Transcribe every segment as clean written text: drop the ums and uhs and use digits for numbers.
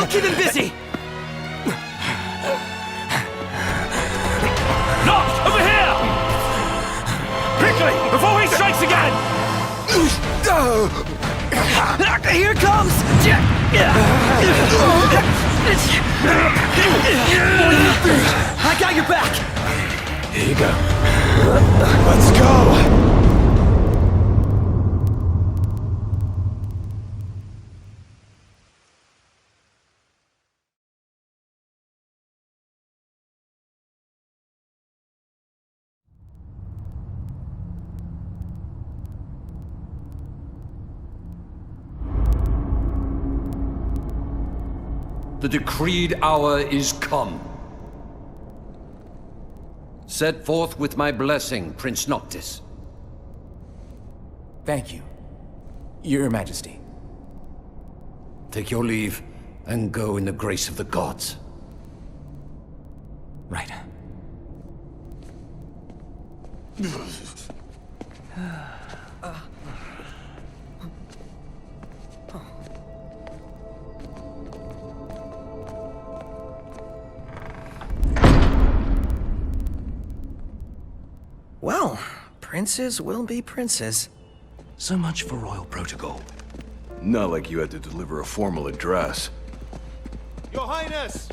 Keep him busy! Noct, over here! Quickly, before he strikes again! Here it comes! I got your back! Here you go. Let's go! The decreed hour is come. Set forth with my blessing, Prince Noctis. Thank you, Your Majesty. Take your leave, and go in the grace of the gods. Right. Well, princes will be princes. So much for royal protocol. Not like you had to deliver a formal address. Your Highness!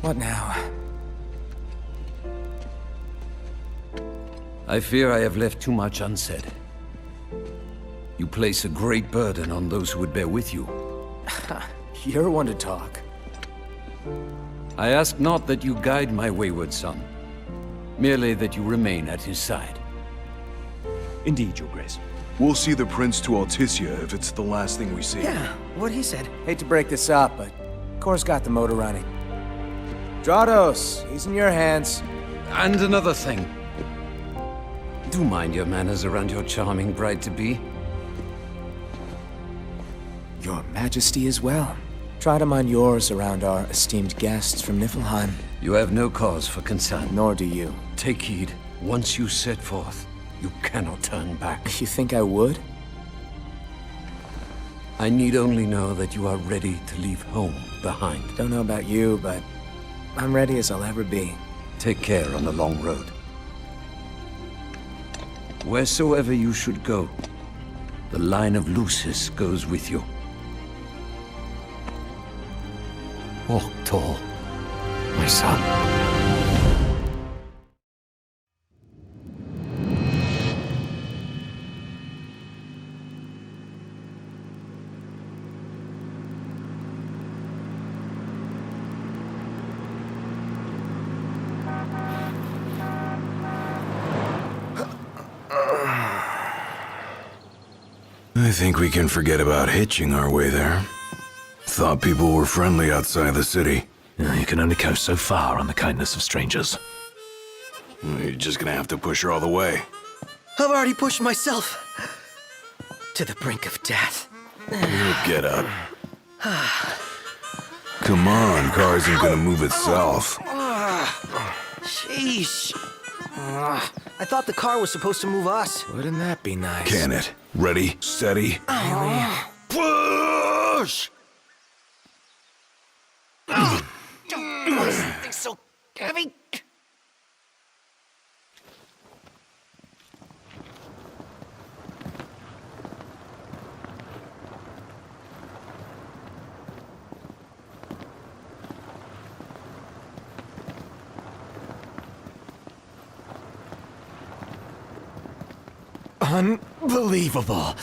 What now? I fear I have left too much unsaid. You place a great burden on those who would bear with you. You're one to talk. I ask not that you guide my wayward son, merely that you remain at his side. Indeed, Your Grace. We'll see the prince to Altissia if it's the last thing we see. Yeah, what he said. Hate to break this up, but Cor's got the motor running. Drados, he's in your hands. And another thing. Do mind your manners around your charming bride-to-be. Your Majesty as well. Try to mind yours around our esteemed guests from Niflheim. You have no cause for concern. Nor do you. Take heed. Once you set forth, you cannot turn back. You think I would? I need only know that you are ready to leave home behind. Don't know about you, but I'm ready as I'll ever be. Take care on the long road. Wheresoever you should go, the line of Lucii goes with you. Walk tall, my son. I think we can forget about hitching our way there. Thought people were friendly outside the city. You can only go so far on the kindness of strangers. You're just gonna have to push her all the way. I've already pushed myself to the brink of death. Get up. Come on, car isn't gonna move itself. Sheesh. I thought the car was supposed to move us. Wouldn't that be nice? Can it? Ready, steady. Push! It's so heavy. Unbelievable.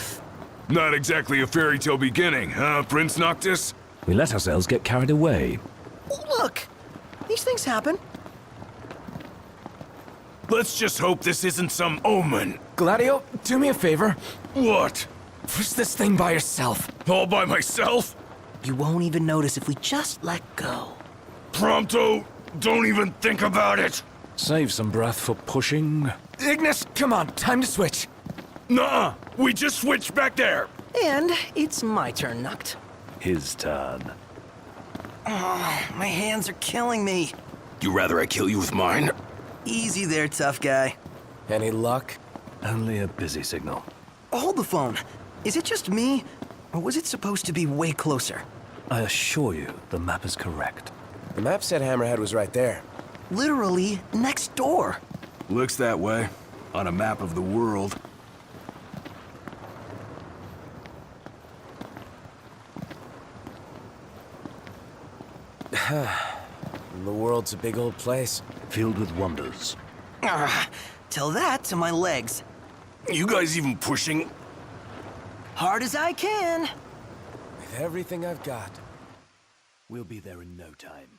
Not exactly a fairy tale beginning, huh, Prince Noctis? We let ourselves get carried away. Look, these things happen. Let's just hope this isn't some omen. Gladio, do me a favor. What? Push this thing by yourself. All by myself? You won't even notice if we just let go. Prompto, don't even think about it. Save some breath for pushing. Ignis, come on, time to switch. Nuh-uh, we just switched back there. And it's my turn, Noct. His turn. My hands are killing me. You rather I kill you with mine? Easy there, tough guy. Any luck? Only a busy signal. Hold the phone. Is it just me, or was it supposed to be way closer? I assure you, the map is correct. The map said Hammerhead was right there. Literally next door. Looks that way. On a map of the world. The world's a big old place. Filled with wonders. Tell that to my legs. You guys even pushing? Hard as I can. With everything I've got. We'll be there in no time.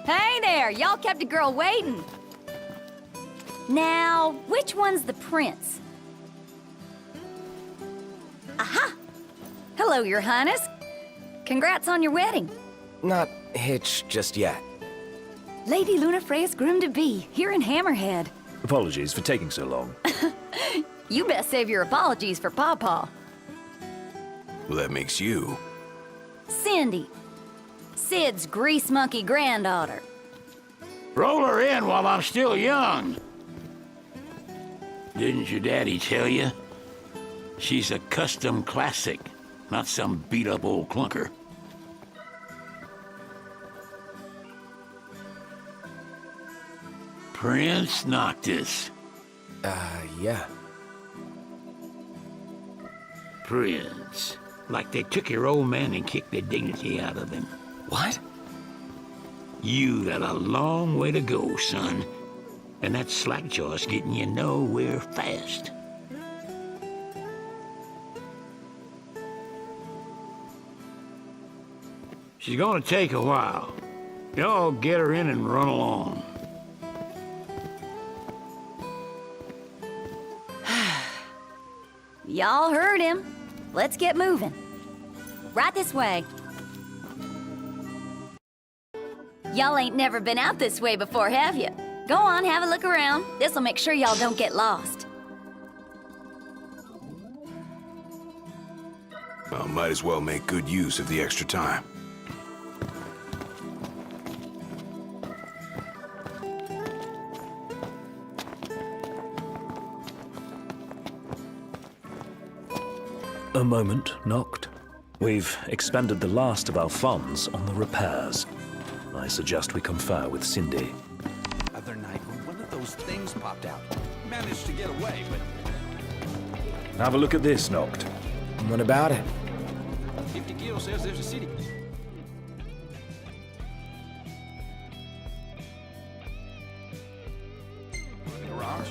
Hey there, y'all kept a girl waiting. Now, which one's the prince? Aha! Hello, Your Highness. Congrats on your wedding. Not hitched just yet. Lady Lunafreya's groom-to-be, here in Hammerhead. Apologies for taking so long. You best save your apologies for Pawpaw. Well, that makes you. Cindy, Sid's grease monkey granddaughter. Roll her in while I'm still young. Didn't your daddy tell you? She's a custom classic, not some beat-up old clunker. Prince Noctis. Yeah. Prince. Like they took your old man and kicked the dignity out of him. What? You got a long way to go, son. And that slackjaw's getting you nowhere fast. She's gonna take a while. Y'all get her in and run along. Y'all heard him. Let's get moving. Right this way. Y'all ain't never been out this way before, have you? Go on, have a look around. This'll make sure y'all don't get lost. Well, might as well make good use of the extra time. A moment, Noct. We've expended the last of our funds on the repairs. I suggest we confer with Cindy. Other night when one of those things popped out. Managed to get away, but Have a look at this, Noct. What about it? 50 Gil says there's a city. Garage.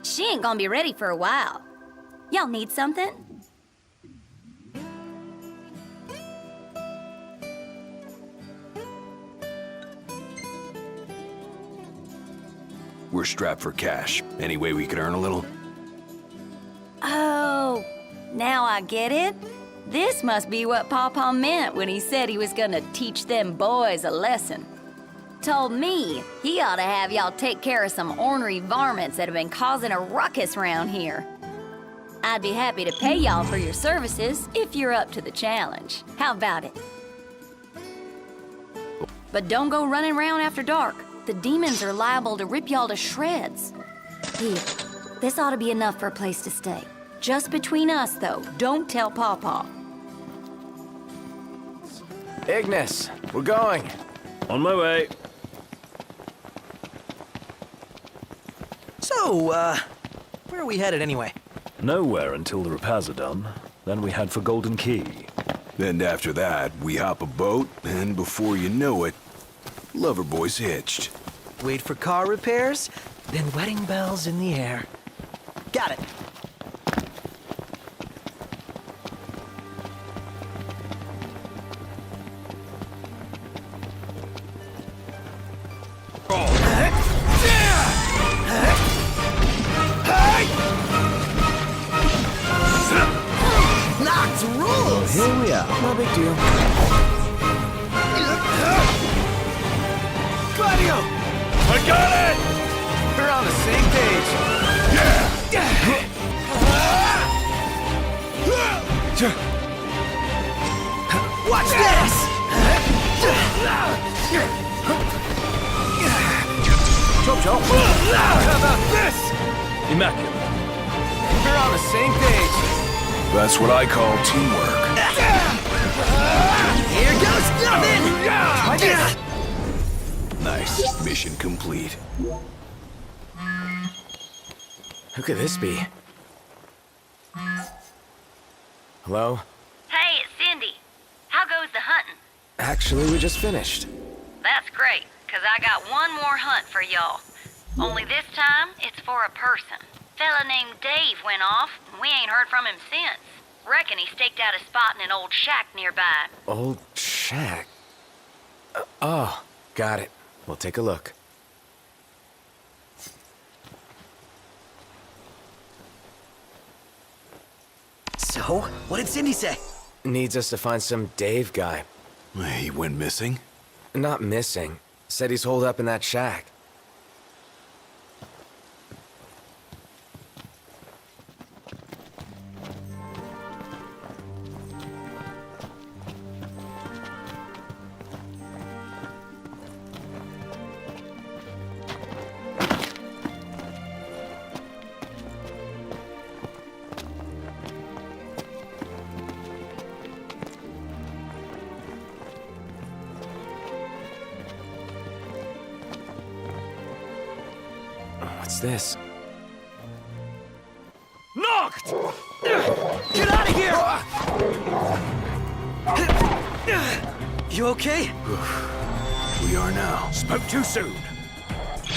She ain't gonna be ready for a while. Y'all need something? We're strapped for cash. Any way we could earn a little? Oh, now I get it. This must be what Pawpaw meant when he said he was gonna teach them boys a lesson. Told me he ought to have y'all take care of some ornery varmints that have been causing a ruckus round here. I'd be happy to pay y'all for your services if you're up to the challenge. How about it? But don't go running around after dark. The demons are liable to rip y'all to shreds. Here, this ought to be enough for a place to stay. Just between us, though. Don't tell Pawpaw. Ignis, we're going. On my way. So, where are we headed anyway? Nowhere until the repairs are done. Then we head for Golden Key. And after that, we hop a boat, and before you know it, Loverboy's hitched. Wait for car repairs, then wedding bells in the air. Got it. Noctis rules! Here we are. No big deal. Gladio! I got it! We're on the same page. Watch this! Joe. How about this? Immaculate. We're on the same page. That's what I call teamwork. Here goes nothing! Nice. Mission complete. Who could this be? Hello? Hey, it's Cindy. How goes the hunting? Actually, we just finished. That's great, 'cause I got one more hunt for y'all. Only this time, it's for a person. Fella named Dave went off, and we ain't heard from him since. Reckon he staked out a spot in an old shack nearby. Old shack. Oh, got it. We'll take a look. So, what did Cindy say? Needs us to find some Dave guy. He went missing? Not missing. Said he's holed up in that shack. What's this? Knocked! Get out of here! You okay? We are now. Spoke too soon.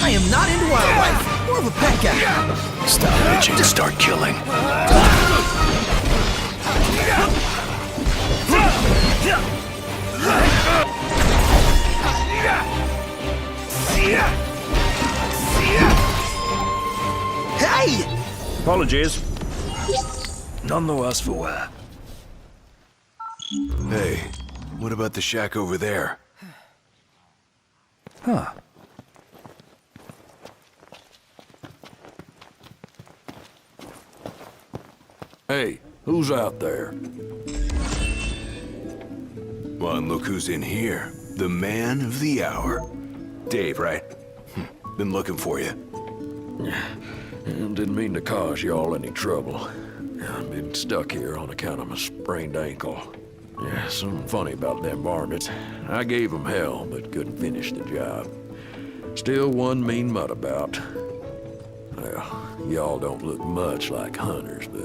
I am not into wildlife. More of a pet cat. Stop itching, start killing. Hey! Apologies. None the worse for wear. Hey, what about the shack over there? Huh. Hey, who's out there? Well, and look who's in here. The man of the hour. Dave, right? Been looking for you. Didn't mean to cause y'all any trouble. I've been stuck here on account of my sprained ankle. Yeah, something funny about them varmints. I gave them hell, but couldn't finish the job. Still one mean mutt about. Well, y'all don't look much like hunters, but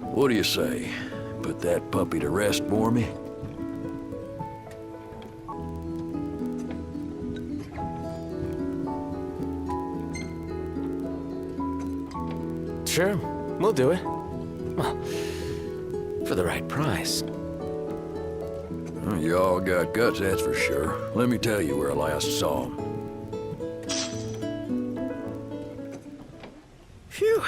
what do you say? Put that puppy to rest for me? Sure, we'll do it. Well, for the right price. Y'all got guts, that's for sure. Let me tell you where I last saw him. Phew.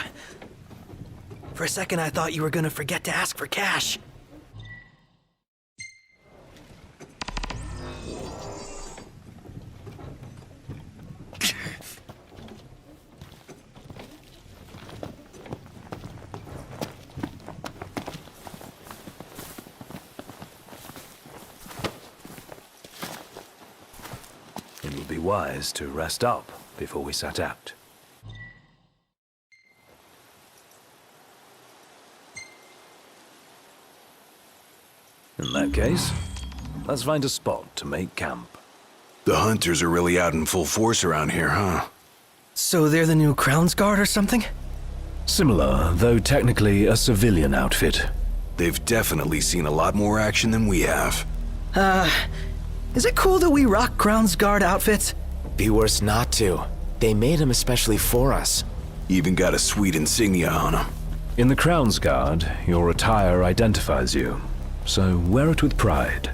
For a second, I thought you were gonna forget to ask for cash. It would be wise to rest up before we set out. In that case, let's find a spot to make camp. The hunters are really out in full force around here, huh? So they're the new Crownsguard or something? Similar, though technically a civilian outfit. They've definitely seen a lot more action than we have. Is it cool that we rock Crownsguard outfits? Be worse not to. They made them especially for us. Even got a sweet insignia on them. In the Crownsguard, your attire identifies you, so wear it with pride.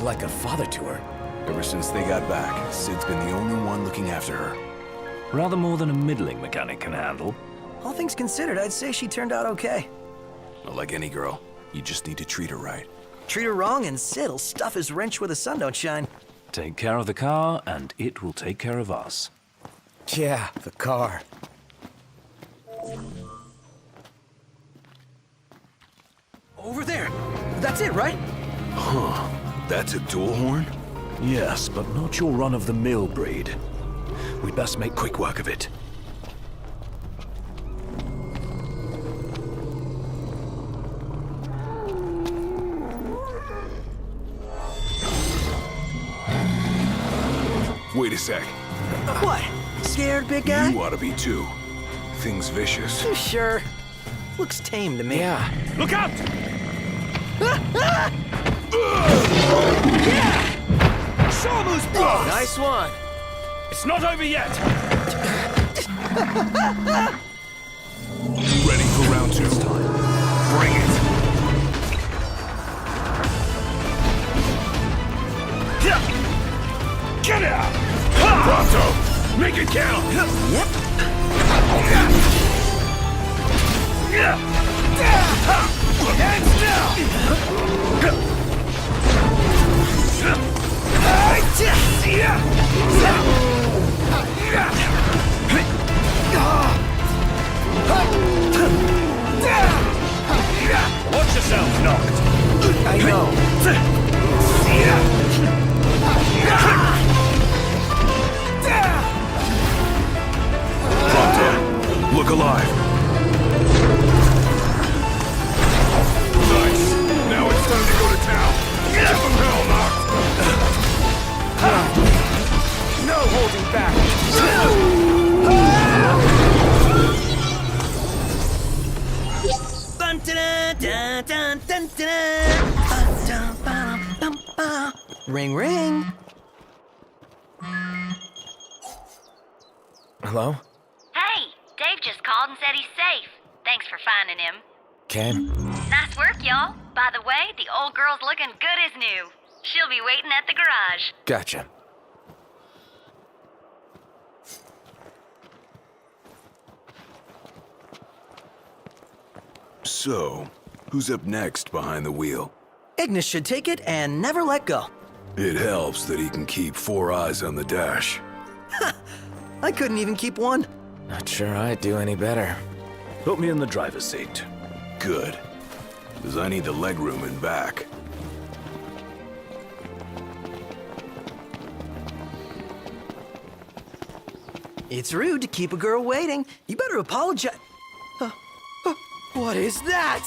Like a father to her. Ever since they got back, Sid's been the only one looking after her. Rather more than a middling mechanic can handle. All things considered, I'd say she turned out okay. Well, like any girl, you just need to treat her right. Treat her wrong and Sid'll stuff his wrench where the sun don't shine. Take care of the car, and it will take care of us. Yeah, the car. Over there! That's it, right? Huh. That's a dual horn? Yes, but not your run-of-the-mill breed. We'd best make quick work of it. Wait a sec. What? Scared, big guy? You ought to be too. Thing's vicious. You sure? Looks tame to me. Yeah. Look out! Yeah! Show him who's boss! Nice one. It's not over yet! Ready for round two. Bring it. Get out! Prompto! Make it count! Yep. Hands down! look alive. Nice. Now it's time to go to town. Give them hell, Noct. No holding back. Ring, ring. Hello? Hey, Dave just called and said he's safe. Thanks for finding him. Okay. Nice work, y'all. By the way, the old girl's looking good as new. She'll be waiting at the garage. Gotcha. So, who's up next behind the wheel? Ignis should take it and never let go. It helps that he can keep 4 eyes on the dash. I couldn't even keep one. Not sure I'd do any better. Put me in the driver's seat. Good. Because I need the legroom in back. It's rude to keep a girl waiting. You better apologize. What is that?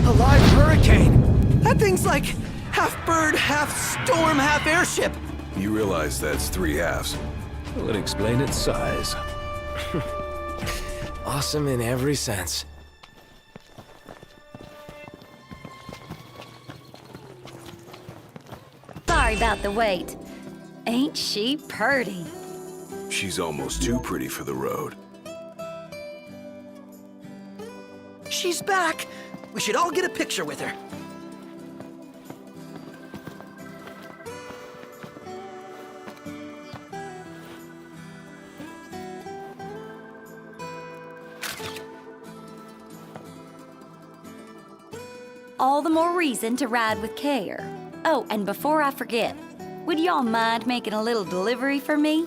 A live hurricane. That thing's like half bird, half storm, half airship. You realize that's 3 halves. Would explain its size. Awesome in every sense. Sorry about the wait. Ain't she purty? She's almost too pretty for the road. She's back. We should all get a picture with her. All the more reason to ride with care. Oh, and before I forget, would y'all mind making a little delivery for me?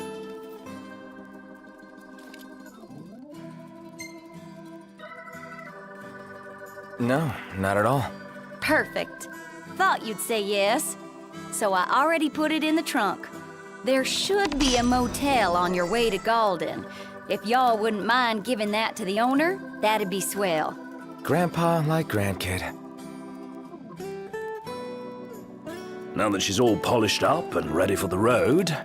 No, not at all. Perfect. Thought you'd say yes. So I already put it in the trunk. There should be a motel on your way to Galden. If y'all wouldn't mind giving that to the owner, that'd be swell. Grandpa like grandkid. Now that she's all polished up and ready for the road,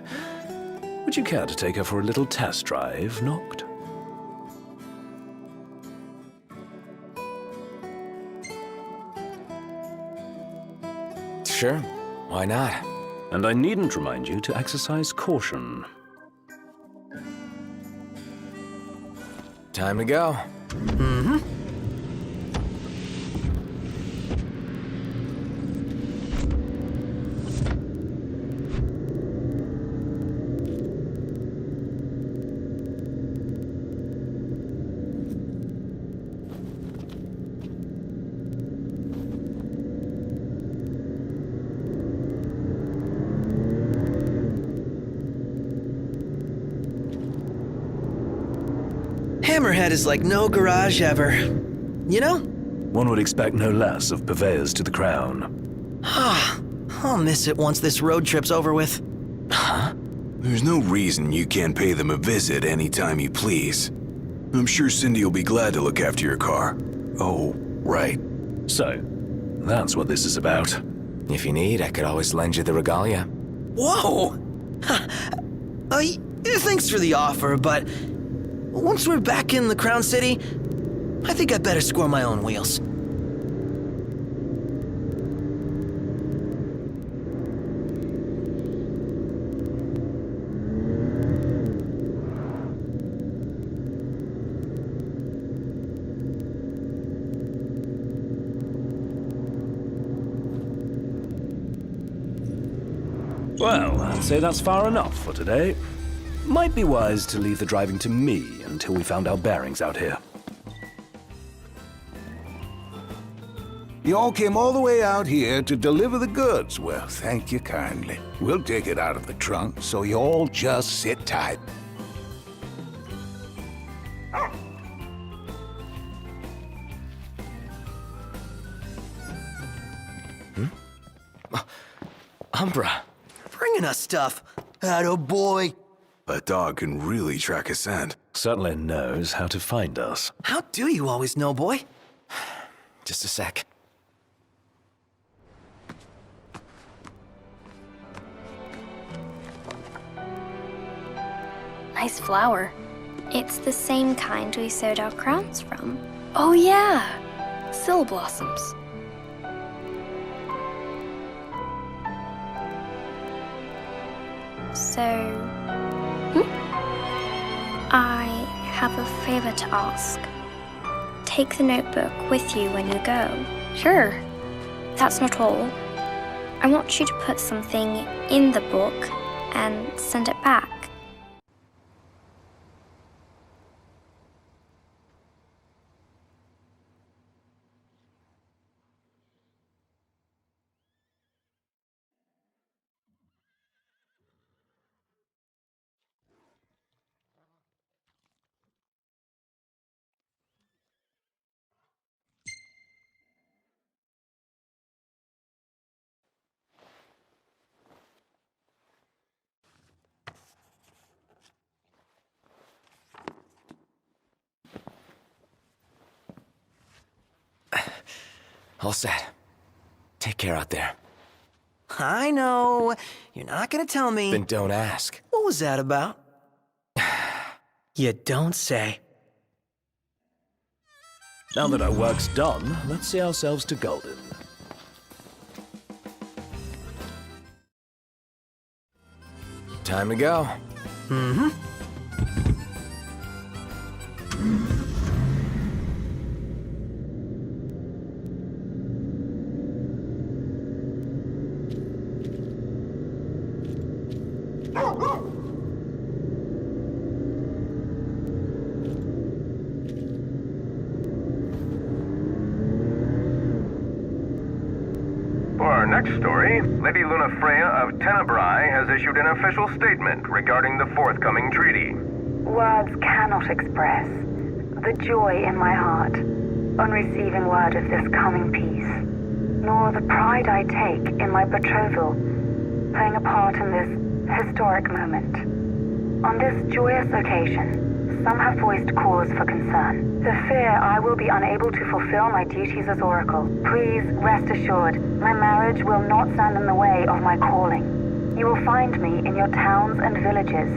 would you care to take her for a little test drive, Noct? Sure, why not? And I needn't remind you to exercise caution. Time to go. Hammerhead is like no garage ever. You know? One would expect no less of purveyors to the crown. I'll miss it once this road trip's over with. There's no reason you can't pay them a visit anytime you please. I'm sure Cindy will be glad to look after your car. Oh, right. So, that's what this is about. If you need, I could always lend you the regalia. Whoa! Thanks for the offer, but once we're back in the Crown City, I think I'd better score my own wheels. Well, I'd say that's far enough for today. Might be wise to leave the driving to me until we found our bearings out here. You all came all the way out here to deliver the goods. Well, thank you kindly. We'll take it out of the trunk, so you all just sit tight. Umbra. Bringing us stuff. Atta boy. That dog can really track a scent. Certainly knows how to find us. How do you always know, boy? Just a sec. Nice flower. It's the same kind we sewed our crowns from. Oh yeah! Sill blossoms. So... I have a favor to ask. Take the notebook with you when you go. Sure. That's not all. I want you to put something in the book and send it back. All set. Take care out there. I know. You're not gonna tell me. Then don't ask. What was that about? You don't say. Now that our work's done, let's see ourselves to Golden. Time to go. Mm-hmm. For our next story, Lady Lunafreya of Tenebrae has issued an official statement regarding the forthcoming treaty. Words cannot express the joy in my heart on receiving word of this coming peace, nor the pride I take in my betrothal playing a part in this historic moment. On this joyous occasion, some have voiced cause for concern. The fear I will be unable to fulfill my duties as Oracle. Please rest assured, my marriage will not stand in the way of my calling. You will find me in your towns and villages,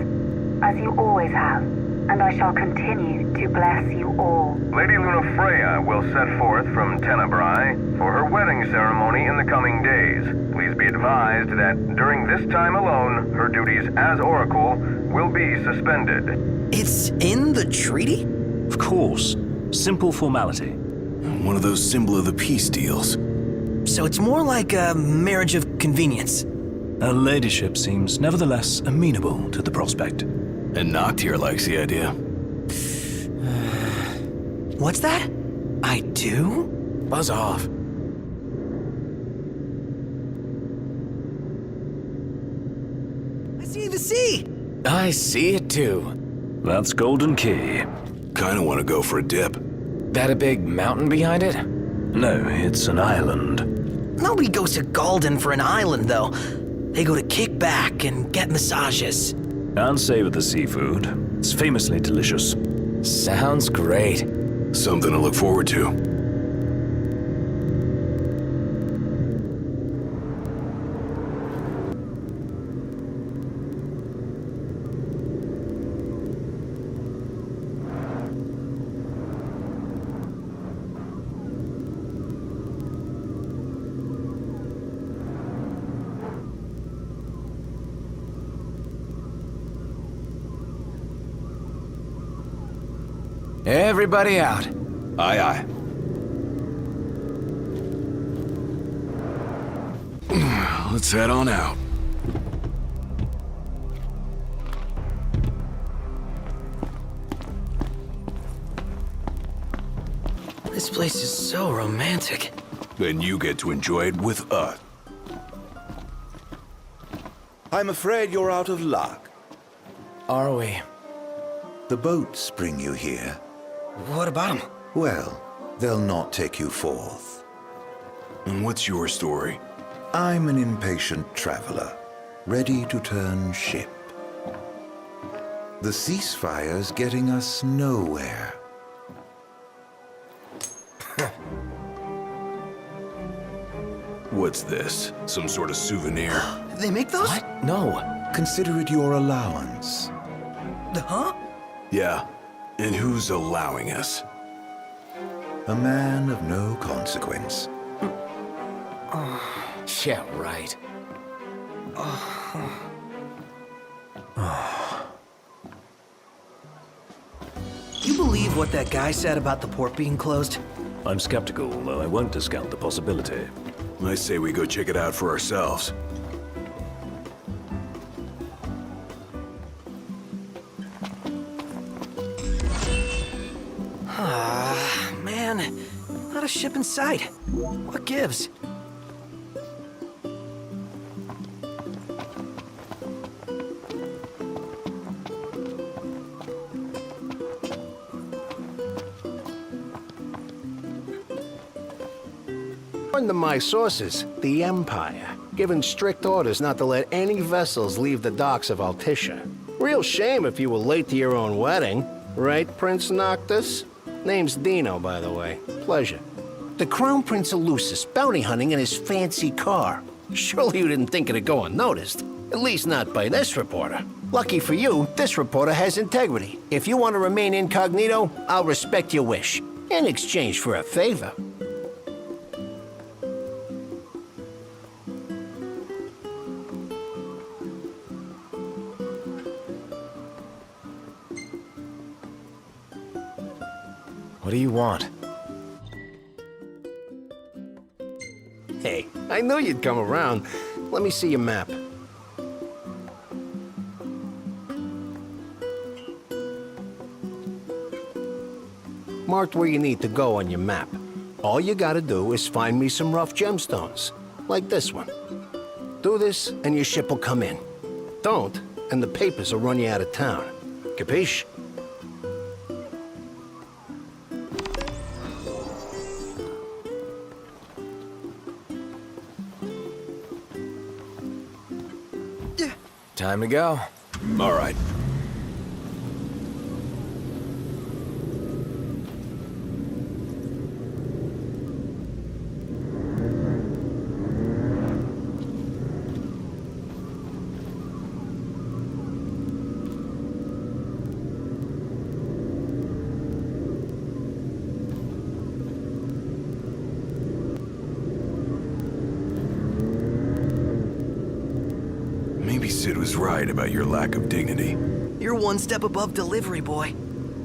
as you always have, and I shall continue to bless you all. Lady Lunafreya will set forth from Tenebrae for her wedding ceremony in the coming days. Please be advised that during this time alone, her duties as Oracle will be suspended. It's in the treaty? Of course. Simple formality. One of those symbol of the peace deals. So it's more like a marriage of convenience. Her ladyship seems nevertheless amenable to the prospect. And Noct here likes the idea. What's that? I do? Buzz off. I see the sea! I see it too. That's Golden Key. Kinda wanna go for a dip. That a big mountain behind it? No, it's an island. Nobody goes to Golden for an island, though. They go to kick back and get massages. And savor the seafood. It's famously delicious. Sounds great. Something to look forward to. Everybody out. Aye, aye. Let's head on out. This place is so romantic. Then you get to enjoy it with us. I'm afraid you're out of luck. Are we? The boats bring you here. What about them? Well, they'll not take you forth. And what's your story? I'm an impatient traveler, ready to turn ship. The ceasefire's getting us nowhere. What's this? Some sort of souvenir? They make those? What? No. Consider it your allowance. Huh? Yeah. And who's allowing us? A man of no consequence. Yeah, right. You believe what that guy said about the port being closed? I'm skeptical, though I won't discount the possibility. I say we go check it out for ourselves. Man, not a ship in sight. What gives? According to my sources, the Empire, given strict orders not to let any vessels leave the docks of Altissia. Real shame if you were late to your own wedding. Right, Prince Noctis? Name's Dino, by the way. Pleasure. The Crown Prince elusive bounty hunting in his fancy car. Surely you didn't think it'd go unnoticed. At least not by this reporter. Lucky for you, this reporter has integrity. If you want to remain incognito, I'll respect your wish. In exchange for a favor. What do you want? Hey, I knew you'd come around. Let me see your map. Marked where you need to go on your map. All you gotta do is find me some rough gemstones, like this one. Do this, and your ship will come in. Don't, and the papers will run you out of town. Capiche? Time to go. All right. Sid was right about your lack of dignity. You're one step above delivery boy.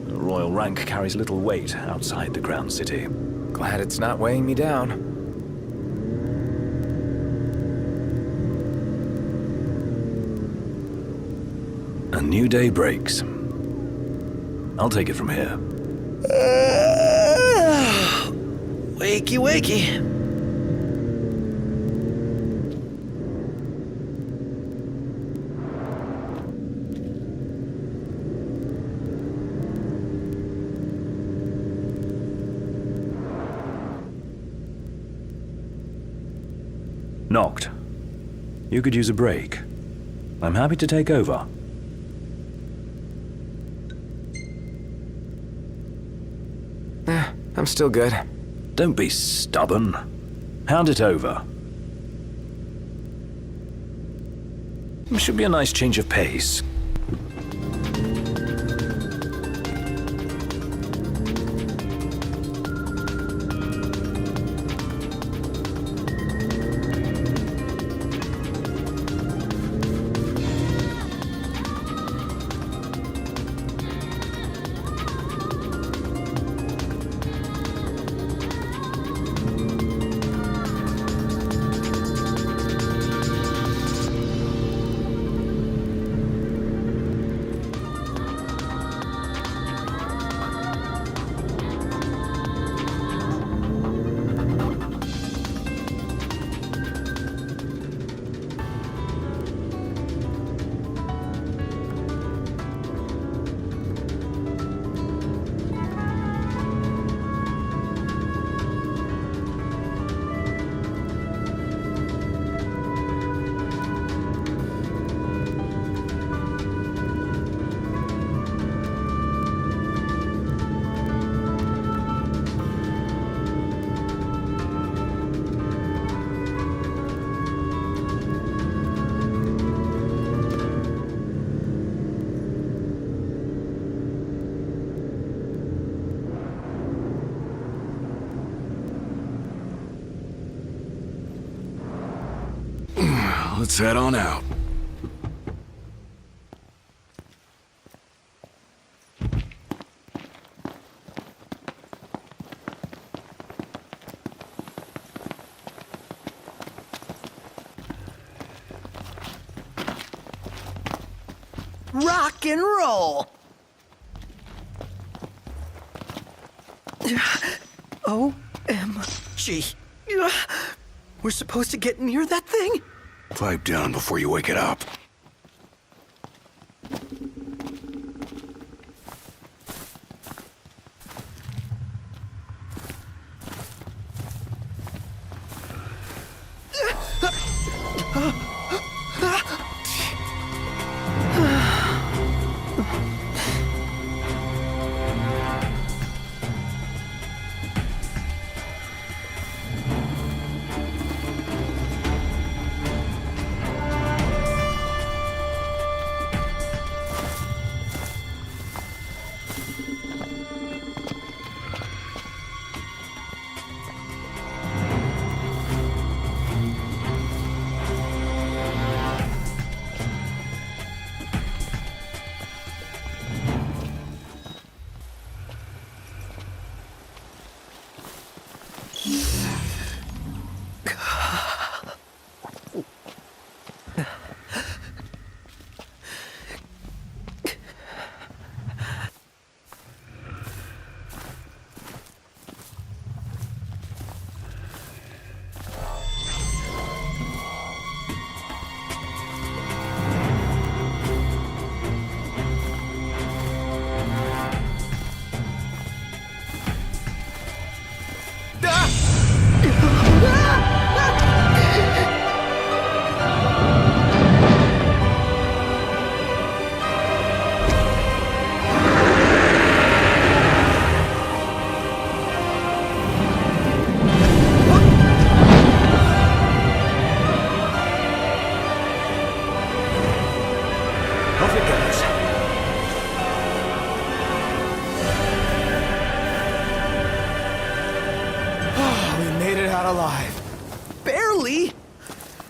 The royal rank carries little weight outside the Crown City. Glad it's not weighing me down. A new day breaks. I'll take it from here. Wakey, wakey. Knocked. You could use a break. I'm happy to take over. I'm still good. Don't be stubborn. Hand it over. Should be a nice change of pace. Let's head on out. Rock and roll! OMG. We're supposed to get near that thing? Pipe down before you wake it up.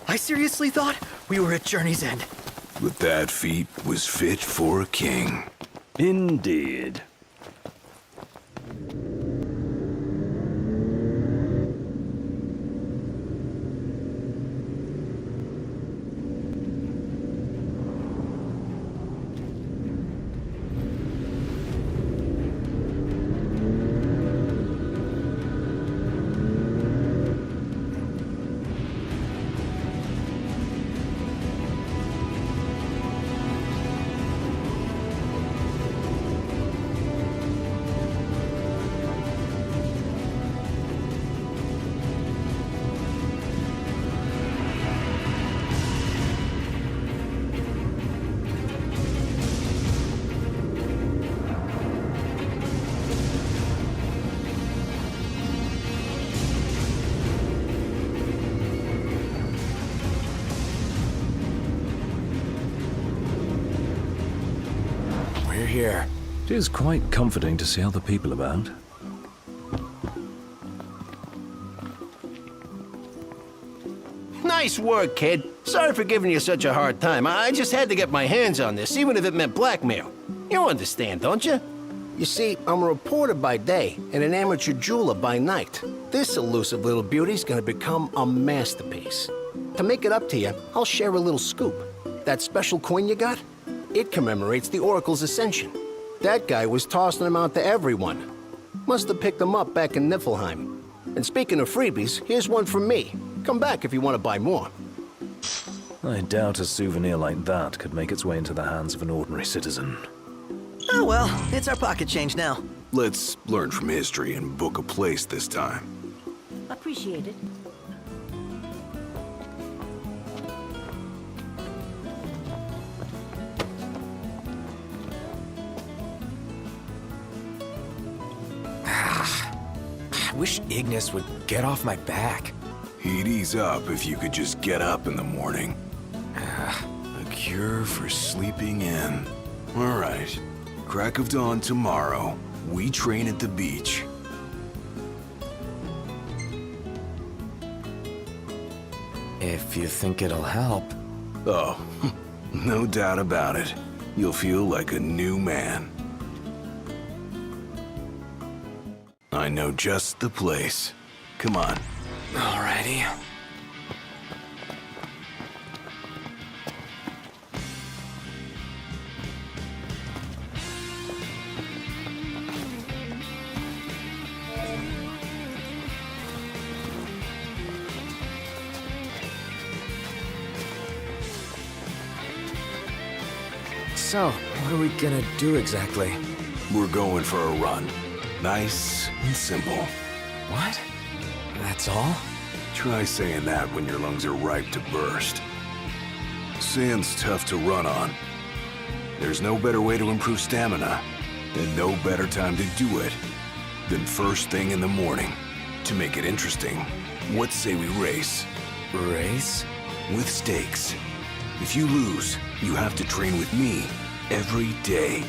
I seriously thought we were at Journey's End. But that feat was fit for a king. Indeed. Here. It is quite comforting to see other people about. Nice work, kid. Sorry for giving you such a hard time. I just had to get my hands on this, even if it meant blackmail. You understand, don't you? You see, I'm a reporter by day and an amateur jeweler by night. This elusive little beauty's gonna become a masterpiece. To make it up to you, I'll share a little scoop. That special coin you got? It commemorates the Oracle's ascension. That guy was tossing them out to everyone. Must have picked them up back in Niflheim. And speaking of freebies, here's one from me. Come back if you want to buy more. I doubt a souvenir like that could make its way into the hands of an ordinary citizen. Oh well, it's our pocket change now. Let's learn from history and book a place this time. Appreciate it. I wish Ignis would get off my back. He'd ease up if you could just get up in the morning. A cure for sleeping in. All right. Crack of dawn tomorrow. We train at the beach. If you think it'll help. Oh, no doubt about it. You'll feel like a new man. I know just the place. Come on. Alrighty. So, what are we gonna do exactly? We're going for a run. Nice and simple. What? That's all? Try saying that when your lungs are ripe to burst. Sand's tough to run on. There's no better way to improve stamina, and no better time to do it than first thing in the morning. To make it interesting, what say we race? Race? With stakes. If you lose, you have to train with me every day.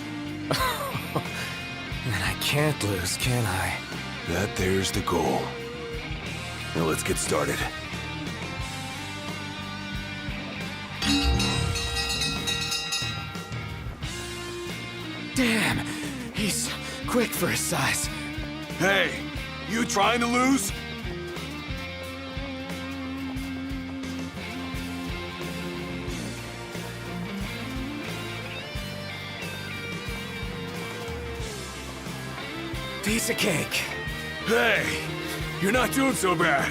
Then I can't lose, can I? There's the goal. Now let's get started. Damn! He's quick for his size. Hey, you trying to lose? Piece of cake. Hey, you're not doing so bad.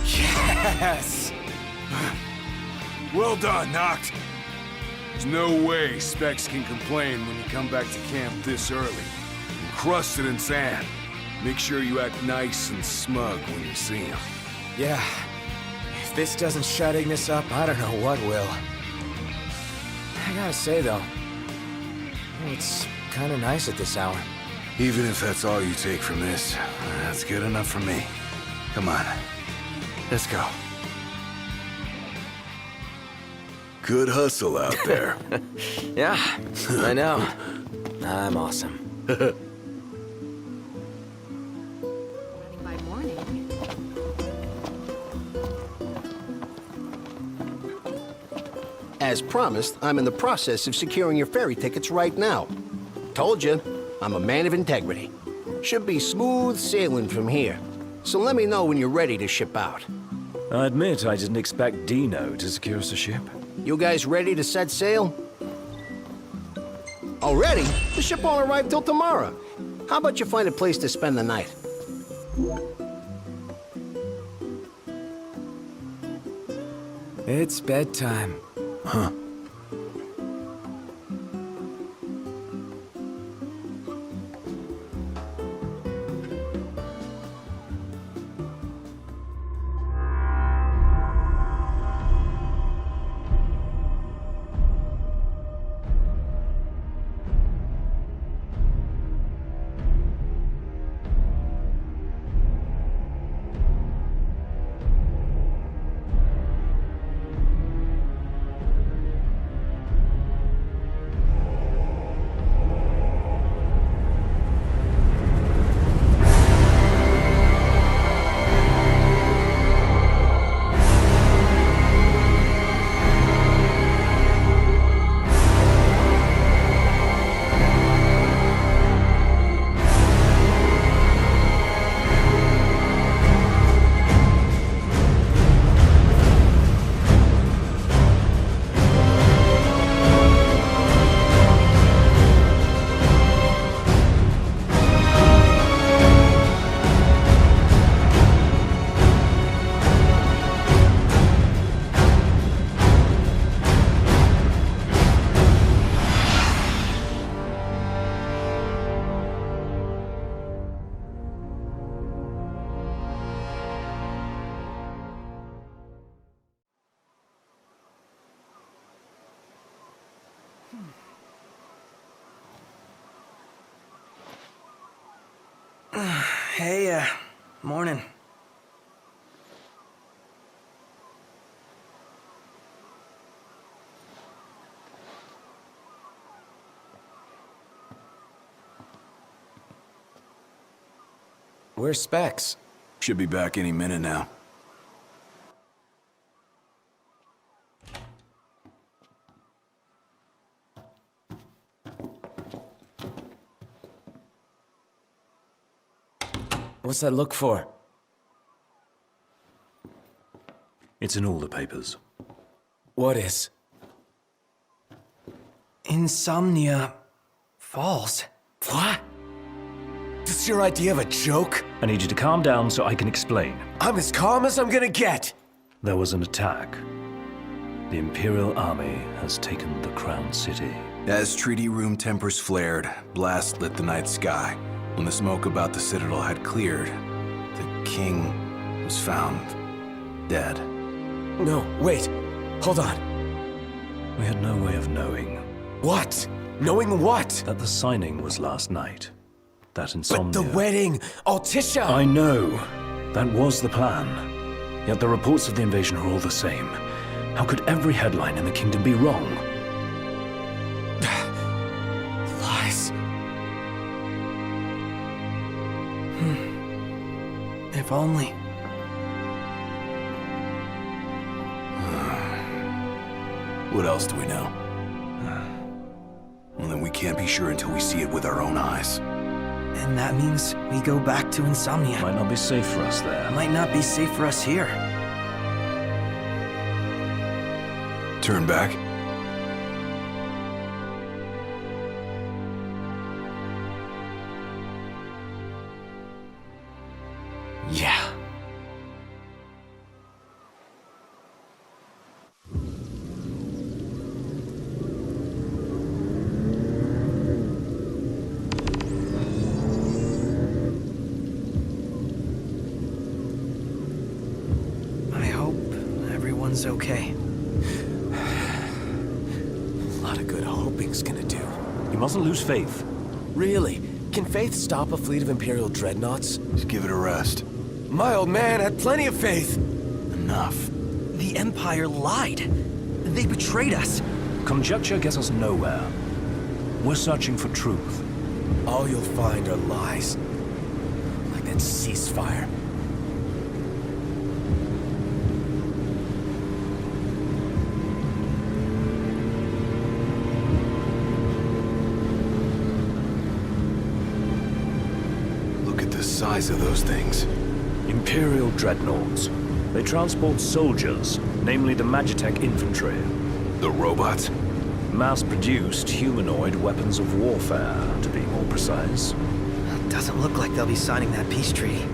Yes! Well done, Noct. There's no way Specs can complain when you come back to camp this early. Encrusted in sand. Make sure you act nice and smug when you see him. Yeah. If this doesn't shut Ignis up, I don't know what will. I gotta say, though, it's kinda nice at this hour. Even if that's all you take from this, that's good enough for me. Come on, let's go. Good hustle out there. Yeah, I know. I'm awesome. By morning. As promised, I'm in the process of securing your ferry tickets right now. Told you, I'm a man of integrity. Should be smooth sailing from here. So let me know when you're ready to ship out. I admit I didn't expect Dino to secure us a ship. You guys ready to set sail? Already? The ship won't arrive till tomorrow. How about you find a place to spend the night? It's bedtime. Huh. Hey, morning. Where's Specs? Should be back any minute now. What's that look for? It's in all the papers. What is? Insomnia Falls. What? This your idea of a joke? I need you to calm down so I can explain. I'm as calm as I'm gonna get! There was an attack. The Imperial Army has taken the Crown City. As treaty room tempers flared, blast lit the night sky. When the smoke about the Citadel had cleared, the king was found dead. No, wait. Hold on. We had no way of knowing. What? Knowing what? That the signing was last night. That Insomnia... But the wedding! Altissia! I know. That was the plan. Yet the reports of the invasion are all the same. How could every headline in the kingdom be wrong? Lies. If only. What else do we know? Well, then we can't be sure until we see it with our own eyes. And that means we go back to Insomnia. Might not be safe for us there. Might not be safe for us here. Turn back. Yeah. I hope everyone's okay. A lot of good hoping's gonna do. You mustn't lose faith. Really? Can faith stop a fleet of Imperial dreadnoughts? Just give it a rest. My old man had plenty of faith. Enough. The Empire lied. They betrayed us. Conjecture gets us nowhere. We're searching for truth. All you'll find are lies. Like that ceasefire. Look at the size of those things. Imperial dreadnoughts. They transport soldiers, namely the Magitech infantry. The robots? Mass-produced humanoid weapons of warfare, to be more precise. Doesn't look like they'll be signing that peace treaty.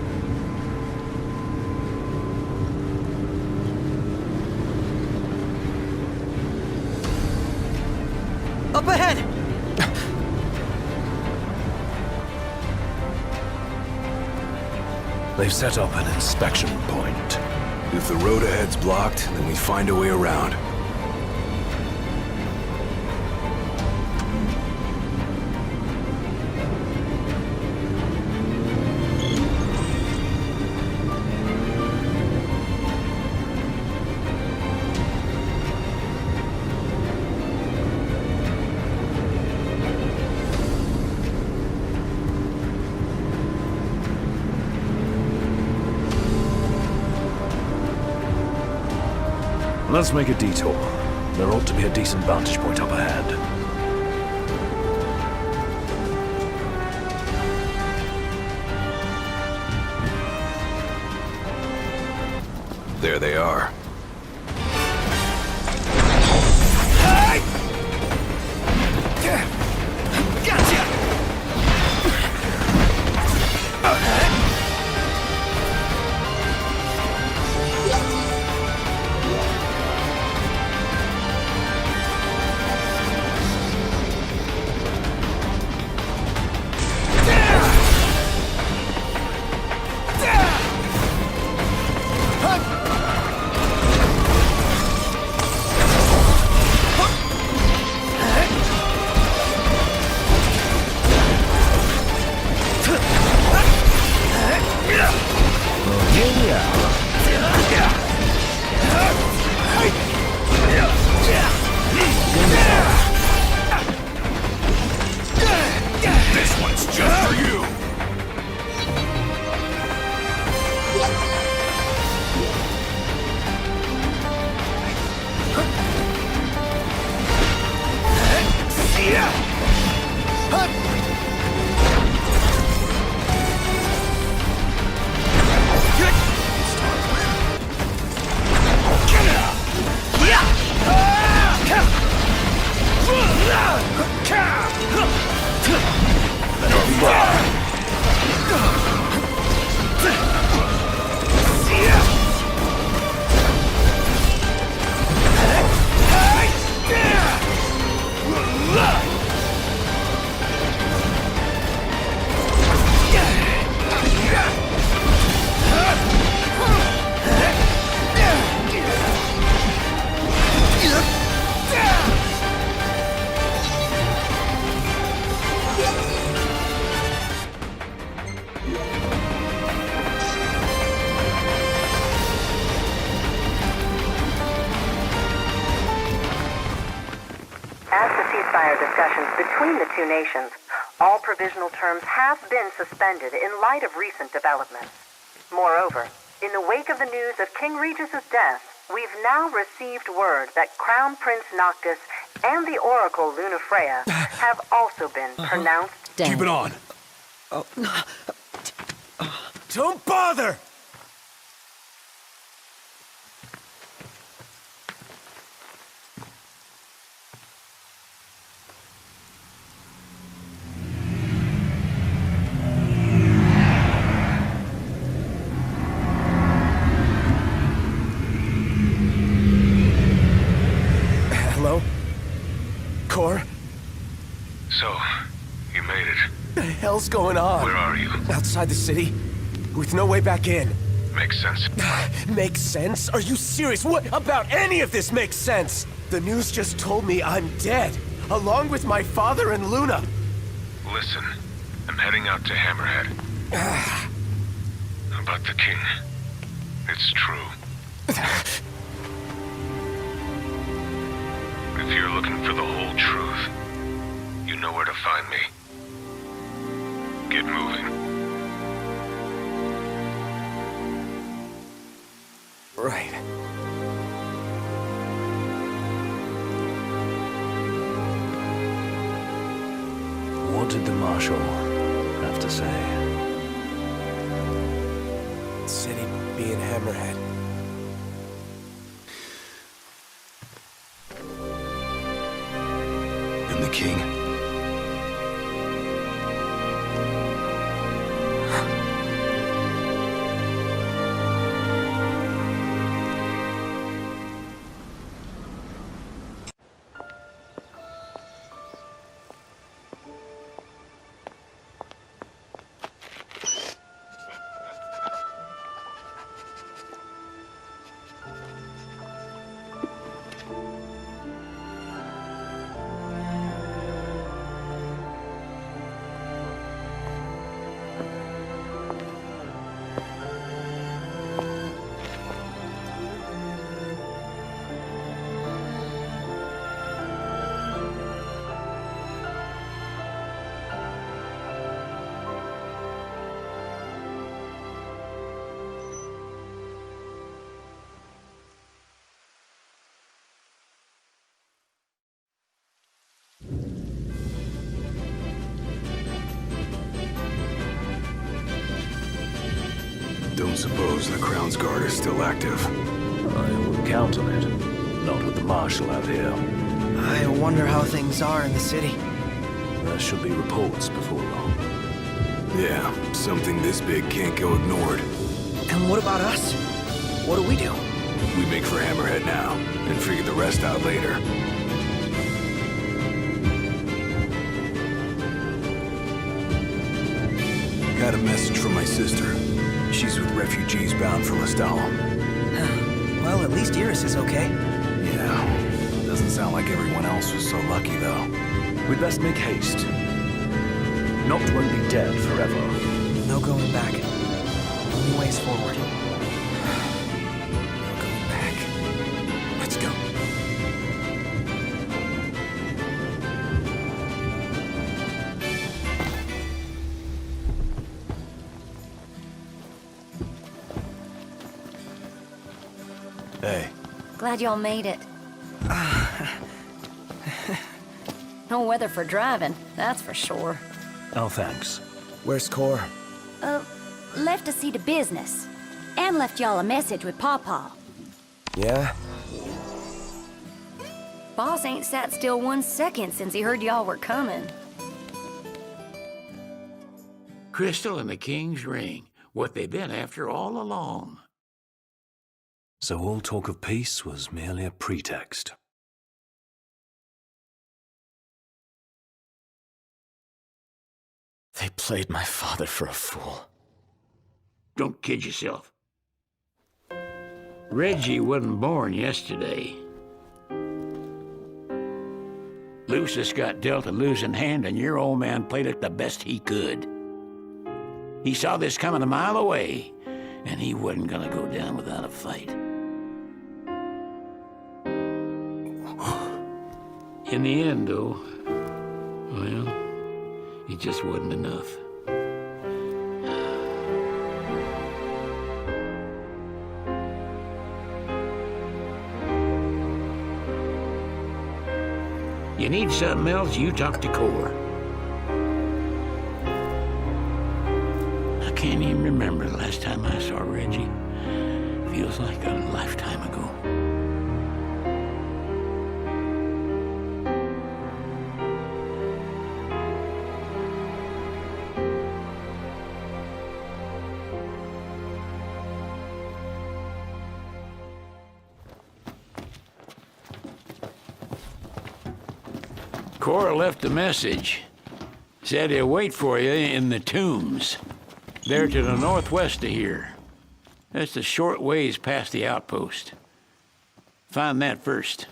Up ahead! They've set up an inspection point. If the road ahead's blocked, then we find a way around. Let's make a detour. There ought to be a decent vantage point up ahead. There they are. ceasefire discussions between the two nations, all provisional terms have been suspended in light of recent developments. Moreover, in the wake of the news of King Regis's death, we've now received word that Crown Prince Noctis and the Oracle Lunafreya have also been pronounced dead. Keep it on. Don't bother! Hello? Cor? So, you made it. What the hell's going on? Where are you? Outside the city, with no way back in. Makes sense. Makes sense? Are you serious? What about any of this makes sense? The news just told me I'm dead, along with my father and Luna. Listen, I'm heading out to Hammerhead. About the king. It's true. If you're looking for the whole truth, you know where to find me. Get moving. Right. What did the Marshal have to say? City being Hammerhead. And the king? Don't suppose the Crownsguard is still active. I wouldn't count on it. Not with the Marshal out here. I wonder how things are in the city. There should be reports before long. Yeah, something this big can't go ignored. And what about us? What do we do? We make for Hammerhead now, and figure the rest out later. Got a message from my sister. She's with refugees bound for Lestalem. Well, at least Iris is okay. Yeah, doesn't sound like everyone else was so lucky, though. We'd best make haste. Noct won't be dead forever. No going back. Only ways forward. No going back. Let's go. Hey. Glad y'all made it. No weather for driving, that's for sure. Oh, thanks. Where's Cor? Left to see to business. And left y'all a message with Pawpaw. Yeah? Boss ain't sat still 1 second since he heard y'all were coming. Crystal and the King's ring. What they've been after all along. So all talk of peace was merely a pretext. They played my father for a fool. Don't kid yourself. Reggie wasn't born yesterday. Lucis got dealt a losing hand, and your old man played it the best he could. He saw this coming a mile away, and he wasn't gonna go down without a fight. In the end, though, well, it just wasn't enough. You need something else, you talk to Cor. I can't even remember the last time I saw Reggie. Feels like a lifetime ago. Cor left a message. Said he'll wait for you in the tombs. They're to the northwest of here. That's a short ways past the outpost. Find that first.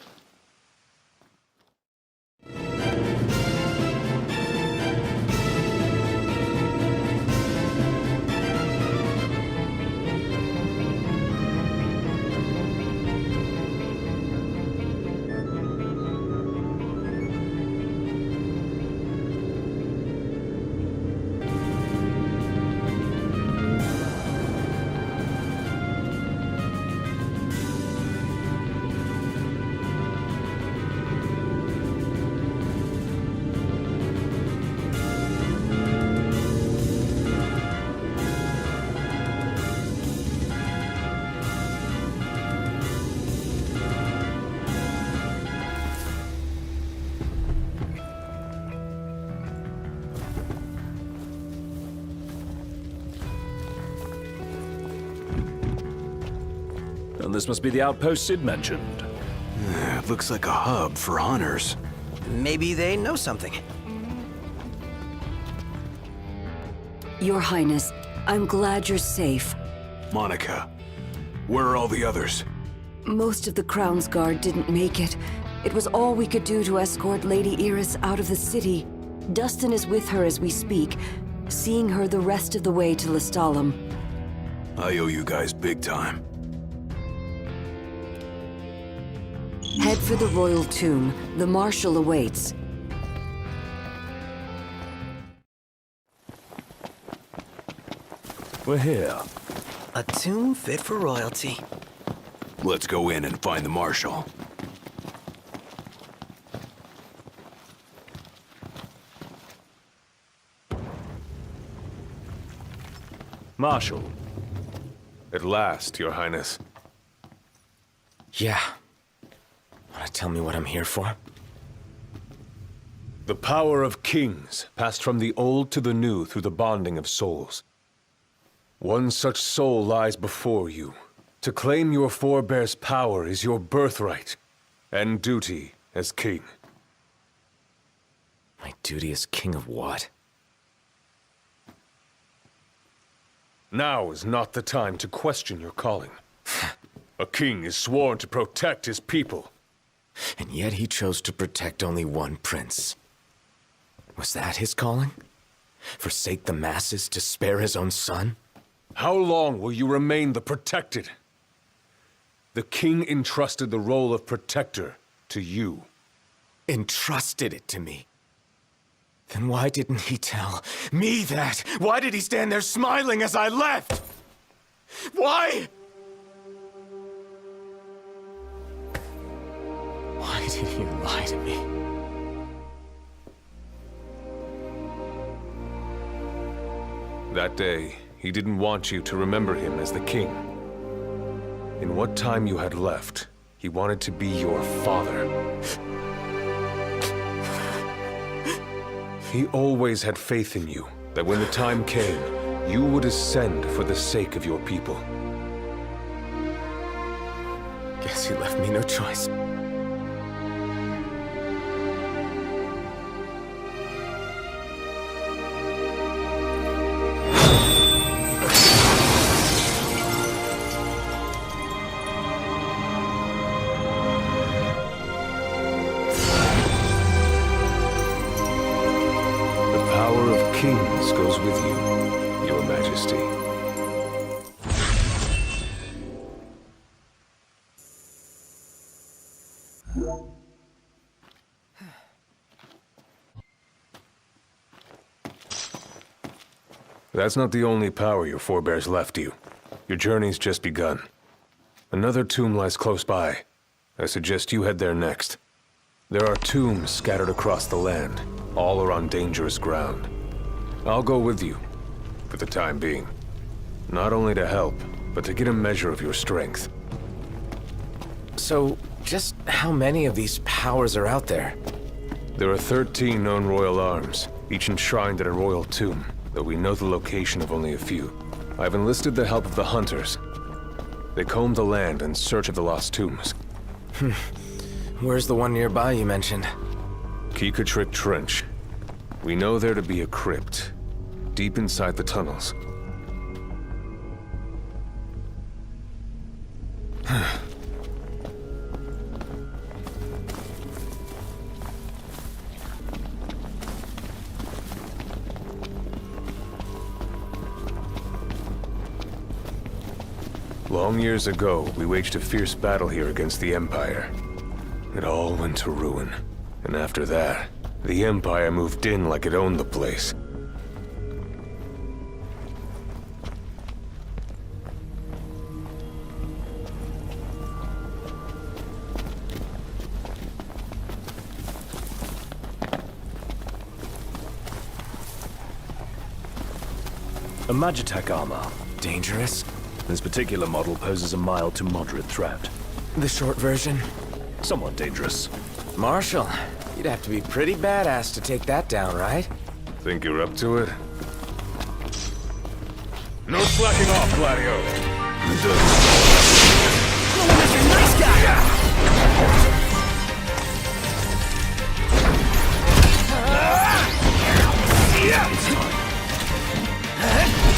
And this must be the outpost Sid mentioned. It looks like a hub for hunters. Maybe they know something. Your Highness, I'm glad you're safe. Monica, where are all the others? Most of the Crownsguard didn't make it. It was all we could do to escort Lady Iris out of the city. Dustin is with her as we speak, seeing her the rest of the way to Lestalem. I owe you guys big time. Head for the royal tomb. The Marshal awaits. We're here. A tomb fit for royalty. Let's go in and find the Marshal. Marshal. At last, Your Highness. Yeah. Wanna tell me what I'm here for? The power of kings passed from the old to the new through the bonding of souls. One such soul lies before you. To claim your forebear's power is your birthright and duty as king. My duty as king of what? Now is not the time to question your calling. A king is sworn to protect his people. And yet he chose to protect only one prince. Was that his calling? Forsake the masses to spare his own son? How long will you remain the protected? The king entrusted the role of protector to you. Entrusted it to me? Then why didn't he tell me that? Why did he stand there smiling as I left? Why? Why did he lie to me? That day, he didn't want you to remember him as the king. In what time you had left, he wanted to be your father. He always had faith in you, that when the time came, you would ascend for the sake of your people. Guess he left me no choice. Kings goes with you, Your Majesty. That's not the only power your forebears left you. Your journey's just begun. Another tomb lies close by. I suggest you head there next. There are tombs scattered across the land. All are on dangerous ground. I'll go with you, for the time being. Not only to help, but to get a measure of your strength. So, just how many of these powers are out there? There are 13 known royal arms, each enshrined in a royal tomb, though we know the location of only a few. I've enlisted the help of the hunters. They comb the land in search of the lost tombs. Where's the one nearby you mentioned? Kikatrick Trench. We know there to be a crypt, deep inside the tunnels. Long years ago, we waged a fierce battle here against the Empire. It all went to ruin. And after that, the Empire moved in like it owned the place. A Magitech armor. Dangerous? This particular model poses a mild to moderate threat. The short version? Somewhat dangerous. Marshal, you'd have to be pretty badass to take that down, right? Think you're up to it? No slacking off, Gladio! Mr. Nice Guy!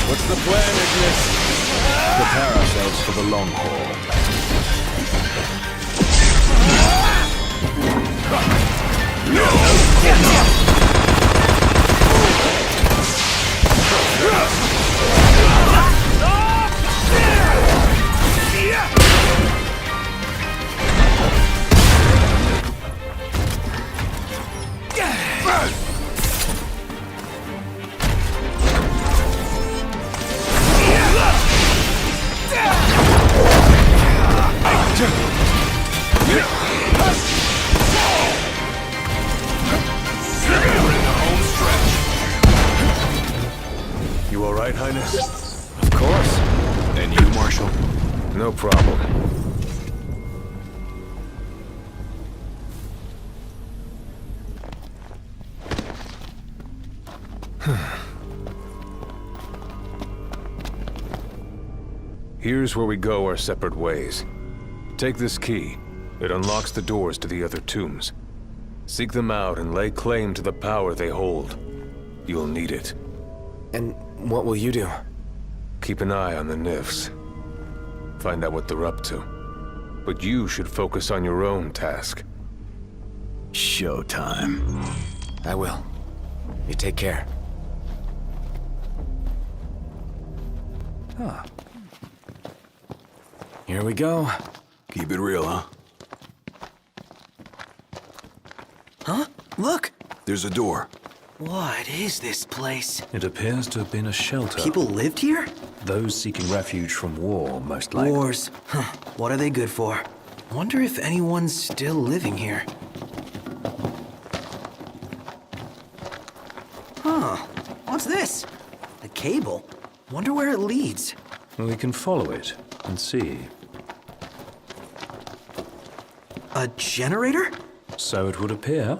What's the plan, Ignis? Prepare ourselves for the long haul. You all right, Highness? Of course. And you, Marshal? No problem. Here's where we go our separate ways. Take this key. It unlocks the doors to the other tombs. Seek them out and lay claim to the power they hold. You'll need it. And what will you do? Keep an eye on the Nifs. Find out what they're up to. But you should focus on your own task. Showtime. I will. You take care. Huh. Here we go. Keep it real, huh? Huh? Look! There's a door. What is this place? It appears to have been a shelter. People lived here? Those seeking refuge from war, most likely. Wars. Huh. What are they good for? Wonder if anyone's still living here. Huh. What's this? A cable. Wonder where it leads. We can follow it and see. A generator? So it would appear.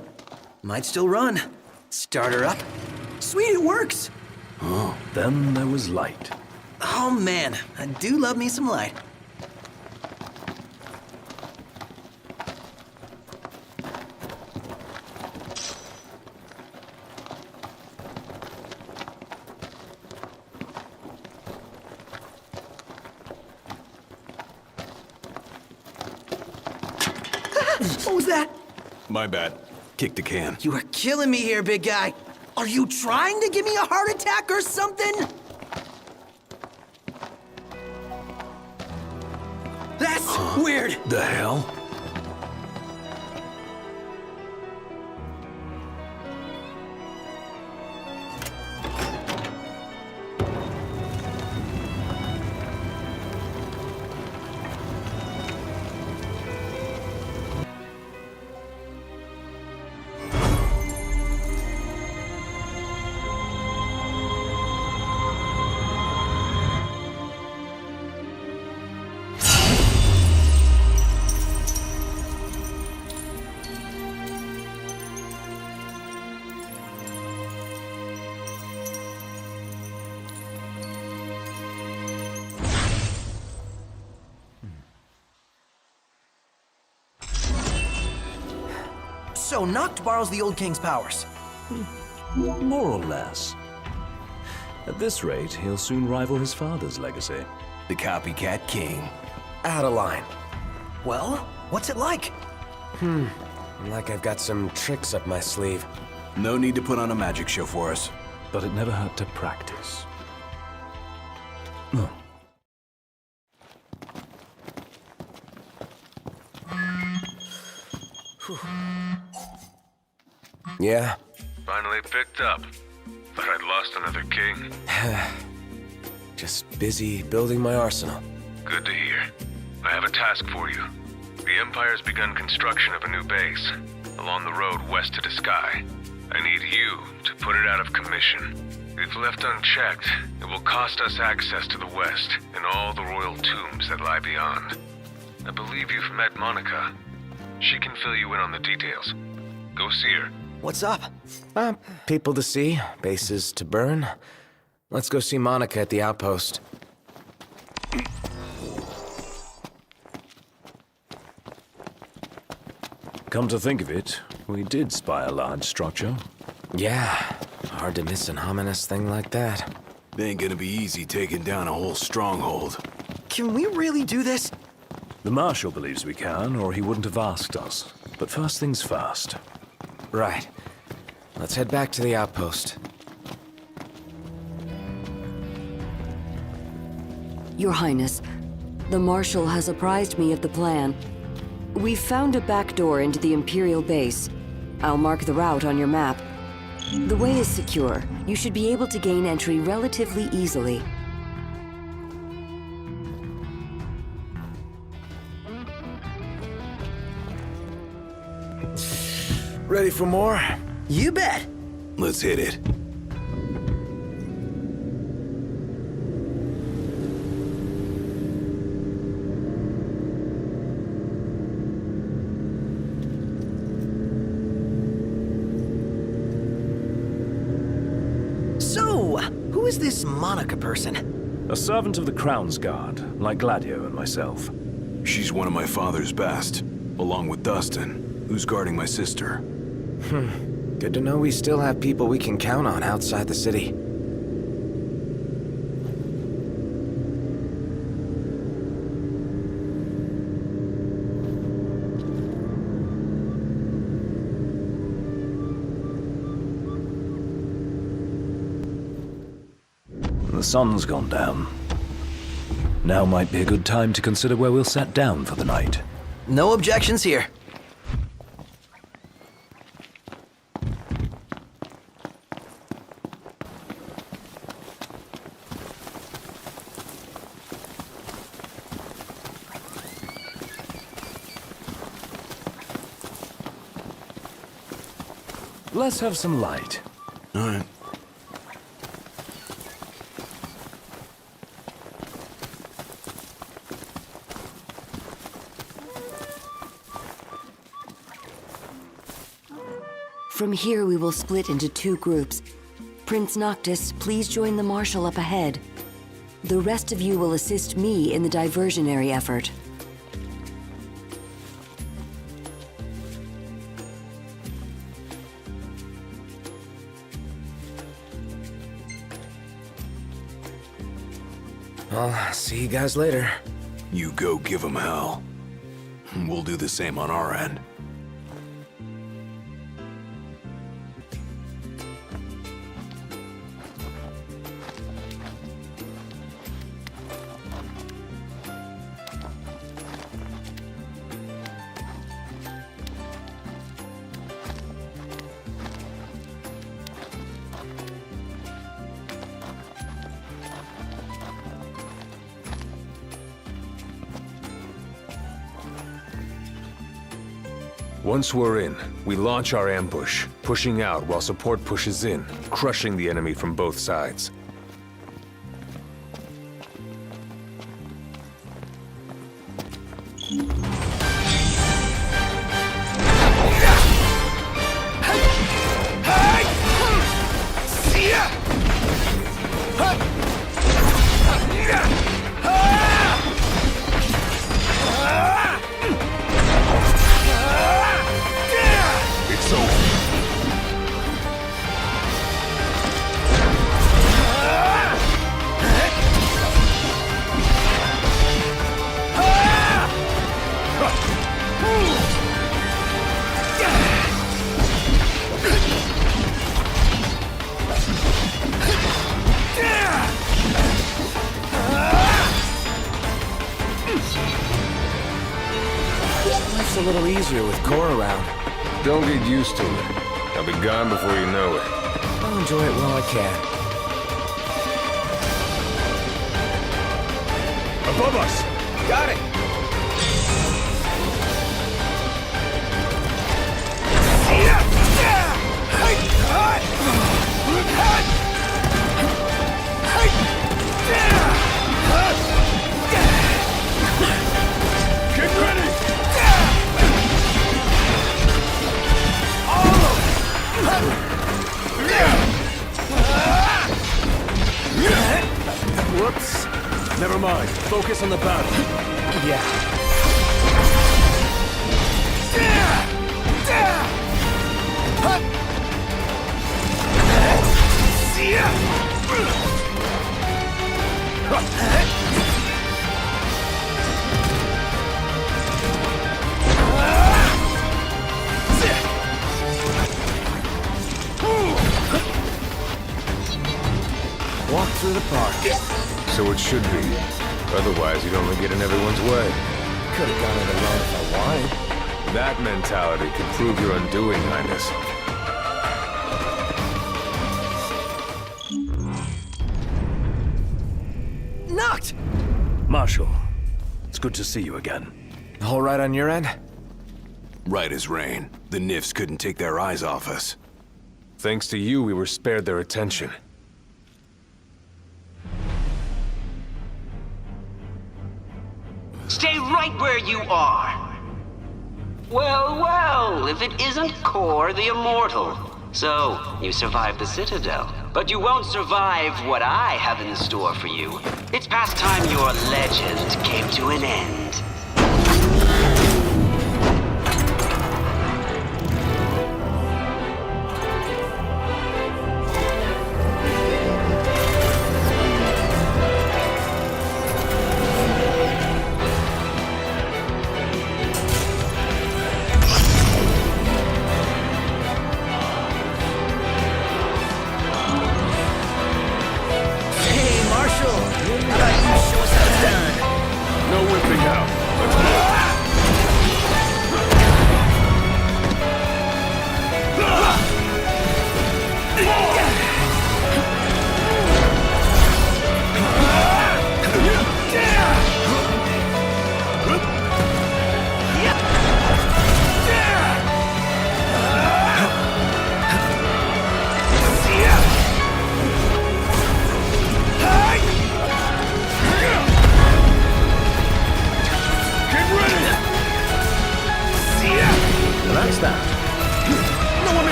Might still run. Start her up. Sweet, it works! Oh. Then there was light. Oh man, I do love me some light. What was that? My bad. Kick the can. You are killing me here, big guy. Are you trying to give me a heart attack or something? That's weird. The hell? So Noct borrows the old king's powers. More or less. At this rate, he'll soon rival his father's legacy. The copycat king. Out of line. Well, what's it like? Like I've got some tricks up my sleeve. No need to put on a magic show for us. But it never hurt to practice. Oh. Yeah? Finally picked up. Thought I'd lost another king. Just busy building my arsenal. Good to hear. I have a task for you. The Empire's begun construction of a new base, along the road west to the sky. I need you to put it out of commission. If left unchecked, it will cost us access to the west and all the royal tombs that lie beyond. I believe you've met Monica. She can fill you in on the details. Go see her. What's up? People to see, bases to burn. Let's go see Monica at the outpost. Come to think of it, we did spy a large structure. Yeah, hard to miss an ominous thing like that. It ain't gonna be easy taking down a whole stronghold. Can we really do this? The Marshal believes we can, or he wouldn't have asked us. But first things first. Right. Let's head back to the outpost. Your Highness, the Marshal has apprised me of the plan. We've found a back door into the Imperial base. I'll mark the route on your map. The way is secure. You should be able to gain entry relatively easily. Ready for more? You bet. Let's hit it. So, who is this Monica person? A servant of the Crownsguard, like Gladio and myself. She's one of my father's best, along with Dustin, who's guarding my sister. Good to know we still have people we can count on outside the city. The sun's gone down. Now might be a good time to consider where we'll set down for the night. No objections here. Let's have some light. All right. From here, we will split into two groups. Prince Noctis, please join the Marshal up ahead. The rest of you will assist me in the diversionary effort. I'll see you guys later. You go give them hell. We'll do the same on our end. Once we're in, we launch our ambush, pushing out while support pushes in, crushing the enemy from both sides. Life's a little easier with Cor around. Don't get used to it. I'll be gone before you know it. I'll enjoy it while I can. Above us! Got it! Get ready! Whoops. Never mind. Focus on the battle. Yeah. Walk through the park. So it should be. Otherwise, you'd only get in everyone's way. Could have gone it alone if I wanted. That mentality could prove your undoing, Highness. Knocked! Marshal, it's good to see you again. All right on your end? Right as rain. The Nifs couldn't take their eyes off us. Thanks to you, we were spared their attention. Stay right where you are. Well, well, if it isn't Cor the Immortal. So, you survived the Citadel. But you won't survive what I have in store for you. It's past time your legend came to an end.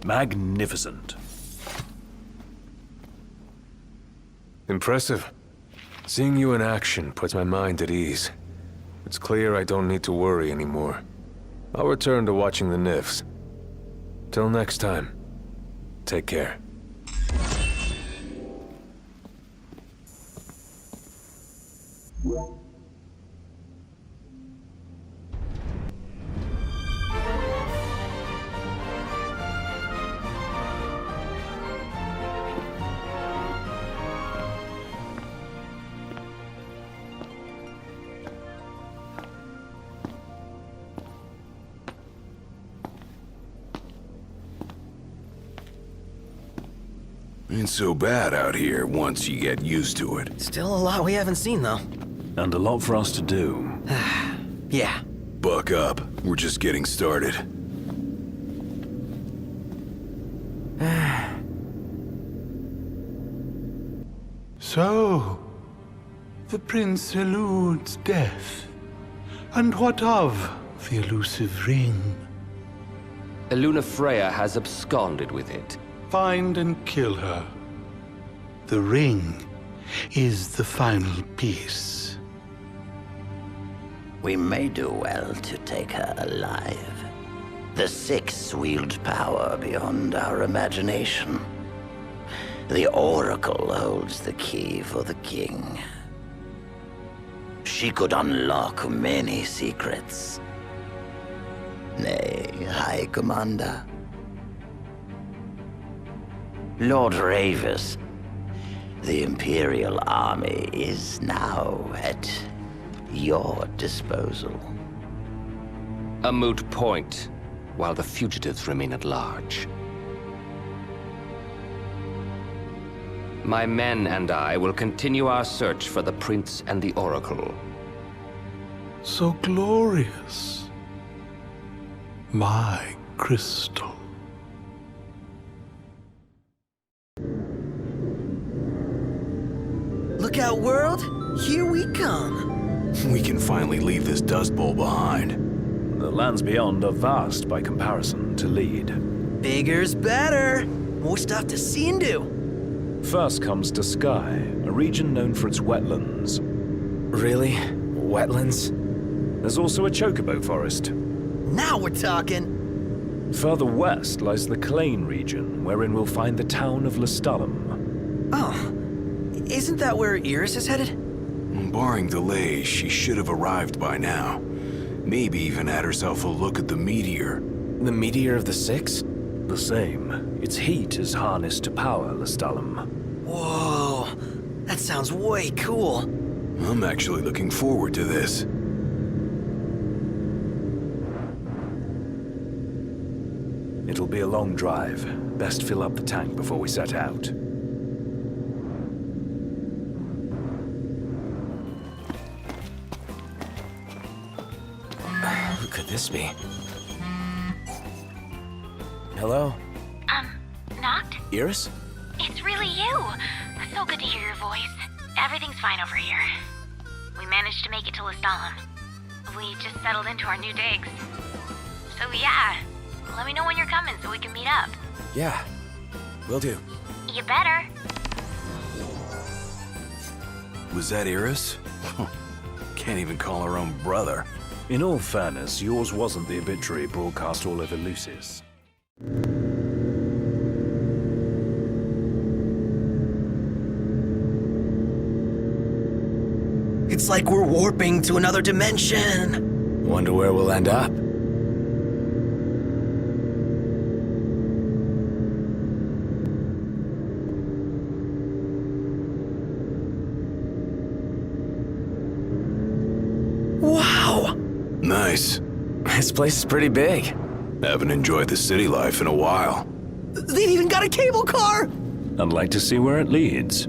Magnificent. Impressive. Seeing you in action puts my mind at ease. It's clear I don't need to worry anymore. I'll return to watching the Nifs. Till next time, take care. Ain't so bad out here once you get used to it. Still a lot we haven't seen, though. And a lot for us to do. Yeah. Buck up. We're just getting started. So, the prince eludes death. And what of the elusive ring? Lunafreya has absconded with it. Find and kill her. The ring is the final piece. We may do well to take her alive. The Six wield power beyond our imagination. The Oracle holds the key for the king. She could unlock many secrets. Nay, High Commander. Lord Ravis, the Imperial Army is now at your disposal. A moot point, while the fugitives remain at large. My men and I will continue our search for the Prince and the Oracle. So glorious. My crystal. Look out, world! Here we come! We can finally leave this Dust Bowl behind. The lands beyond are vast by comparison to Lead. Bigger's better! More stuff to see and do! First comes Sky, a region known for its wetlands. Really? Wetlands? There's also a chocobo forest. Now we're talking! Further west lies the Clane region, wherein we'll find the town of Lestalem. Oh. Isn't that where Iris is headed? Barring delays, she should have arrived by now. Maybe even had herself a look at the meteor. The meteor of the Six? The same. Its heat is harnessed to power Lestalem. Whoa. That sounds way cool. I'm actually looking forward to this. It'll be a long drive. Best fill up the tank before we set out. Who could this be? Hello? Noct? Iris? It's really you! So good to hear your voice. Everything's fine over here. We managed to make it to Lestalem. We just settled into our new digs. So yeah, let me know when you're coming so we can meet up. Yeah, will do. You better. Was that Iris? Can't even call her own brother. In all fairness, yours wasn't the obituary broadcast all over Lucis. It's like we're warping to another dimension. Wonder where we'll end up. Wow! Nice. This place is pretty big. Haven't enjoyed the city life in a while. They've even got a cable car! I'd like to see where it leads.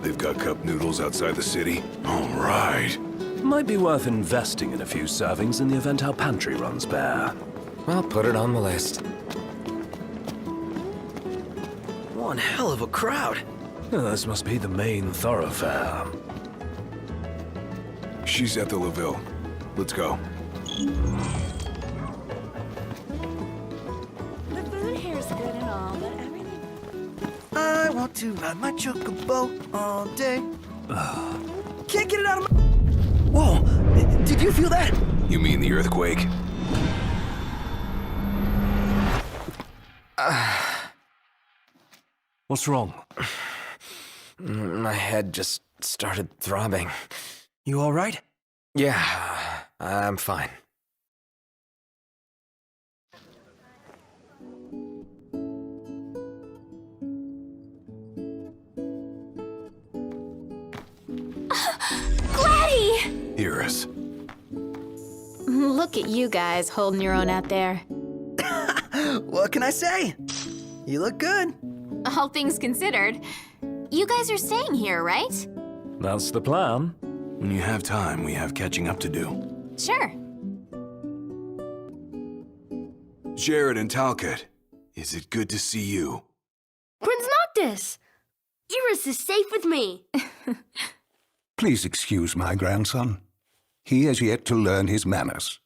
They've got cup noodles outside the city. All right. Might be worth investing in a few servings in the event our pantry runs bare. I'll put it on the list. One hell of a crowd. This must be the main thoroughfare. She's at the LaVille. Let's go. The food here's good and all, but everything... I want to ride my chocobo all day. Can't get it out of my... Whoa! Did you feel that? You mean the earthquake? What's wrong? My head just started throbbing. You all right? Yeah, I'm fine. Gladdy! Iris. Look at you guys holding your own out there. What can I say? You look good. All things considered. You guys are staying here, right? That's the plan. When you have time, we have catching up to do. Sure. Jared and Talcott, is it good to see you? Prince Noctis! Iris is safe with me. Please excuse my grandson. He has yet to learn his manners.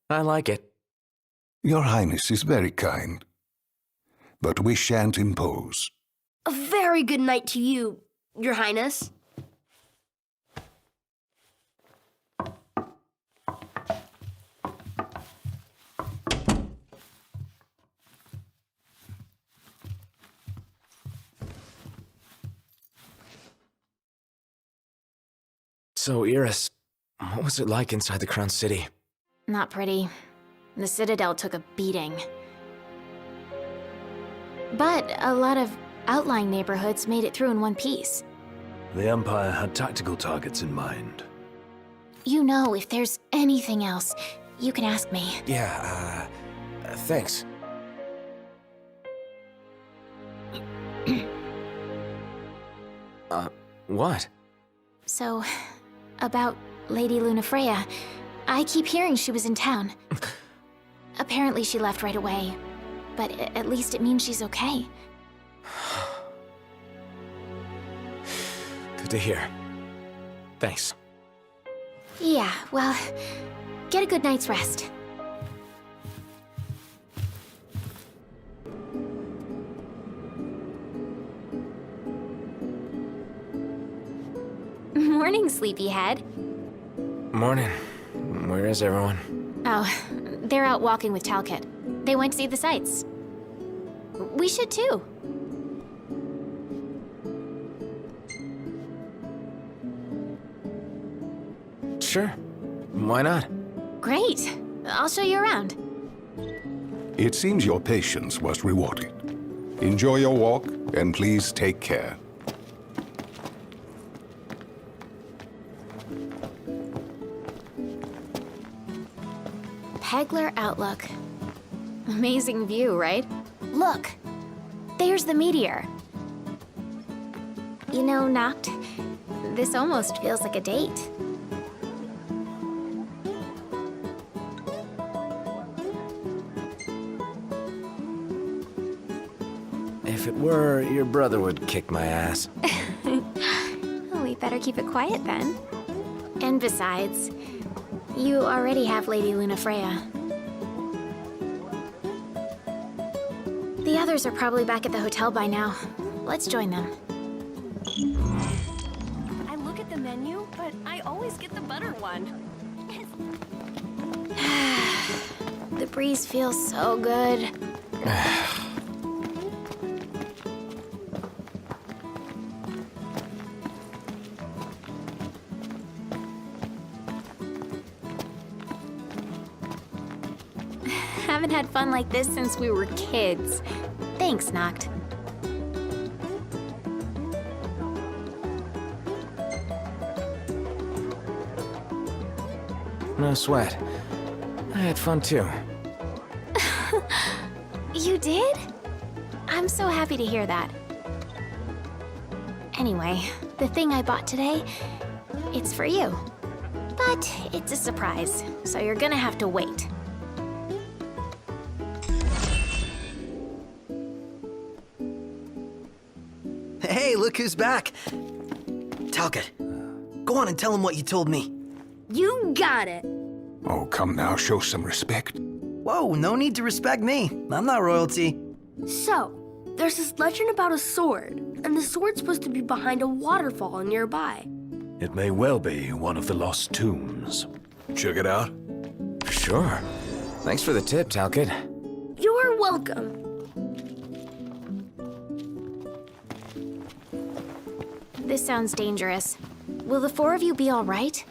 I like it. Your Highness is very kind, but we shan't impose. A very good night to you, Your Highness. So, Iris, what was it like inside the Crown City? Not pretty. The Citadel took a beating. But a lot of outlying neighborhoods made it through in one piece. The Empire had tactical targets in mind. You know, if there's anything else, you can ask me. Yeah, thanks. What? So, about Lady Lunafreya, I keep hearing she was in town. Apparently she left right away, but at least it means she's okay. Good to hear. Thanks. Yeah, well, get a good night's rest. Morning, sleepyhead. Morning. Where is everyone? Oh, they're out walking with Talcott. They went to see the sights. We should too. Sure. Why not? Great. I'll show you around. It seems your patience was rewarded. Enjoy your walk, and please take care. Pegler Outlook. Amazing view, right? Look! There's the meteor. You know, Noct, this almost feels like a date. If it were, your brother would kick my ass. We better keep it quiet then. And besides, you already have Lady Lunafreya. The others are probably back at the hotel by now. Let's join them. I look at the menu, but I always get the butter one. The breeze feels so good. Haven't had fun like this since we were kids. Thanks, Noct. No sweat. I had fun too. You did? I'm so happy to hear that. Anyway, the thing I bought today, it's for you. But it's a surprise, so you're gonna have to wait. Hey, look who's back! Talcott, go on and tell him what you told me. You got it! Oh, come now, show some respect. Whoa, no need to respect me. I'm not royalty. So, there's this legend about a sword, and the sword's supposed to be behind a waterfall nearby. It may well be one of the lost tombs. Check it out? Sure. Thanks for the tip, Talcott. You're welcome. This sounds dangerous. Will the four of you be all right?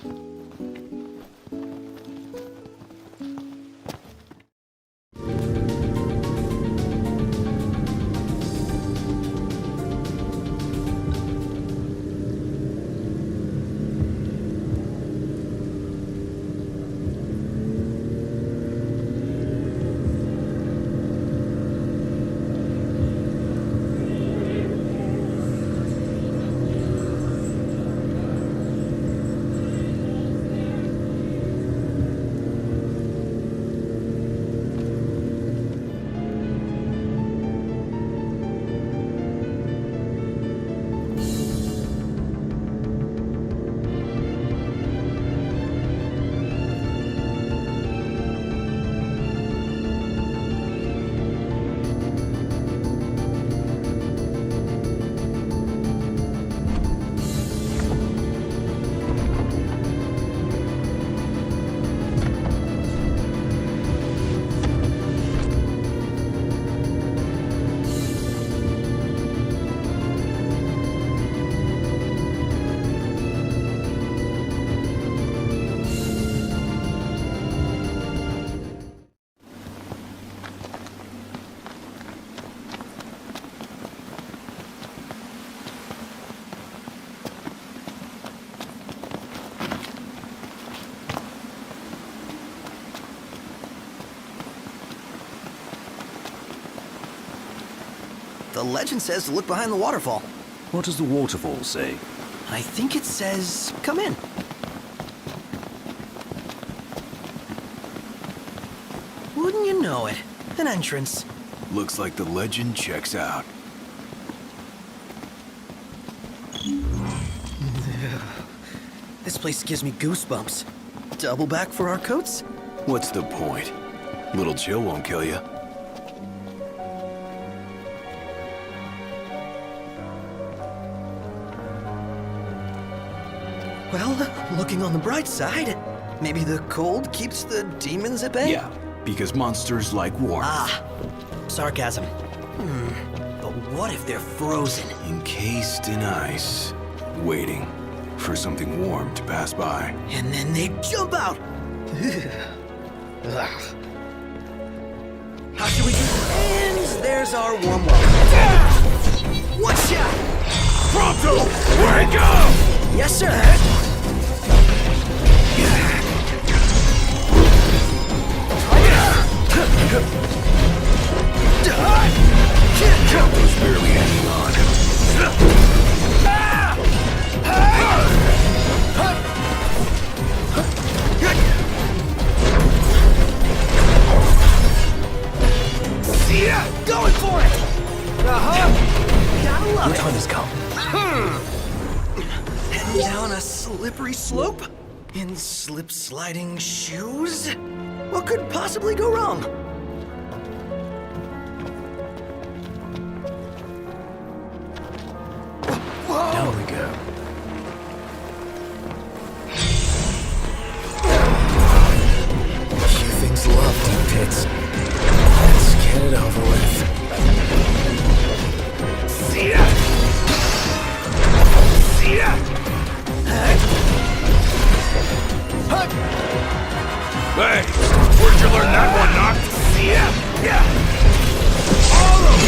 The legend says to look behind the waterfall. What does the waterfall say? I think it says, come in. Wouldn't you know it? An entrance. Looks like the legend checks out. This place gives me goosebumps. Double back for our coats? What's the point? Little chill won't kill you. Well, looking on the bright side, maybe the cold keeps the demons at bay? Yeah, because monsters like warmth. Ah, sarcasm. But what if they're frozen? Encased in ice, waiting for something warm to pass by. And then they jump out! How should we do this? And there's our warm welcome. Watch out! Prompto! Wake up! Yes, sir! Prompto's barely hanging on. Going for it! Gotta love Your it. time has come. Heading down a slippery slope? In slip-sliding shoes? What could possibly go wrong? Whoa! Down we go. Few things love deep pits. Let's get it over with. See ya! See ya! Hey, where'd you learn that one, Noctis? See ya! Yeah! All of them!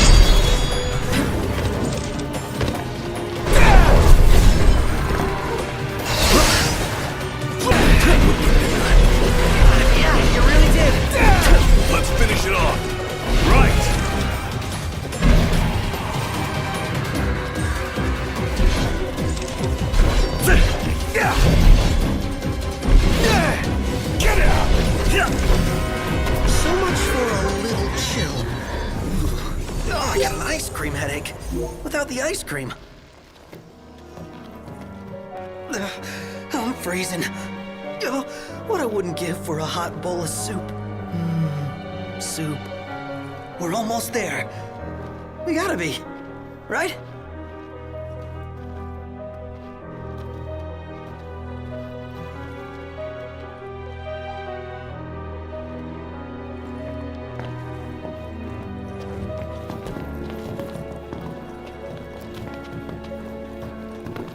Yeah, you really did. Let's finish it off. Right. Get out! So much for a little chill. Oh, I got an ice cream headache. Without the ice cream. I'm freezing. Oh, what I wouldn't give for a hot bowl of soup. Soup. We're almost there. We gotta be, right?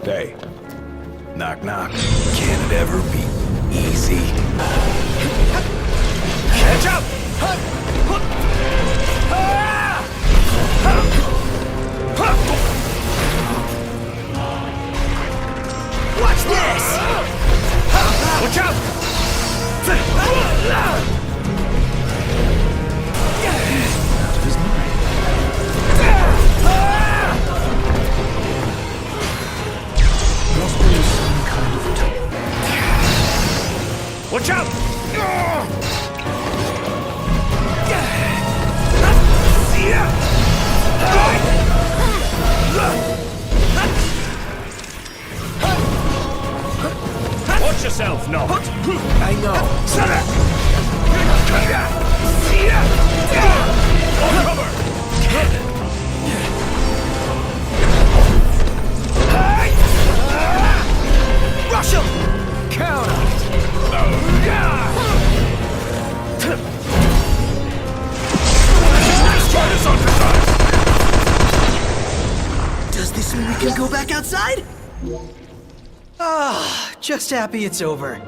Hey, knock knock. Can it ever be easy? Catch up! Watch this! Watch out! Out of his mind. Must be some kind of tool. Watch out! Watch yourself, Noct. I know. Rush him! Count on it! Let's try this on for size! Does this mean we can go back outside? Ah, just happy it's over.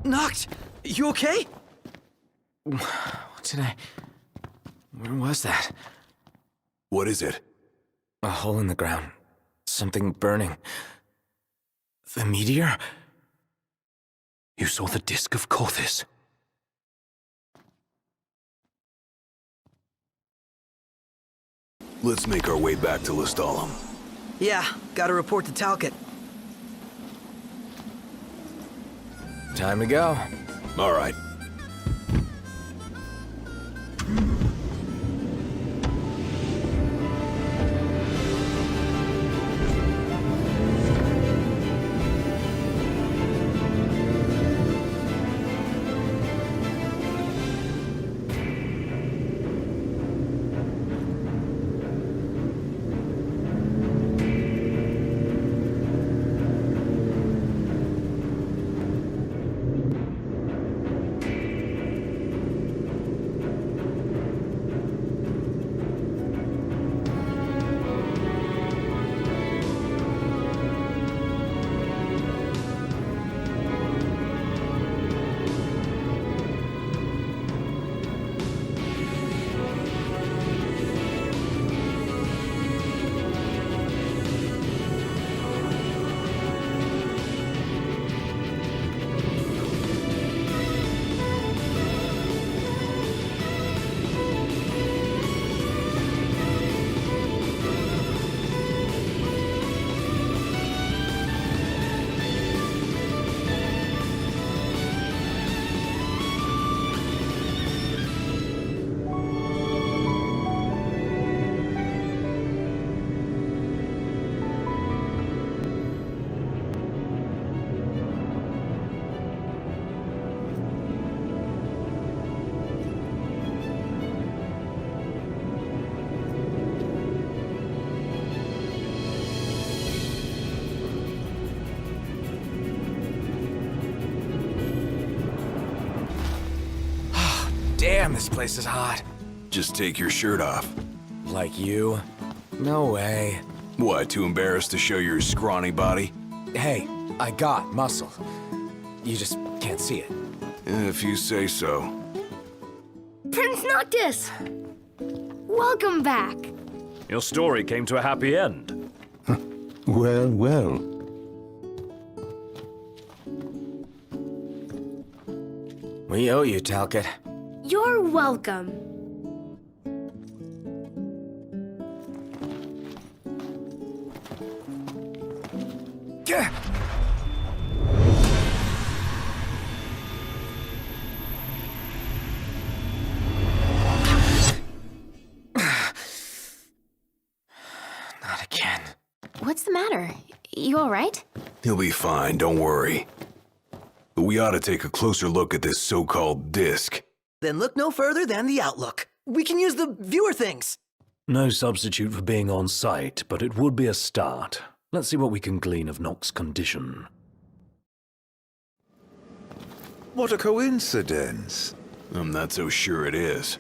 Noct, you okay? What did I... Where was that? What is it? A hole in the ground. Something burning. The meteor? You saw the disk of Corthis. Let's make our way back to Lestalem. Yeah, gotta report to Talcott. Time to go. All right. Damn, this place is hot. Just take your shirt off. Like you? No way. What, too embarrassed to show your scrawny body? Hey, I got muscle. You just can't see it. If you say so. Prince Noctis! Welcome back. Your story came to a happy end. Well, well. We owe you, Talcott. You're welcome. Not again. What's the matter? You all right? He'll be fine, don't worry. But we ought to take a closer look at this so-called disc. Then look no further than the Outlook. We can use the viewer things. No substitute for being on site, but it would be a start. Let's see what we can glean of Noct's condition. What a coincidence. I'm not so sure it is.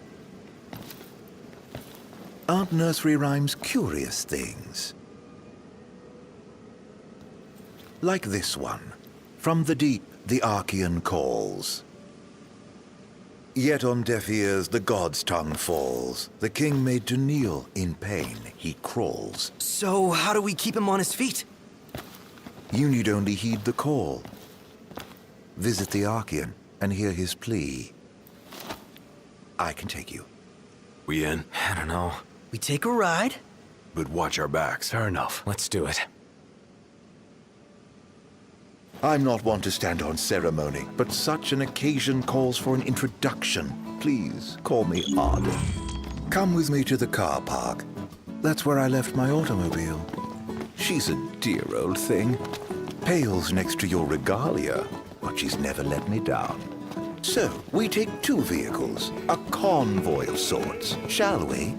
Aren't nursery rhymes curious things? Like this one. From the deep, the Archean calls. Yet on deaf ears the god's tongue falls. The king made to kneel, in pain he crawls. So how do we keep him on his feet? You need only heed the call. Visit the Archean and hear his plea. I can take you. We in? I don't know. We take a ride? But watch our backs. Fair enough. Let's do it. I'm not one to stand on ceremony, but such an occasion calls for an introduction. Please, call me Arden. Come with me to the car park. That's where I left my automobile. She's a dear old thing. Pales next to your regalia, but she's never let me down. So, we take two vehicles, a convoy of sorts, shall we?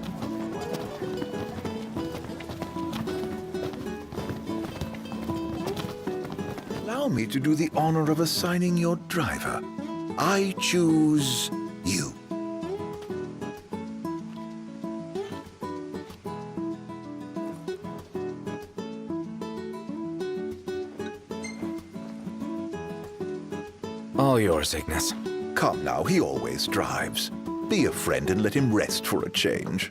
Allow me to do the honor of assigning your driver. I choose you. All yours, Ignis. Come now, he always drives. Be a friend and let him rest for a change.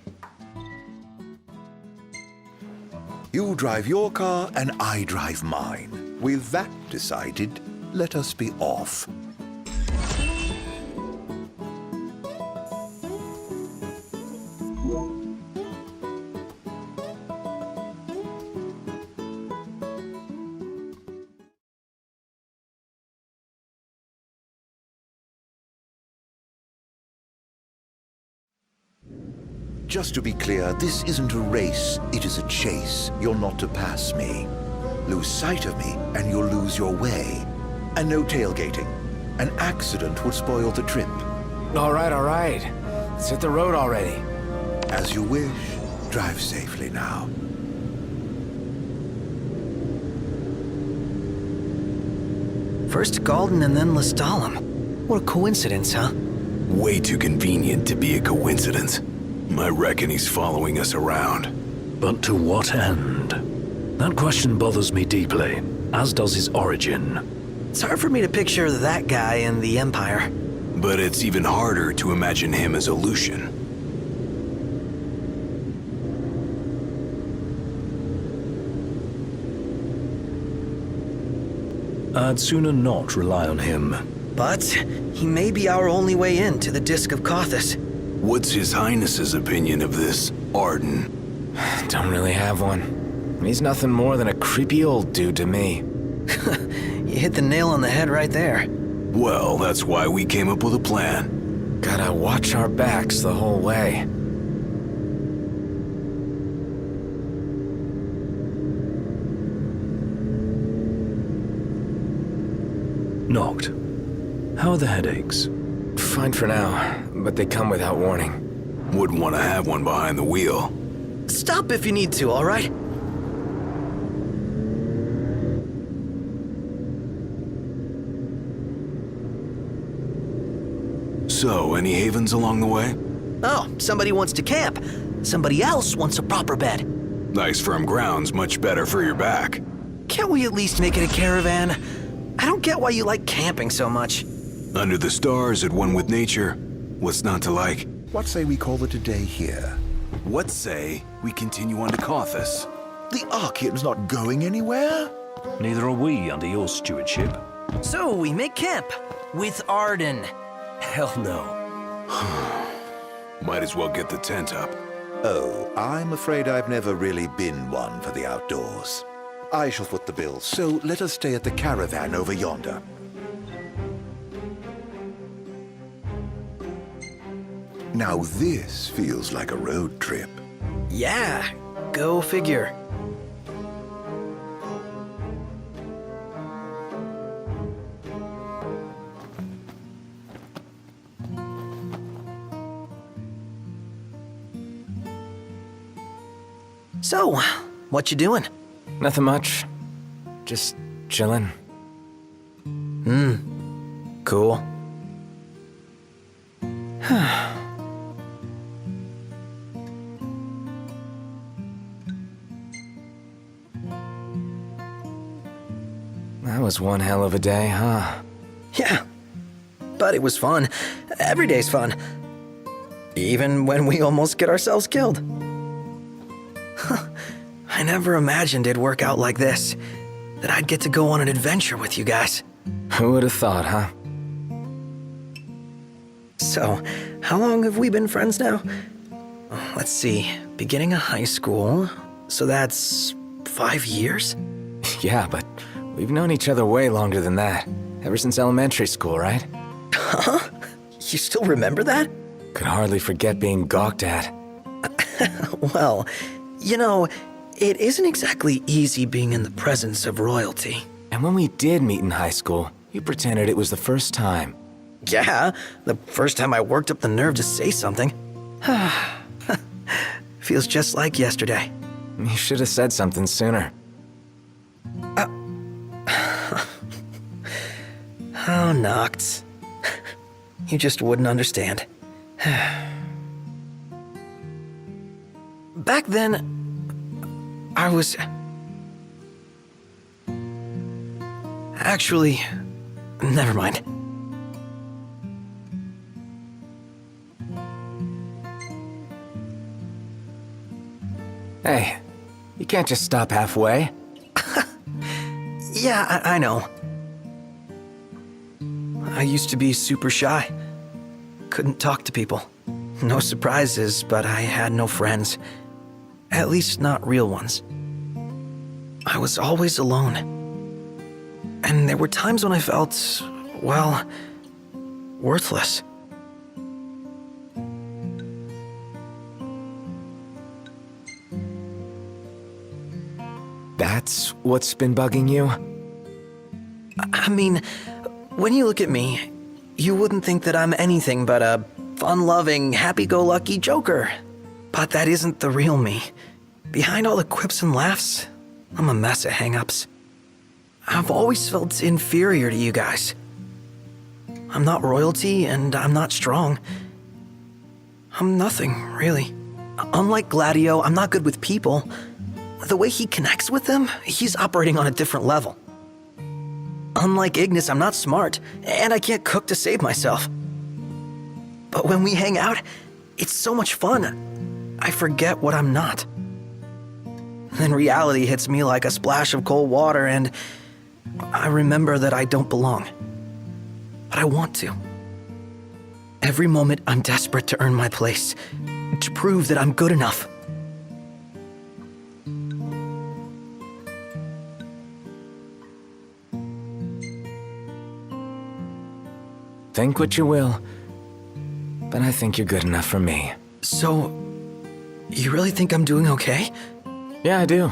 You drive your car and I drive mine. With that decided, let us be off. Just to be clear, this isn't a race, it is a chase. You're not to pass me. Lose sight of me, and you'll lose your way. And no tailgating. An accident would spoil the trip. All right. Let's hit the road already. As you wish. Drive safely now. First Galden and then Lestalem. What a coincidence, huh? Way too convenient to be a coincidence. I reckon he's following us around. But to what end? That question bothers me deeply, as does his origin. It's hard for me to picture that guy in the Empire. But it's even harder to imagine him as a Lucian. I'd sooner not rely on him. But he may be our only way in to the Disc of Cauthis. What's His Highness's opinion of this Arden? Don't really have one. He's nothing more than a creepy old dude to me. You hit the nail on the head right there. Well, that's why we came up with a plan. Gotta watch our backs the whole way. Noct, how are the headaches? Fine for now, but they come without warning. Wouldn't want to have one behind the wheel. Stop if you need to, all right? So, any havens along the way? Oh, somebody wants to camp. Somebody else wants a proper bed. Nice firm ground's much better for your back. Can't we at least make it a caravan? I don't get why you like camping so much. Under the stars, at one with nature. What's not to like? What say we call it a day here? What say we continue on to Cauthis? The Archean's not going anywhere? Neither are we under your stewardship. So we make camp with Arden. Hell no. Might as well get the tent up. Oh, I'm afraid I've never really been one for the outdoors. I shall foot the bill, so let us stay at the caravan over yonder. Now this feels like a road trip. Yeah, go figure. So, what you doing? Nothing much. Just chillin'. Cool. That was one hell of a day, huh? Yeah, but it was fun. Every day's fun. Even when we almost get ourselves killed. I never imagined it'd work out like this. That I'd get to go on an adventure with you guys. Who would have thought, huh? So, how long have we been friends now? Let's see, beginning of high school, so that's 5 years? Yeah, but we've known each other way longer than that. Ever since elementary school, right? Huh? You still remember that? Could hardly forget being gawked at. Well, you know, it isn't exactly easy being in the presence of royalty. And when we did meet in high school, you pretended it was the first time. Yeah, the first time I worked up the nerve to say something. Feels just like yesterday. You should have said something sooner. Oh, Noctis. You just wouldn't understand. Back then, I was... Actually, never mind. Hey, you can't just stop halfway. Yeah, I know. I used to be super shy. Couldn't talk to people. No surprises, but I had no friends. At least not real ones. I was always alone. And there were times when I felt, well, worthless. That's what's been bugging you? I mean, when you look at me, you wouldn't think that I'm anything but a fun-loving, happy-go-lucky joker. But that isn't the real me. Behind all the quips and laughs, I'm a mess of hang-ups. I've always felt inferior to you guys. I'm not royalty, and I'm not strong. I'm nothing, really. Unlike Gladio, I'm not good with people. The way he connects with them, he's operating on a different level. Unlike Ignis, I'm not smart, and I can't cook to save myself. But when we hang out, it's so much fun. I forget what I'm not. Then reality hits me like a splash of cold water, and I remember that I don't belong. But I want to. Every moment, I'm desperate to earn my place, to prove that I'm good enough. Think what you will, but I think you're good enough for me. So, you really think I'm doing okay? Yeah, I do.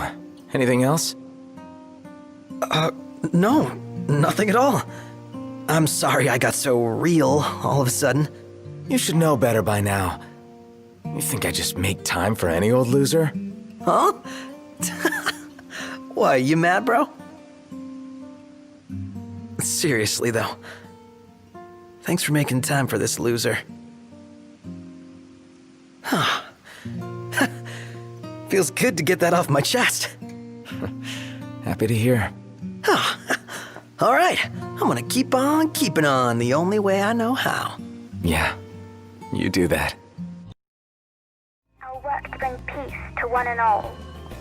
Anything else? No, nothing at all. I'm sorry I got so real all of a sudden. You should know better by now. You think I just make time for any old loser? Huh? Why, you mad, bro? Seriously, though. Thanks for making time for this loser. Huh. Feels good to get that off my chest. Happy to hear. All right, I'm gonna keep on keeping on the only way I know how. Yeah, you do that. I'll work to bring peace to one and all.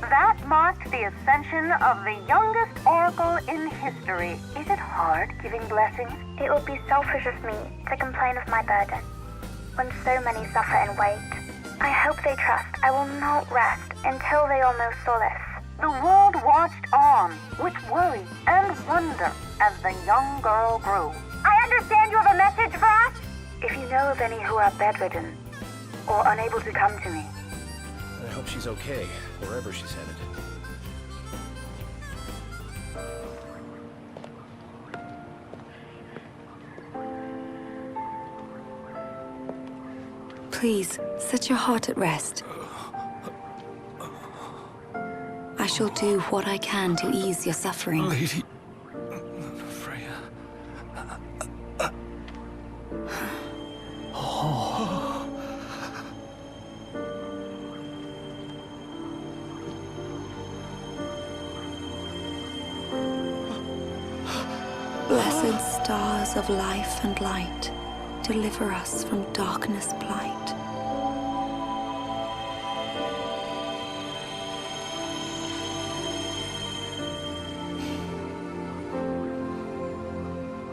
That marked the ascension of the youngest oracle in history. Is it hard giving blessings? It would be selfish of me to complain of my burden when so many suffer and wait. I hope they trust I will not rest until they all know solace. The world watched on with worry and wonder as the young girl grew. I understand you have a message for us? If you know of any who are bedridden or unable to come to me. I hope she's okay, wherever she's headed. Please, set your heart at rest. I shall do what I can to ease your suffering. Lady Lunafreya. Blessed stars of life and light, deliver us from darkness blight.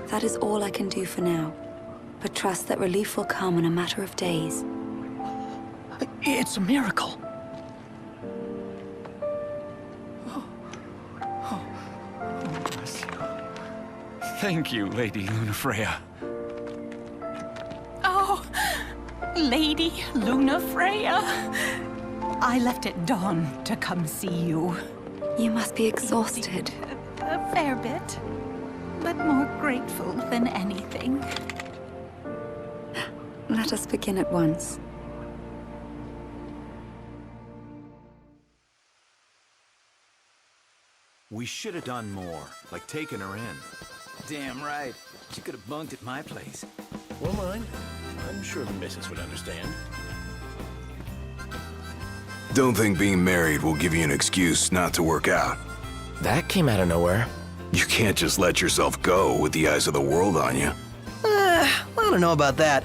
That is all I can do for now, but trust that relief will come in a matter of days. It's a miracle. Bless you. Thank you, Lady Lunafreya. Oh, Lady Lunafreya. I left at dawn to come see you. You must be exhausted. A fair bit, but more grateful than anything. Let us begin at once. We should have done more, like taking her in. Damn right. She could have bunked at my place. Well, mine. I'm sure the missus would understand. Don't think being married will give you an excuse not to work out. That came out of nowhere. You can't just let yourself go with the eyes of the world on you. I don't know about that.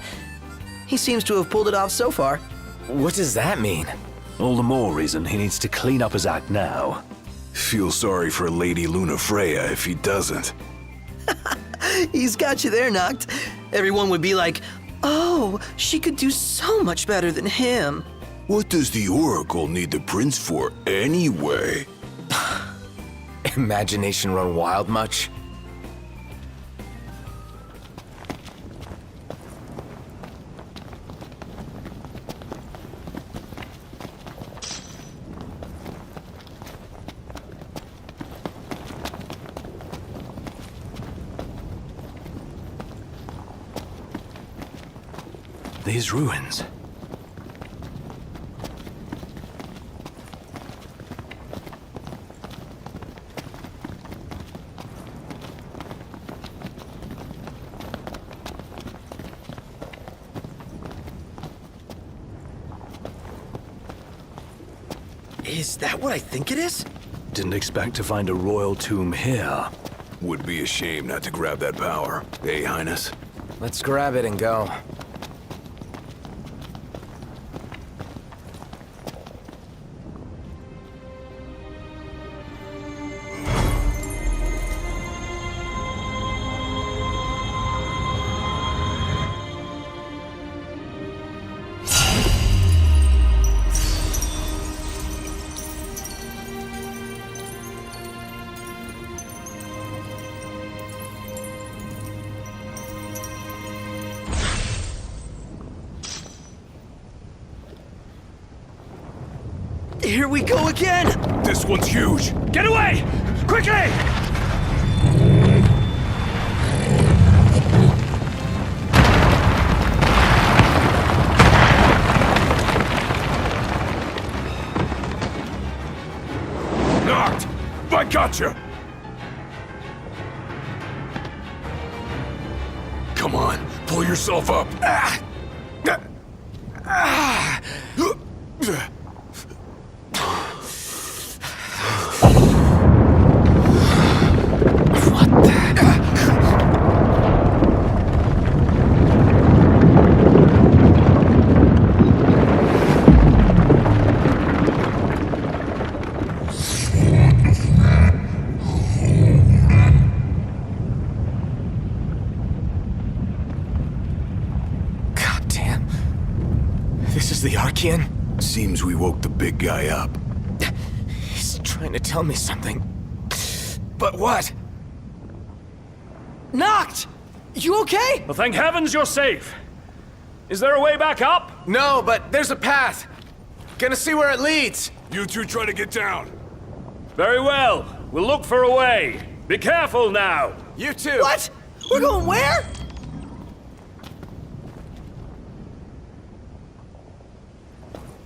He seems to have pulled it off so far. What does that mean? All the more reason he needs to clean up his act now. Feel sorry for Lady Lunafreya if he doesn't. He's got you there, Noct. Everyone would be like, oh, she could do so much better than him. What does the Oracle need the prince for anyway? Imagination run wild much? These ruins. Is that what I think it is? Didn't expect to find a royal tomb here. Would be a shame not to grab that power, eh, Highness? Let's grab it and go. Here we go again! This one's huge! Get away! Quickly! Knocked! I gotcha! Come on, pull yourself up! Seems we woke the big guy up. He's trying to tell me something. But what? Noct! You okay? Well, thank heavens you're safe. Is there a way back up? No, but there's a path. Gonna see where it leads. You two try to get down. Very well. We'll look for a way. Be careful now. You too. What? We're going where?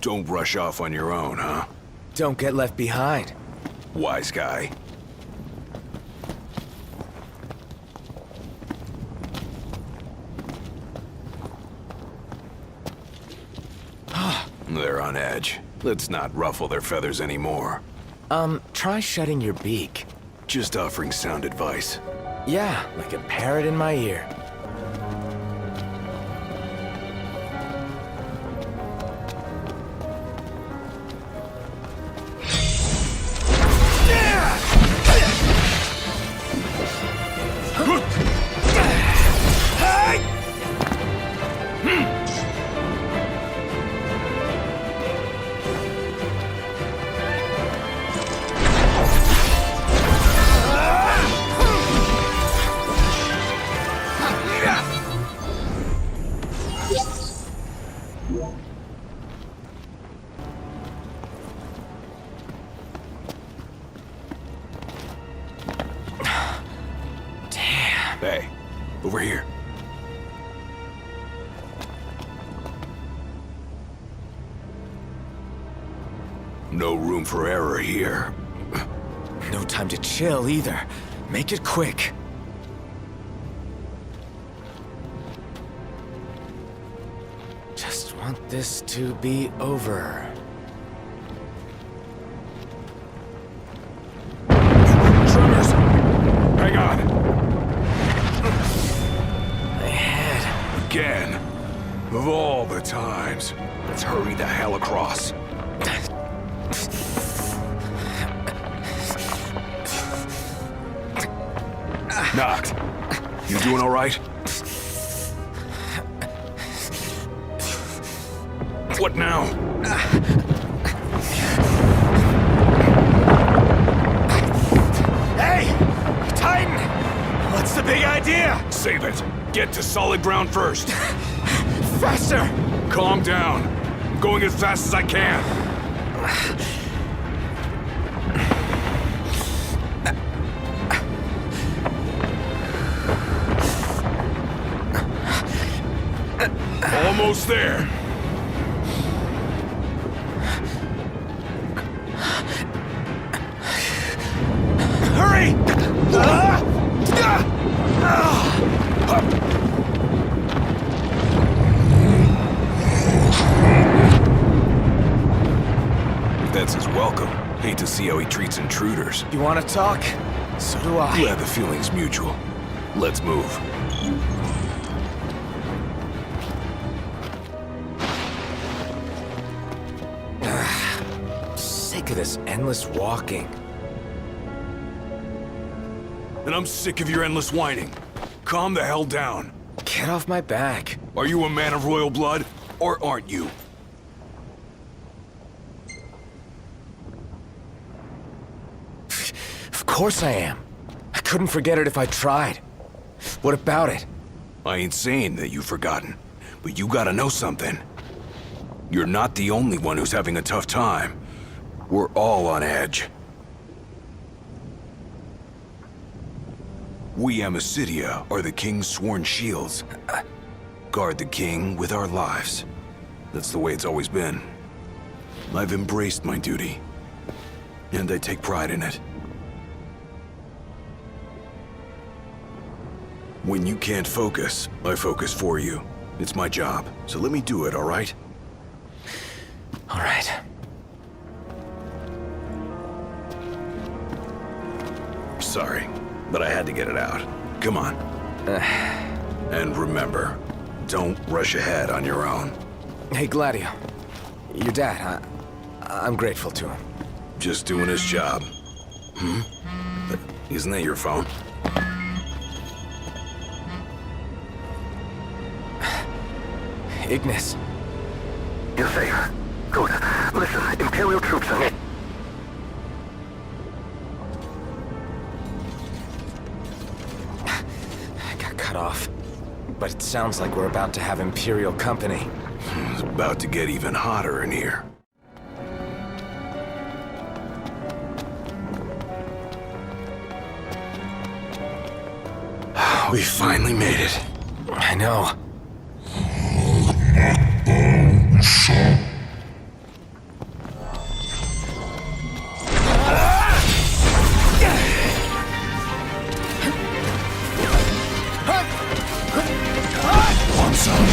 Don't rush off on your own, huh? Don't get left behind. Wise guy. They're on edge. Let's not ruffle their feathers anymore. Try shutting your beak. Just offering sound advice. Yeah, like a parrot in my ear. Hey, over here. No room for error here. No time to chill either. Make it quick. Just want this to be over. Tremors! Hang on! My head. Again. Of all the times. Let's hurry the hell across. Noct, you doing all right? What now? Hey! Titan! What's the big idea? Save it. Get to solid ground first. Faster! Calm down. I'm going as fast as I can. Almost there. Hurry! That's his welcome. Hate to see how he treats intruders. You want to talk? So do I. Glad the feeling's mutual. Let's move. Sick of this endless walking. And I'm sick of your endless whining. Calm the hell down. Get off my back. Are you a man of royal blood, or aren't you? Of course I am. I couldn't forget it if I tried. What about it? I ain't saying that you've forgotten, but you gotta know something. You're not the only one who's having a tough time. We're all on edge. We Amicitia are the King's sworn shields. Guard the King with our lives. That's the way it's always been. I've embraced my duty, and I take pride in it. When you can't focus, I focus for you. It's my job, so let me do it, all right? All right. Sorry, but I had to get it out. Come on. And remember, don't rush ahead on your own. Hey, Gladio. Your dad, I'm grateful to him. Just doing his job. But isn't that your phone? Ignis. You're safe. Good. Listen, Imperial troops are... Got cut off. But it sounds like we're about to have Imperial company. It's about to get even hotter in here. We finally made it. I know. Want some?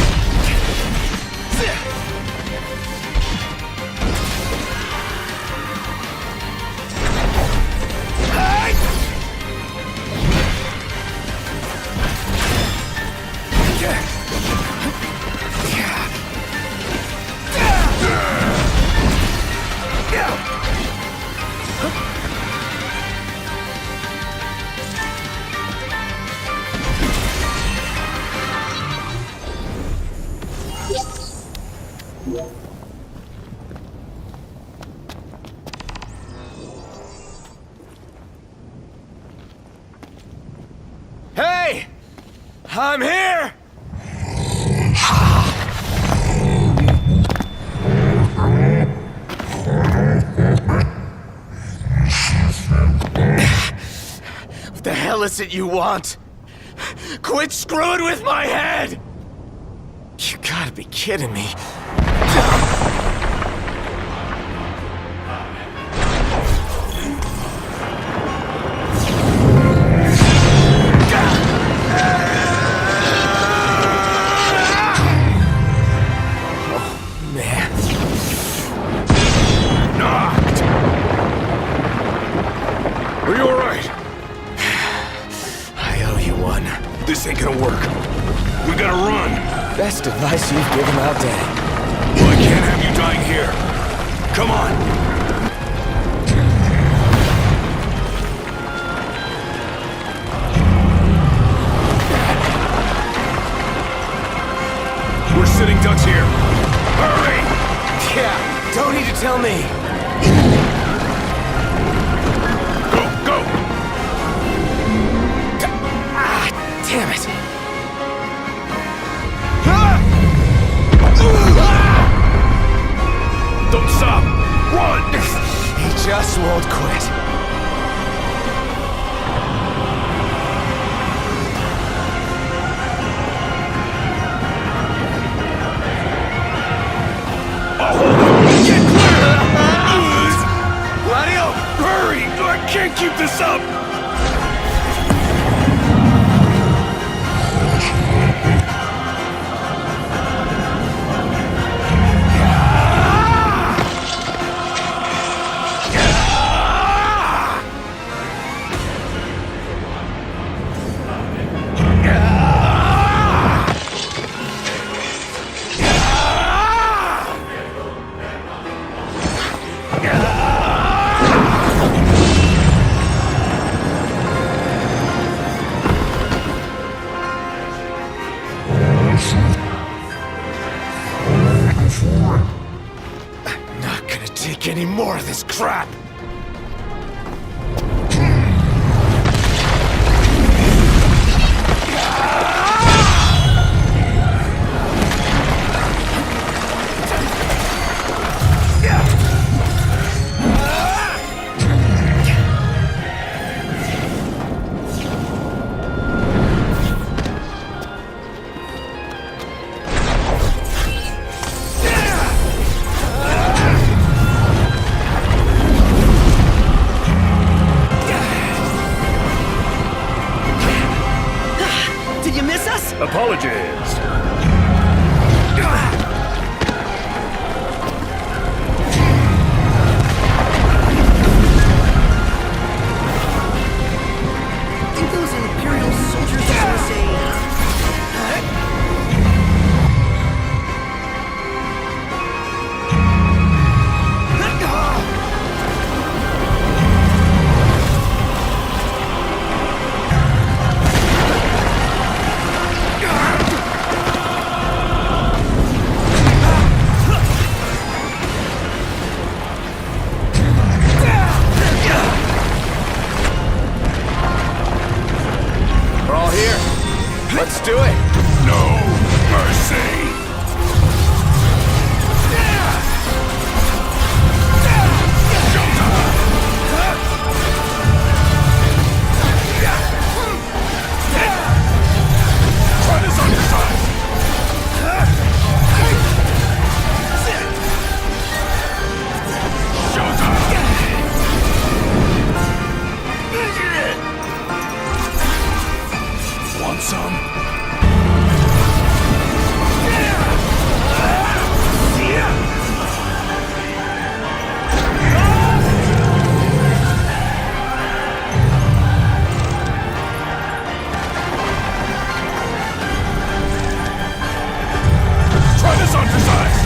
Hey! I'm here! What the hell is it you want? Quit screwing with my head! You gotta be kidding me. This ain't gonna work. We gotta run. Best advice you've given all day. Well, I can't have you dying here. Come on. this crap! Apologies. I think those Imperial soldiers are gonna say... Let's do it! No mercy! Try this on your side! Want some? Try this on your side!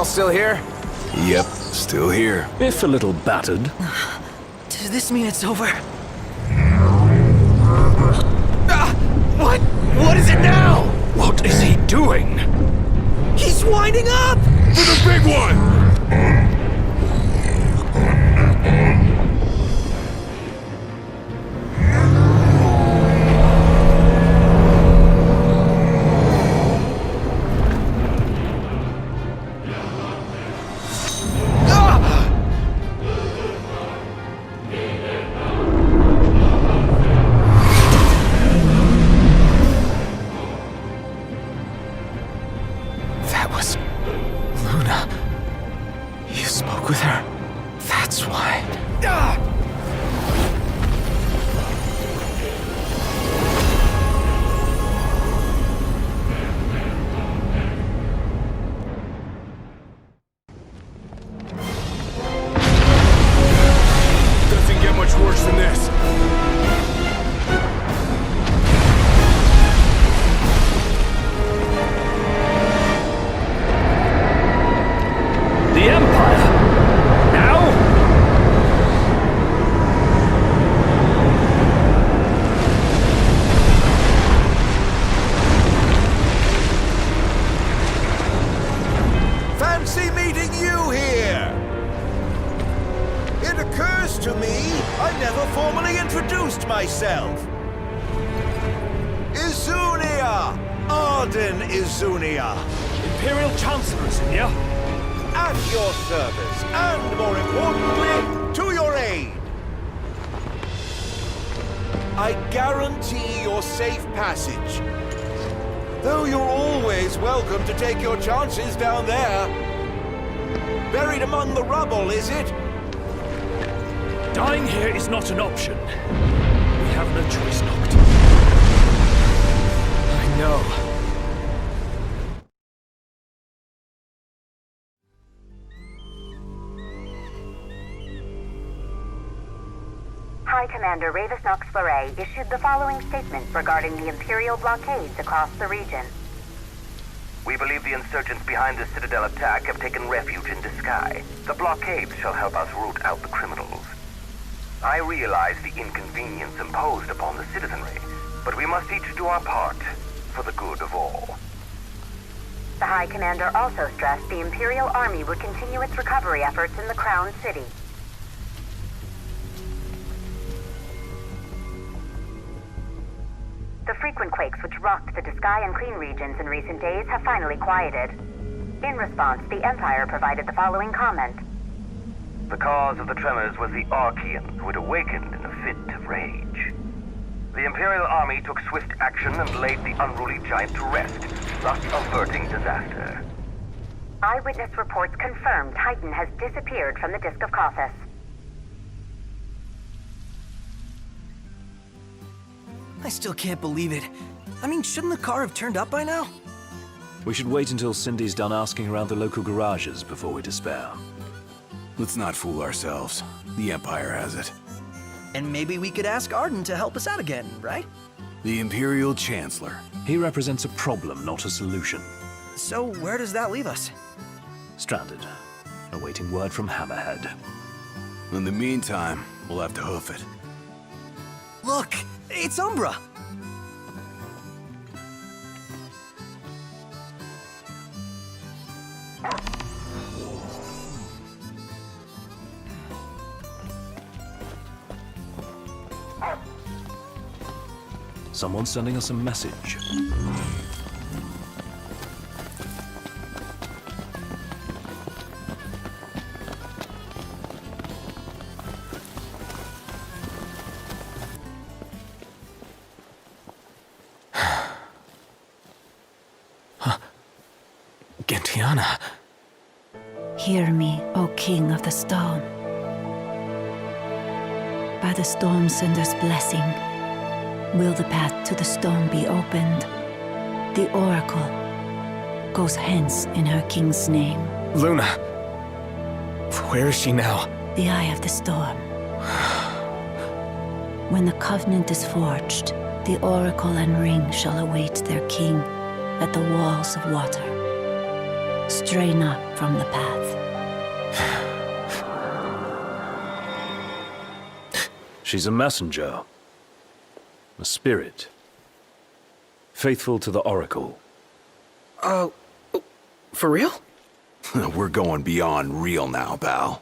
Still here? Yep, still here. If a little battered. Does this mean it's over? What? What is it now? What is he doing? He's winding up! For the big one! fancy meeting you here! It occurs to me I never formally introduced myself. Izunia! Arden Izunia! Imperial Chancellor Izunia! At your service, and more importantly, to your aid. I guarantee your safe passage. Though you're always welcome to take your chances down there. Buried among the rubble, is it? Dying here is not an option. We have no choice, Noct. I know. High Commander Ravis Nox Fleury issued the following statement regarding the Imperial blockades across the region. We believe the insurgents behind the Citadel attack have taken refuge in Disguise. The blockades shall help us root out the criminals. I realize the inconvenience imposed upon the citizenry, but we must each do our part for the good of all. The High Commander also stressed the Imperial Army would continue its recovery efforts in the Crown City. The frequent quakes which rocked the Disguise and Clean regions in recent days have finally quieted. In response, the Empire provided the following comment. The cause of the tremors was the Archaean, who had awakened in a fit of rage. The Imperial Army took swift action and laid the unruly giant to rest, thus averting disaster. Eyewitness reports confirm Titan has disappeared from the Disk of Kothis. I still can't believe it. I mean, shouldn't the car have turned up by now? We should wait until Cindy's done asking around the local garages before we despair. Let's not fool ourselves. The Empire has it. And maybe we could ask Arden to help us out again, right? The Imperial Chancellor. He represents a problem, not a solution. So where does that leave us? Stranded, awaiting word from Hammerhead. In the meantime, we'll have to hoof it. Look! It's Umbra! Someone's sending us a message. Gentiana. Hear me, O King of the Stone. By the Stormsender's blessing, will the path to the stone be opened? The Oracle goes hence in her king's name. Luna. Where is she now? The Eye of the Storm. When the Covenant is forged, the Oracle and Ring shall await their king at the walls of water. Stray not from the path. She's a messenger. A spirit. Faithful to the Oracle. For real? We're going beyond real now, pal.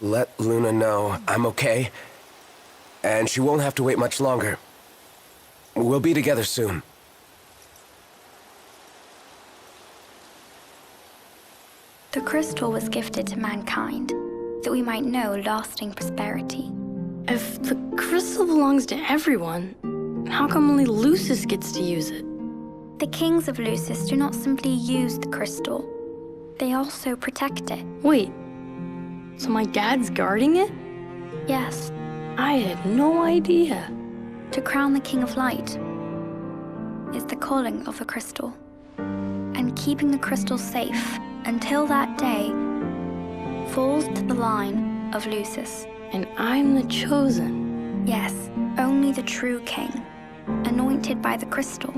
Let Luna know I'm okay, and she won't have to wait much longer. We'll be together soon. The crystal was gifted to mankind, that we might know lasting prosperity. If the crystal belongs to everyone, how come only Lucis gets to use it? The kings of Lucis do not simply use the crystal. they also protect it. Wait, so my dad's guarding it? Yes. I had no idea. To crown the King of Light is the calling of the crystal. And keeping the crystal safe until that day falls to the line of Lucii. And I'm the chosen. Yes, only the true king, anointed by the crystal,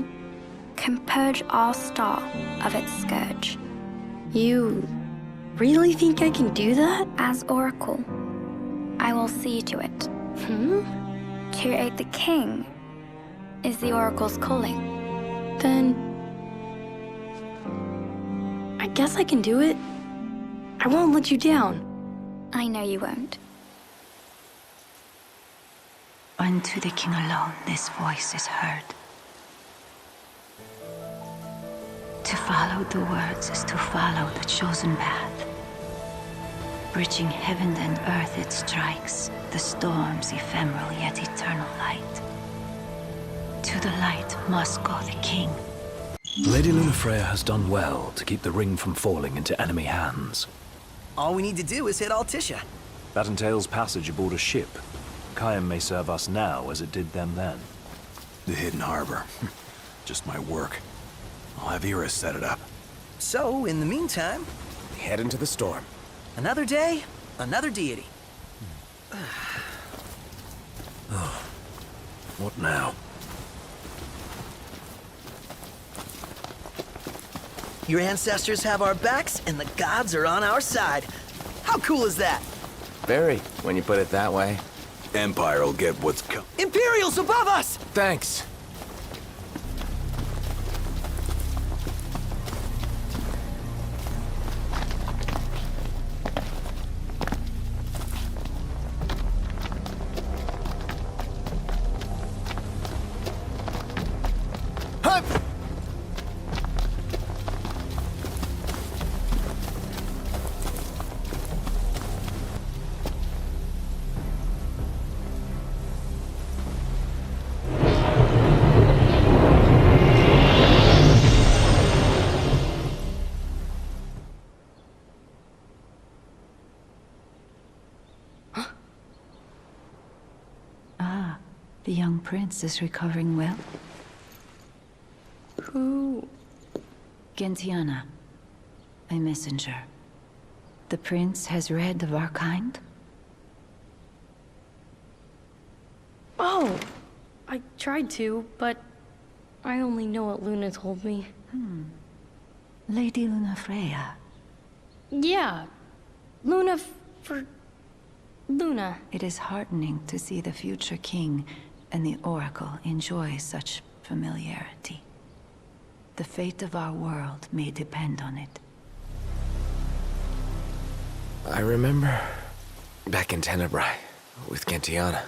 can purge our star of its scourge. You really think I can do that? As Oracle, I will see to it. To aid the king is the Oracle's calling. Then I guess I can do it. I won't let you down. I know you won't. Unto the king alone this voice is heard. To follow the words is to follow the chosen path. Bridging heaven and earth it strikes, the storm's ephemeral yet eternal light. To the light must go the king. Lady Lunafreya has done well to keep the ring from falling into enemy hands. All we need to do is hit Altissia. That entails passage aboard a ship. Khaim may serve us now as it did them then. The hidden harbor. Just my work. I'll have Iris set it up. So, in the meantime, head into the storm. Another day, another deity. What now? Your ancestors have our backs, and the gods are on our side. How cool is that? Very, when you put it that way. Empire will get what's coming. Imperials above us! Thanks. The young prince is recovering well. Who? Gentiana, a messenger. The prince has read of our kind? Oh, I tried to, but I only know what Luna told me. Lady Lunafreya. Yeah, Luna for Luna. It is heartening to see the future king and the Oracle enjoy such familiarity. The fate of our world may depend on it. I remember back in Tenebrae with Gentiana.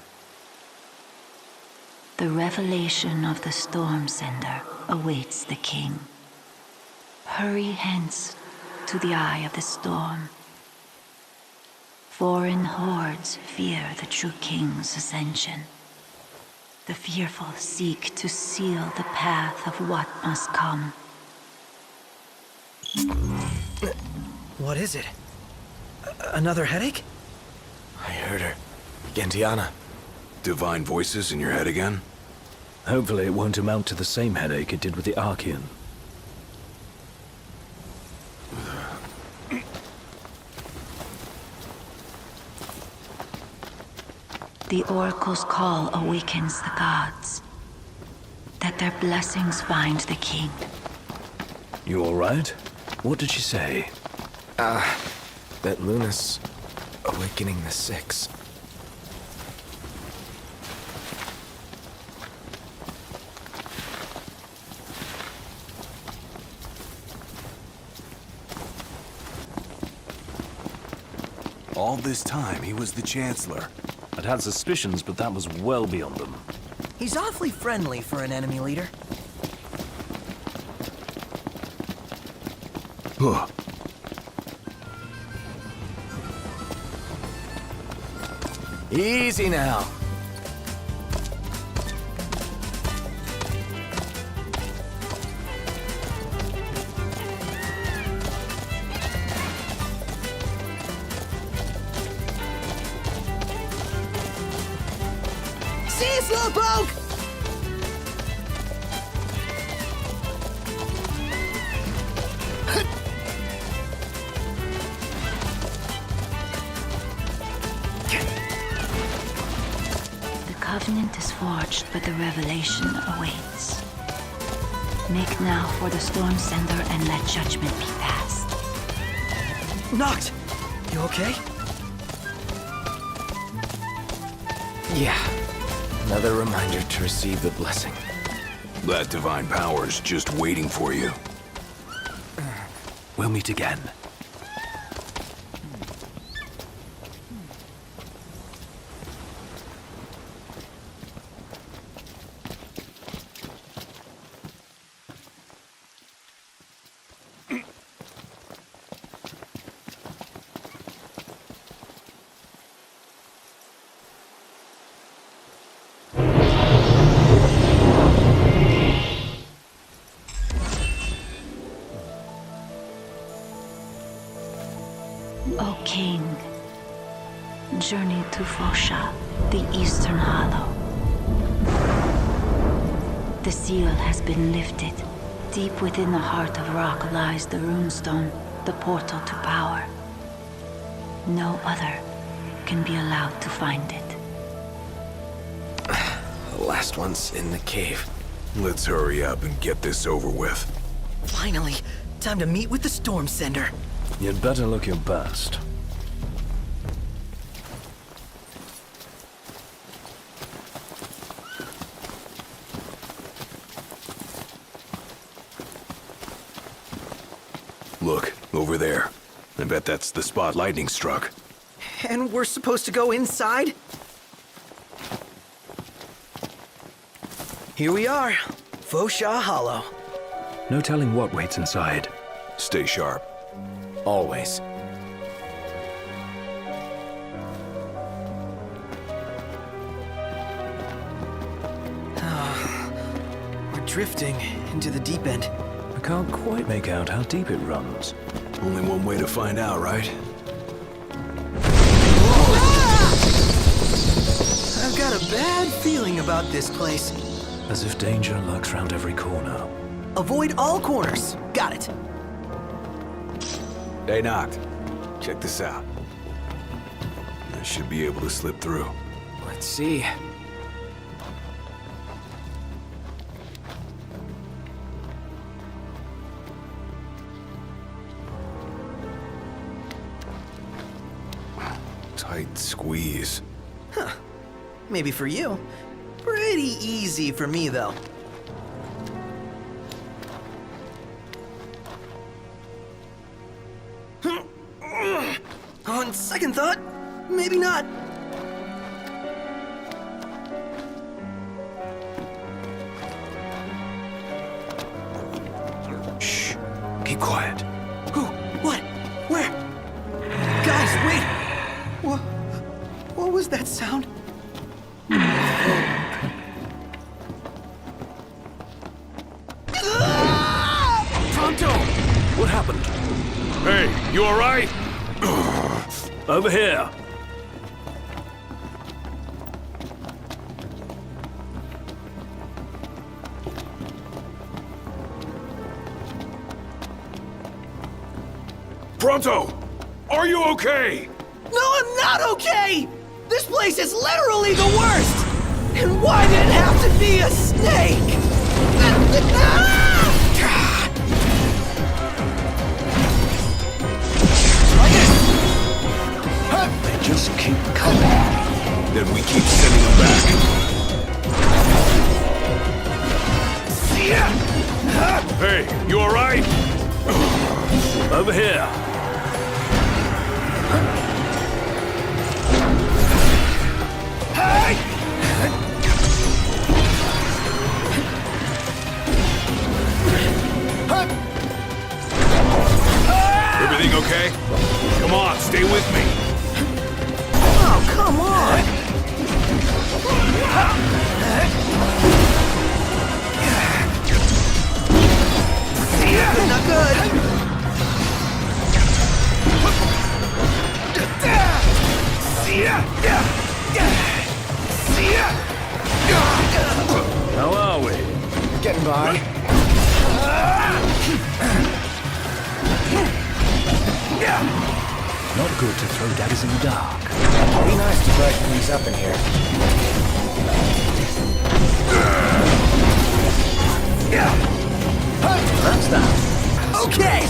The revelation of the Storm Sender awaits the king. Hurry hence to the eye of the storm. Foreign hordes fear the true king's ascension. The fearful seek to seal the path of what must come. What is it? Another headache? I heard her. Gentiana. Divine voices in your head again? Hopefully it won't amount to the same headache it did with the Archean. The Oracle's call awakens the gods, that their blessings find the king. You all right? What did she say? That Luna's awakening the Six. All this time, he was the Chancellor. I'd had suspicions, but that was well beyond them. He's awfully friendly for an enemy leader. Easy now. you, Slowpoke! The covenant is forged, but the revelation awaits. Make now for the storm sender and let judgment be passed. Noct! You okay? Yeah. Another reminder to receive the blessing. That divine power's just waiting for you. We'll meet again. O King, journey to Fosha, the Eastern Hollow. The seal has been lifted. Deep within the heart of rock lies the runestone, the portal to power. No other can be allowed to find it. The last one's in the cave. Let's hurry up and get this over with. Finally, time to meet with the Storm Sender. You'd better look your best. Look, over there. I bet that's the spot lightning struck. And we're supposed to go inside? Here we are, Fosha Hollow. No telling what waits inside. Stay sharp. Always. We're drifting into the deep end. I can't quite make out how deep it runs. Only one way to find out, right? I've got a bad feeling about this place. As if danger lurks round every corner. Avoid all corners. Got it. Hey, Noct. Check this out. I should be able to slip through. Let's see. Tight squeeze. Huh. Maybe for you. Pretty easy for me, though. On second thought, maybe not. Shh. Keep quiet. Who? What? Where? Guys, wait! What was that sound? Prompto! What happened? Hey, you alright? Over here. Prompto! Are you okay? No, I'm not okay! This place is literally the worst! And why did it have to be a snake? They just keep coming. Then we keep sending them back. Hey, you alright? Over here. Hey! Everything okay? Come on, stay with me. Oh, come on! Not good! See ya! by. Not good to throw daggers in the dark. Be nice to brighten things up in here. That's that. Okay!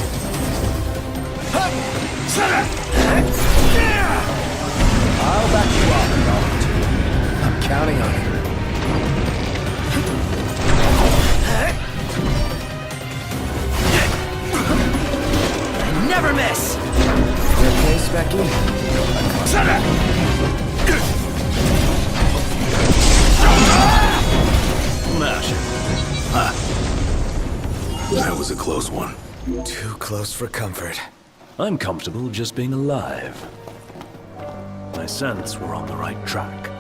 I'll back you up, Noct. I'm counting on it. Never miss! Your case, Becky? That was a close one. Too close for comfort. I'm comfortable just being alive. I sense we're on the right track.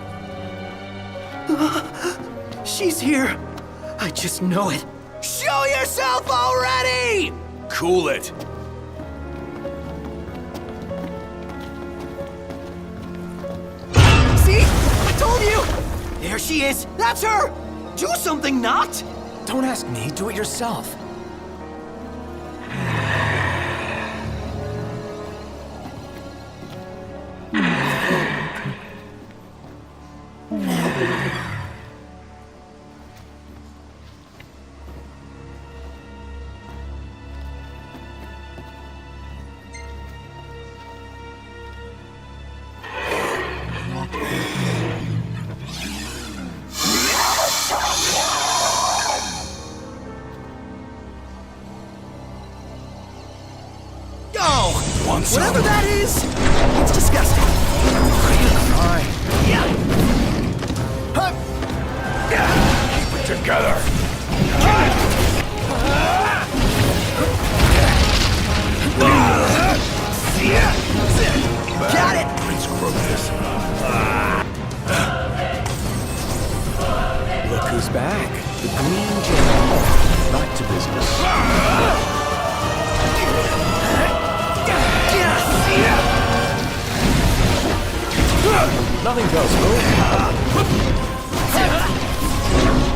She's here. I just know it. Show yourself already! Cool it. See? I told you! There she is! That's her! Do something, Noct! Don't ask me, do it yourself. Whatever that is, it's disgusting. Fine. Keep it together. Got it! Prince Regis. Look who's back. The Green General. Back to business. Nothing goes,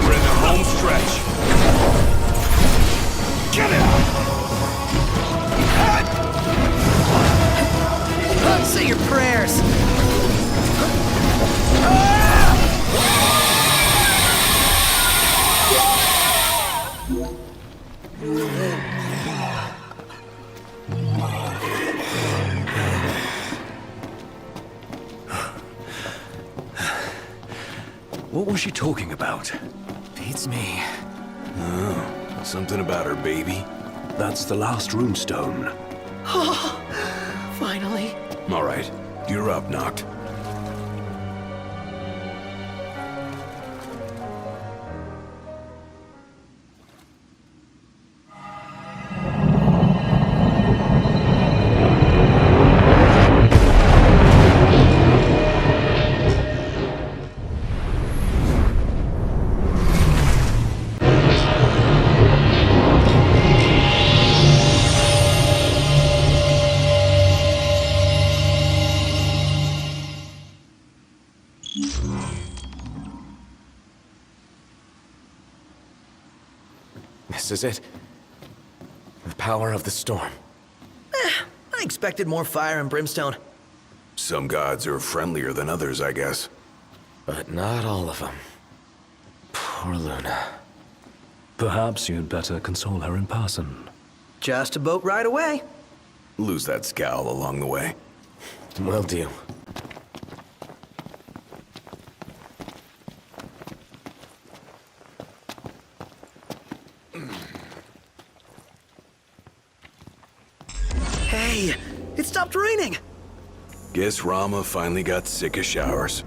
We're in the home stretch. Get it! Say your prayers. What was she talking about? Beats me. Oh, something about her baby. That's the last runestone. Oh, finally. All right, you're up, Noct. This is it. The power of the storm. I expected more fire and brimstone. Some gods are friendlier than others, I guess. But not all of them. Poor Luna. Perhaps you'd better console her in person. Just a boat ride away. Lose that scowl along the way. Will do. Hey, it stopped raining. Guess Rama finally got sick of showers.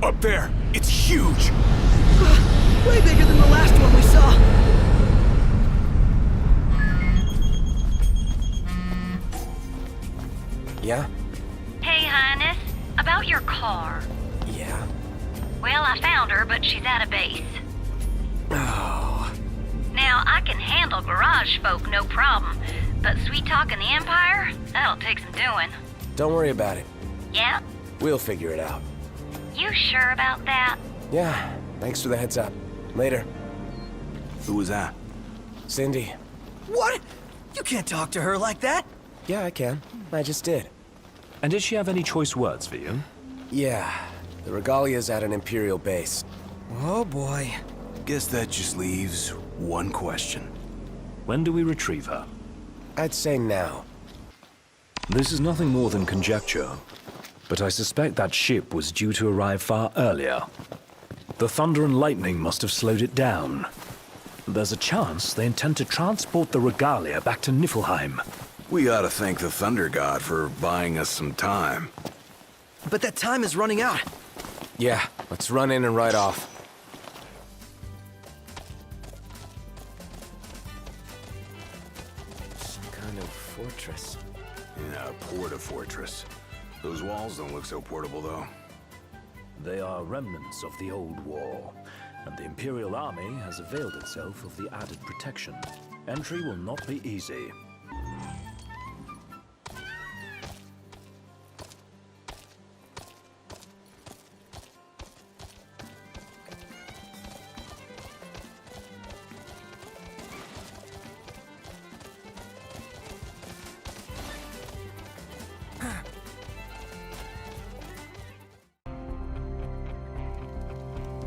Up there! It's huge! Way bigger than the last one we saw. Yeah? Hey, Highness. About your car. Yeah? Well, I found her, but she's out of base. Oh. Now, I can handle garage folk, no problem. But sweet talking the Empire? That'll take some doing. Don't worry about it. Yeah? We'll figure it out. You sure about that? Yeah. Thanks for the heads up. Later. Who was that? Cindy. What? You can't talk to her like that. Yeah, I can. I just did. And did she have any choice words for you? Yeah. The Regalia's at an Imperial base. Oh boy. Guess that just leaves one question. When do we retrieve her? I'd say now. This is nothing more than conjecture, but I suspect that ship was due to arrive far earlier. The thunder and lightning must have slowed it down. There's a chance they intend to transport the Regalia back to Niflheim. We ought to thank the Thunder God for buying us some time. But that time is running out. Yeah, let's run in and ride off. Some kind of fortress. Yeah, a porta-fortress. Those walls don't look so portable, though. They are remnants of the old war, and the Imperial Army has availed itself of the added protection. Entry will not be easy.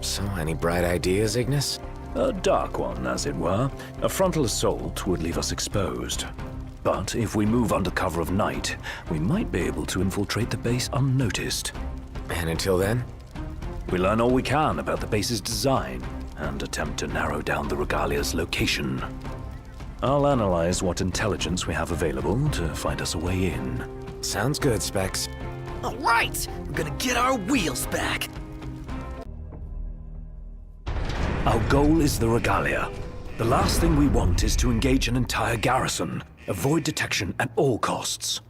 So, any bright ideas, Ignis? A dark one, as it were. A frontal assault would leave us exposed. But if we move under cover of night, we might be able to infiltrate the base unnoticed. And until then? We learn all we can about the base's design, and attempt to narrow down the Regalia's location. I'll analyze what intelligence we have available to find us a way in. Sounds good, Specs. All right! We're gonna get our wheels back. Our goal is the Regalia. The last thing we want is to engage an entire garrison. Avoid detection at all costs.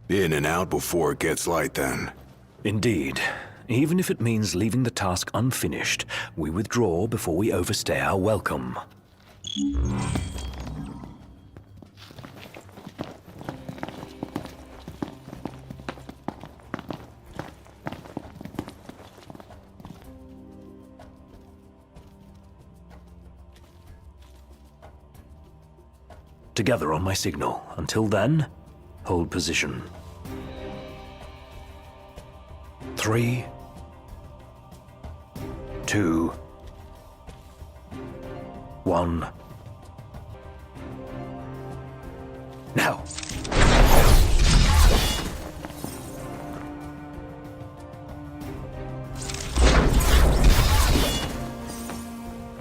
In and out before it gets light, then. Indeed. Even if it means leaving the task unfinished, we withdraw before we overstay our welcome. Together on my signal. Until then, hold position. 3, 2, 1. Now!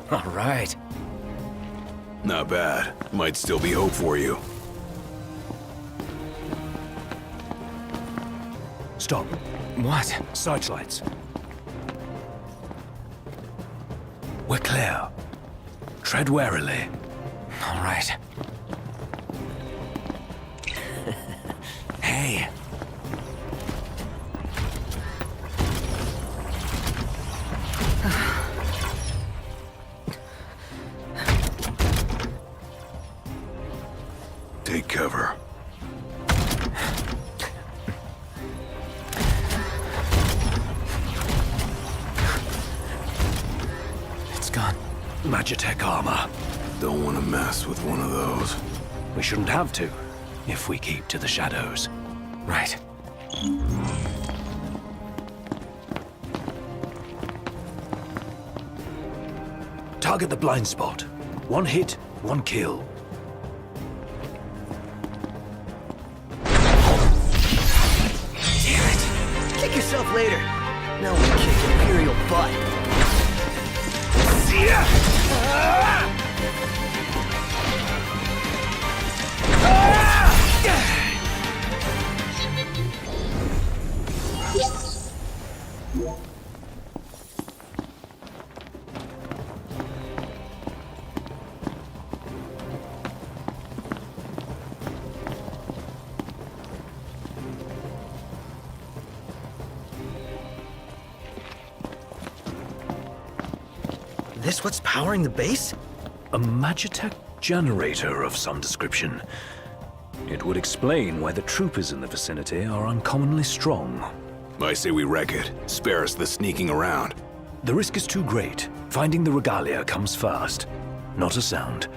All right. Not bad. Might still be hope for you. Stop. What? Searchlights. We're clear. Tread warily. All right. Hey. Take cover. It's gone. Magitech armor. Don't want to mess with one of those. We shouldn't have to, if we keep to the shadows. Right. Target the blind spot. One hit, one kill. Kick yourself later. Now we kick Imperial butt. See ya! This what's powering the base? A Magitech generator of some description. It would explain why the troopers in the vicinity are uncommonly strong. I say we wreck it. Spare us the sneaking around. The risk is too great. Finding the Regalia comes first. Not a sound.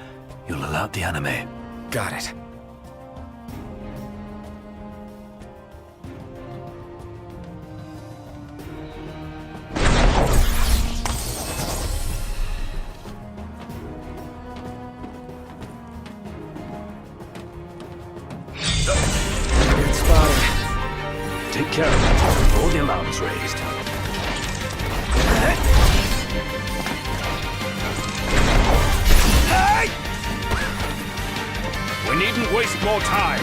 You'll alert the enemy. Got it. It's fine. Take care of it before the alarm's raised. We needn't waste more time.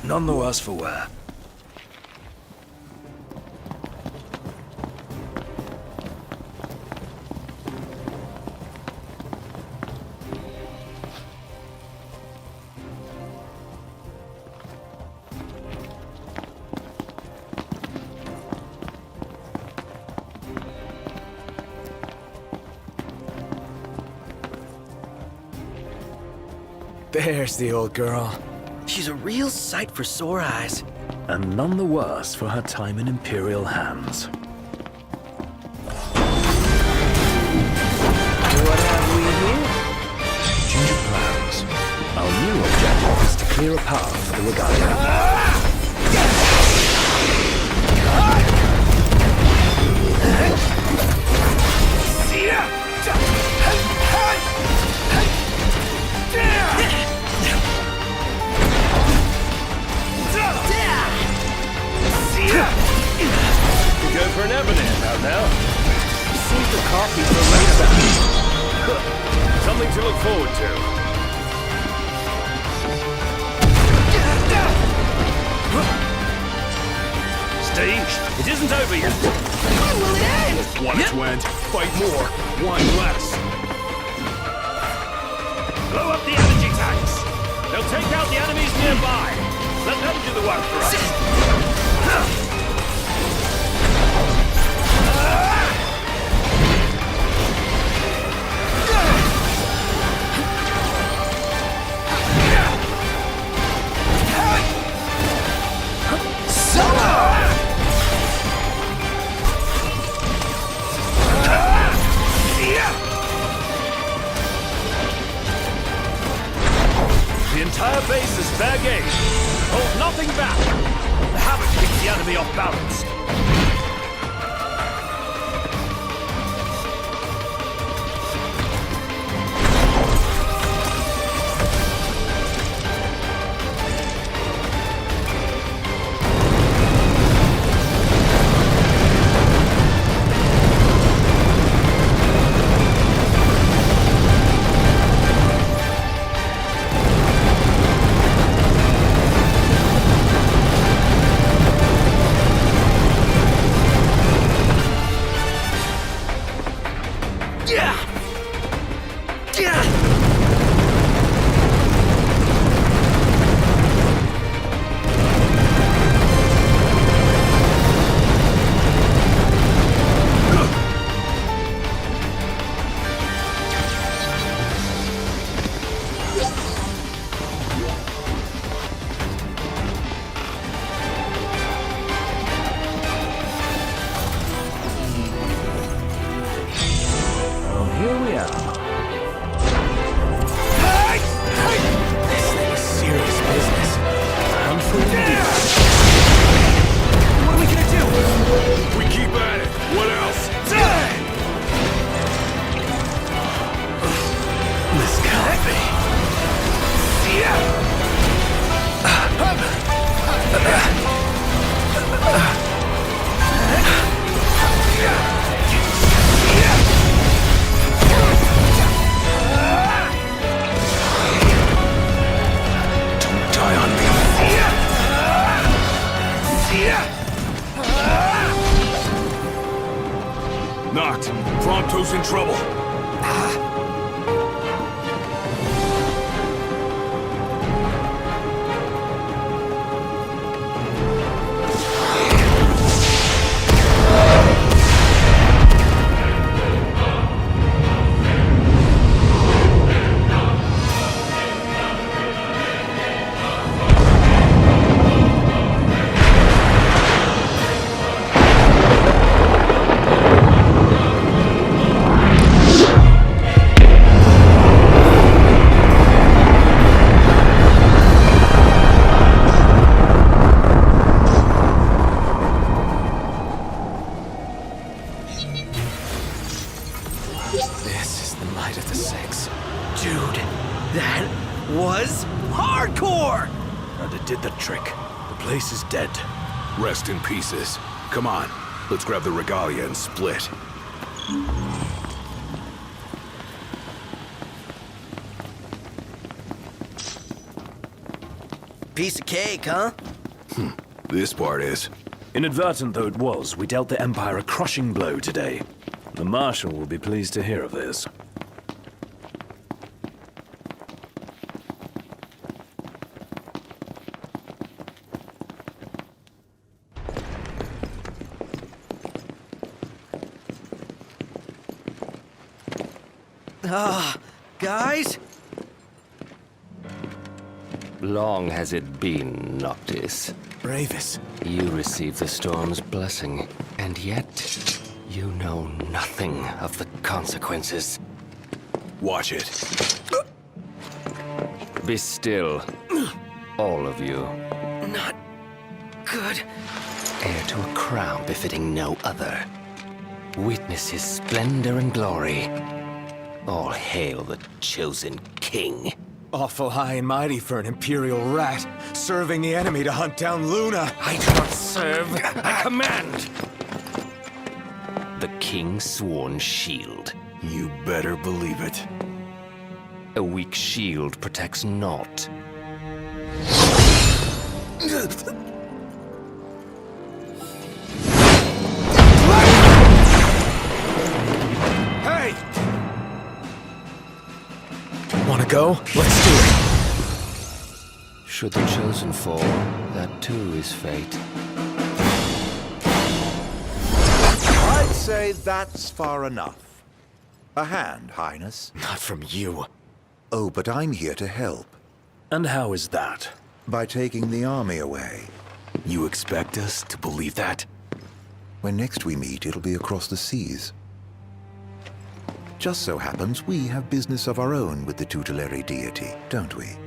None the worse for wear. There's the old girl. She's a real sight for sore eyes. And none the worse for her time in Imperial hands. What have we here? Change plans. Our new objective is to clear a path for the Regalia. You go for an Ebony out now. Save the coffee for later. Something to look forward to. Steve, it isn't over yet. When will it end? Once went, fight more, one less. Blow up the energy tanks. They'll take out the enemies nearby. Let them do the work for us. The entire base is fair game. Hold nothing back. The havoc keeps the enemy off balance. This is the might of the Six. Dude, that was hardcore! And it did the trick. The place is dead. Rest in pieces. Come on, let's grab the regalia and split. Piece of cake, huh? This part is. Inadvertent though it was, we dealt the Empire a crushing blow today. The Marshal will be pleased to hear of this. Guys? Long has it been, Noctis. Bravest. You received the storm's blessing, and yet you know nothing of the consequences. Watch it. Be still, all of you. Not good. Heir to a crown befitting no other. Witness his splendor and glory. All hail the chosen king. Awful high and mighty for an Imperial rat, serving the enemy to hunt down Luna. I do not serve, I command! The king's sworn shield. You better believe it. A weak shield protects naught. Hey! Wanna go? Let's do it! Should the chosen fall, that too is fate. I'd say that's far enough. A hand, Highness. Not from you. Oh, but I'm here to help. And how is that? By taking the army away. You expect us to believe that? When next we meet, it'll be across the seas. Just so happens we have business of our own with the tutelary deity, don't we?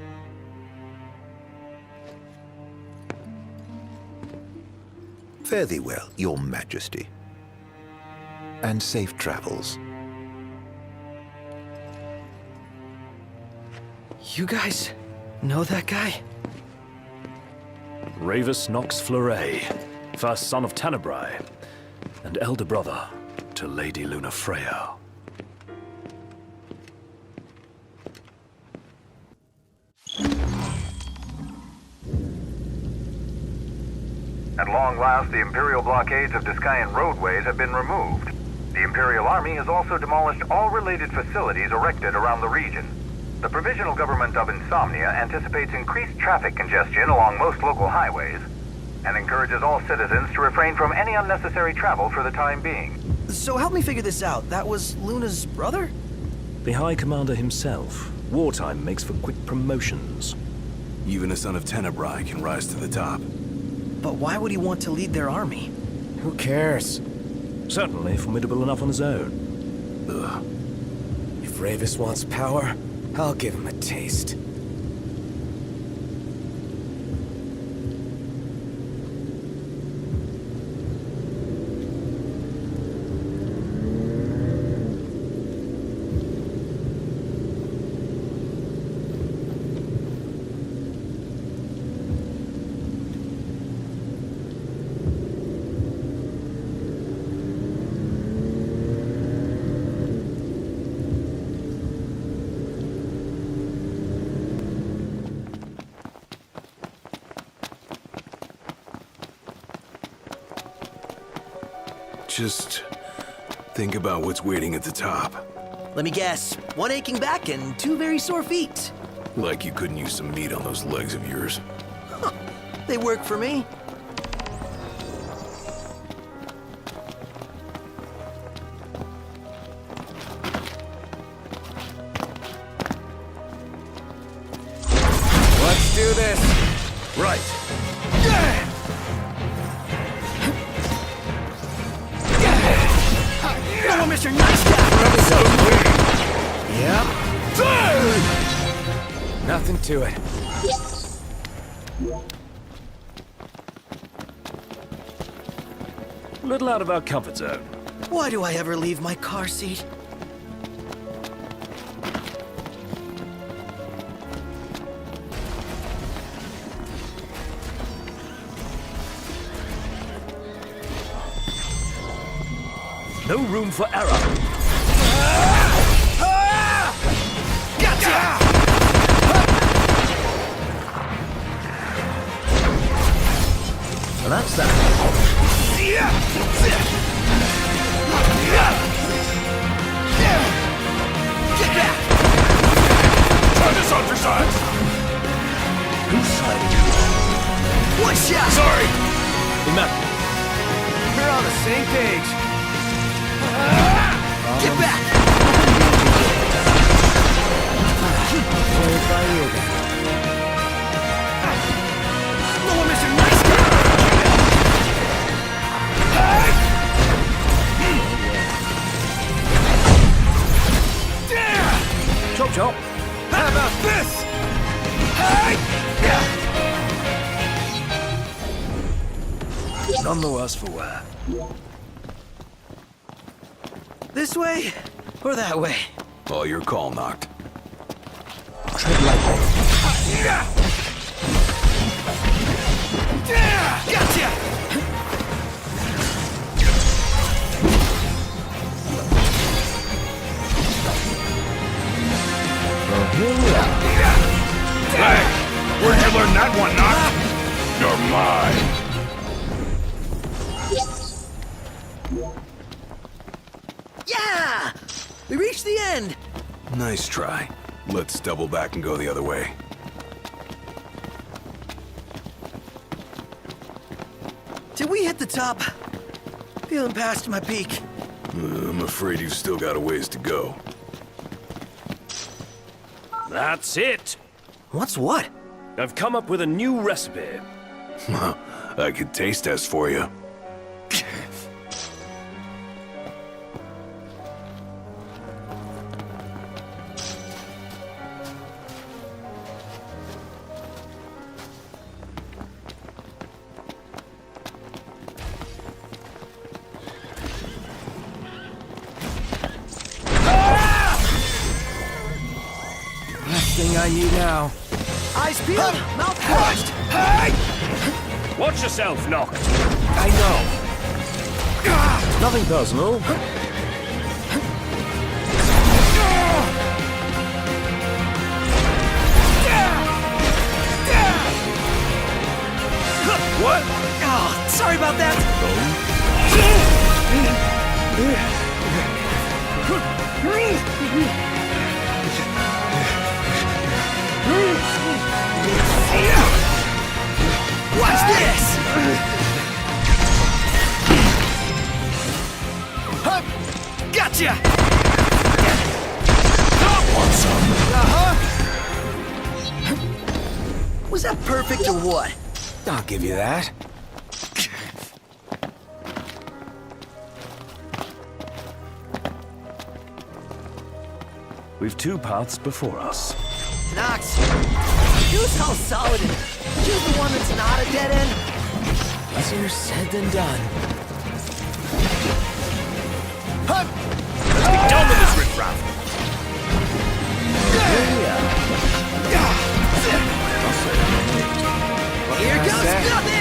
Fare thee well, your majesty. And safe travels. You guys know that guy? Ravus Nox Fleuret, first son of Tenebrae, and elder brother to Lady Lunafreya. At long last, the Imperial blockades of Discayan roadways have been removed. The Imperial Army has also demolished all related facilities erected around the region. The Provisional Government of Insomnia anticipates increased traffic congestion along most local highways and encourages all citizens to refrain from any unnecessary travel for the time being. So help me figure this out. That was Luna's brother? The High Commander himself. Wartime makes for quick promotions. Even a son of Tenebrae can rise to the top. But why would he want to lead their army? Who cares? Certainly formidable enough on his own. Ugh. If Ravus wants power, I'll give him a taste. Just think about what's waiting at the top. Let me guess. One aching back and two very sore feet. Like you couldn't use some meat on those legs of yours. Huh. They work for me. Let's do this! Right. Oh, Mr. Nice Guy! Yep. Nothing to it. A little out of our comfort zone. Why do I ever leave my car seat? No room for error. Gotcha! And that's that. Get back! Try this on for size! Whose side are you on? One shot! Sorry! Remember, We're on the same page. Get back! play it by ear then. No one missing nice guy! Chop chop. How about this? None the worse for wear. This way or that way? All your call, Noct. Tread lightly. Gotcha! Well, here we are. Hey! Where'd you learn that one, Noct? You're mine. Yeah! We reached the end! Nice try. Let's double back and go the other way. Did we hit the top? Feeling past my peak. I'm afraid you've still got a ways to go. That's it. What's what? I've come up with a new recipe. I could taste test for you. Last thing I need now. Eyes peeled, mouth closed. Watch yourself, Noct. I know. Nothing personal. What? Oh, sorry about that. Watch this! Gotcha! Want some? Was that perfect or what? I'll give you that. We've two paths before us. Nox, choose how solid it is. Choose the one that's not a dead end. Easier said than done. Let's be done with this riffraff. Here goes nothing!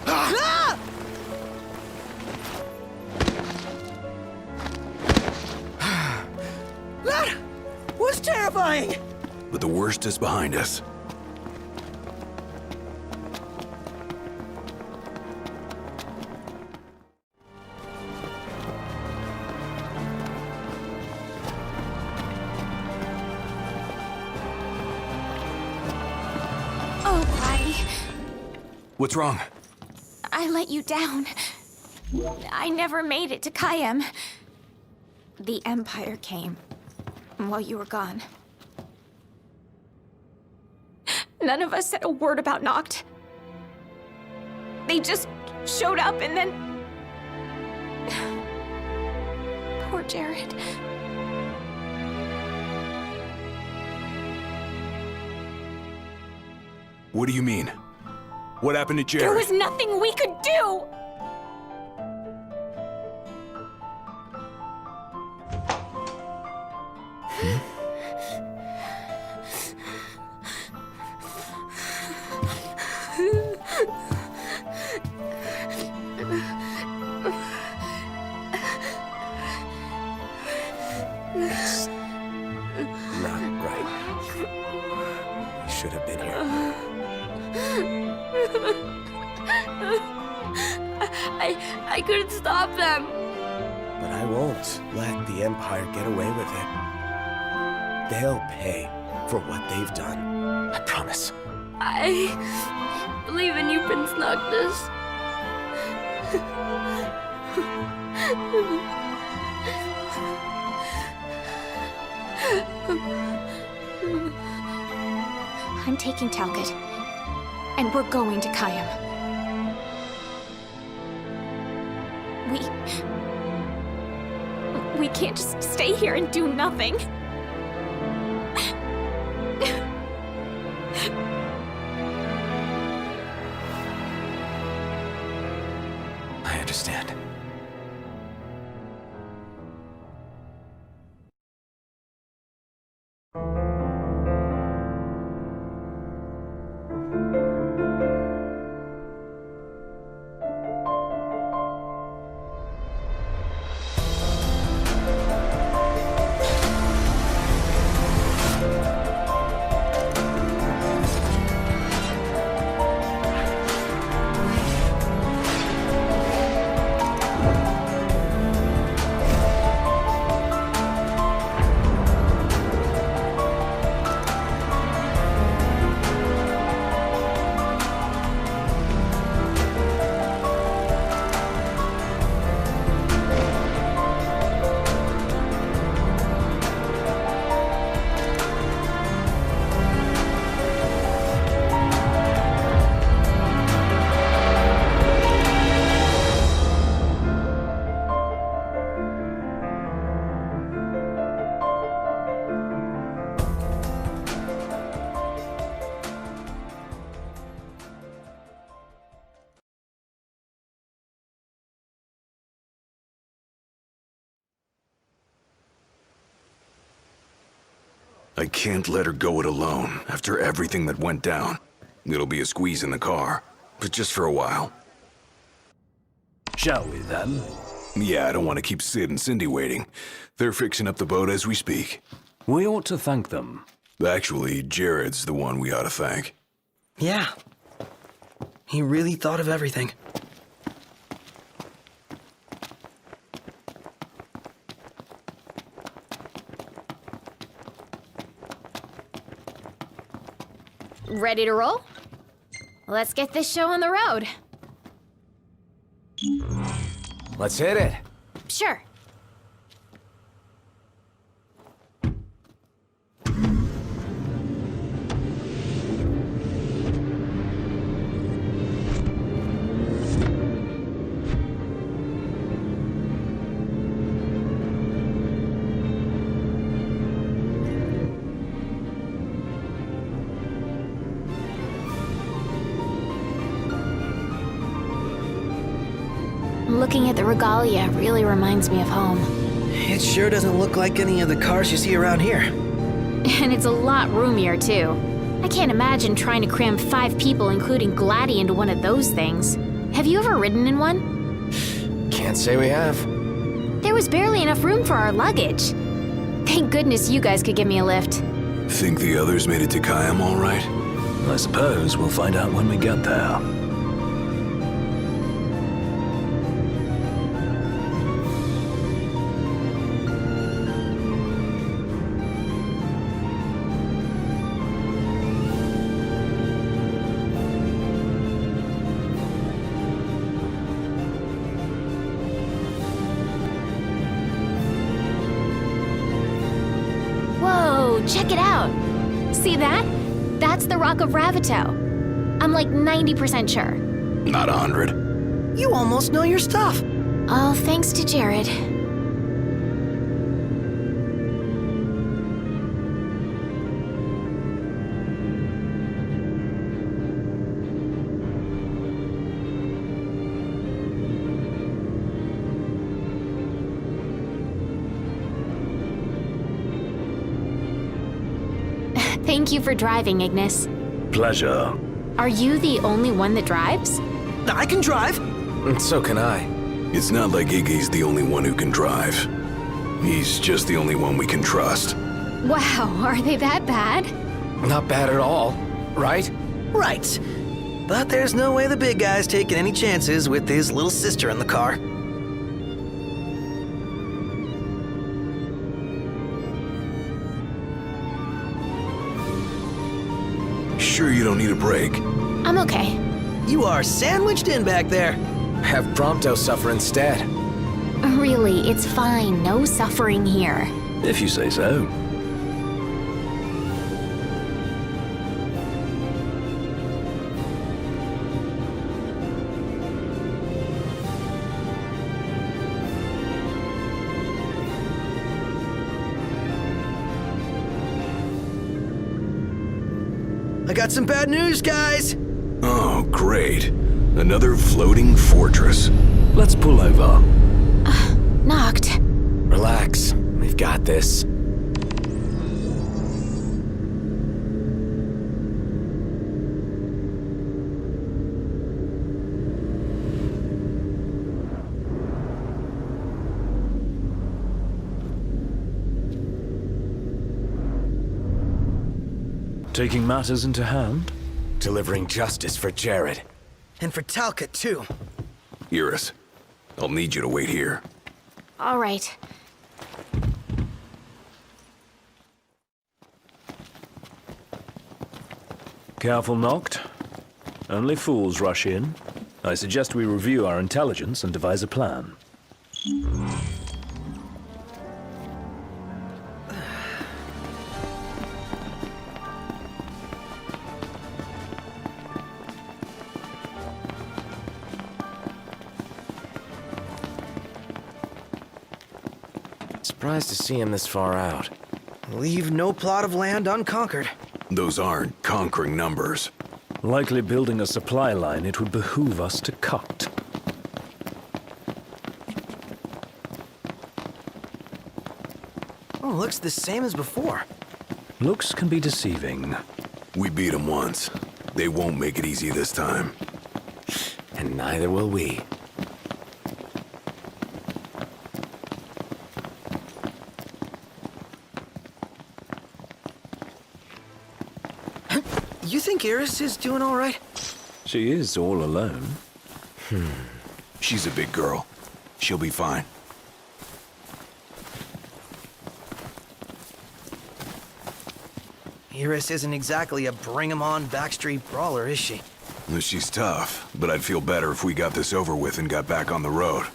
Ah! That was terrifying! But the worst is behind us. Oh, Glady. What's wrong? I let you down. I never made it to Kayem. The Empire came while you were gone. None of us said a word about Noct. They just showed up and then... Poor Jared. What do you mean? What happened to Jared? There was nothing we could do! It's not right. We should have been here. I couldn't stop them. But I won't let the Empire get away with it. They'll pay for what they've done. I promise. I believe in you, Prince Noctis. I'm taking Talcott, and we're going to Kayem. We can't just stay here and do nothing. I understand. I can't let her go it alone after everything that went down. It'll be a squeeze in the car, but just for a while. Shall we then? Yeah, I don't want to keep Sid and Cindy waiting. They're fixing up the boat as we speak. We ought to thank them. Actually, Jared's the one we ought to thank. Yeah. He really thought of everything. Ready to roll? Let's get this show on the road. Let's hit it. Sure. Looking at the regalia really reminds me of home. It sure doesn't look like any of the cars you see around here. And it's a lot roomier, too. I can't imagine trying to cram 5 people, including Gladi, into one of those things. Have you ever ridden in one? Can't say we have. There was barely enough room for our luggage. Thank goodness you guys could give me a lift. Think the others made it to Kayam all right? I suppose we'll find out when we get there. Whoa, check it out. See that? That's the Rock of Ravito. I'm like 90% sure. Not 100. You almost know your stuff. All thanks to Jared. Thank you for driving, Ignis. Pleasure. Are you the only one that drives? I can drive. So can I. It's not like Iggy's the only one who can drive. He's just the only one we can trust. Wow, are they that bad? Not bad at all, right? Right. But there's no way the big guy's taking any chances with his little sister in the car. Sure you don't need a break? I'm okay. You are sandwiched in back there. Have Prompto suffer instead. Really, it's fine. No suffering here. If you say so. I got some bad news, guys. Oh, great. Another floating fortress. Let's pull over. Knocked. Relax. We've got this. Taking matters into hand? Delivering justice for Jared. And for Talcott, too. Iris, I'll need you to wait here. All right. Careful, Noct. Only fools rush in. I suggest we review our intelligence and devise a plan. Surprised to see him this far out. Leave no plot of land unconquered. Those aren't conquering numbers. Likely building a supply line it would behoove us to cut. Oh, looks the same as before. Looks can be deceiving. We beat them once. They won't make it easy this time. And neither will we. You think Iris is doing all right? She is all alone. She's a big girl. She'll be fine. Iris isn't exactly a bring-em-on backstreet brawler, is she? She's tough, but I'd feel better if we got this over with and got back on the road.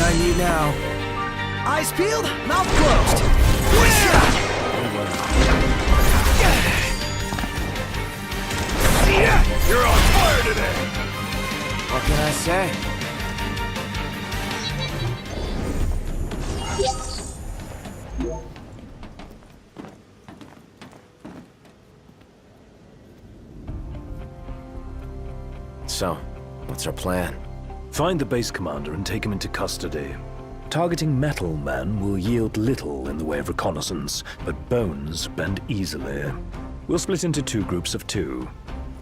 I need now. Eyes peeled, mouth closed. You're on fire today! What can I say? So, what's our plan? Find the base commander and take him into custody. Targeting Metal Men will yield little in the way of reconnaissance, but bones bend easily. We'll split into 2 groups of 2.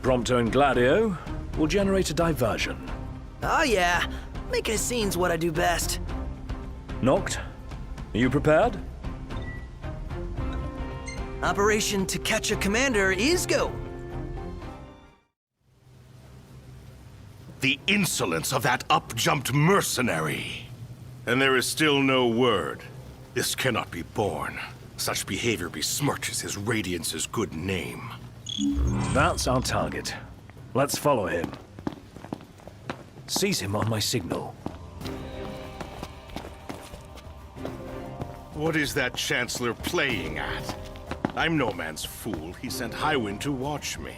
Prompto and Gladio will generate a diversion. Oh yeah, making a scene's what I do best. Noct, are you prepared? Operation To Catch a Commander is go. The insolence of that up-jumped mercenary. And there is still no word. This cannot be borne. Such behavior besmirches his Radiance's good name. That's our target. Let's follow him. Seize him on my signal. What is that Chancellor playing at? I'm no man's fool. He sent Highwind to watch me.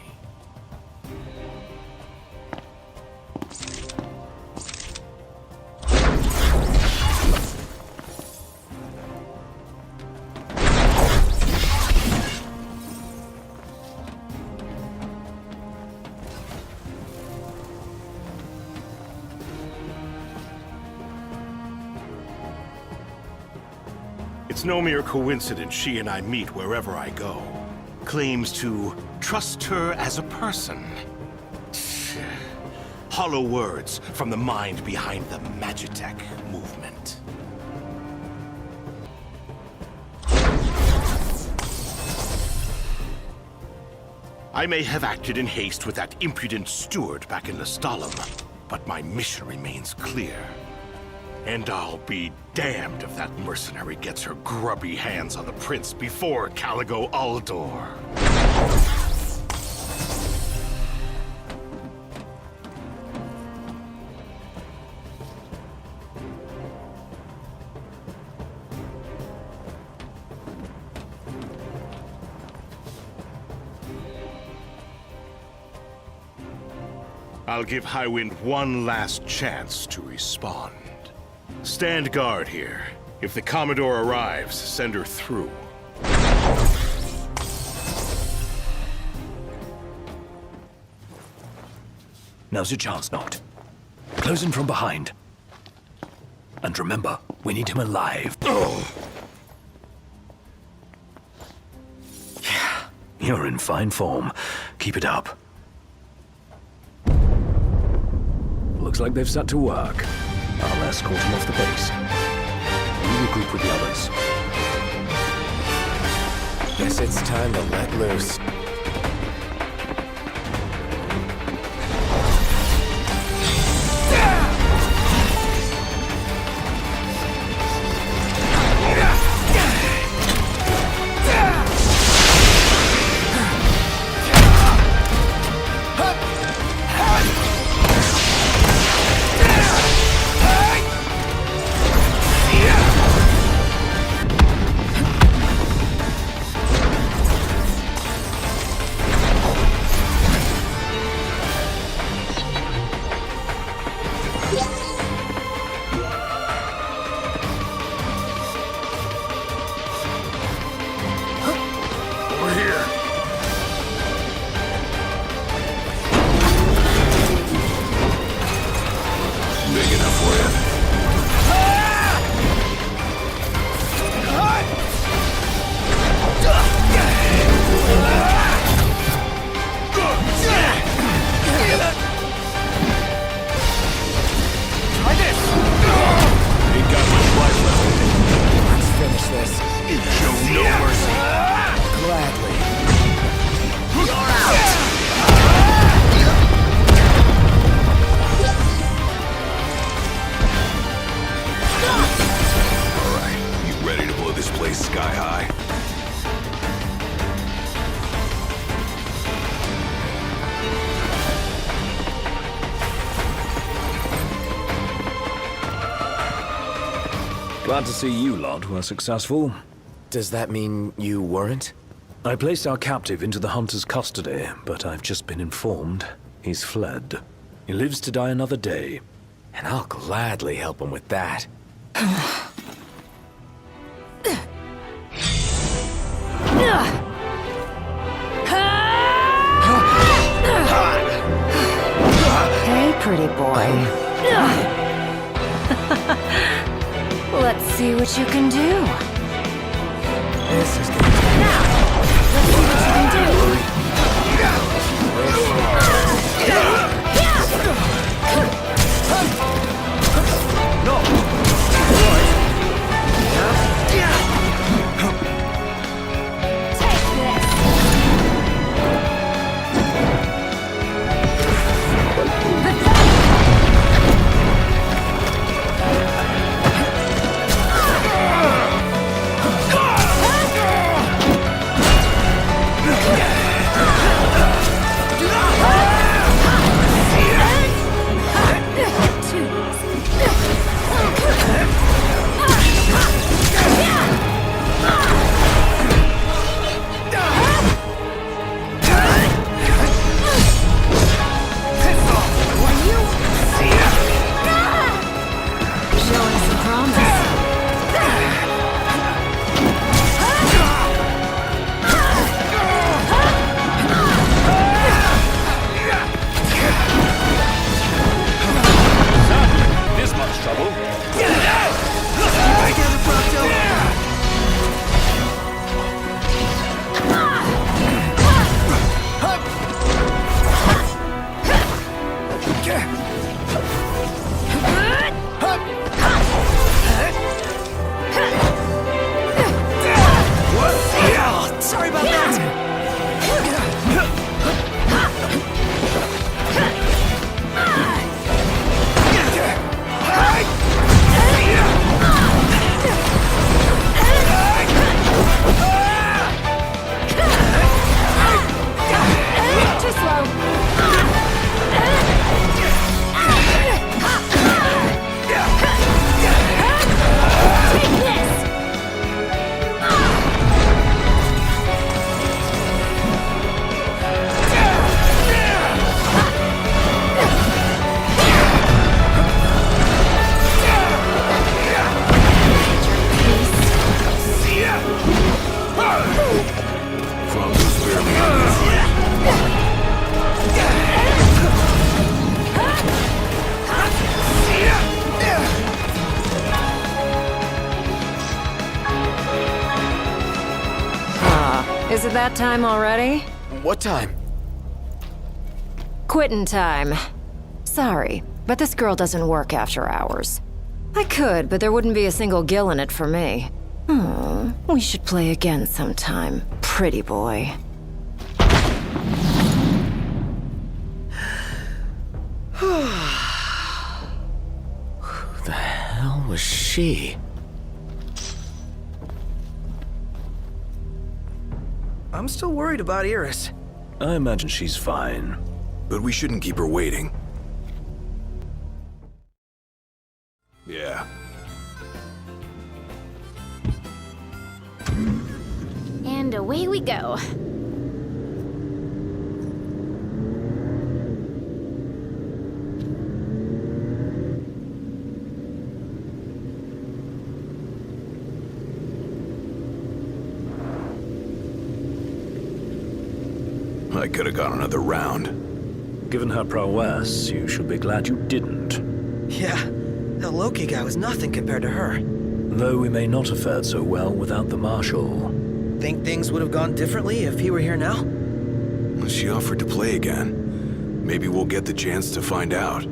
It's no mere coincidence she and I meet wherever I go. Claims to trust her as a person. Hollow words from the mind behind the Magitech movement. I may have acted in haste with that impudent steward back in Lestalem, but my mission remains clear. And I'll be damned if that mercenary gets her grubby hands on the prince before Caligo Uldor. I'll give Highwind one last chance to respond. Stand guard here. If the Commodore arrives, send her through. Now's your chance, Noct. Close in from behind. And remember, we need him alive. Yeah, you're in fine form. Keep it up. Looks like they've set to work. I'll escort him off the base. You regroup with the others. Guess it's time to let loose. Glad to see you lot were successful. Does that mean you weren't? I placed our captive into the hunter's custody, but I've just been informed he's fled. He lives to die another day. And I'll gladly help him with that. Hey! pretty boy. Let's see what you can do. This is gonna take now. Let's see what you can do. No. Is it that time already? What time? Quittin' time. Sorry, but this girl doesn't work after hours. I could, but there wouldn't be a single gill in it for me. We should play again sometime, pretty boy. Who the hell was she? I'm still worried about Iris. I imagine she's fine. But we shouldn't keep her waiting. Yeah. And away we go. I could have gone another round. Given her prowess, you should be glad you didn't. Yeah, that Loki guy was nothing compared to her. Though we may not have fared so well without the Marshal. Think things would have gone differently if he were here now? She offered to play again. Maybe we'll get the chance to find out.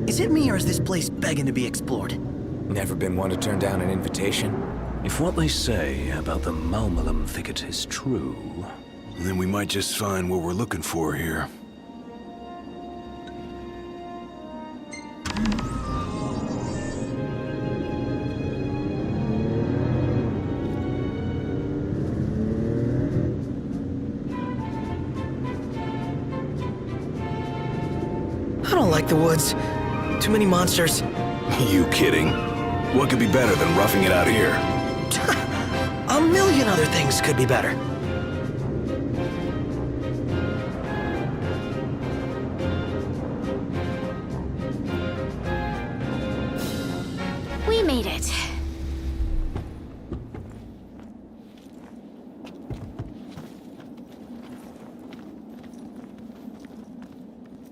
Is it me or is this place begging to be explored? Never been one to turn down an invitation. If what they say about the Malmalum thicket is true... then we might just find what we're looking for here. I don't like the woods. Too many monsters. You kidding? What could be better than roughing it out here? million other things could be better. We made it.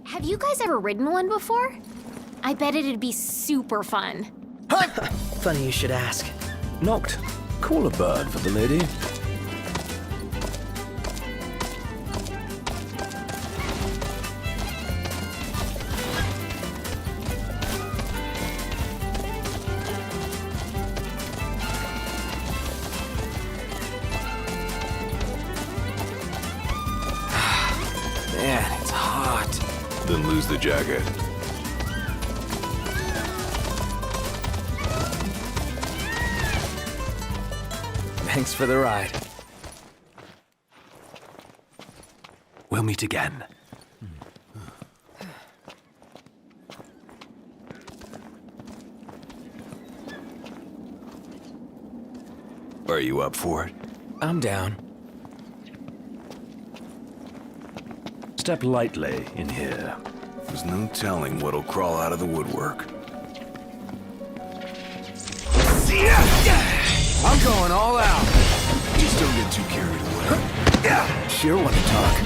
Have you guys ever ridden one before? I bet it'd be super fun. Funny you should ask. Noct, call a bird for the lady. Man, it's hot. Then lose the jacket. Thanks for the ride. We'll meet again. Are you up for it? I'm down. Step lightly in here. There's no telling what'll crawl out of the woodwork. I'm going all out. Just don't get too carried away. Sure want to talk.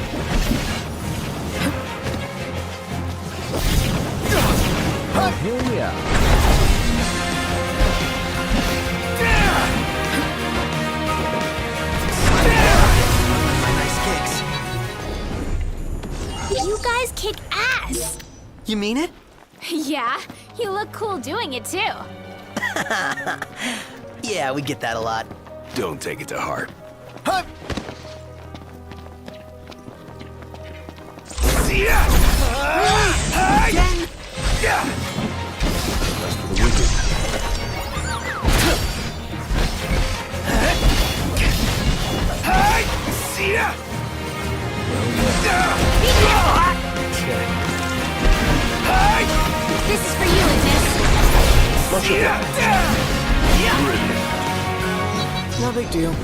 Here we are. My nice kicks. You guys kick ass! You mean it? Yeah, you look cool doing it too. Yeah, we get that a lot. Don't take it to heart. Again? That's for the wicked. This is for you, Ignis. Watch it. No big deal.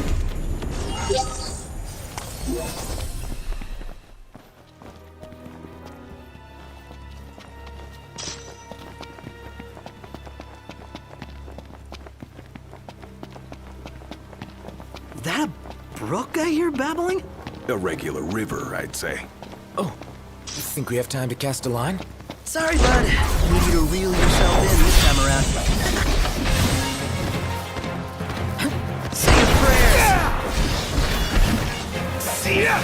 That a brook I hear babbling? A regular river, I'd say. Oh, you think we have time to cast a line? Sorry, bud. Need you to reel yourself in this time around. Say your prayers. Here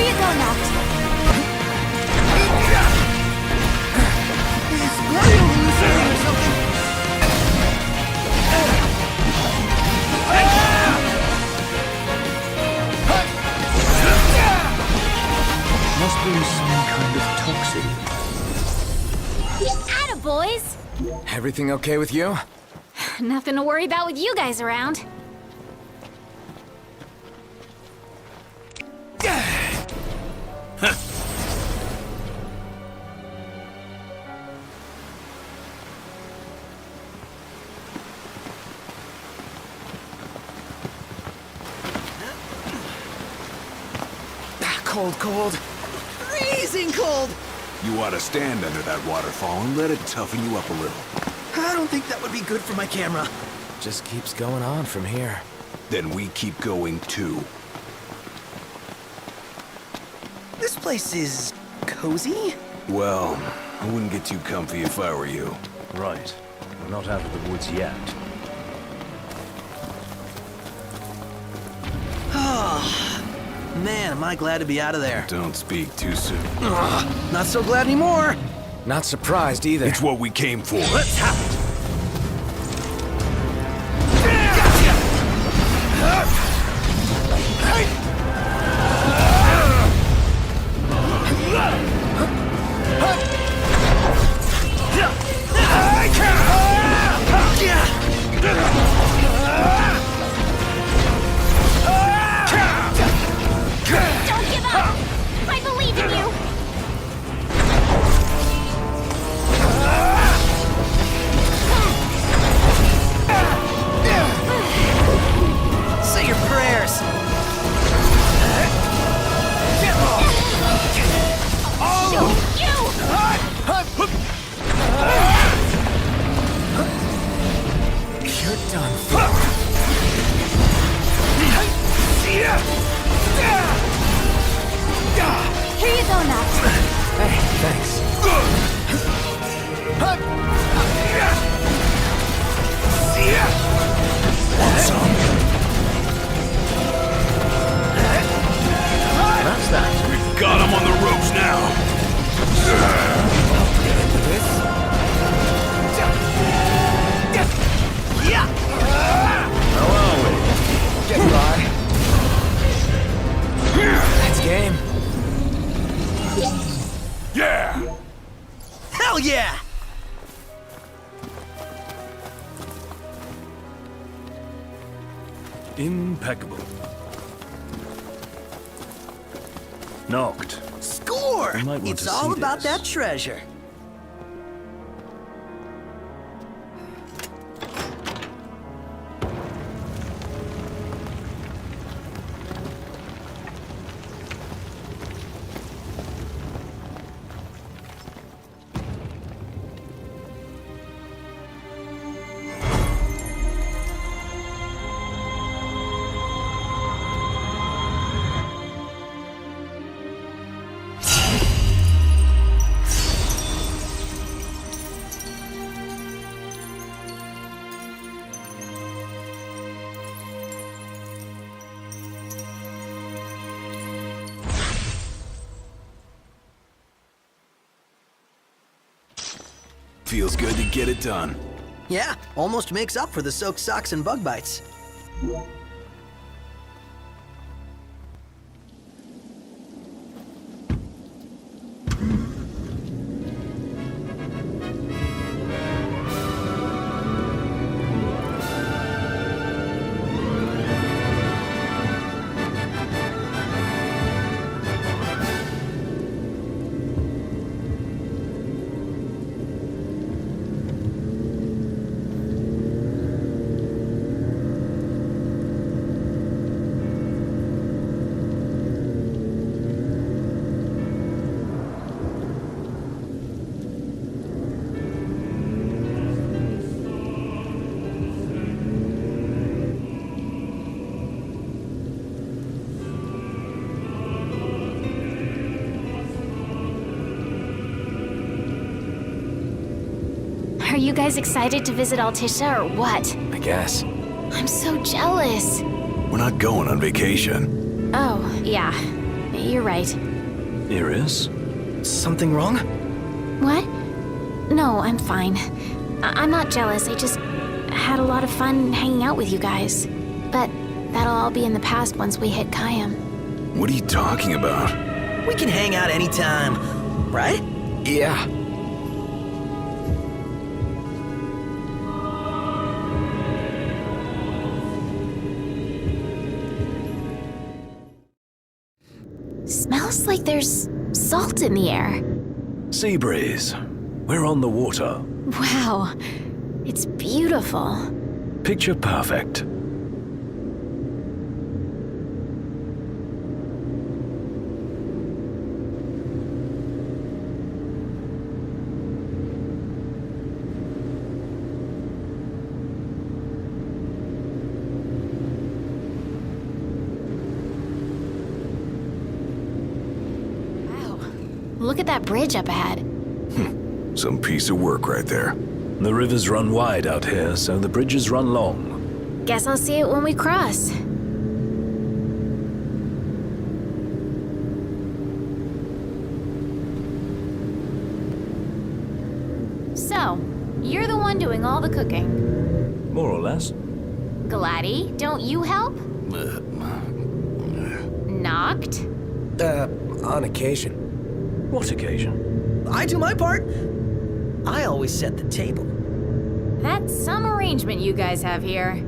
you go, Noct. Is Gladiolus or something? Must be some kind of toxin. Attaboys! Everything okay with you? Nothing to worry about with you guys around. Cold. Freezing cold! You ought to stand under that waterfall and let it toughen you up a little. I don't think that would be good for my camera. Just keeps going on from here. Then we keep going too. This place is cozy? Well, I wouldn't get too comfy if I were you. Right. We're not out of the woods yet. Oh, man, am I glad to be out of there. Don't speak too soon. Not so glad anymore. Not surprised either. It's what we came for. Let's have it. Don't give up! I believe in you! Hell yeah! Impeccable. Knocked. Score! I might want It's to all see about this. that treasure. Feels good to get it done. Yeah, almost makes up for the soaked socks and bug bites. Are you guys excited to visit Altissia or what? I guess. I'm so jealous. We're not going on vacation. Oh, yeah. You're right. Iris? Something wrong? What? No, I'm fine. I'm not jealous. I just had a lot of fun hanging out with you guys. But that'll all be in the past once we hit Kayam. What are you talking about? We can hang out anytime, right? Yeah. Smells like there's salt in the air. Sea breeze. We're on the water. Wow. It's beautiful. Picture perfect. Look at that bridge up ahead. Some piece of work right there. The rivers run wide out here, so the bridges run long. Guess I'll see it when we cross. So, you're the one doing all the cooking. More or less. Gladi, don't you help? Knocked? On occasion. What occasion? I do my part. I always set the table. That's some arrangement you guys have here.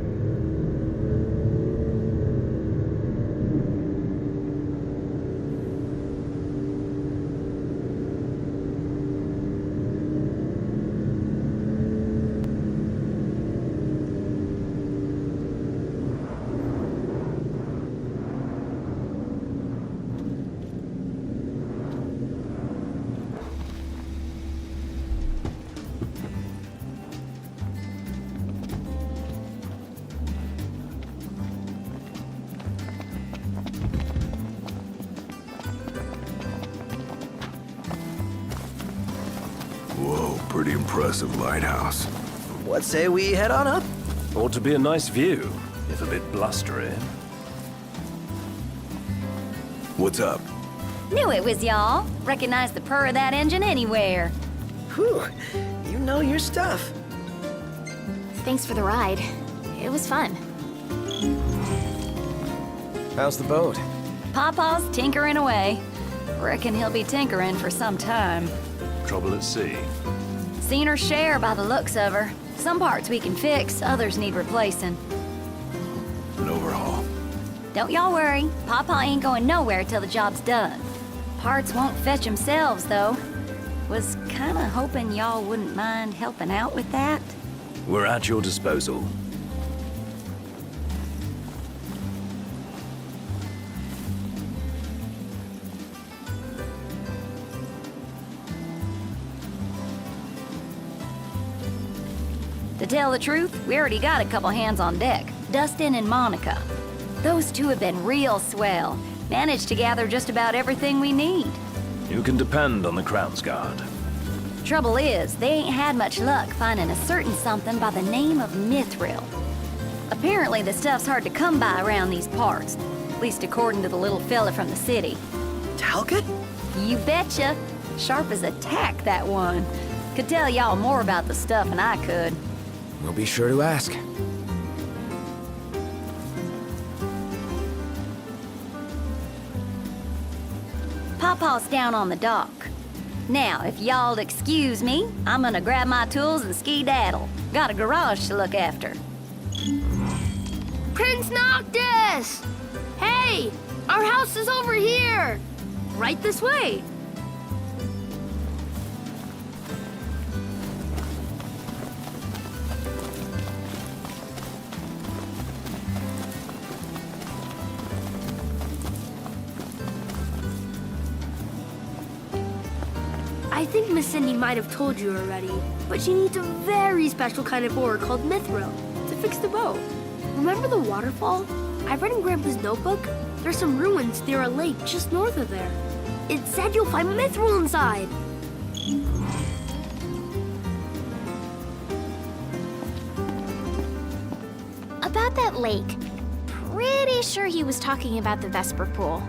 Pretty impressive lighthouse. What say we head on up? Ought to be a nice view, if a bit blustery. What's up? Knew it was y'all. Recognize the purr of that engine anywhere. Whew, you know your stuff. Thanks for the ride. It was fun. How's the boat? Pawpaw's tinkering away. Reckon he'll be tinkering for some time. Trouble at sea. Seen her share by the looks of her. Some parts we can fix, others need replacing. An overhaul. Don't y'all worry. Papa ain't going nowhere till the job's done. Parts won't fetch themselves, though. Was kinda hoping y'all wouldn't mind helping out with that. We're at your disposal. To tell the truth, we already got a couple hands on deck. Dustin and Monica. Those two have been real swell. Managed to gather just about everything we need. You can depend on the Crownsguard. Trouble is, they ain't had much luck finding a certain something by the name of Mithril. Apparently the stuff's hard to come by around these parts. At least according to the little fella from the city. Talcott? You betcha. Sharp as a tack, that one. Could tell y'all more about the stuff than I could. We'll be sure to ask. Papa's down on the dock. Now, if y'all'd excuse me, I'm gonna grab my tools and skedaddle. Got a garage to look after. Prince Noctis! Hey! Our house is over here! Right this way. I think Miss Cindy might have told you already, but she needs a very special kind of ore called mithril to fix the boat. Remember the waterfall? I read in Grandpa's notebook. There's some ruins near a lake just north of there. It said you'll find mithril inside. About that lake, pretty sure he was talking about the Vesper Pool.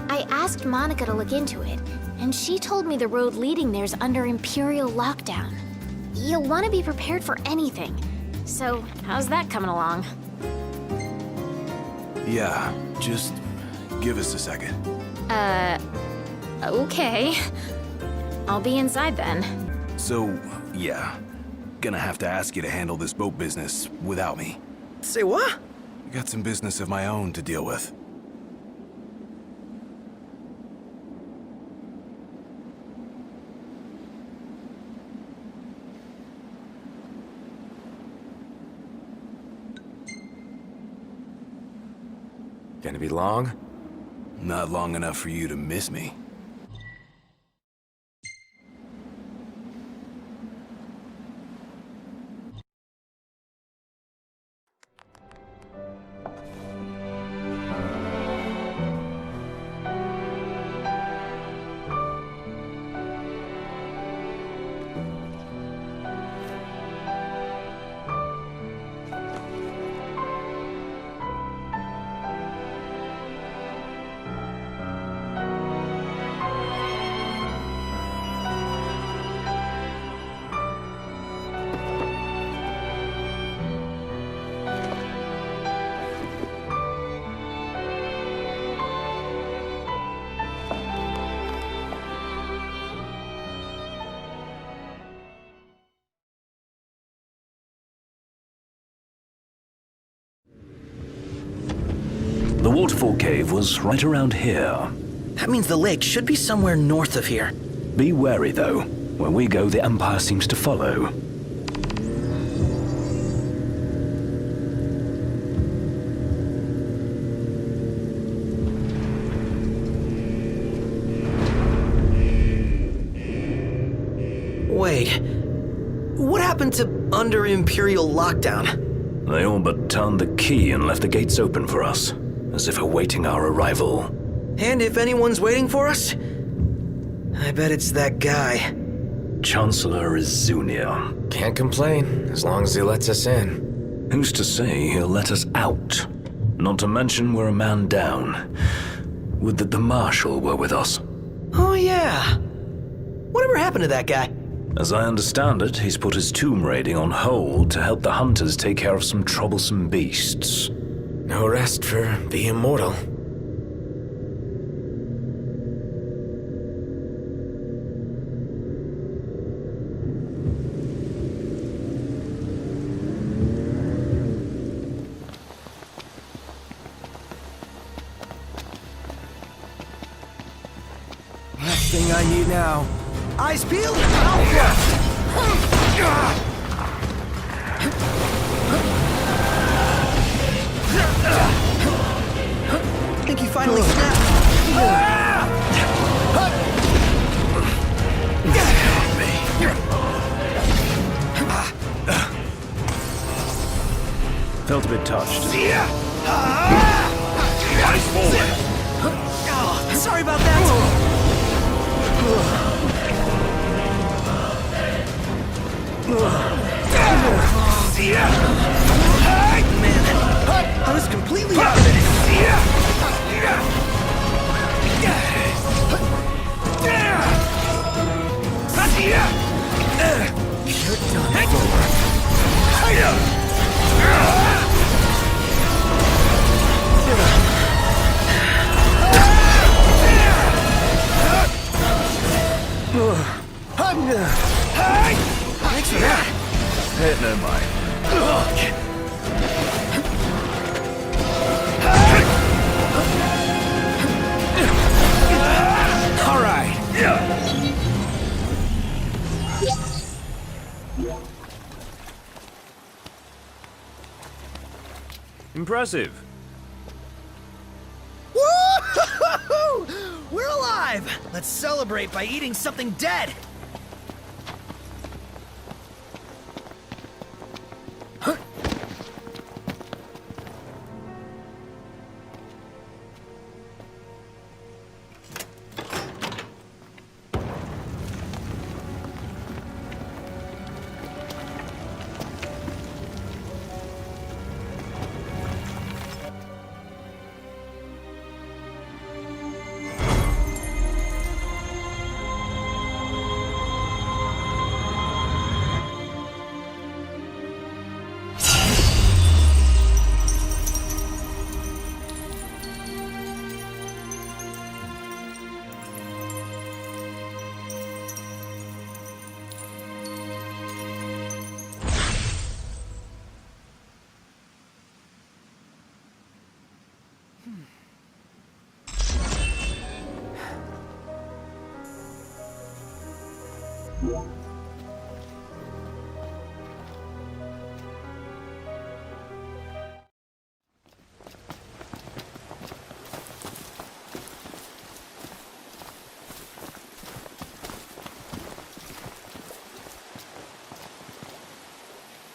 I asked Monica to look into it, and she told me the road leading there's under Imperial lockdown. You'll want to be prepared for anything. So, how's that coming along? Yeah, just give us a second. Okay. I'll be inside then. So, yeah. Gonna have to ask you to handle this boat business without me. Say what? Got some business of my own to deal with. Gonna be long? Not long enough for you to miss me. The waterfall cave was right around here. That means the lake should be somewhere north of here. Be wary, though. Where we go, the Empire seems to follow. Wait. What happened to under Imperial lockdown? They all but turned the key and left the gates open for us, as if awaiting our arrival. And if anyone's waiting for us, I bet it's that guy. Chancellor Izunia. Can't complain, as long as he lets us in. Who's to say he'll let us out? Not to mention we're a man down. Would that the Marshal were with us. Oh yeah. Whatever happened to that guy? As I understand it, he's put his tomb raiding on hold to help the hunters take care of some troublesome beasts. No rest for the immortal. thing I need now. Eyes peeled, mouth closed. I think he finally snapped. Felt a bit touched. Eyes forward. Oh, sorry about that. Man, I was completely out of it. You're done for. Thanks for that. Hey, no mind. All right. Impressive. Woo! We're alive! Let's celebrate by eating something dead!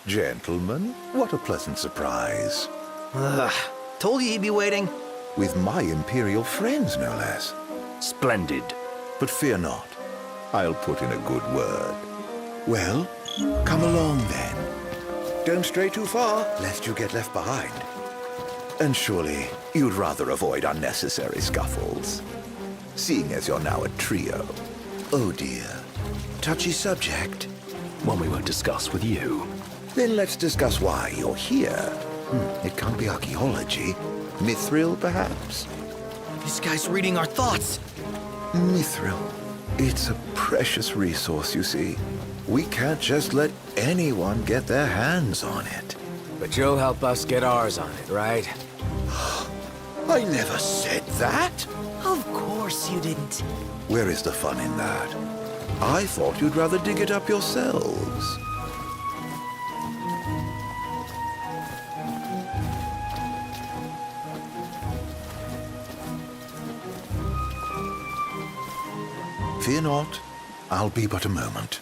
Gentlemen, what a pleasant surprise. Ugh, told you he'd be waiting. With my Imperial friends, no less. Splendid. But fear not. I'll put in a good word. Well, come along then. Don't stray too far, lest you get left behind. And surely, you'd rather avoid unnecessary scuffles. Seeing as you're now a trio. Oh dear. Touchy subject. One we won't discuss with you. Then let's discuss why you're here. It can't be archaeology. Mithril, perhaps? This guy's reading our thoughts. Mithril. It's a precious resource, you see. We can't just let anyone get their hands on it. But you'll help us get ours on it, right? I never said that. Of course you didn't. Where is the fun in that? I thought you'd rather dig it up yourselves. Fear not. I'll be but a moment.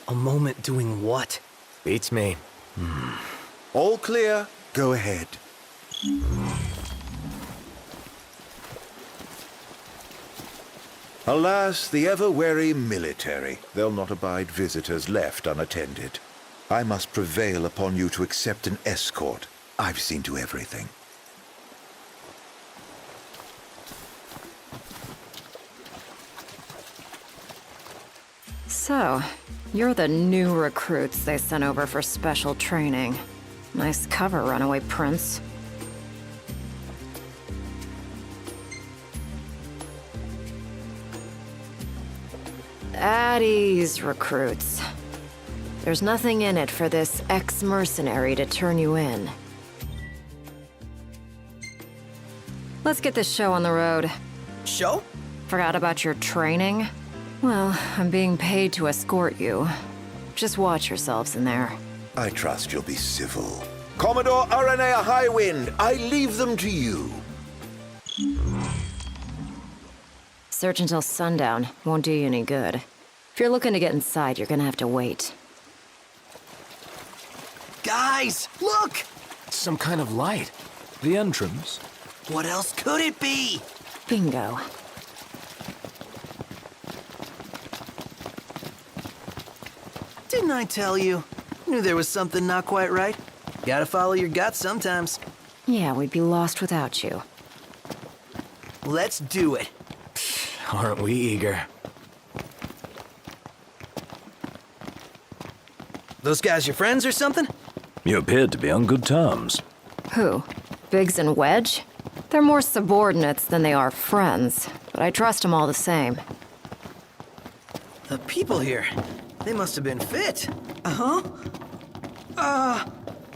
A moment doing what? Beats me. All clear. Go ahead. Alas, the ever-wary military. They'll not abide visitors left unattended. I must prevail upon you to accept an escort. I've seen to everything. So, you're the new recruits they sent over for special training. Nice cover, runaway prince. At ease, recruits. There's nothing in it for this ex-mercenary to turn you in. Let's get this show on the road. Show? Forgot about your training? Well, I'm being paid to escort you. Just watch yourselves in there. I trust you'll be civil. Commodore Aranea Highwind, I leave them to you. Search until sundown. Won't do you any good. If you're looking to get inside, you're gonna have to wait. Guys, look! Some kind of light. The entrance? What else could it be? Bingo. Didn't I tell you? Knew there was something not quite right. Gotta follow your gut sometimes. Yeah, we'd be lost without you. Let's do it. Aren't we eager? Those guys your friends or something? You appeared to be on good terms. Who? Biggs and Wedge? They're more subordinates than they are friends, but I trust them all the same. The people here, they must have been fit. Uh-huh.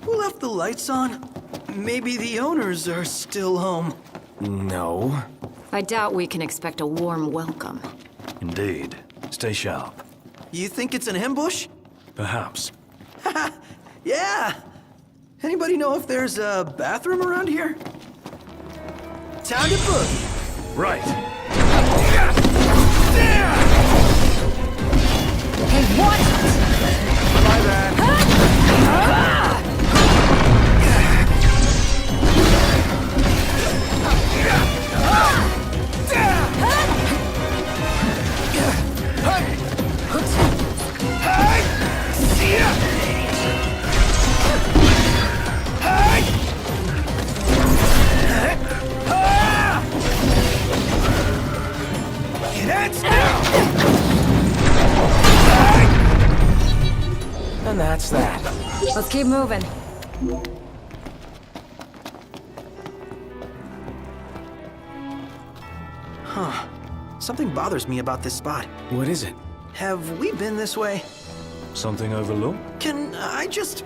Who left the lights on? Maybe the owners are still home. No. I doubt we can expect a warm welcome. Indeed. Stay sharp. You think it's an ambush? Perhaps. Yeah! Anybody know if there's a bathroom around here? Time to boogie. Right. Hey, what? My bad. And that's that. Let's keep moving. Huh. Something bothers me about this spot. What is it? Have we been this way? Something overlooked? Can I just...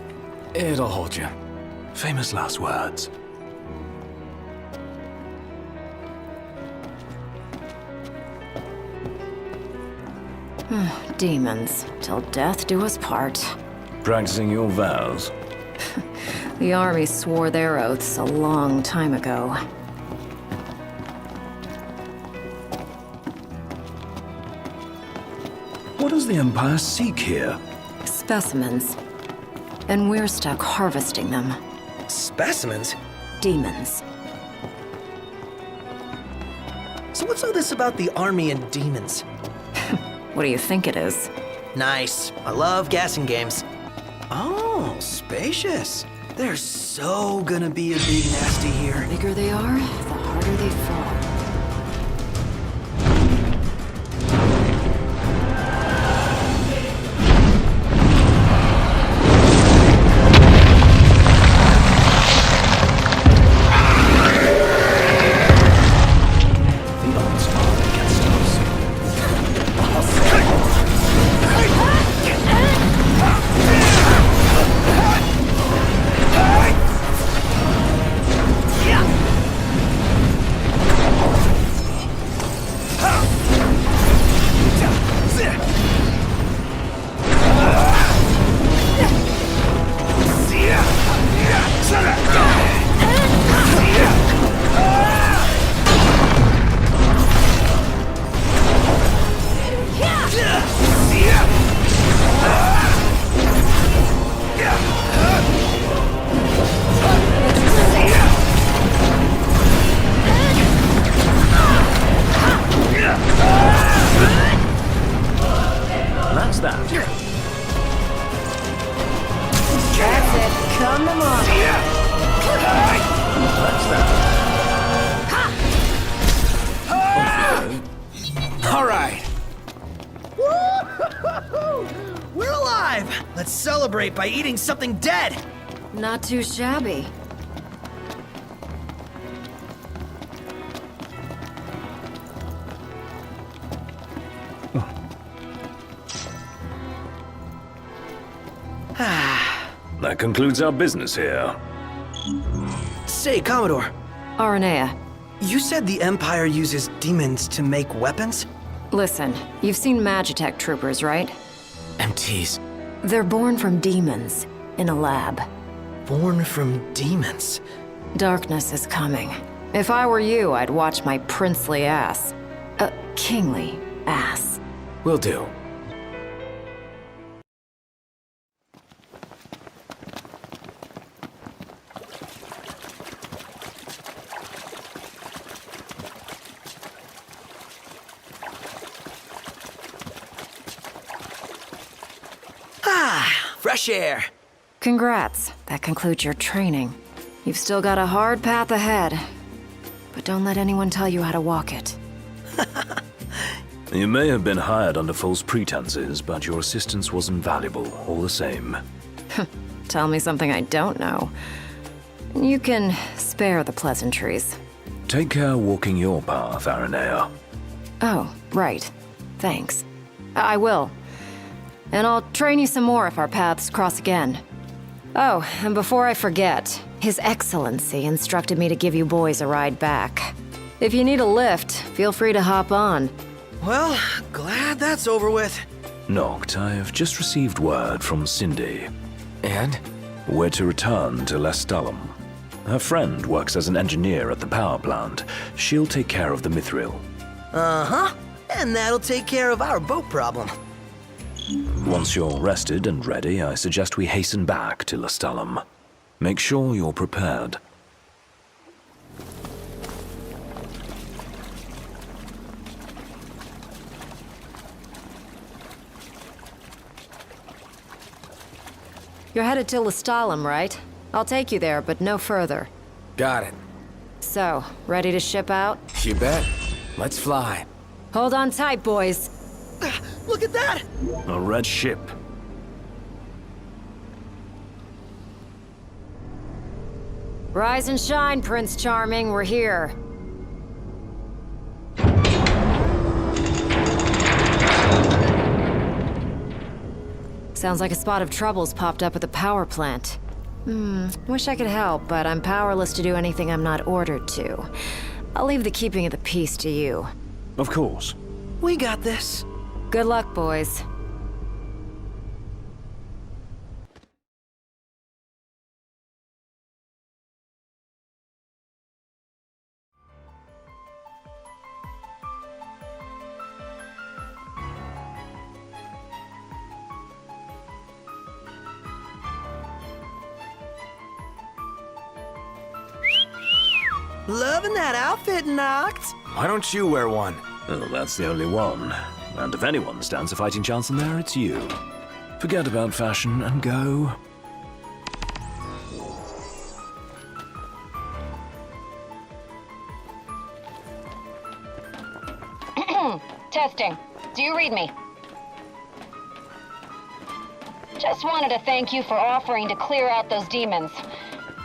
It'll hold you. Famous last words. Demons. Till death do us part. Practicing your vows. The army swore their oaths a long time ago. What does the Empire seek here? Specimens. And we're stuck harvesting them. Specimens? Demons. So what's all this about the army and demons? What do you think it is? Nice. I love guessing games. Oh, spacious. There's so gonna be a big nasty here. The bigger they are, the harder they fall. By eating something dead! Not too shabby. That concludes our business here. Say, Commodore. Aranea. You said the Empire uses demons to make weapons? Listen, you've seen Magitech troopers, right? MTs. They're born from demons, in a lab. Born from demons? Darkness is coming. If I were you, I'd watch my princely ass. Kingly ass. Will do. Fresh air. Congrats. That concludes your training. You've still got a hard path ahead. But don't let anyone tell you how to walk it. You may have been hired under false pretenses, but your assistance was invaluable, all the same. Tell me something I don't know. You can spare the pleasantries. Take care walking your path, Aranea. Oh, right. Thanks. I will. And I'll train you some more if our paths cross again. Oh, and before I forget, His Excellency instructed me to give you boys a ride back. If you need a lift, feel free to hop on. Well, glad that's over with. Noct, I've just received word from Cindy. And? We're to return to Lestalum. Her friend works as an engineer at the power plant. She'll take care of the Mithril. Uh-huh. And that'll take care of our boat problem. Once you're rested and ready, I suggest we hasten back to Lestalum. Make sure you're prepared. You're headed to Lestalum, right? I'll take you there, but no further. Got it. So, ready to ship out? You bet. Let's fly. Hold on tight, boys. Look at that! A red ship. Rise and shine, Prince Charming. We're here. Sounds like a spot of trouble's popped up at the power plant. Wish I could help, but I'm powerless to do anything I'm not ordered to. I'll leave the keeping of the peace to you. Of course. We got this. Good luck, boys. Loving that outfit, Noct. Why don't you wear one? Well, that's the only one. And if anyone stands a fighting chance in there, it's you. Forget about fashion and go. Testing. Do you read me? Just wanted to thank you for offering to clear out those demons.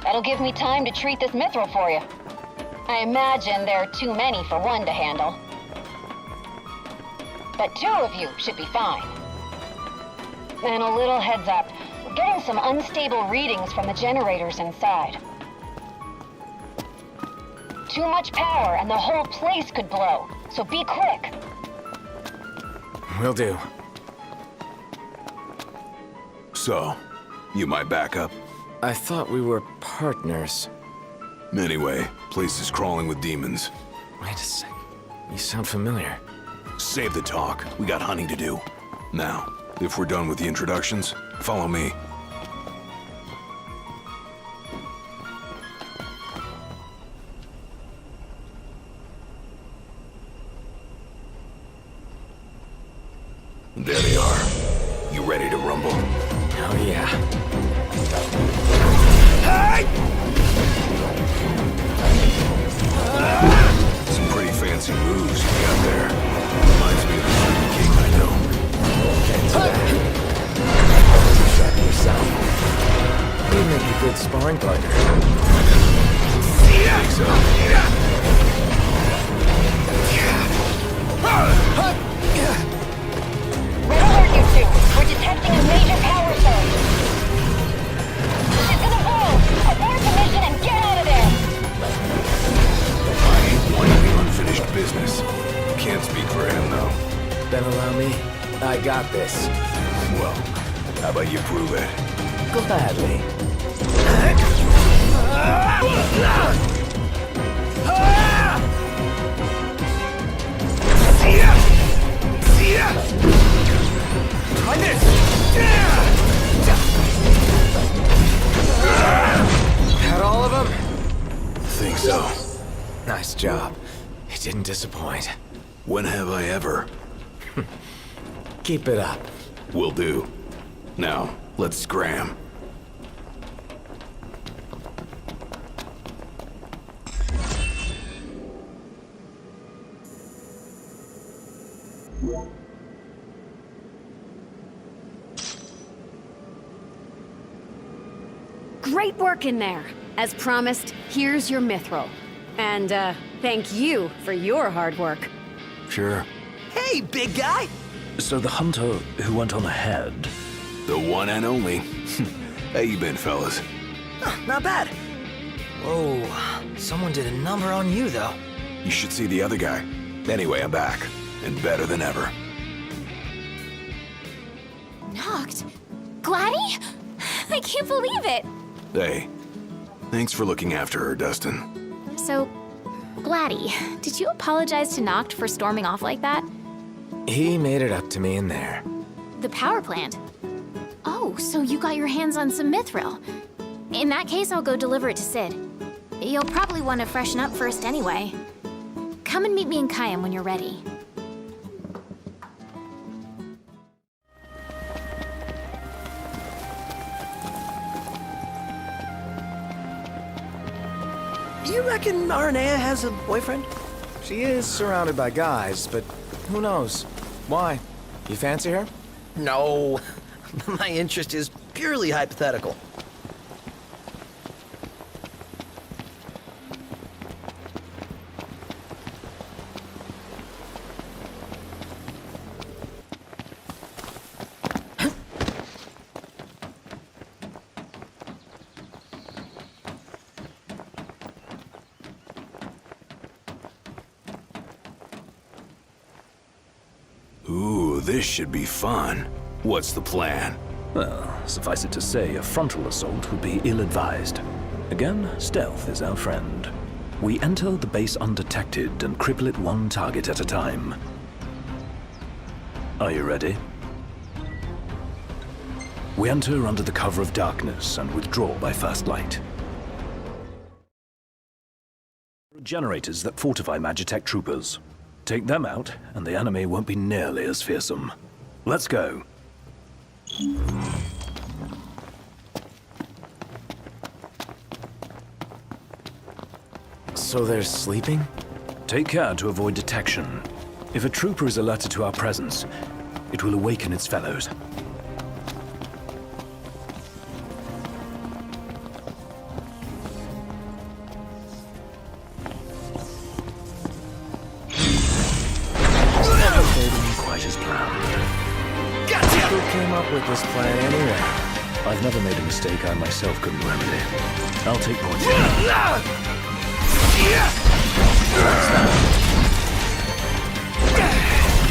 That'll give me time to treat this mithril for you. I imagine there are too many for one to handle. But 2 of you should be fine. And a little heads up, we're getting some unstable readings from the generators inside. Too much power and the whole place could blow, so be quick. Will do. So, you my backup? I thought we were partners. Anyway, place is crawling with demons. Wait a sec. You sound familiar. Save the talk. We got hunting to do. Now, if we're done with the introductions, follow me. There they are. You ready to rumble? Oh yeah. Some pretty fancy moves you got there. Reminds me of the Shooting King I know. Can't do that. Check yourself. You'd make a good sparring partner. Think so? Red alert, you two. We're detecting a major power surge. She's gonna blow. Abort the mission and get out of there. I ain't one of the unfinished business. Can't speak for him, though. me. I got this. Well, how about you prove it? Gladly. Try this! Had all of them? Think so. Nice job. It didn't disappoint. When have I ever? Keep it up. Will do. Now, let's scram. Great work in there. As promised, here's your mithril. And, thank you for your hard work. Sure. Hey, big guy! So the hunter who went on ahead... The one and only. How you been, fellas? Not bad. Whoa, someone did a number on you, though. You should see the other guy. Anyway, I'm back. And better than ever. Knocked? Gladdy? I can't believe it! Hey, thanks for looking after her, Dustin. So, Gladdy, did you apologize to Noct for storming off like that? He made it up to me in there. The power plant? Oh, so you got your hands on some mithril. In that case, I'll go deliver it to Sid. You'll probably want to freshen up first anyway. Come and meet me in Kayam when you're ready. You reckon Aranea has a boyfriend? She is surrounded by guys, but who knows? Why? You fancy her? No. My interest is purely hypothetical. Ooh, this should be fun. What's the plan? Well, suffice it to say, a frontal assault would be ill-advised. Again, stealth is our friend. We enter the base undetected and cripple it one target at a time. Are you ready? We enter under the cover of darkness and withdraw by first light. Generators that fortify Magitech troopers. Take them out, and the enemy won't be nearly as fearsome. Let's go. So they're sleeping? Take care to avoid detection. If a trooper is alerted to our presence, it will awaken its fellows. Quite as planned. Gotcha! Who came up with this plan anyway? I've never made a mistake I myself couldn't remedy. I'll take points.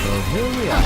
Well, here we are.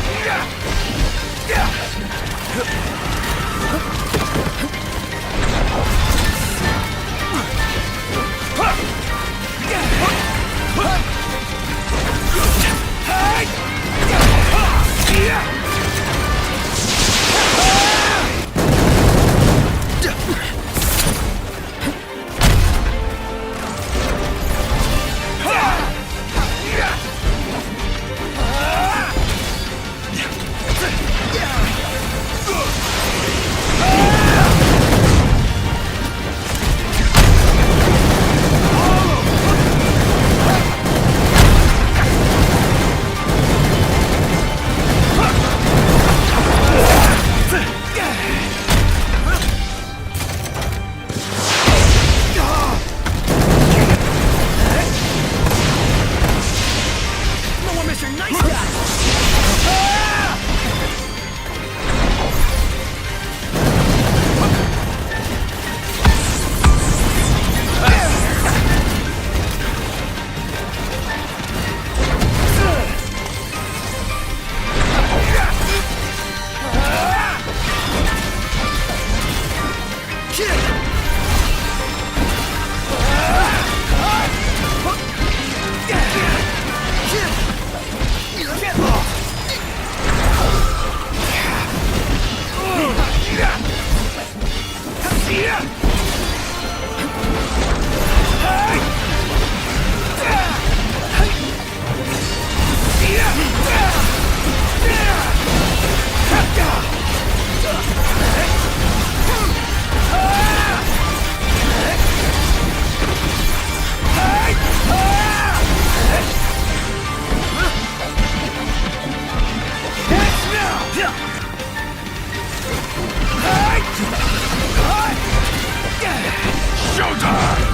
showtime!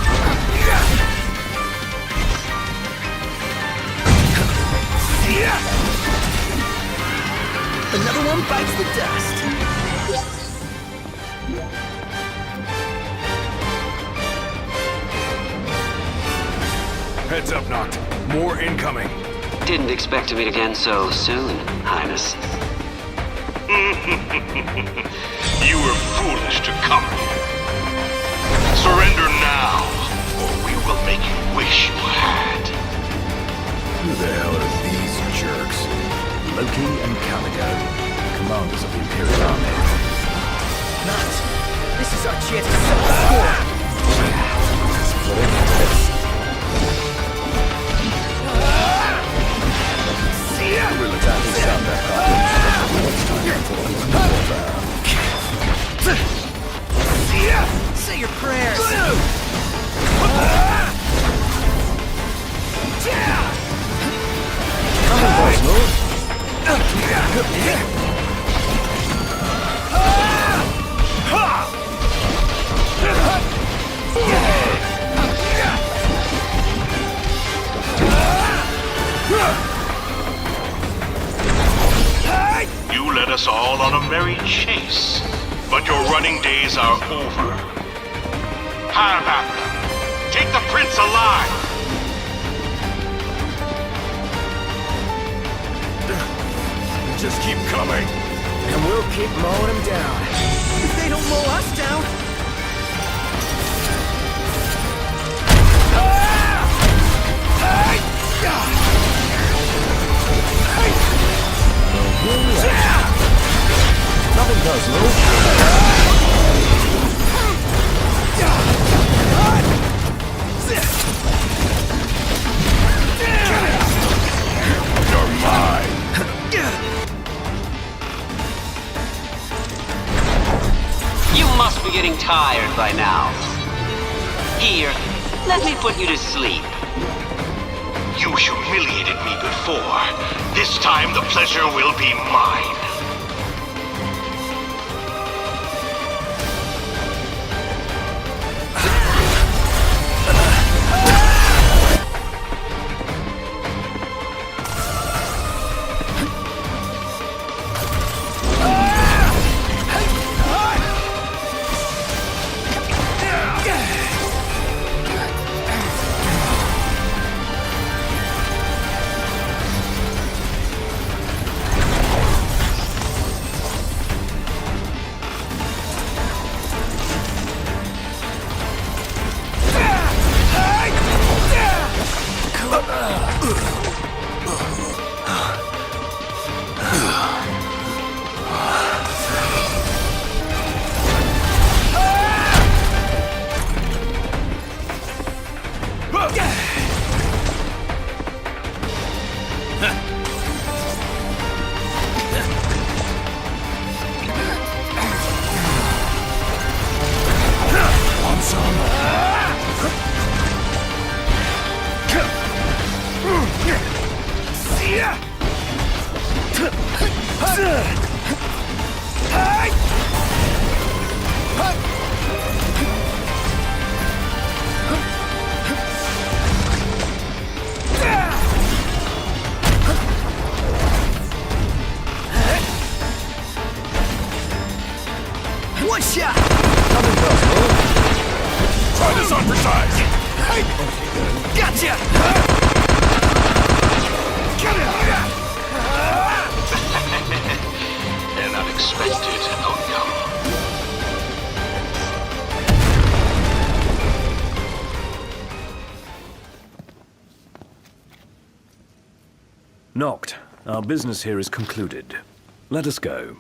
Another one bites the dust. Heads up, Noct. More incoming. Didn't expect to meet again so soon, Highness. You were foolish to come here. Surrender now, or we will make you wish you had. Who the hell are these jerks? Loki and Calico, commanders of the Imperial Army. Nuts. This is our chance to settle the score. Split into this. We'll attack and sound their problems. It's time for warfare. Say your prayers. You led us all on a merry chase, but your running days are over. Firebapper, take the prince alive! Just keep coming. And we'll keep mowing them down. If they don't mow us down. Nothing personal. You're mine. You must be getting tired by now. Here, let me put you to sleep. You humiliated me before. This time the pleasure will be mine. One shot! Try this on for size! Gotcha! An unexpected outcome. Noct, our business here is concluded. Let us go.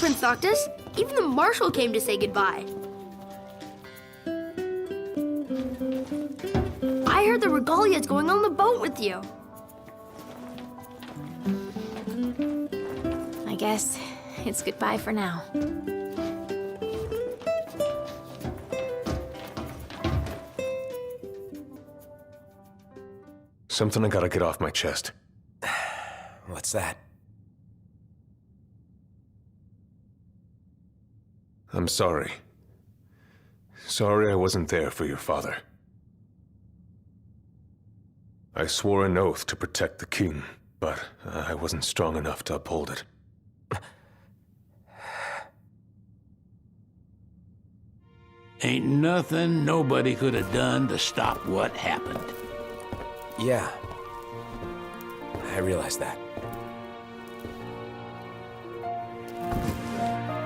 Prince Noctis. Even the Marshal came to say goodbye. I heard the Regalia's going on the boat with you. I guess it's goodbye for now. Something I gotta get off my chest. What's that? I'm sorry. Sorry I wasn't there for your father. I swore an oath to protect the king, but I wasn't strong enough to uphold it. Ain't nothing nobody could have done to stop what happened. Yeah. I realize that.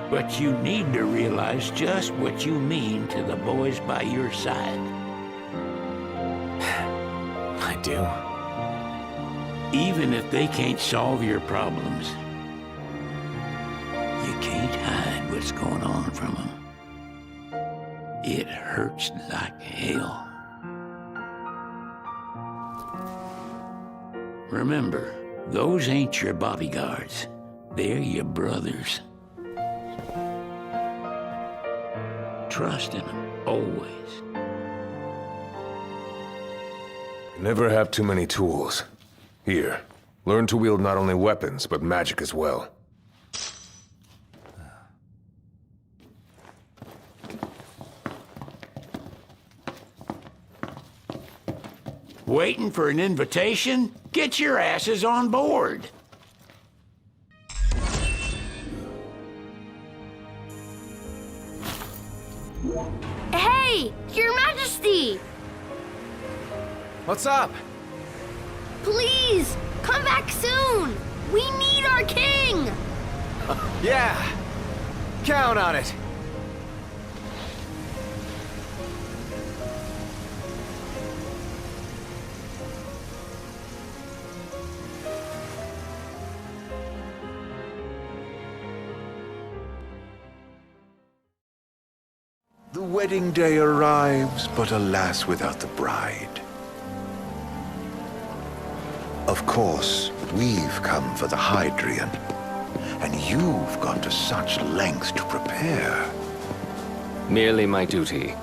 But you need to realize just what you mean to the boys by your side. I do. Even if they can't solve your problems, you can't hide what's going on from them. It hurts like hell. Remember, those ain't your bodyguards. They're your brothers. Trust in them, always. Never have too many tools. Here, learn to wield not only weapons, but magic as well. Waiting for an invitation? Get your asses on board. Hey, Your Majesty! What's up? Please, come back soon! We need our king! Yeah! Count on it! The wedding day arrives, but alas, without the bride. Of course, we've come for the Hydrian, and you've gone to such lengths to prepare. Merely my duty.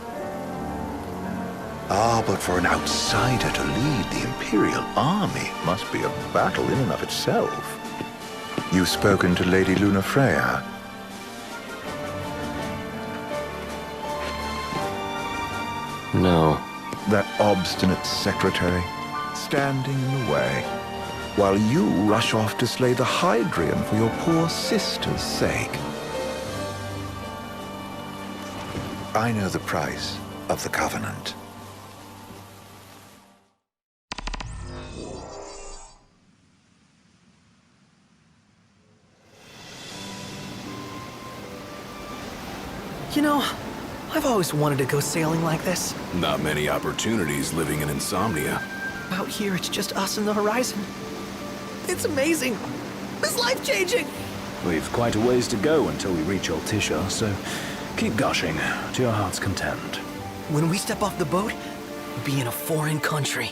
Ah, but for an outsider to lead the Imperial army must be a battle in and of itself. You've spoken to Lady Lunafreya. No. That obstinate secretary, standing in the way, while you rush off to slay the Hydrian for your poor sister's sake. I know the price of the Covenant. You know, I've always wanted to go sailing like this. Not many opportunities living in Insomnia. Out here, it's just us and the horizon. It's amazing. It's life-changing. We've quite a ways to go until we reach Altissia, so keep gushing to your heart's content. When we step off the boat, we'll be in a foreign country.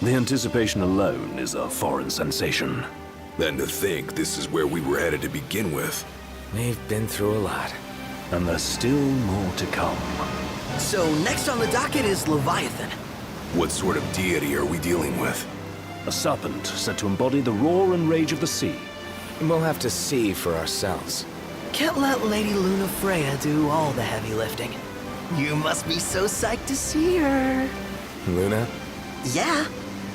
The anticipation alone is a foreign sensation. Then to think this is where we were headed to begin with. We've been through a lot. And there's still more to come. So next on the docket is Leviathan. What sort of deity are we dealing with? A serpent said to embody the roar and rage of the sea. We'll have to see for ourselves. Can't let Lady Lunafreya do all the heavy lifting. You must be so psyched to see her. Luna? Yeah.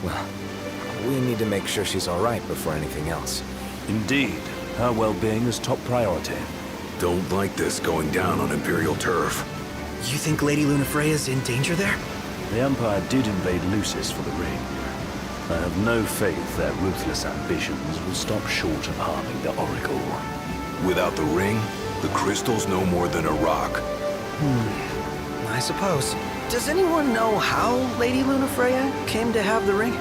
Well, we need to make sure she's all right before anything else. Indeed. Her well-being is top priority. Don't like this going down on Imperial turf. You think Lady Lunafreya's in danger there? The Empire did invade Lucis for the ring. I have no faith their ruthless ambitions will stop short of harming the Oracle. Without the ring, the crystal's no more than a rock. I suppose. Does anyone know how Lady Lunafreya came to have the ring?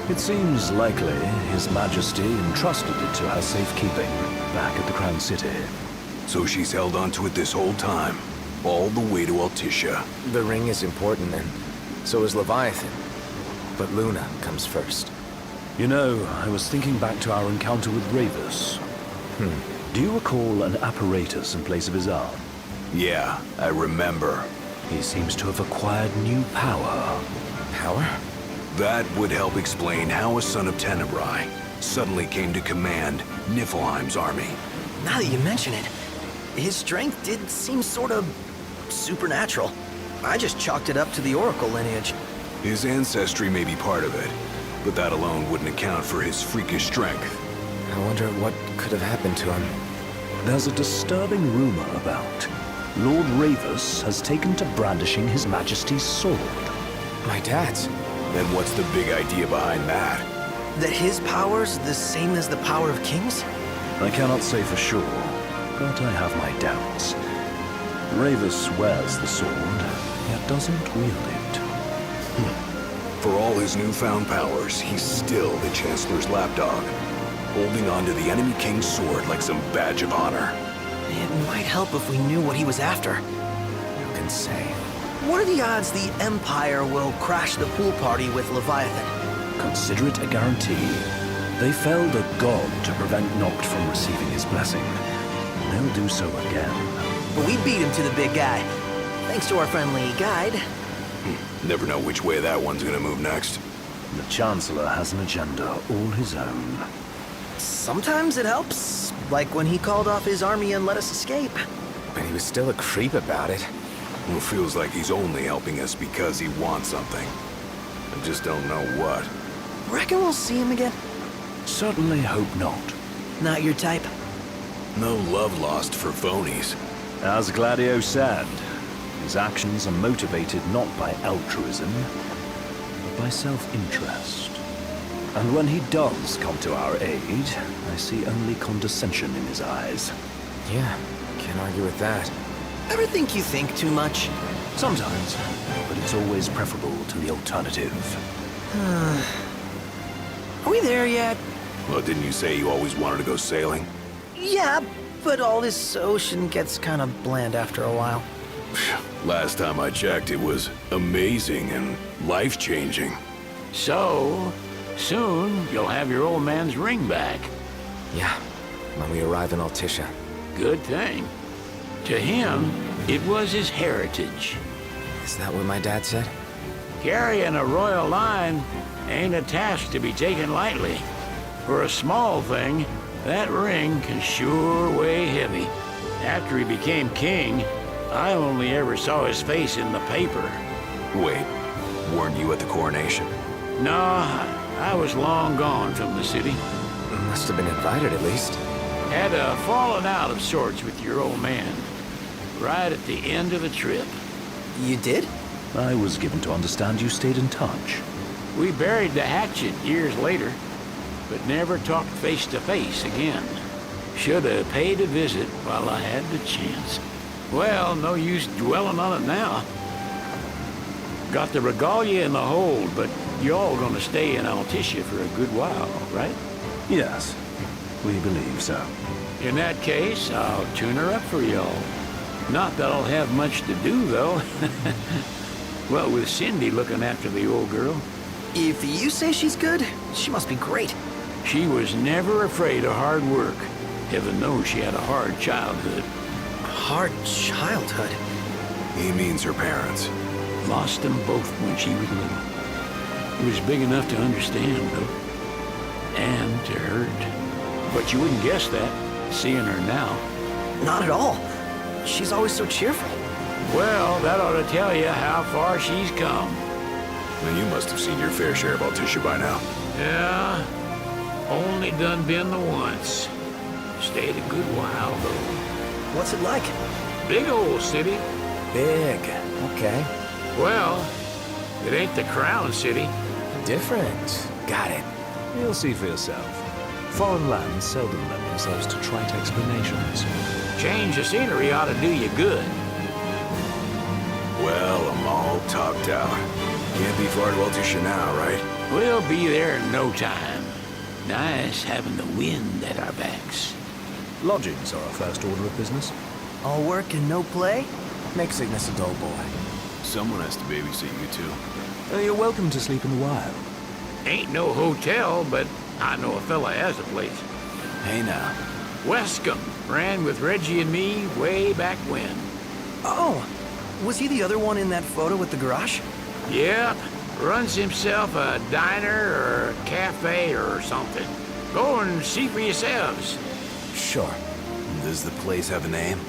It seems likely His Majesty entrusted it to her safekeeping back at the Crown City. So she's held onto it this whole time, all the way to Altissia. The ring is important, and so is Leviathan. But Luna comes first. You know, I was thinking back to our encounter with Regis. Do you recall an apparatus in place of his arm? Yeah, I remember. He seems to have acquired new power. Power? That would help explain how a son of Tenebrae suddenly came to command Niflheim's army. Now that you mention it, his strength did seem sort of supernatural. I just chalked it up to the Oracle lineage. His ancestry may be part of it, but that alone wouldn't account for his freakish strength. I wonder what could have happened to him. There's a disturbing rumor about Lord Regis has taken to brandishing His Majesty's sword. My dad's? Then what's the big idea behind that? That his power's the same as the power of kings? I cannot say for sure, but I have my doubts. Regis wears the sword, yet doesn't wield it. For all his newfound powers, he's still the Chancellor's lapdog, holding on to the enemy king's sword like some badge of honor. It might help if we knew what he was after. Who can say? What are the odds the Empire will crash the pool party with Leviathan? Consider it a guarantee. They felled a god to prevent Noct from receiving his blessing. They'll do so again. But we beat him to the big guy, thanks to our friendly guide. Never know which way that one's gonna move next. The Chancellor has an agenda all his own. Sometimes it helps, like when he called off his army and let us escape. But he was still a creep about it. Well, feels like he's only helping us because he wants something. I just don't know what. Reckon we'll see him again? Certainly hope not. Not your type? No love lost for phonies. As Gladio said, his actions are motivated not by altruism, but by self-interest. And when he does come to our aid, I see only condescension in his eyes. Yeah, can't argue with that. Ever think you think too much? Sometimes, but it's always preferable to the alternative. Are we there yet? Well, didn't you say you always wanted to go sailing? Yeah, but all this ocean gets kind of bland after a while. Last time I checked, it was amazing and life-changing. So, soon you'll have your old man's ring back. Yeah, when we arrive in Altissia. Good thing. To him, it was his heritage. Is that what my dad said? Carrying a royal line ain't a task to be taken lightly. For a small thing, that ring can sure weigh heavy. After he became king, I only ever saw his face in the paper. Wait, weren't you at the coronation? No, I was long gone from the city. Must have been invited at least. Had a falling out of sorts with your old man. Right at the end of the trip. You did? I was given to understand you stayed in touch. We buried the hatchet years later, but never talked face to face again. Should have paid a visit while I had the chance. Well, no use dwelling on it now. Got the regalia in the hold, but y'all gonna stay in Altissia for a good while, right? Yes, we believe so. In that case, I'll tune her up for y'all. Not that I'll have much to do, though. Well, with Cindy looking after the old girl. If you say she's good, she must be great. She was never afraid of hard work. Heaven knows she had a hard childhood. Hard childhood? He means her parents. Lost them both when she was little. It was big enough to understand, though. And to hurt. But you wouldn't guess that, seeing her now. Not at all. She's always so cheerful. Well, that ought to tell you how far she's come. Then you must have seen your fair share of Altissia by now. Yeah, only done been the once. Stayed a good while, though. What's it like? Big old city. Big, okay. Well, it ain't the Crown City. Different. Got it. You'll see for yourself. Foreign lands seldom lend themselves to trite explanations. Change of scenery ought to do you good. Well, I'm all topped out. Can't be far to Altissia now, right? We'll be there in no time. Nice having the wind at our backs. Lodgings are our first order of business. All work and no play? Makes Ignis a dull boy. Someone has to babysit you two. You're welcome to sleep in the wild. Ain't no hotel, but I know a fella has a place. Hey now. Wescombe ran with Reggie and me way back when. Oh, was he the other one in that photo with the garage? Yep, runs himself a diner or a cafe or something. Go and see for yourselves. Sure. Does the place have a name?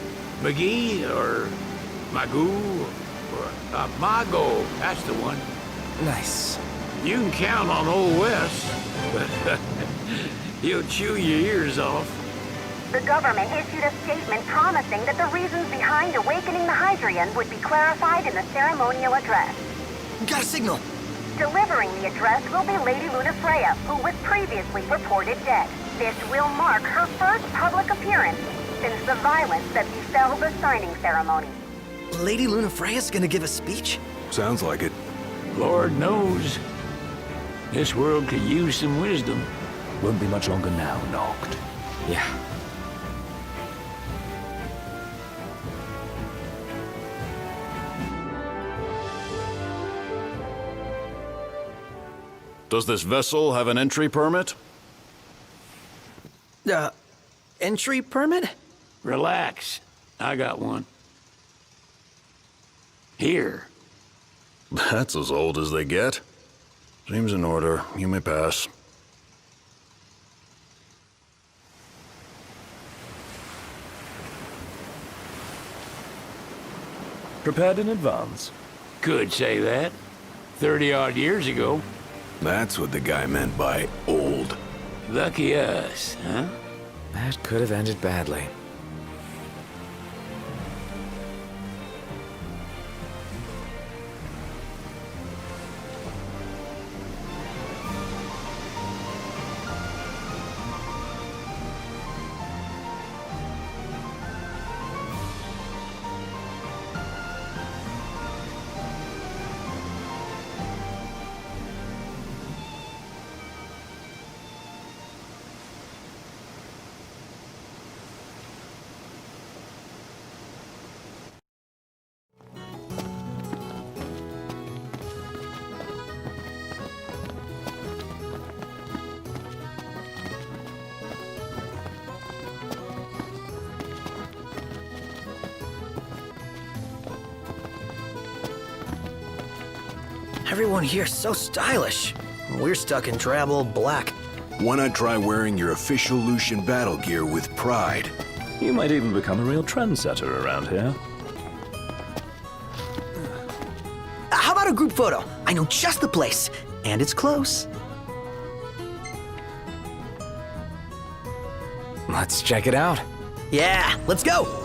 McGee or Magoo or Mago, that's the one. Nice. You can count on Old Wes, but he'll chew your ears off. The government issued a statement promising that the reasons behind awakening the Hydrian would be clarified in the ceremonial address. Got a signal. Delivering the address will be Lady Lunafreya, who was previously reported dead. This will mark her first public appearance since the violence that befell the signing ceremony. Lady Lunafreya's gonna give a speech? Sounds like it. Lord knows. This world could use some wisdom. Won't be much longer now, Noct. Yeah. Does this vessel have an entry permit? Entry permit? Relax. I got one. Here. That's as old as they get. Seems in order. You may pass. Prepared in advance? Could say that. 30-odd years ago. That's what the guy meant by old. Lucky us, huh? That could have ended badly. Everyone here's so stylish. We're stuck in drab old black. Why not try wearing your official Lucian battle gear with pride? You might even become a real trendsetter around here. How about a group photo? I know just the place, and it's close. Let's check it out. Yeah, let's go!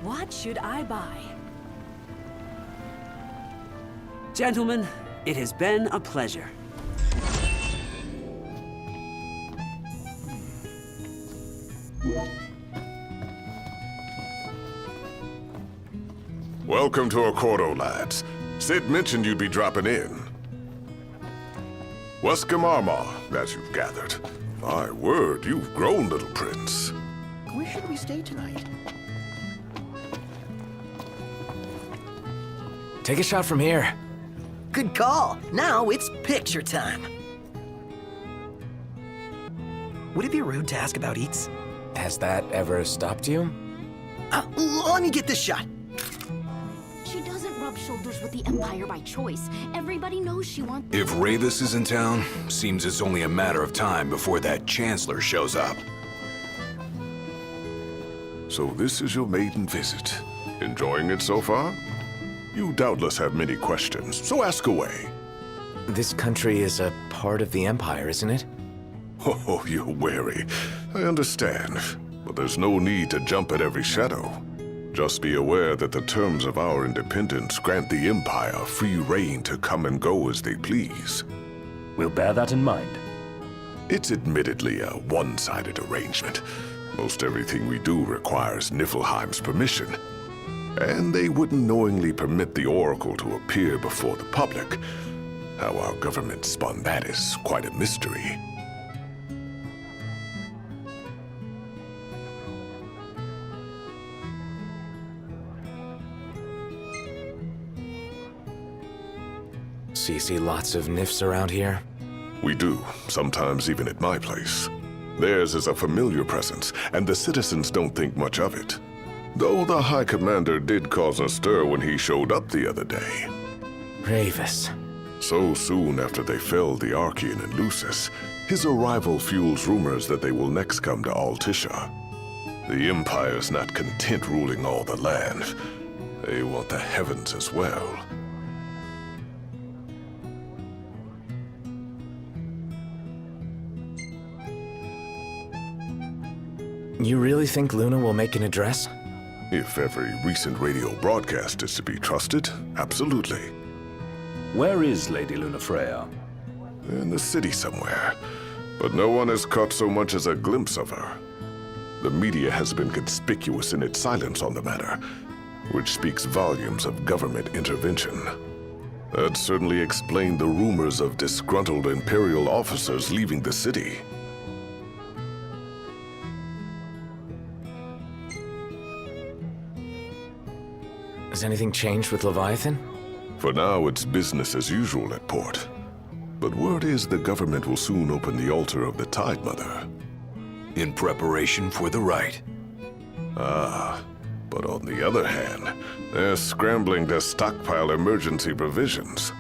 What should I buy? Gentlemen, it has been a pleasure. Welcome to Accordo, lads. Sid mentioned you'd be dropping in. Wescombe Armor, as you've gathered. My word, you've grown, little prince. Where should we stay tonight? Take a shot from here. Good call. Now it's picture time. Would it be rude to ask about eats? Has that ever stopped you? Let me get this shot. She doesn't rub shoulders with the Empire by choice. Everybody knows she wants... If Ravis is in town, seems it's only a matter of time before that Chancellor shows up. So this is your maiden visit. Enjoying it so far? You doubtless have many questions, so ask away. This country is a part of the Empire, isn't it? Oh, you're wary. I understand. But there's no need to jump at every shadow. Just be aware that the terms of our independence grant the Empire free reign to come and go as they please. We'll bear that in mind. It's admittedly a one-sided arrangement. Most everything we do requires Niflheim's permission. And they wouldn't knowingly permit the Oracle to appear before the public. How our government spun that is quite a mystery. So you see lots of Nifs around here? We do, sometimes even at my place. Theirs is a familiar presence, and the citizens don't think much of it. Though the High Commander did cause a stir when he showed up the other day. Ravis. So soon after they felled the Archean and Lucis, his arrival fuels rumors that they will next come to Altissia. The Empire's not content ruling all the land. They want the heavens as well. You really think Luna will make an address? If every recent radio broadcast is to be trusted, absolutely. Where is Lady Lunafreya? In the city somewhere, but no one has caught so much as a glimpse of her. The media has been conspicuous in its silence on the matter, which speaks volumes of government intervention. That certainly explained the rumors of disgruntled Imperial officers leaving the city. Has anything changed with Leviathan? For now, it's business as usual at port. But word is the government will soon open the altar of the Tide Mother. In preparation for the rite. Ah, but on the other hand, they're scrambling to stockpile emergency provisions.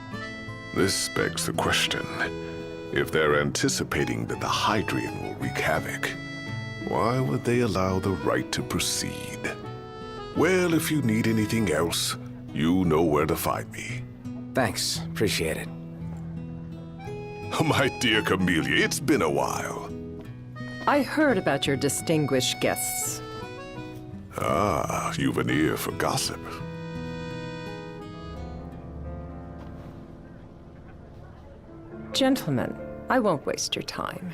This begs the question, if they're anticipating that the Hydrian will wreak havoc, why would they allow the rite to proceed? Well, if you need anything else, you know where to find me. Thanks, appreciate it. My dear Camellia, it's been a while. I heard about your distinguished guests. Ah, you've an ear for gossip. Gentlemen, I won't waste your time.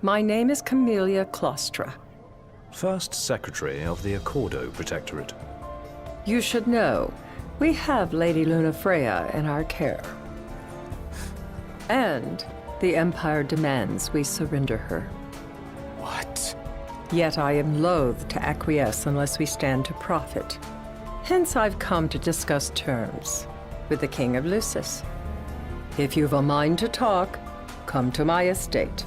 My name is Camellia Claustra. First Secretary of the Accordo Protectorate. You should know, we have Lady Lunafreya in our care. And the Empire demands we surrender her. What? Yet I am loath to acquiesce unless we stand to profit. Hence I've come to discuss terms with the King of Lucis. If you've a mind to talk, come to my estate.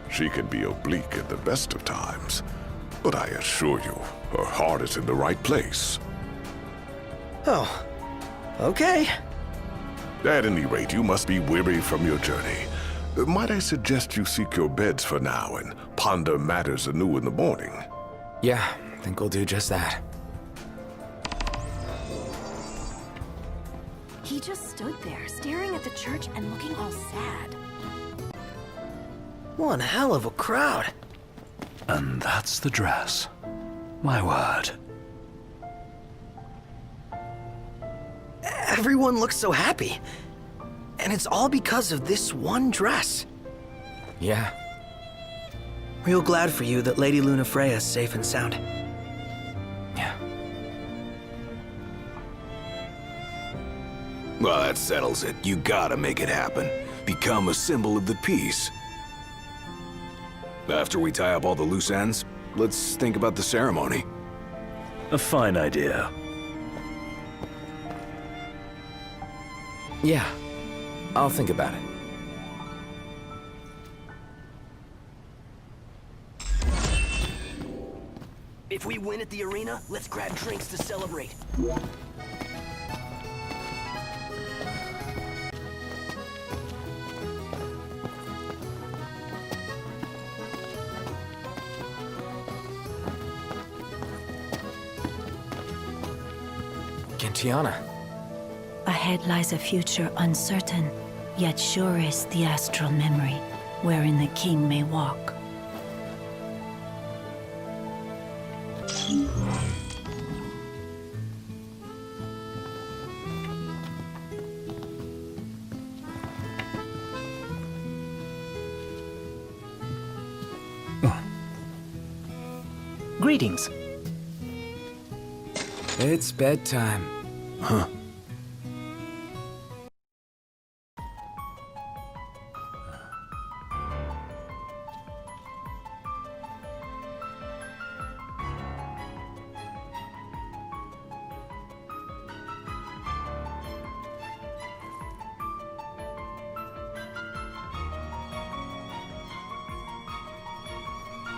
She can be oblique at the best of times, but I assure you, her heart is in the right place. Oh, okay. At any rate, you must be weary from your journey. Might I suggest you seek your beds for now and ponder matters anew in the morning? Yeah, I think we'll do just that. He just stood there, staring at the church and looking all sad. One hell of a crowd. And that's the dress. My word. Everyone looks so happy. And it's all because of this one dress. Yeah. Real glad for you that Lady Lunafreya is safe and sound. Yeah. Well, that settles it. You gotta make it happen. Become a symbol of the peace. After we tie up all the loose ends, let's think about the ceremony. A fine idea. Yeah, I'll think about it. If we win at the arena, let's grab drinks to celebrate. Gentiana. Ahead lies a future uncertain, yet sure is the astral memory, wherein the king may walk. Greetings. It's bedtime. Huh.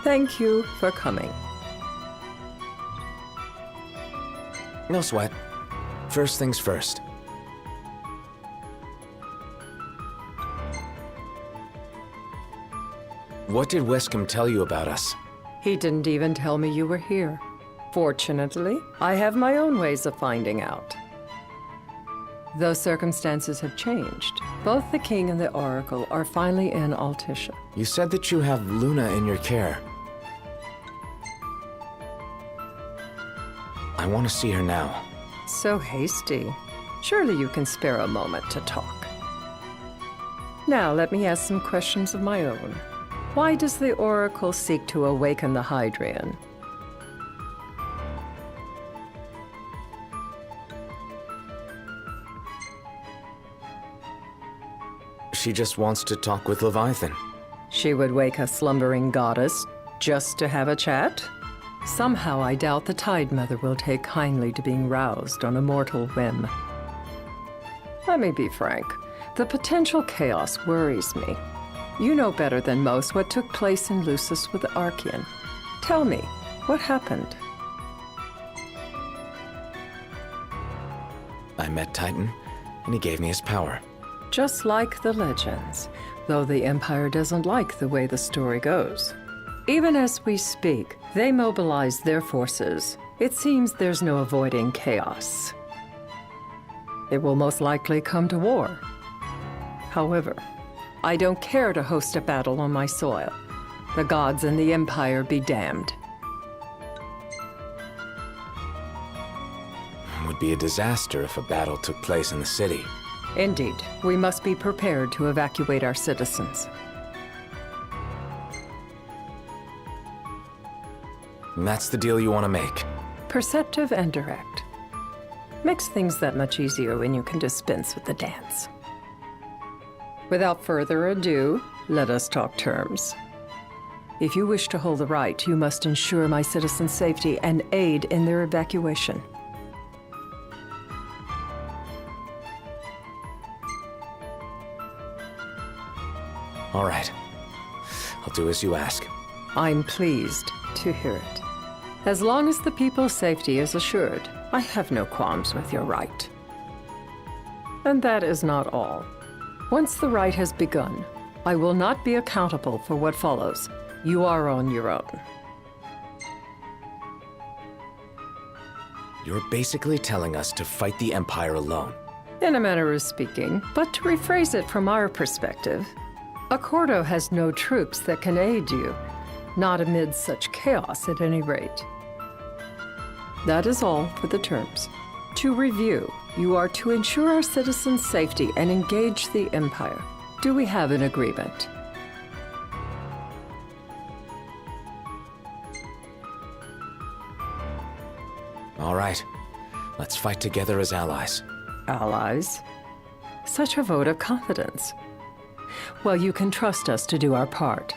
Thank you for coming. No sweat. First things first. What did Wescombe tell you about us? He didn't even tell me you were here. Fortunately, I have my own ways of finding out. Though circumstances have changed, both the King and the Oracle are finally in Altissia. You said that you have Luna in your care. I want to see her now. So hasty. Surely you can spare a moment to talk. Now let me ask some questions of my own. Why does the Oracle seek to awaken the Hydrian? She just wants to talk with Leviathan. She would wake a slumbering goddess just to have a chat? Somehow I doubt the Tide Mother will take kindly to being roused on a mortal whim. Let me be frank. The potential chaos worries me. You know better than most what took place in Lucis with the Archean. Tell me, what happened? I met Titan, and he gave me his power. Just like the legends, though the Empire doesn't like the way the story goes. Even as we speak, they mobilize their forces. It seems there's no avoiding chaos. It will most likely come to war. However, I don't care to host a battle on my soil. The gods and the Empire be damned. It would be a disaster if a battle took place in the city. Indeed, we must be prepared to evacuate our citizens. And that's the deal you want to make. Perceptive and direct. Makes things that much easier when you can dispense with the dance. Without further ado, let us talk terms. If you wish to hold the right, you must ensure my citizens' safety and aid in their evacuation. All right. I'll do as you ask. I'm pleased to hear it. As long as the people's safety is assured, I have no qualms with your right. And that is not all. Once the rite has begun, I will not be accountable for what follows. You are on your own. You're basically telling us to fight the Empire alone. In a manner of speaking, but to rephrase it from our perspective, Accordo has no troops that can aid you, not amid such chaos at any rate. That is all for the terms. To review, you are to ensure our citizens' safety and engage the Empire. Do we have an agreement? All right. Let's fight together as allies. Allies? Such a vote of confidence. Well, you can trust us to do our part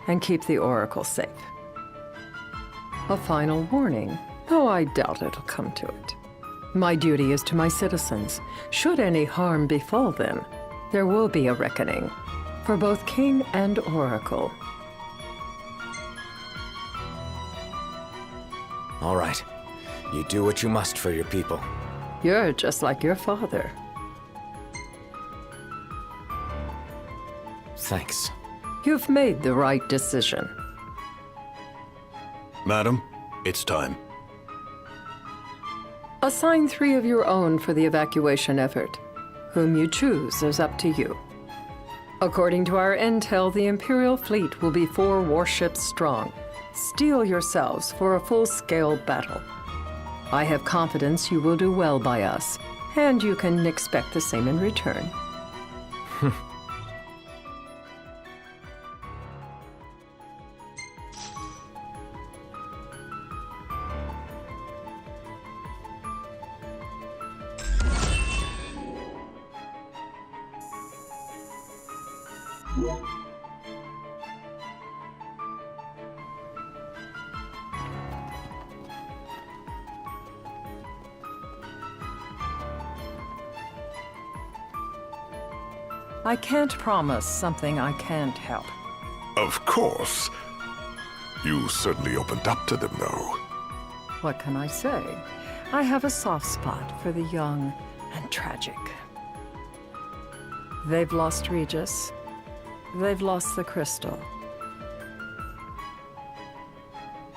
and keep the Oracle safe. A final warning, though I doubt it'll come to it. My duty is to my citizens. Should any harm befall them, there will be a reckoning for both King and Oracle. All right. You do what you must for your people. You're just like your father. Thanks. You've made the right decision. Madam, it's time. Assign 3 of your own for the evacuation effort. Whom you choose is up to you. According to our intel, the Imperial fleet will be 4 warships strong. Steel yourselves for a full-scale battle. I have confidence you will do well by us, and you can expect the same in return. I can't promise something I can't help. Of course. You certainly opened up to them, though. What can I say? I have a soft spot for the young and tragic. They've lost Regis. They've lost the crystal.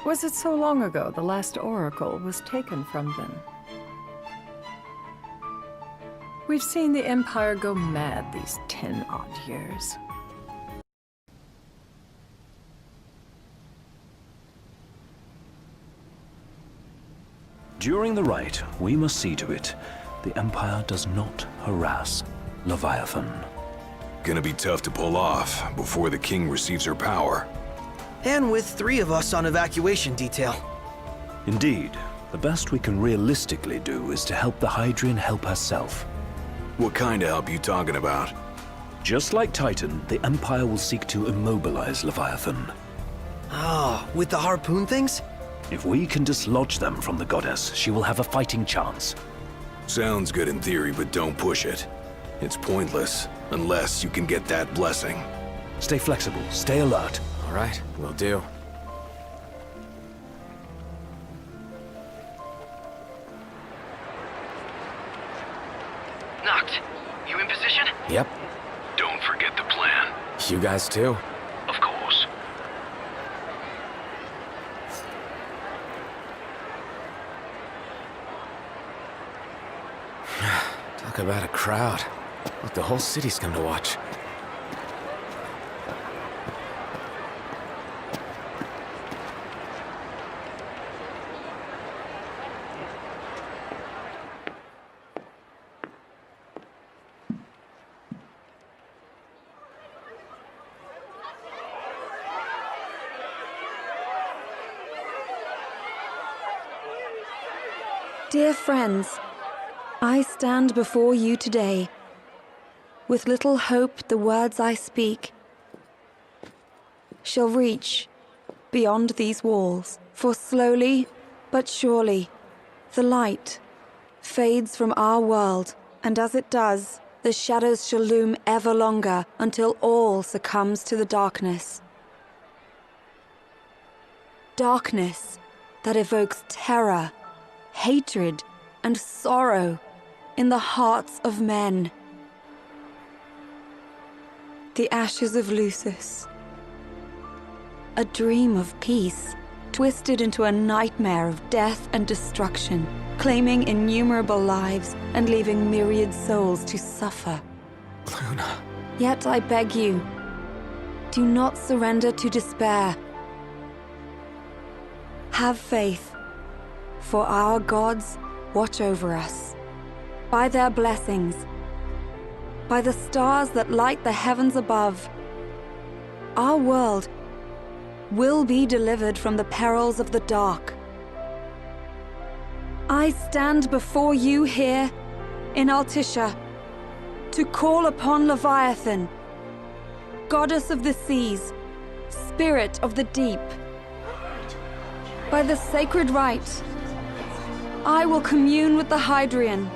Was it so long ago the last oracle was taken from them? We've seen the Empire go mad these 10-odd years. During the rite, we must see to it the Empire does not harass Leviathan. Gonna be tough to pull off before the king receives her power. And with 3 of us on evacuation detail. Indeed, the best we can realistically do is to help the Hydrian help herself. What kind of help you talking about? Just like Titan, the Empire will seek to immobilize Leviathan. Ah, with the harpoon things? If we can dislodge them from the goddess, she will have a fighting chance. Sounds good in theory, but don't push it. It's pointless, unless you can get that blessing. Stay flexible, stay alert. All right, will do. Noct, you in position? Yep. Don't forget the plan. You guys too? Of course. Talk about a crowd. Look, the whole city's come to watch. Dear friends, I stand before you today. With little hope the words I speak shall reach beyond these walls. For slowly but surely the light fades from our world, and as it does, the shadows shall loom ever longer until all succumbs to the darkness. Darkness that evokes terror, hatred, and sorrow in the hearts of men. The ashes of Lucis. A dream of peace, twisted into a nightmare of death and destruction, claiming innumerable lives and leaving myriad souls to suffer. Luna. Yet I beg you, do not surrender to despair. Have faith, for our gods watch over us. By their blessings, by the stars that light the heavens above, our world will be delivered from the perils of the dark. I stand before you here in Altissia to call upon Leviathan, goddess of the seas, spirit of the deep. By the sacred rite, I will commune with the Hydrian.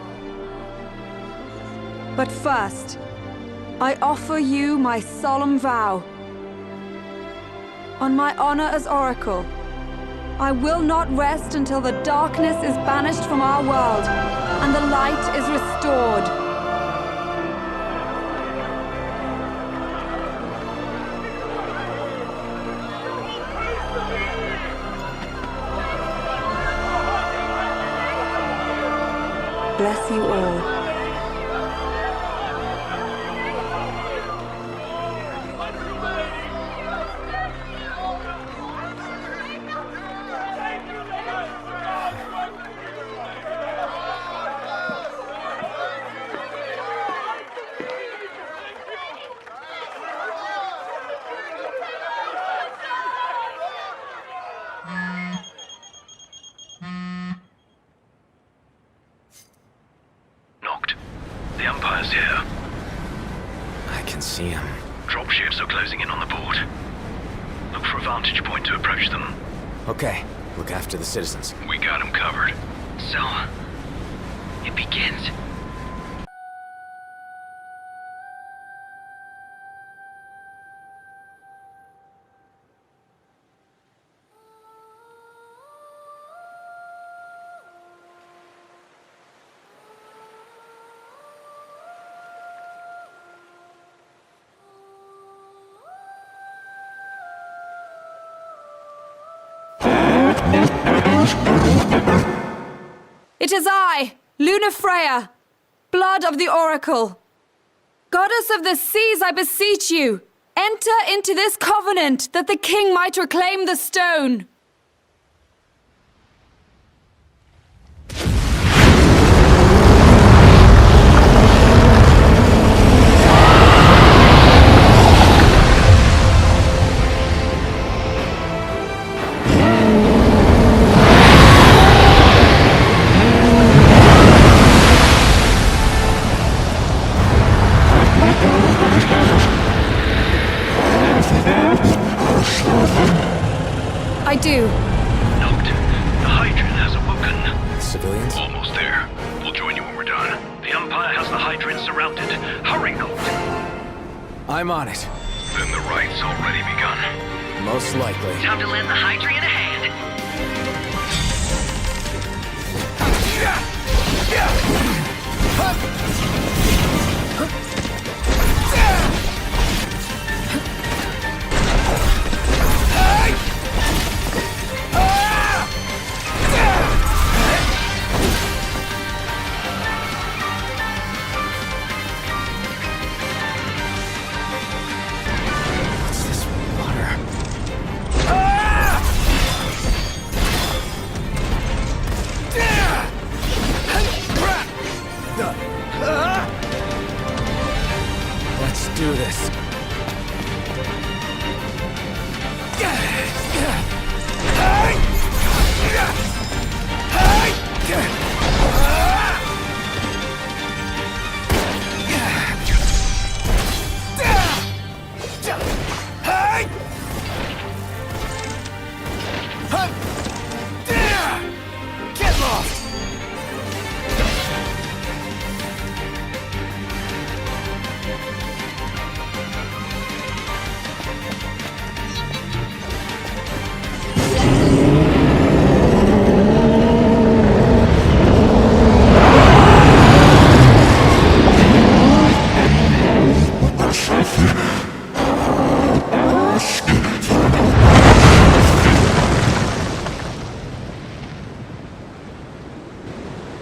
But first, I offer you my solemn vow. On my honor as Oracle, I will not rest until the darkness is banished from our world and the light is restored. Bless you all. Noct, the Empire's here. I can see him. Drop ships are closing in on the port. Look for a vantage point to approach them. Okay, look after the citizens. We got them covered. So, it begins. It is I, Lunafreya, blood of the Oracle. Goddess of the seas, I beseech you, enter into this covenant that the king might reclaim the stone. I do. Noct, the Hydran has awoken. Civilians? Almost there. We'll join you when we're done. The Empire has the Hydran surrounded. Hurry, Noct. I'm on it. Then the right's already begun. Most likely. Time to lend the Hydran a hand. What's this water? Let's do this. Get lost!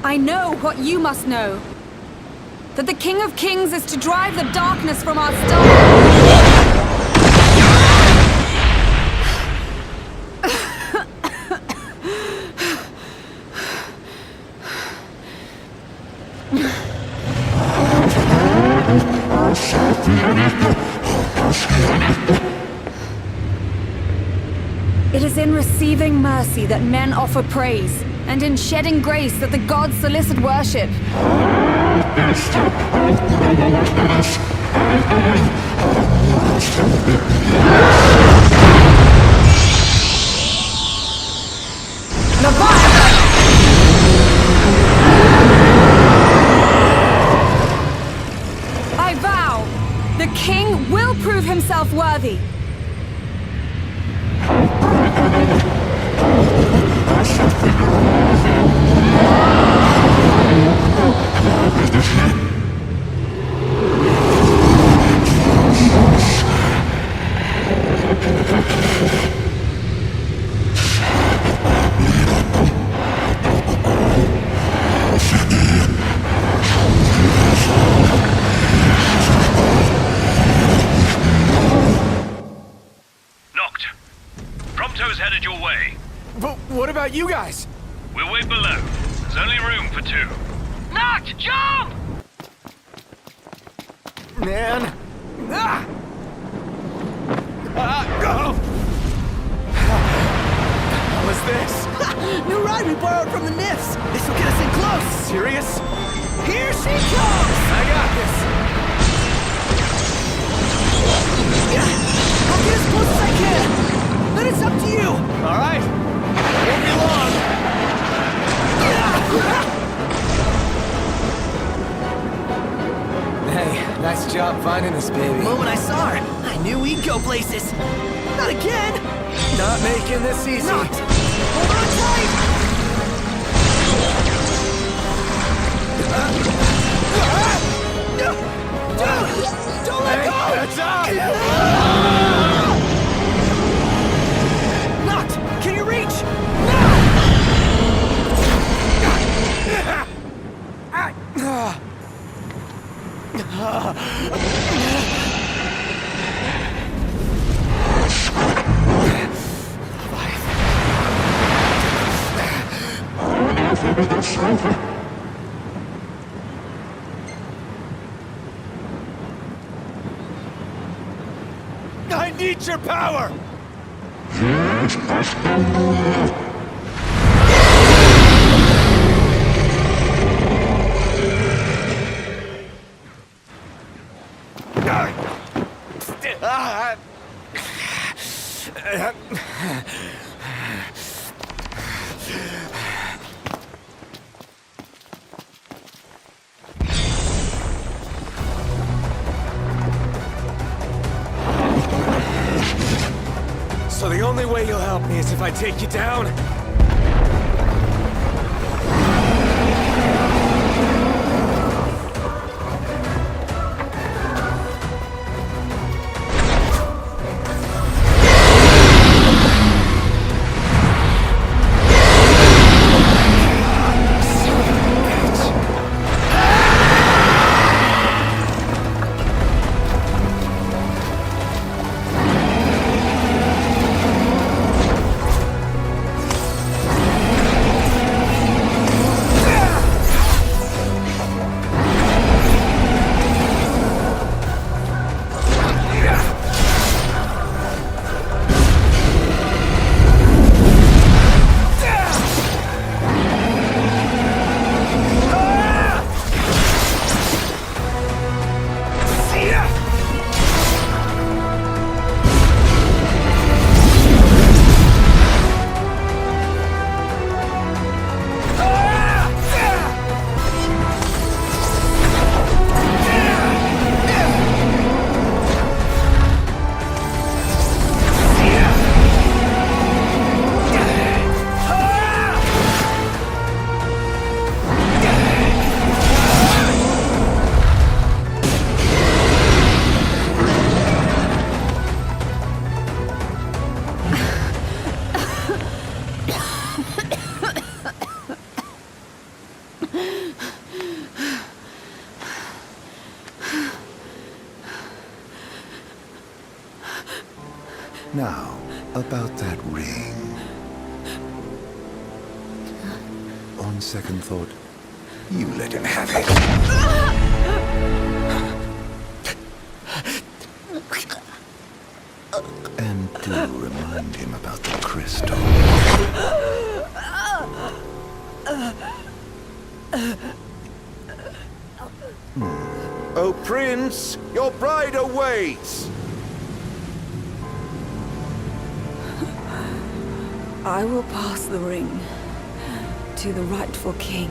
I know what you must know. That the King of Kings is to drive the darkness from our It is in receiving mercy that men offer praise, and in shedding grace that the gods solicit worship. I vow, the king will prove himself worthy. Noct, Prompto's headed your way. But what about you guys? We'll wait below. There's only room for two. Noct, jump! Man. Ah! Go! What was this? New ride we borrowed from the Nifs. This will get us in close. Serious? Here she comes! I got this. I'll get as close as I can! Then it's up to you! Alright. Won't be long. Hey, nice job finding us, baby. The moment I saw her, I knew we'd go places. Not again! Not making this easy. Not! Hold on tight! Don't let go! That's up! Noct! Can you reach? I need your power! So the only way you'll help me is if I take you down? Now, about that ring. On second thought, you let him have it. And do remind him about the crystal. Oh, Prince, your bride awaits! I will pass the ring to the rightful king.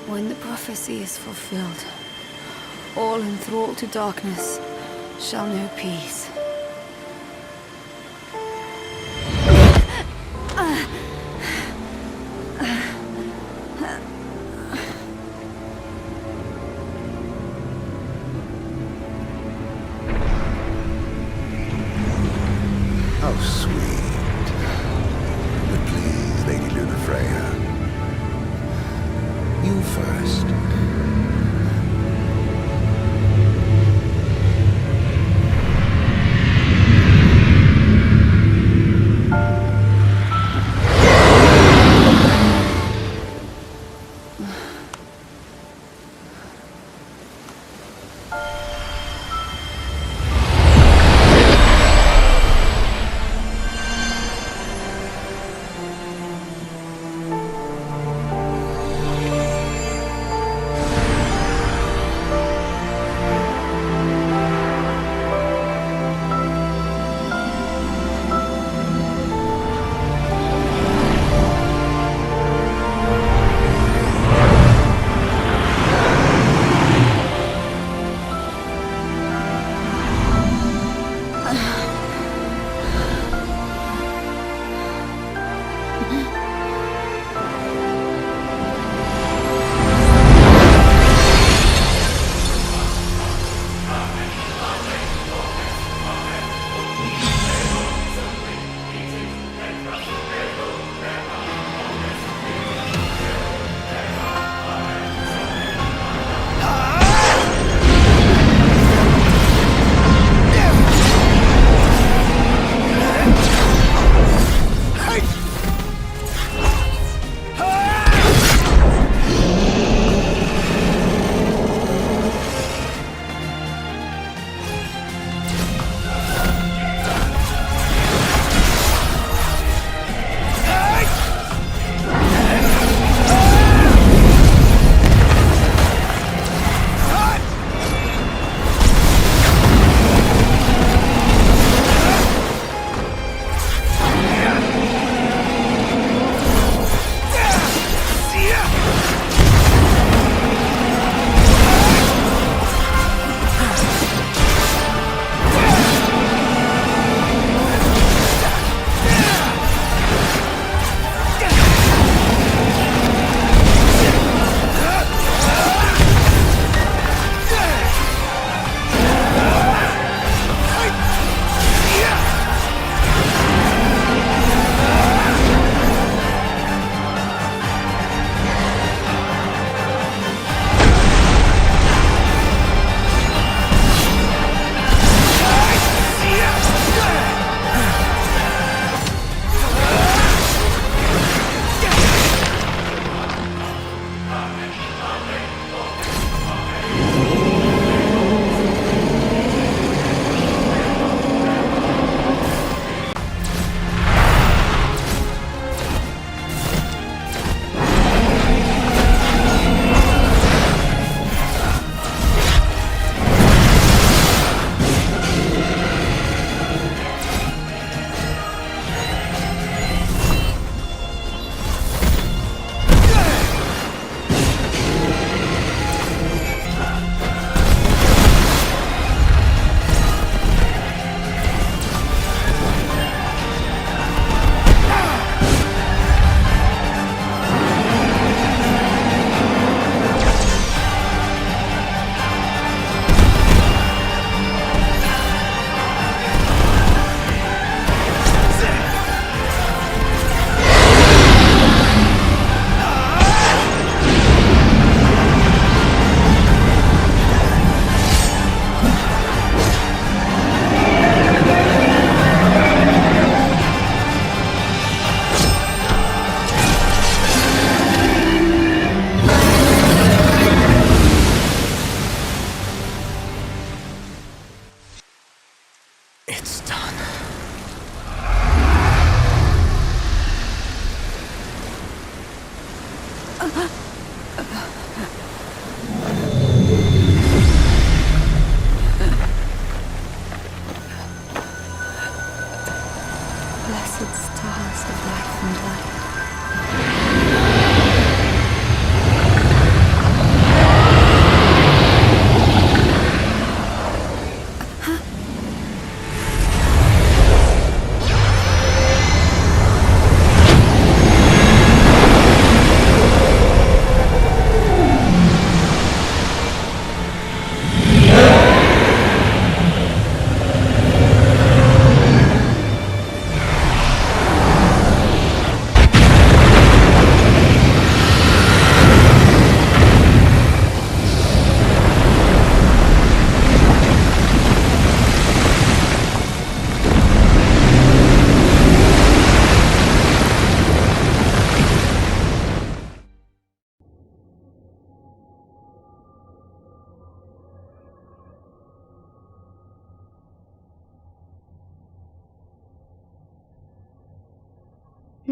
When the prophecy is fulfilled, all enthralled to darkness shall know peace. How sweet. But please, Lady Lunafreya. You first.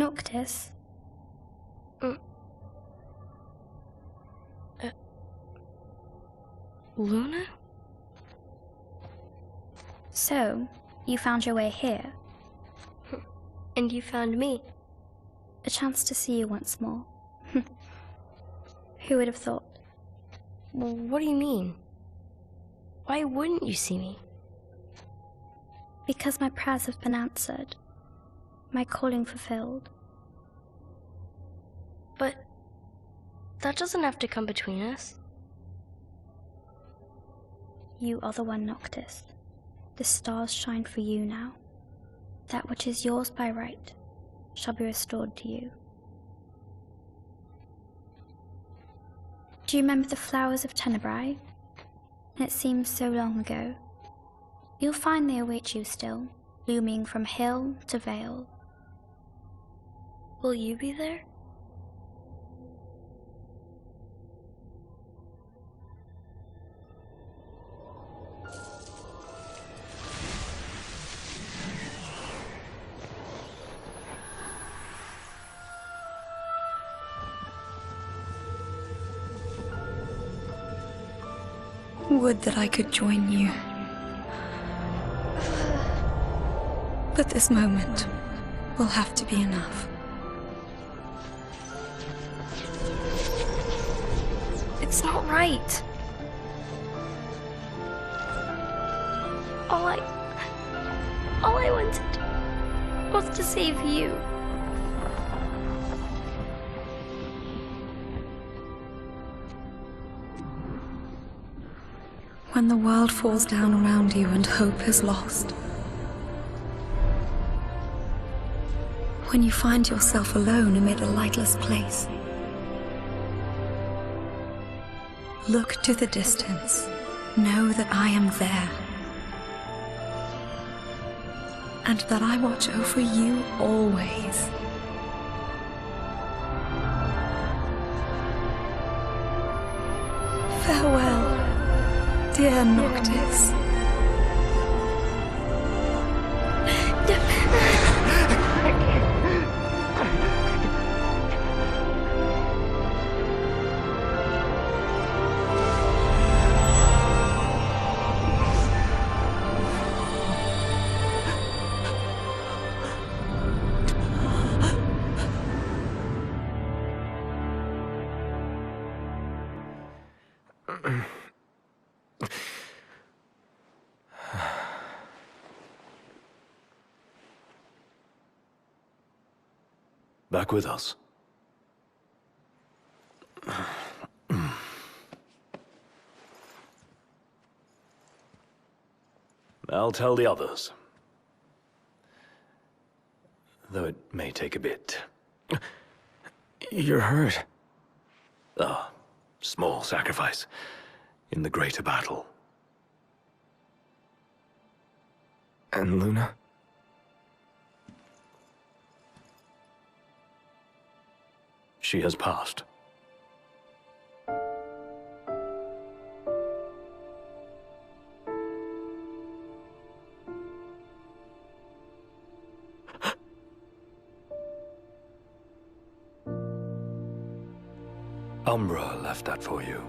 Noctis? Luna? So, you found your way here. And you found me. A chance to see you once more. Who would have thought? Well, what do you mean? Why wouldn't you see me? Because my prayers have been answered. My calling fulfilled. But that doesn't have to come between us. You are the one, Noctis. The stars shine for you now. That which is yours by right shall be restored to you. Do you remember the flowers of Tenebrae? It seems so long ago. You'll find they await you still, blooming from hill to vale. Will you be there? Would that I could join you. But this moment will have to be enough. It's not right. All I wanted was to save you. When the world falls down around you and hope is lost. When you find yourself alone amid a lightless place. Look to the distance. Know that I am there. And that I watch over you always. Farewell. Dear Noctis. Back with us. I'll tell the others. Though it may take a bit. You're hurt. Ah, small sacrifice in the greater battle. And Luna? She has passed. Umbra left that for you.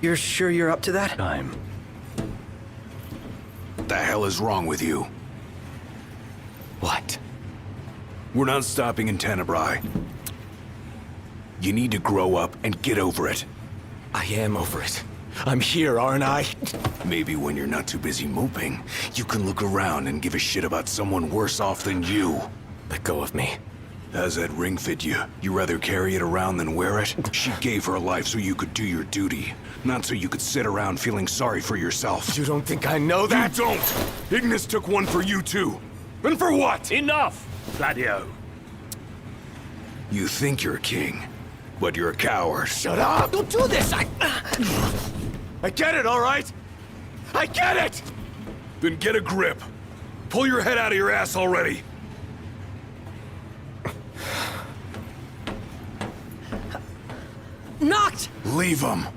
You're sure you're up to that? Time. What the hell is wrong with you? What? We're not stopping in Tenebrae. You need to grow up and get over it. I am over it. I'm here, aren't I? Maybe when you're not too busy moping, you can look around and give a shit about someone worse off than you. Let go of me. How's that ring fit you? You rather carry it around than wear it? She gave her life so you could do your duty, not so you could sit around feeling sorry for yourself. You don't think I know that? You don't! Ignis took one for you too. And for what? Enough, Gladio. You think you're a king, but you're a coward. Shut up! Don't do this! I get it, all right? I get it! Then get a grip. Pull your head out of your ass already. Noct! Leave him.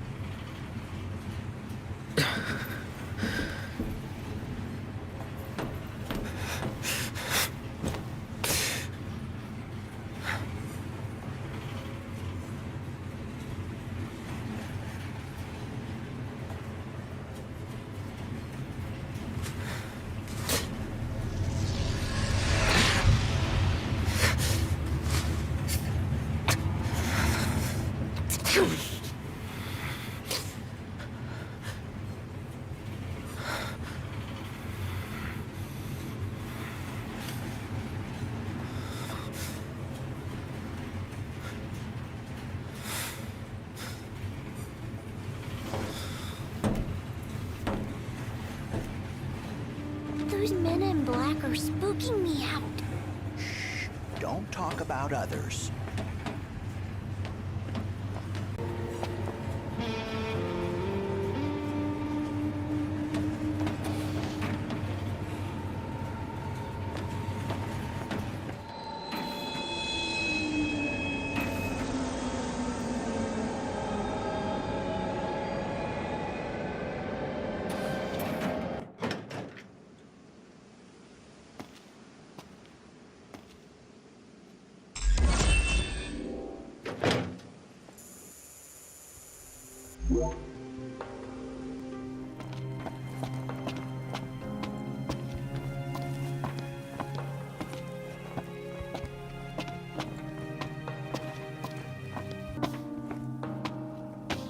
Those men in black are spooking me out. Shh. Don't talk about others.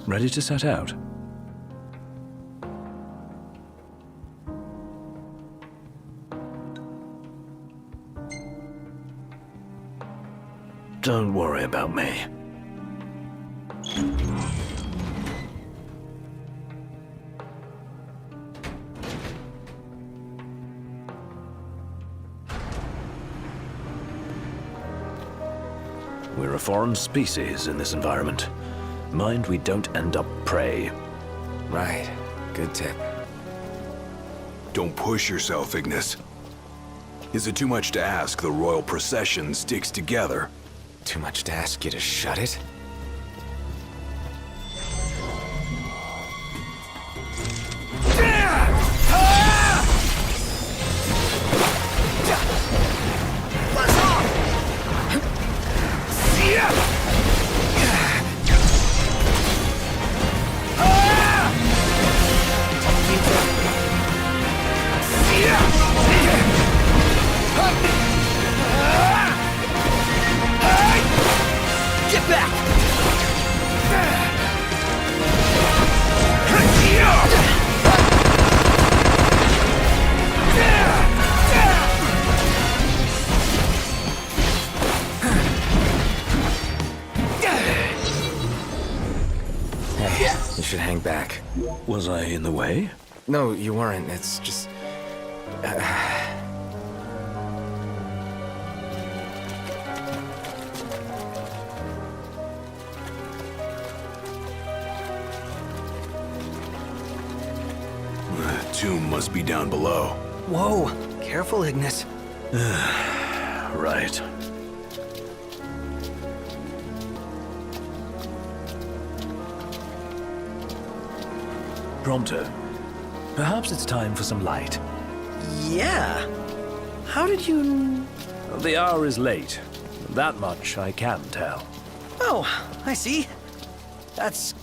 Ready to set out? Don't worry about me. We're a foreign species in this environment. Mind we don't end up prey. Right. Good tip. Don't push yourself, Ignis. Is it too much to ask the royal procession sticks together? Too much to ask you to shut it? Get back! Hey, you should hang back. Was I in the way? No, you weren't. It's just... Tomb must be down below. Whoa, careful, Ignis. Right. Prompto. Perhaps it's time for some light. Yeah. How did you... The hour is late. That much I can tell. Oh, I see. That's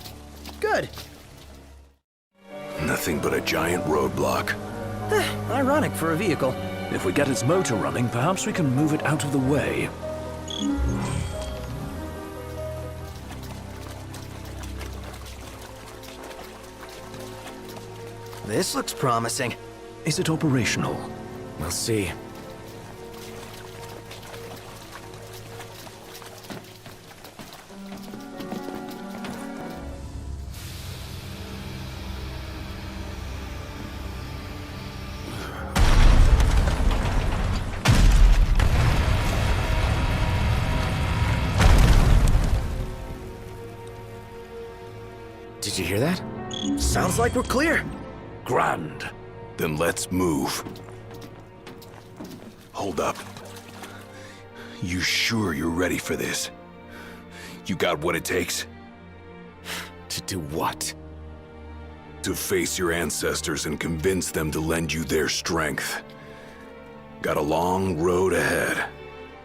good. nothing but a giant roadblock. Ironic for a vehicle. If we get its motor running, perhaps we can move it out of the way. This looks promising. Is it operational? We'll see. Did you hear that? Sounds like we're clear. Grand. Then let's move. Hold up. You sure you're ready for this? You got what it takes? To do what? To face your ancestors and convince them to lend you their strength. Got a long road ahead.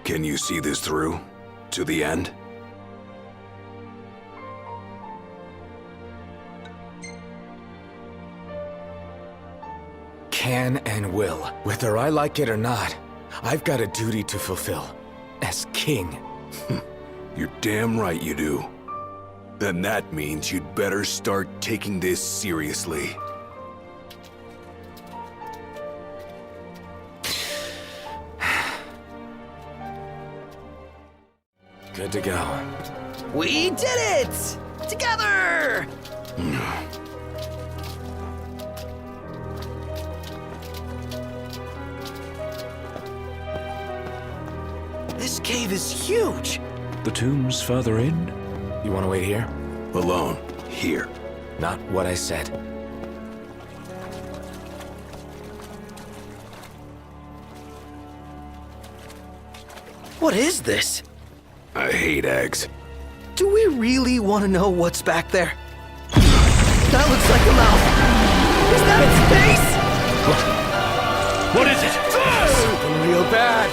Can you see this through? To the end? Can and will. Whether I like it or not, I've got a duty to fulfill. As king. You're damn right you do. Then that means you'd better start taking this seriously. Good to go. We did it! Together! This cave is huge! The tomb's further in? You want to wait here? Alone. Here. Not what I said. What is this? I hate eggs. Do we really want to know what's back there? That looks like a mouth. Is that its face? What is it? Something real bad.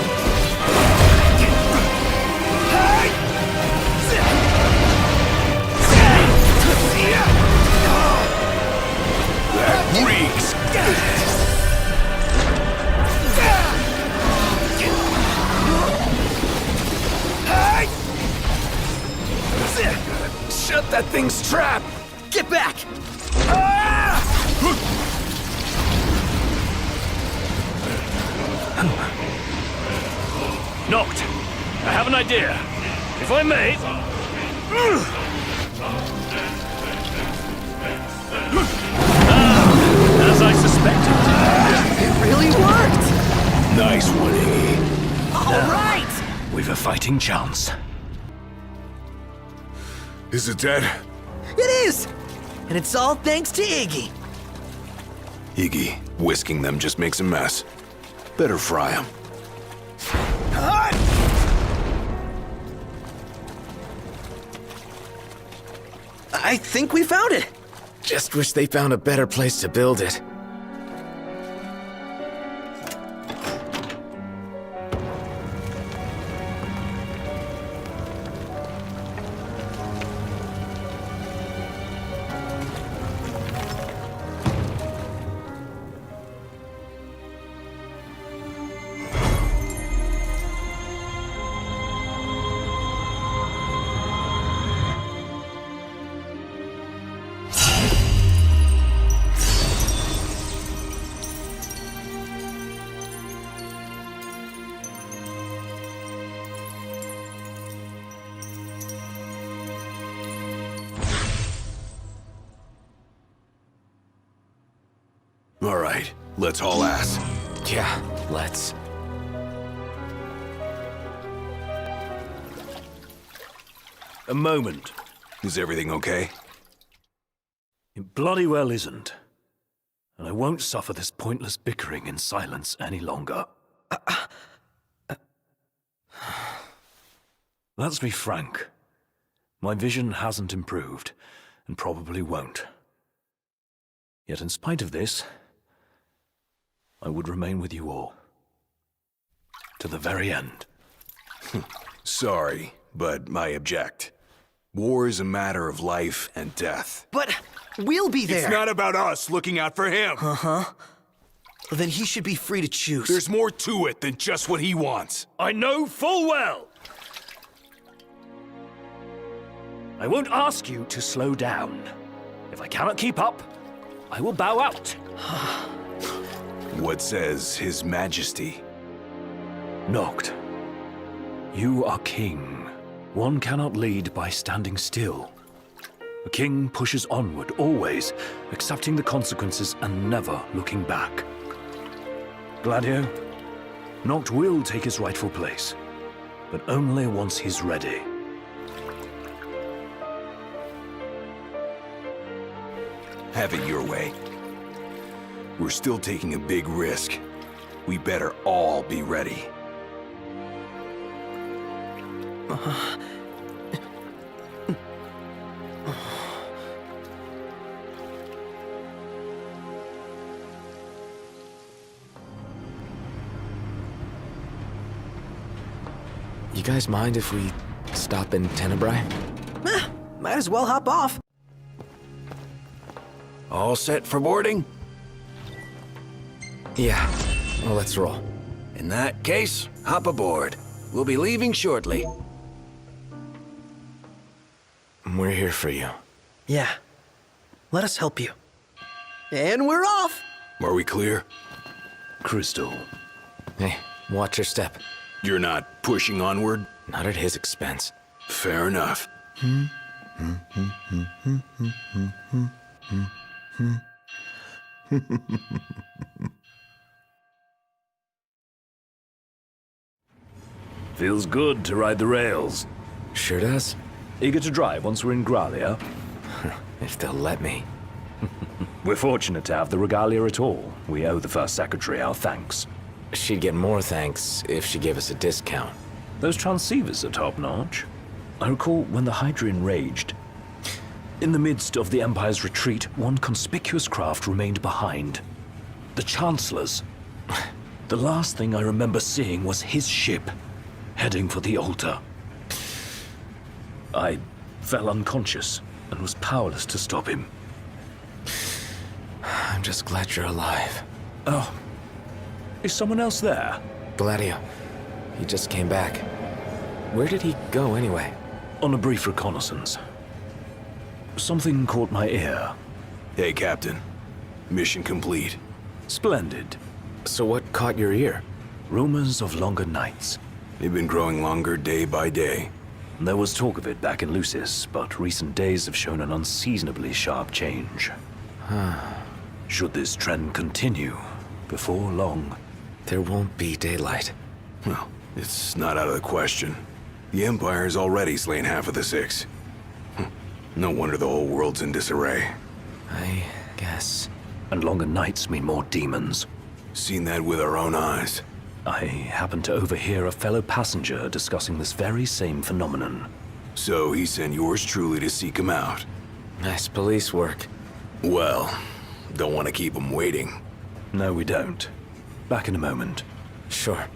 That reeks! Shut that thing's trap! Get back! Noct, I have an idea. If I may... As I suspected. It really worked! Nice one, Iggy. All right! We've a fighting chance. Is it dead? It is! And it's all thanks to Iggy. Iggy, whisking them just makes a mess. Better fry them. I think we found it. Just wish they found a better place to build it. All right, let's haul ass. Yeah, let's. A moment. Is everything okay? It bloody well isn't. And I won't suffer this pointless bickering in silence any longer. Let's be frank. My vision hasn't improved, and probably won't. Yet in spite of this, I would remain with you all. To the very end. Sorry, but I object. War is a matter of life and death. But We'll be there. It's not about us looking out for him. Uh-huh. Well, then he should be free to choose. There's more to it than just what he wants. I know full well. I won't ask you to slow down. If I cannot keep up, I will bow out. What says His Majesty? Noct, you are king. One cannot lead by standing still. A king pushes onward, always, accepting the consequences and never looking back. Gladio, Noct will take his rightful place, but only once he's ready. Have it your way. We're still taking a big risk. We better all be ready. You guys mind if we stop in Tenebrae? Might as well hop off. All set for boarding? Yeah. Well, let's roll. In that case, hop aboard. We'll be leaving shortly. We're here for you. Yeah. Let us help you. And we're off! Are we clear? Crystal. Hey, watch your step. You're not pushing onward? Not at his expense. Fair enough. Feels good to ride the rails. Sure does. Eager to drive once we're in Gralia? If they'll let me. We're fortunate to have the regalia at all. We owe the First Secretary our thanks. She'd get more thanks if she gave us a discount. Those transceivers are top-notch. I recall when the Hydrian raged. In the midst of the Empire's retreat, one conspicuous craft remained behind. The Chancellor's. The last thing I remember seeing was his ship, heading for the altar. I fell unconscious and was powerless to stop him. I'm just glad you're alive. Oh. Is someone else there? Gladio. He just came back. Where did he go anyway? On a brief reconnaissance. Something caught my ear. Hey, Captain. Mission complete. Splendid. So what caught your ear? Rumors of longer nights. They've been growing longer day by day. There was talk of it back in Lucis, but recent days have shown an unseasonably sharp change. Should this trend continue, before long... There won't be daylight. Well, it's not out of the question. The Empire's already slain half of the Six. No wonder the whole world's in disarray. I guess. And longer nights mean more demons. Seen that with our own eyes. I happened to overhear a fellow passenger discussing this very same phenomenon. So he sent yours truly to seek him out. Nice police work. Well, don't want to keep him waiting. No, we don't. Back in a moment. Sure.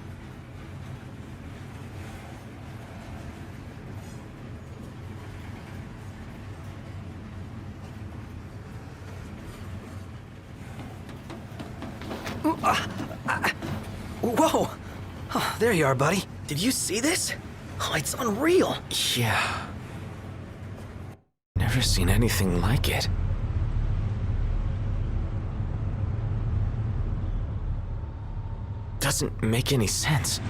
Whoa! Oh, there you are, buddy. Did you see this? Oh, it's unreal. Yeah. Never seen anything like it. Doesn't make any sense.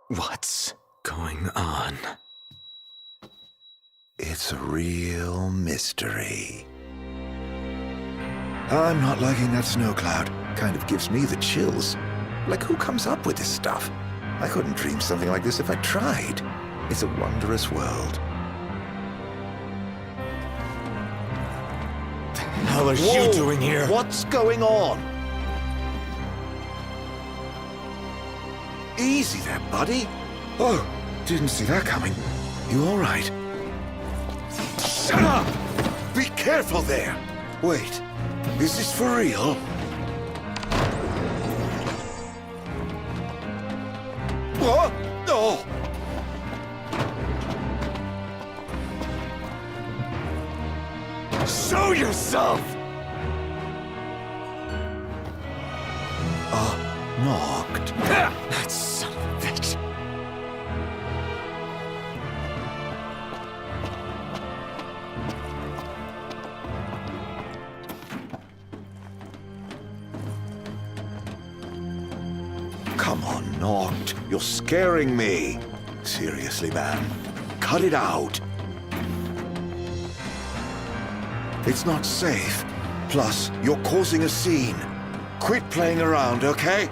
What's going on? It's a real mystery. I'm not liking that snow cloud. Kind of gives me the chills. Like, who comes up with this stuff? I couldn't dream something like this if I tried. It's a wondrous world. The hell are you doing here? What's going on? Easy there, buddy. Oh, didn't see that coming. You all right? Shut up! Be careful there! Wait, is this for real? What? No! Show yourself! Knocked. That son of a bitch. Come on, Knocked. You're scaring me. Seriously, man. Cut it out. It's not safe. Plus, you're causing a scene. Quit playing around, okay?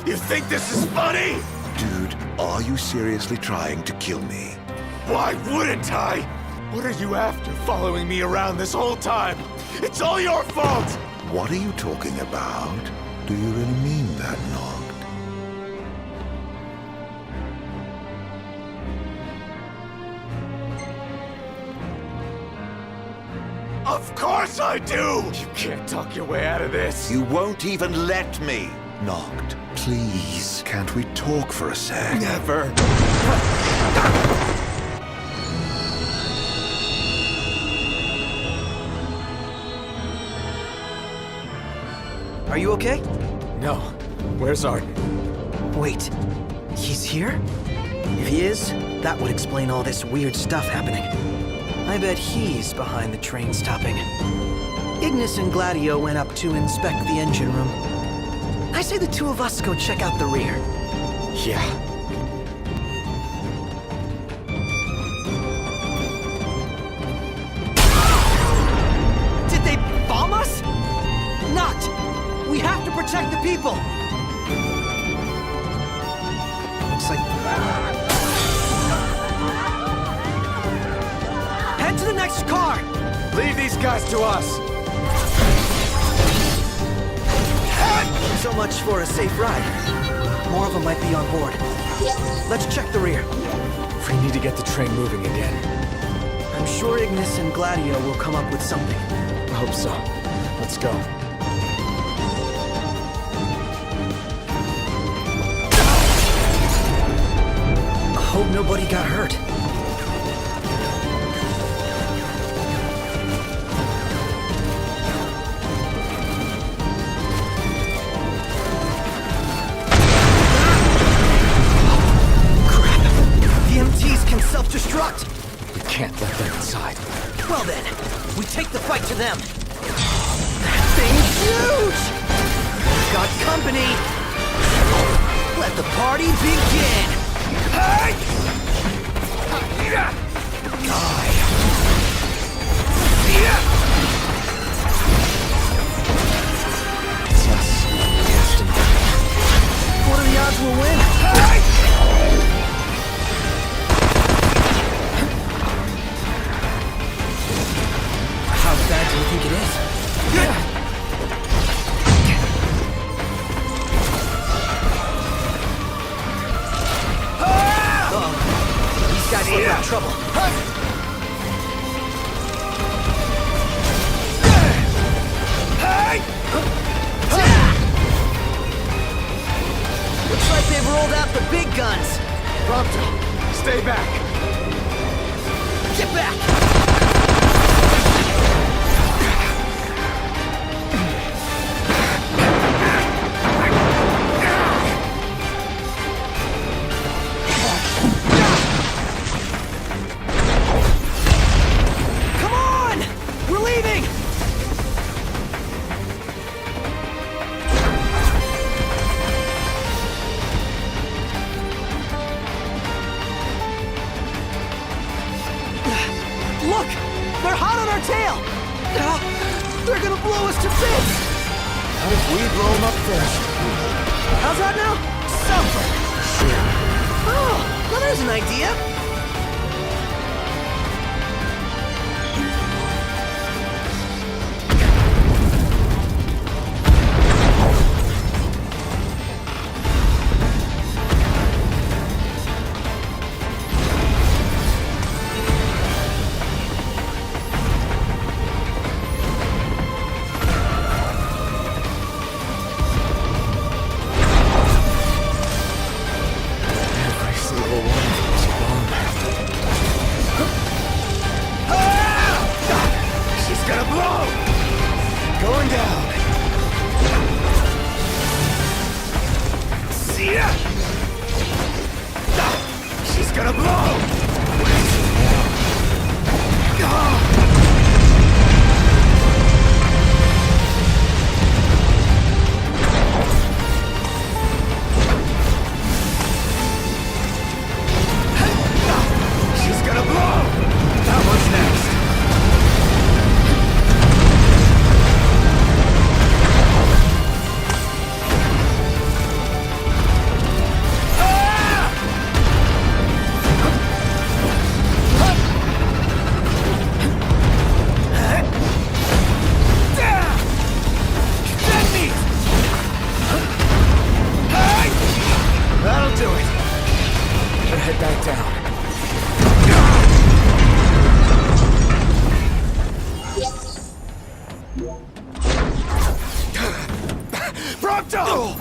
You think this is funny? Dude, are you seriously trying to kill me? Why wouldn't I? What are you after, following me around this whole time? It's all your fault! What are you talking about? Do you really mean that, Knocked? Of course I do! You can't talk your way out of this. You won't even let me. Knocked, please. Can't we talk for a sec? Never. Are you okay? No. Where's Art? Wait, he's here? If he is, that would explain all this weird stuff happening. I bet he's behind the train stopping. Ignis and Gladio went up to inspect the engine room. I say the two of us go check out the rear. Yeah. Did they bomb us? Not! We have to protect the people! Looks like... Head to the next car! Leave these guys to us! So much for a safe ride. More of them might be on board. Let's check the rear. We need to get the train moving again. I'm sure Ignis and Gladio will come up with something. I hope so. Let's go. I hope nobody got hurt. Self-destruct! We can't let them inside. Well then, we take the fight to them. That thing's huge! Got company! Let the party begin! Hey! Die! It's us. Captain. What are the odds we'll win? Hey! How bad do you think it is? Uh-oh. These guys look like trouble. Looks like they've rolled out the big guns. Prompto, stay back. Get back! Look! They're hot on our tail! They're gonna blow us to bits! How if we blow them up first? How's that now? Suffer! Oh, well there's an idea! Prompto!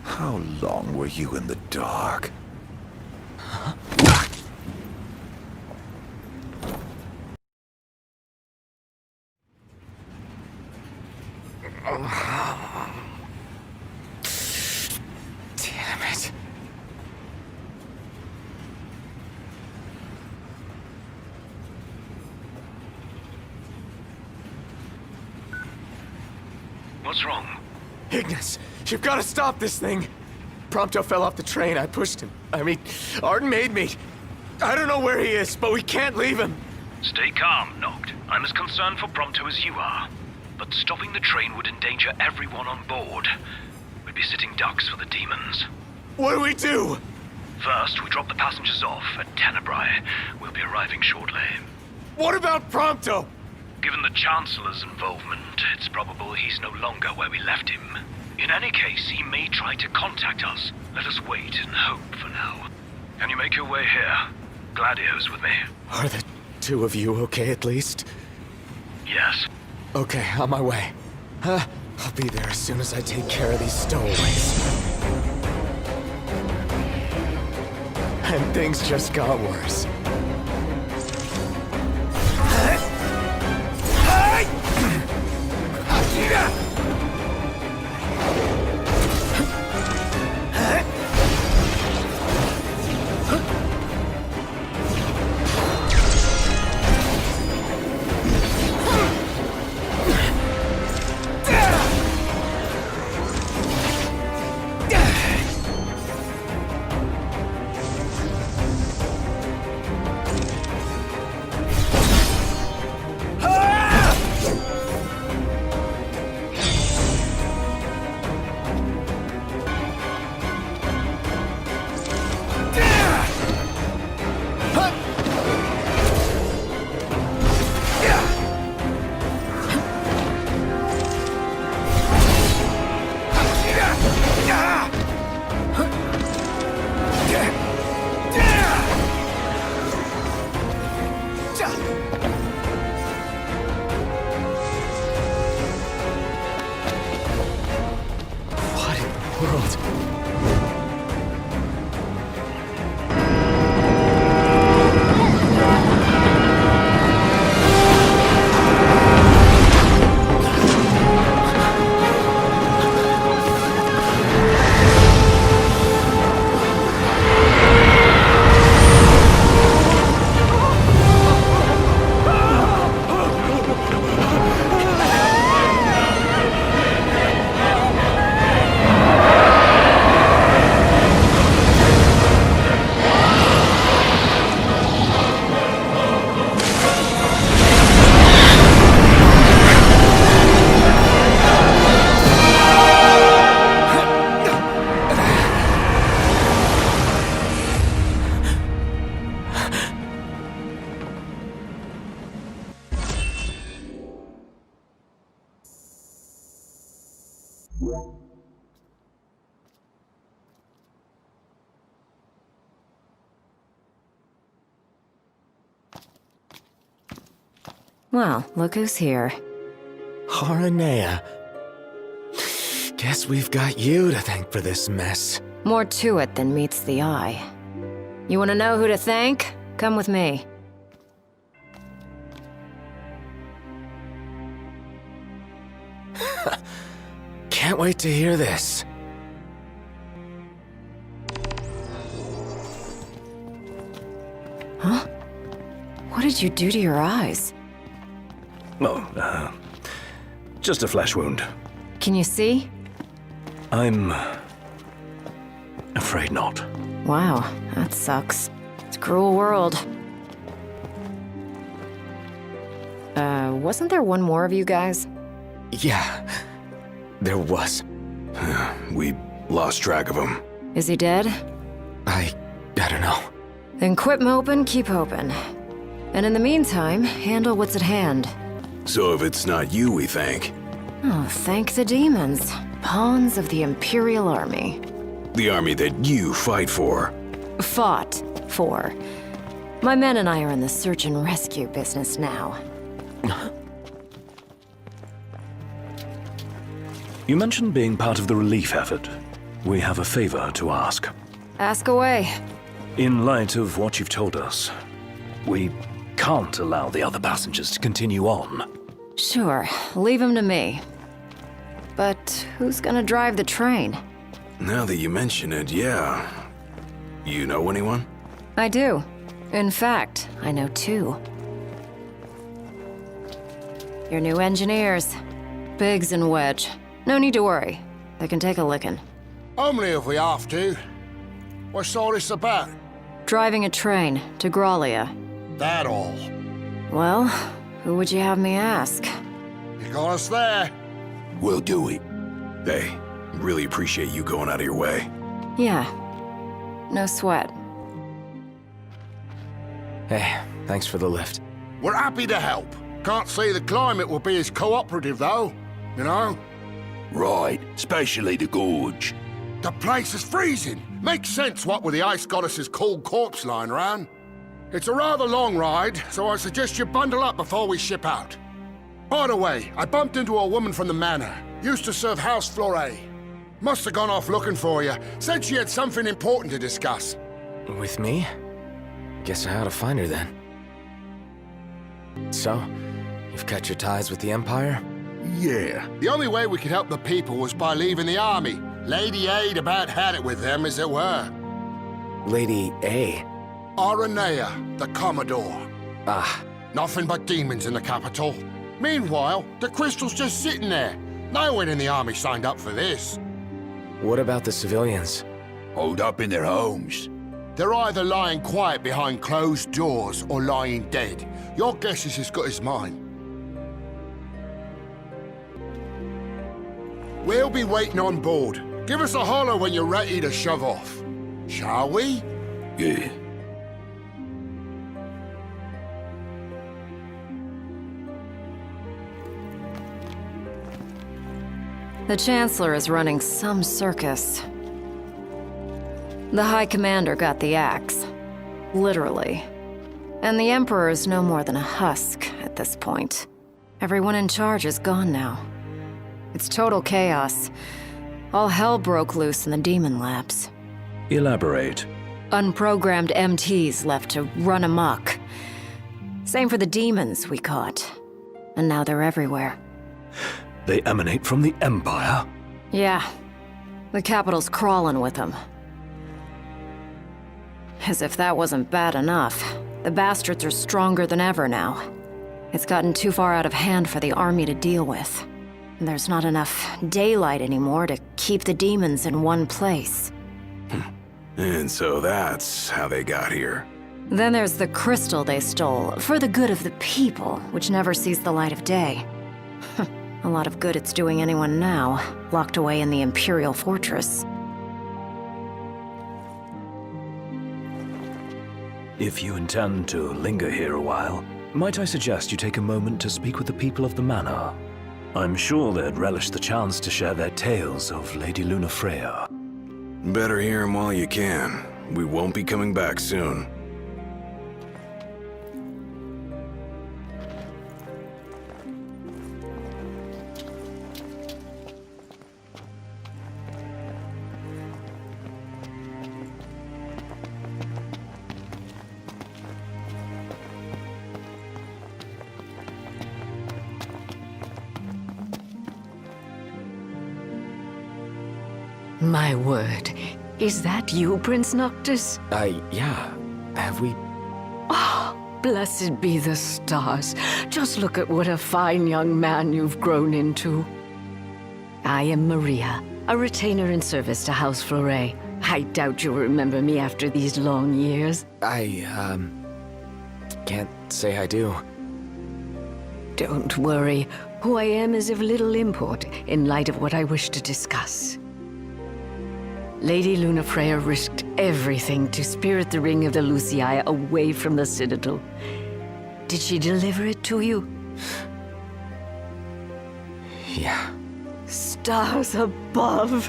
How long were you in the dark? Damn it. What's wrong? Ignis, you've got to stop this thing. Prompto fell off the train. I pushed him. I mean, Arden made me. I don't know where he is, but we can't leave him. Stay calm, Noct. I'm as concerned for Prompto as you are. But stopping the train would endanger everyone on board. We'd be sitting ducks for the demons. What do we do? First, we drop the passengers off at Tenebrae. We'll be arriving shortly. What about Prompto? Given the Chancellor's involvement, it's probable he's no longer where we left him. In any case, he may try to contact us. Let us wait and hope for now. Can you make your way here? Gladio's with me. Are the two of you okay at least? Yes. Okay, on my way. I'll be there as soon as I take care of these stowaways. And things just got worse. Well, look who's here. Haranea. Guess we've got you to thank for this mess. More to it than meets the eye. You want to know who to thank? Come with me. Can't wait to hear this. Huh? What did you do to your eyes? Oh, just a flesh wound. Can you see? I'm afraid not. Wow, that sucks. It's a cruel world. Wasn't there one more of you guys? Yeah, there was. We lost track of him. Is he dead? I don't know. Then quit moping, keep hoping. And in the meantime, handle what's at hand. So if it's not you we thank? Oh, thank the demons. Pawns of the Imperial Army. The army that you fight for. Fought 4. My men and I are in the search and rescue business now. You mentioned being part of the relief effort. We have a favor to ask. Ask away. In light of what you've told us, we can't allow the other passengers to continue on. Sure, leave him to me. But who's gonna drive the train? Now that you mention it, yeah. You know anyone? I do. In fact, I know 2. Your new engineers. Biggs and Wedge. No need to worry. They can take a licking. Only if we have to. What's all this about? Driving a train to Graulia. That all? Well, who would you have me ask? You got us there. We'll do it. Hey, really appreciate you going out of your way. Yeah. No sweat. Hey, thanks for the lift. We're happy to help. Can't say the climate will be as cooperative, though. You know? Right, especially the gorge. The place is freezing. Makes sense what with the ice goddess's cold corpse lying around. It's a rather long ride, so I suggest you bundle up before we ship out. By the way, I bumped into a woman from the manor. Used to serve House Flore. Must have gone off looking for you. Said she had something important to discuss. With me? Guess I ought to find her then. So, you've cut your ties with the Empire? Yeah. The only way we could help the people was by leaving the army. Lady Aid about had it with them, as it were. Lady A? Aranea, the Commodore. Ah. Nothing but demons in the capital. Meanwhile, the crystal's just sitting there. No one in the army signed up for this. What about the civilians? Holed up in their homes. They're either lying quiet behind closed doors or lying dead. Your guess is as good as mine. We'll be waiting on board. Give us a holler when you're ready to shove off. Shall we? Yeah. The Chancellor is running some circus. The High Commander got the axe. Literally. And the Emperor is no more than a husk at this point. Everyone in charge is gone now. It's total chaos. All hell broke loose in the demon labs. Elaborate. Unprogrammed MTs left to run amok. Same for the demons we caught. And now they're everywhere. They emanate from the Empire? Yeah. The capital's crawling with them. As if that wasn't bad enough, the bastards are stronger than ever now. It's gotten too far out of hand for the army to deal with. There's not enough daylight anymore to keep the demons in one place. And so that's how they got here. Then there's the crystal they stole, for the good of the people, which never sees the light of day. A lot of good it's doing anyone now, locked away in the Imperial Fortress. If you intend to linger here a while, might I suggest you take a moment to speak with the people of the manor? I'm sure they'd relish the chance to share their tales of Lady Lunafreya. Better hear 'em while you can. We won't be coming back soon. My word. Is that you, Prince Noctis? Yeah. Have we? Oh, blessed be the stars. Just look at what a fine young man you've grown into. I am Maria, a retainer in service to House Flore. I doubt you'll remember me after these long years. Can't say I do. Don't worry. Who I am is of little import in light of what I wish to discuss. Lady Lunafreya risked everything to spirit the ring of the Lucii away from the Citadel. Did she deliver it to you? Yeah. stars above!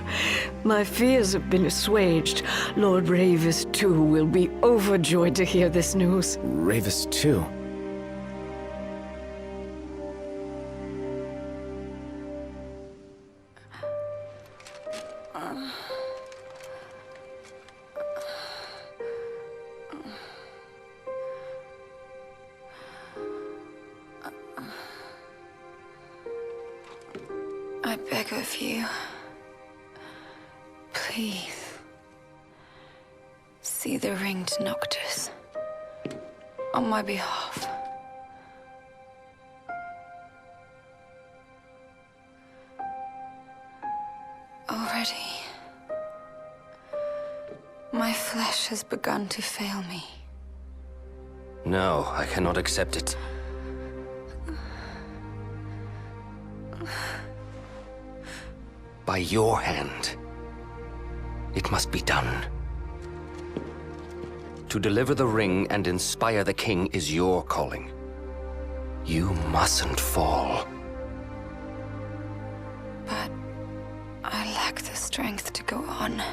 My fears have been assuaged. Lord Ravis, too, will be overjoyed to hear this news. Ravis, too? I beg of you, please, see the ring to Noctis, on my behalf. Already, my flesh has begun to fail me. No, I cannot accept it. By your hand. It must be done. To deliver the ring and inspire the king is your calling. You mustn't fall. But I lack the strength to go on.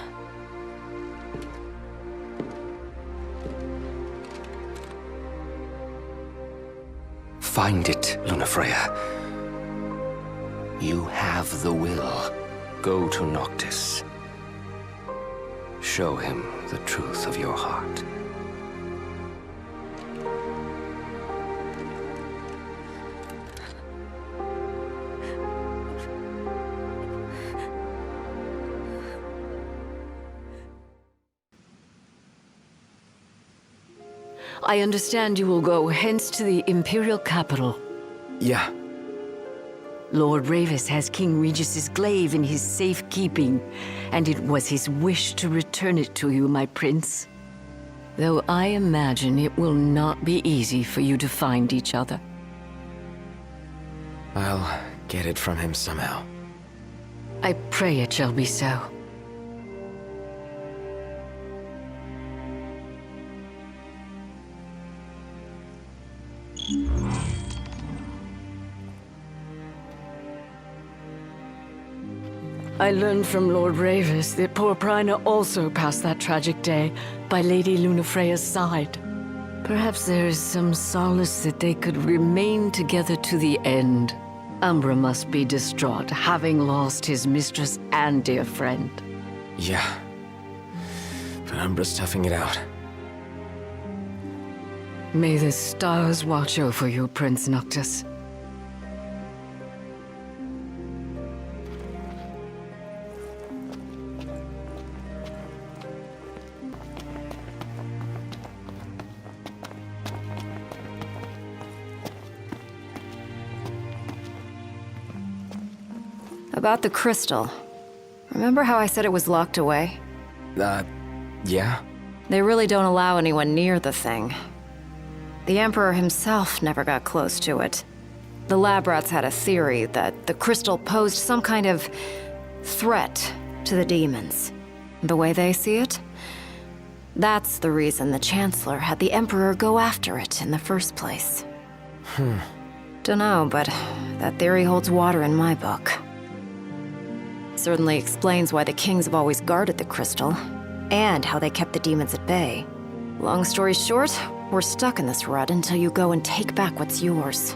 Find it, Lunafreya. You have the will. Go to Noctis. Show him the truth of your heart. I understand you will go hence to the Imperial capital. Yeah. Lord Ravis has King Regis's glaive in his safekeeping, and it was his wish to return it to you, my prince. Though I imagine it will not be easy for you to find each other. I'll get it from him somehow. I pray it shall be so. I learned from Lord Ravis that poor Prina also passed that tragic day by Lady Lunafreya's side. Perhaps there is some solace that they could remain together to the end. Umbra must be distraught, having lost his mistress and dear friend. Yeah. But Umbra's toughing it out. May the stars watch over you, Prince Noctis. About the crystal. Remember how I said it was locked away? Yeah? They really don't allow anyone near the thing. The Emperor himself never got close to it. The lab rats had a theory that the crystal posed some kind of threat to the demons. The way they see it? That's the reason the Chancellor had the Emperor go after it in the first place. Dunno, but that theory holds water in my book. Certainly explains why the kings have always guarded the crystal, and how they kept the demons at bay. Long story short, we're stuck in this rut until you go and take back what's yours.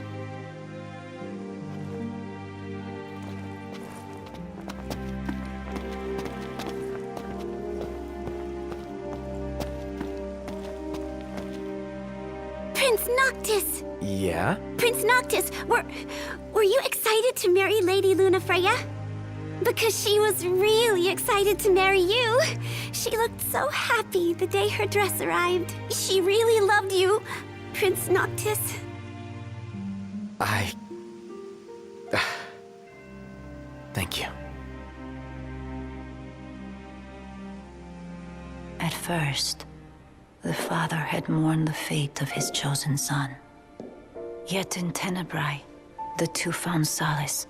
Prince Noctis! Yeah? Prince Noctis, were you excited to marry Lady Lunafreya? Because she was really excited to marry you. She looked so happy the day her dress arrived. She really loved you, Prince Noctis. Thank you. At first, the father had mourned the fate of his chosen son. Yet in Tenebrae, the two found solace.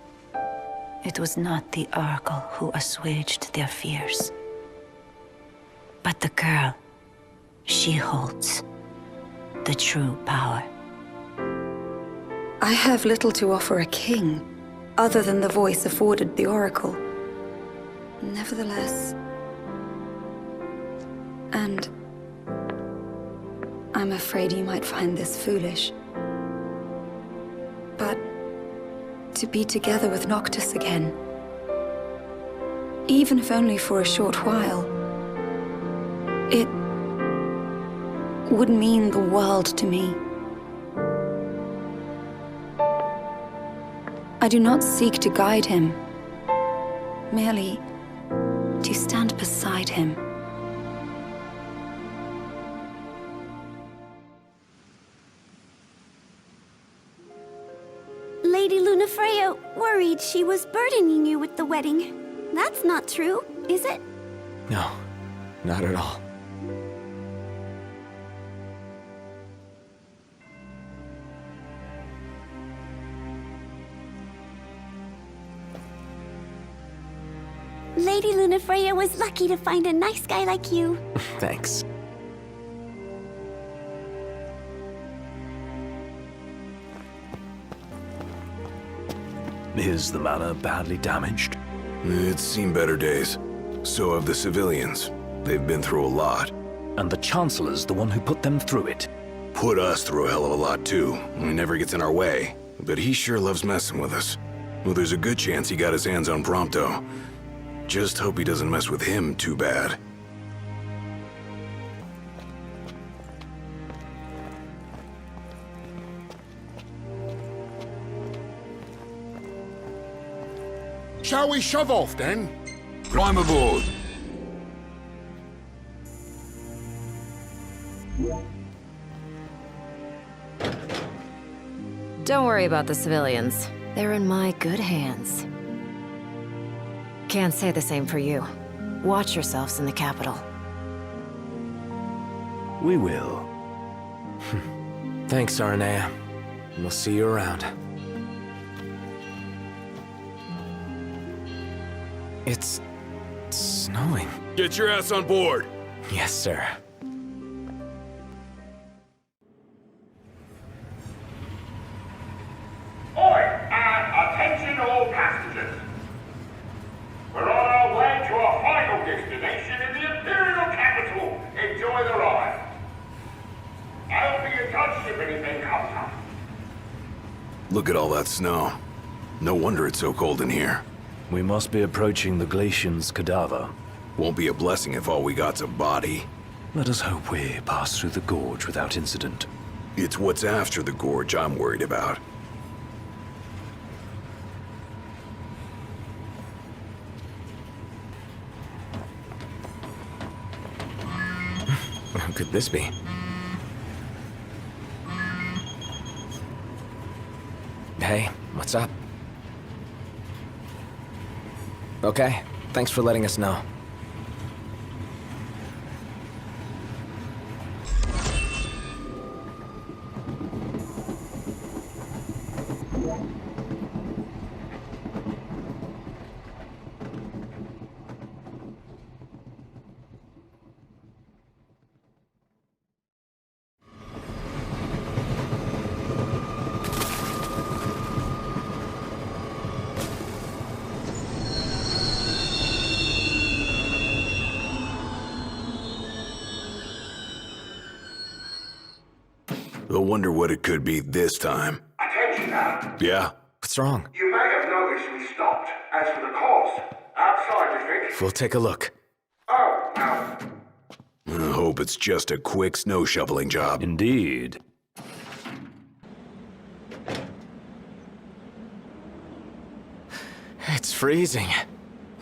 It was not the Oracle who assuaged their fears, but the girl. She holds the true power. I have little to offer a king, other than the voice afforded the Oracle. Nevertheless, and I'm afraid you might find this foolish, but to be together with Noctis again, even if only for a short while, it would mean the world to me. I do not seek to guide him, merely to stand beside him. Lady Lunafreya worried she was burdening you with the wedding. That's not true, is it? No, not at all. Lady Lunafreya was lucky to find a nice guy like you. Thanks. Is the manor badly damaged? It's seen better days. So have the civilians. They've been through a lot. And the Chancellor's the one who put them through it. Put us through a hell of a lot, too. He never gets in our way. But he sure loves messing with us. Well, there's a good chance he got his hands on Prompto. Just hope he doesn't mess with him too bad. Shall we shove off, then? Climb aboard! Don't worry about the civilians. They're in my good hands. Can't say the same for you. Watch yourselves in the capital. We will. Thanks, Aranea. We'll see you around. It's snowing. Get your ass on board! Yes, sir. Attention all passengers. We're on our way to our final destination in the Imperial capital. Enjoy the ride. I'll be in touch if anything comes up. Look at all that snow. No wonder it's so cold in here. We must be approaching the Glacian's cadaver. Won't be a blessing if all we got's a body. Let us hope we pass through the gorge without incident. It's what's after the gorge I'm worried about. How could this be? Hey, what's up? Okay, thanks for letting us know. I wonder what it could be this time. Attention now. Yeah? What's wrong? You may have noticed we stopped. As for the cause, outside, we think. We'll take a look. Oh, now. I hope it's just a quick snow shoveling job. Indeed. It's freezing.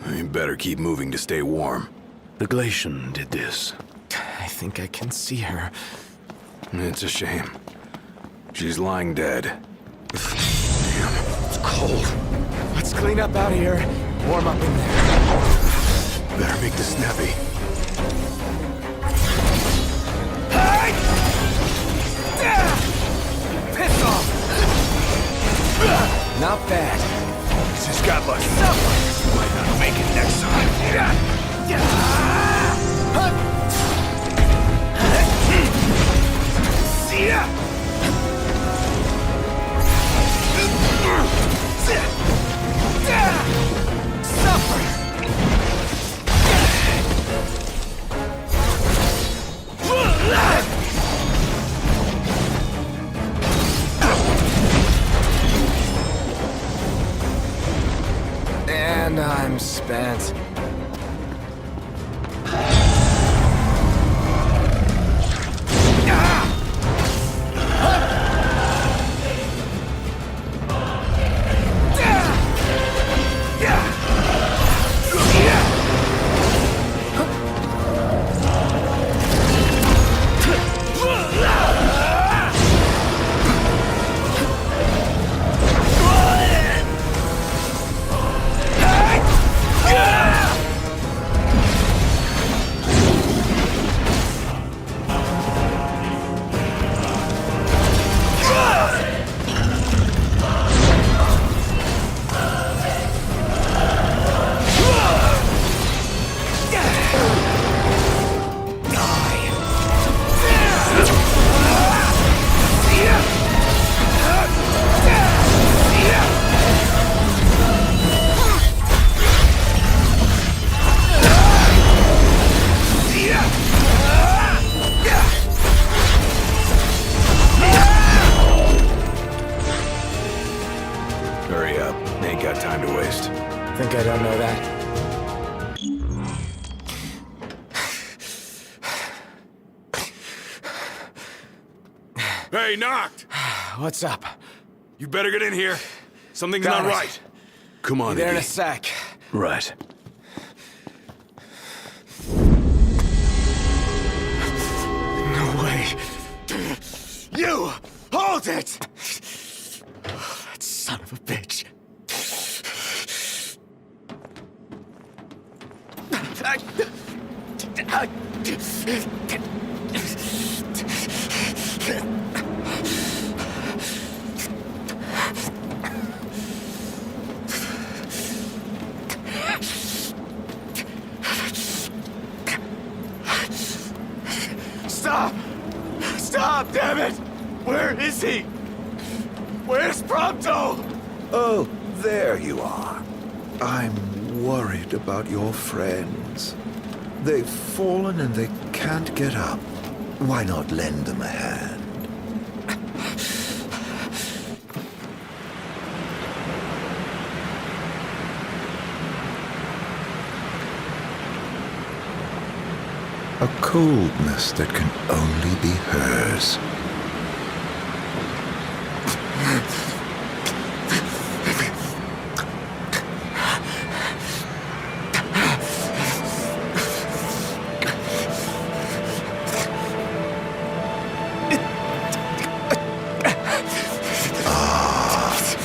You better keep moving to stay warm. The Glacian did this. I think I can see her. It's a shame. She's lying dead. Damn, it's cold. Let's clean up out of here. Warm up in there. Better make this snappy. Hey! Piss off! Not bad. She's got luck. She might not make it next time. bands. Hurry up. Ain't got time to waste. Think I don't know that? Hey, Noct! What's up? You better get in here. Something's Got not it. right. Come on, Be there in a Iggy. sec. Right. No way. You! Hold it! That son of a bitch. Stop! Stop, damn it! Where is he? Where's Prompto? Oh, there you are. I'm worried about your friends. They've fallen and they can't get up. Why not lend them a hand? A coldness that can only be hers.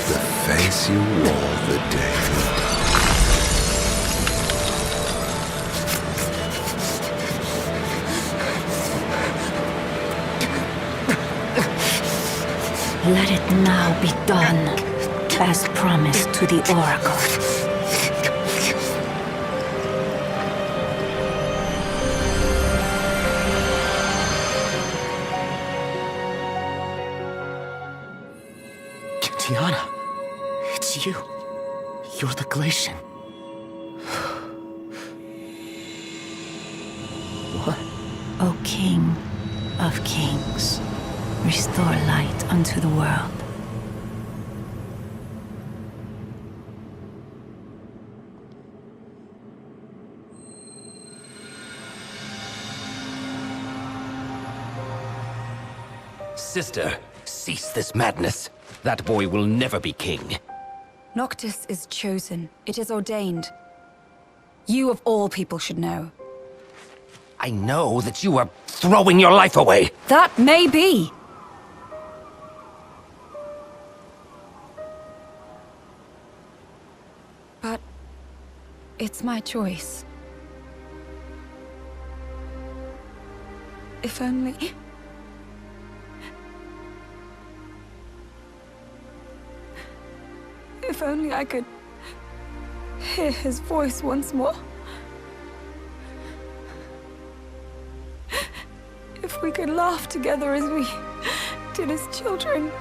The face you wore the day. Let it now be done, as promised to the Oracle. Tiana, it's you. You're the Glacian. What? O King of Kings, restore light unto the world. Sister, cease this madness. That boy will never be king. Noctis is chosen. It is ordained. You of all people should know. I know that you are throwing your life away. That may be. But it's my choice. If only... If only I could hear his voice once more. If we could laugh together as we did as children.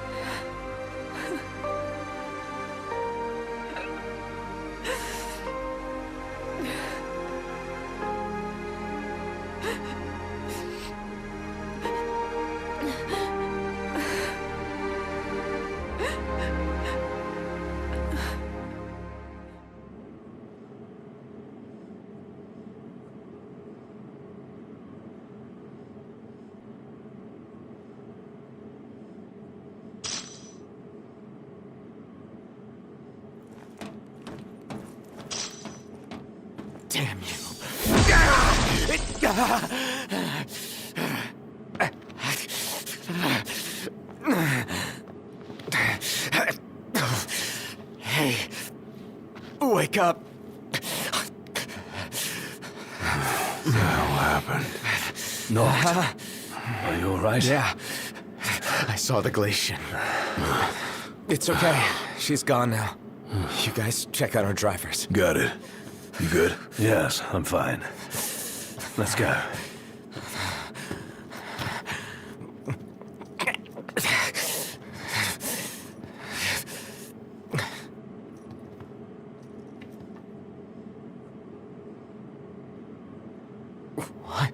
Damn you. Hey, wake up. What the hell happened? Noct, are you all right? Yeah, I saw the Glacian. It's okay. She's gone now. You guys check out our drivers. Got it. You good? Yes, I'm fine. Let's go. What?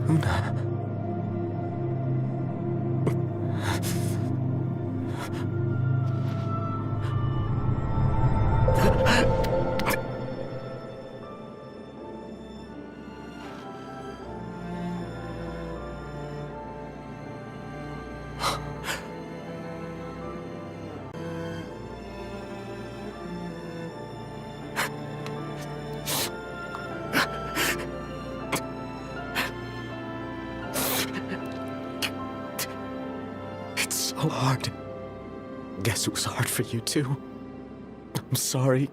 Luna. So hard. Guess it was hard for you too. I'm sorry.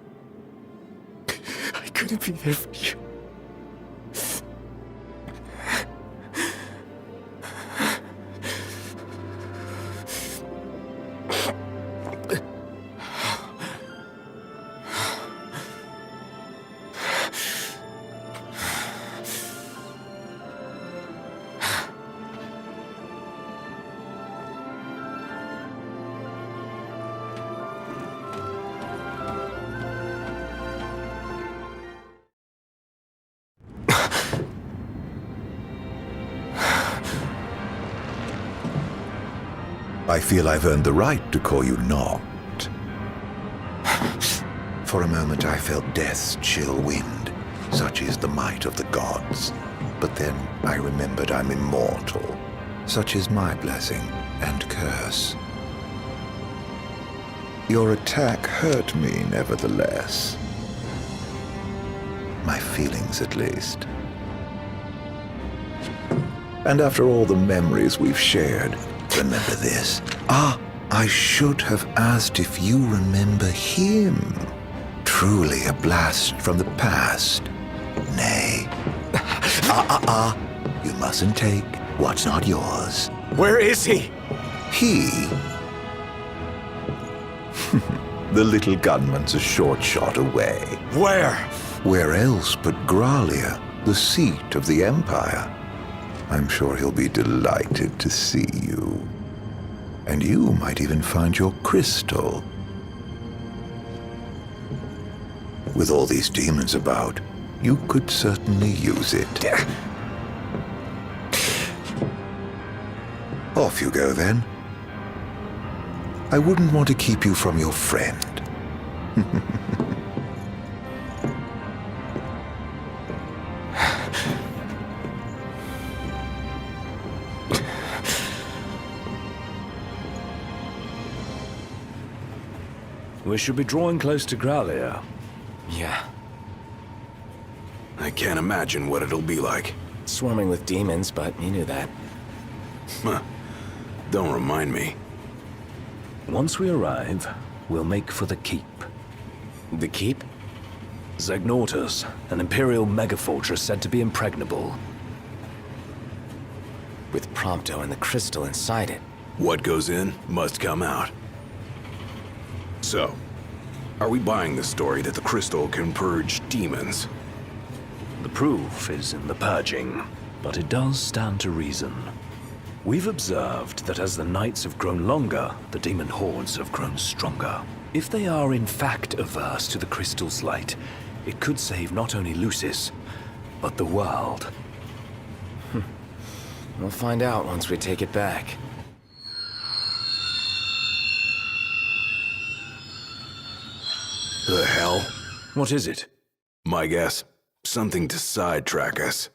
I couldn't be there for you. I feel I've earned the right to call you Noct. For a moment I felt death's chill wind. Such is the might of the gods. But then I remembered I'm immortal. Such is my blessing and curse. Your attack hurt me, nevertheless. My feelings, at least. And after all the memories we've shared, remember this. I should have asked if you remember him. Truly a blast from the past. Nay. You mustn't take what's not yours. Where is he? He? The little gunman's a short shot away. Where? Where else but Gralia, the seat of the Empire? I'm sure he'll be delighted to see you. And you might even find your crystal. With all these demons about, you could certainly use it. Off you go, then. I wouldn't want to keep you from your friend. We should be drawing close to Gralia. Yeah. I can't imagine what it'll be like. Swarming with demons, but you knew that. Huh. Don't remind me. Once we arrive, we'll make for the keep. The keep? Zegnortus, an Imperial megafortress said to be impregnable. With Prompto and the crystal inside it. What goes in must come out. So, are we buying the story that the crystal can purge demons? The proof is in the purging, but it does stand to reason. We've observed that as the nights have grown longer, the demon hordes have grown stronger. If they are in fact averse to the crystal's light, it could save not only Lucii, but the world. We'll find out once we take it back. The hell? What is it? My guess, something to sidetrack us.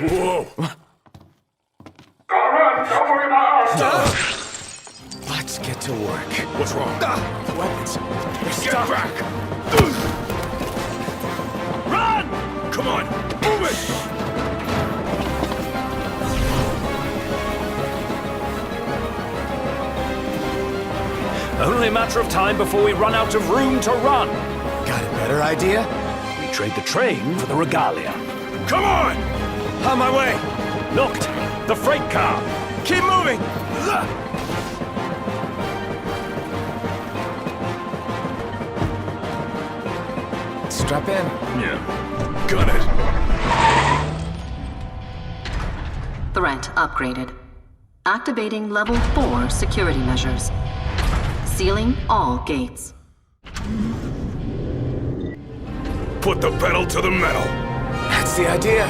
Whoa! Gotta run! Don't worry about us! Let's get to work. What's wrong? The weapons. They're Get stuck. back! Run! Come on, move it! Only a matter of time before we run out of room to run. Got a better idea? We trade the train for the regalia. Come on! On my way. Looked, the freight car. Keep moving. Strap in. Yeah. Gun it. Threat upgraded. Activating level 4 security measures. Sealing all gates. Put the pedal to the metal. That's the idea.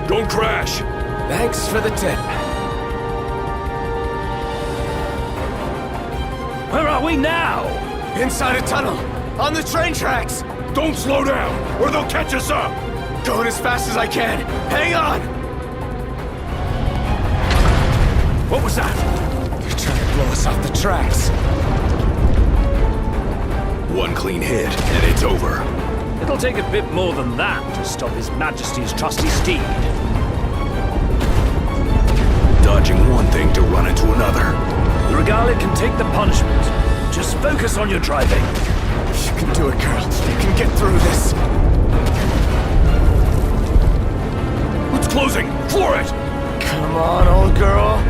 Don't crash. Thanks for the tip. Where are we now? Inside a tunnel. On the train tracks. Don't slow down, or they'll catch us up. Going as fast as I can. Hang on. What was that? They're trying to blow us off the tracks. One clean hit, and it's over. It'll take a bit more than that to stop His Majesty's trusty steed. Dodging one thing to run into another. The regalia can take the punishment. Just focus on your driving. You can do it, girl. You can get through this. It's closing. Floor it. Come on, old girl.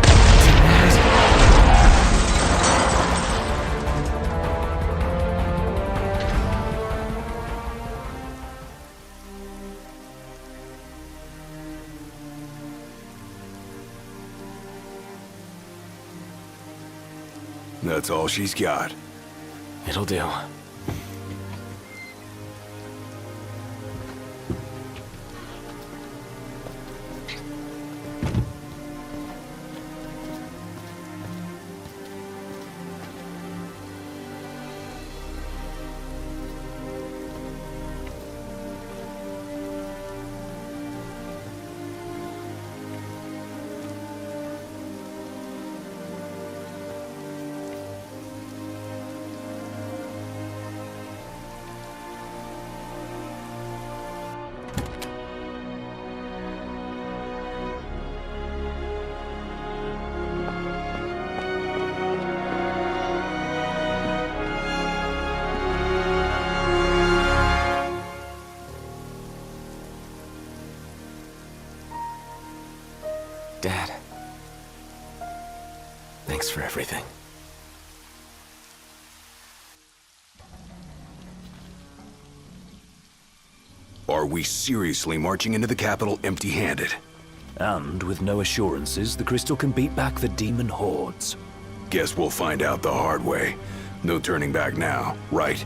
That's all she's got. It'll do. Dad. Thanks for everything. Are we seriously marching into the capital empty-handed? And with no assurances, the crystal can beat back the demon hordes. Guess we'll find out the hard way. No turning back now, right?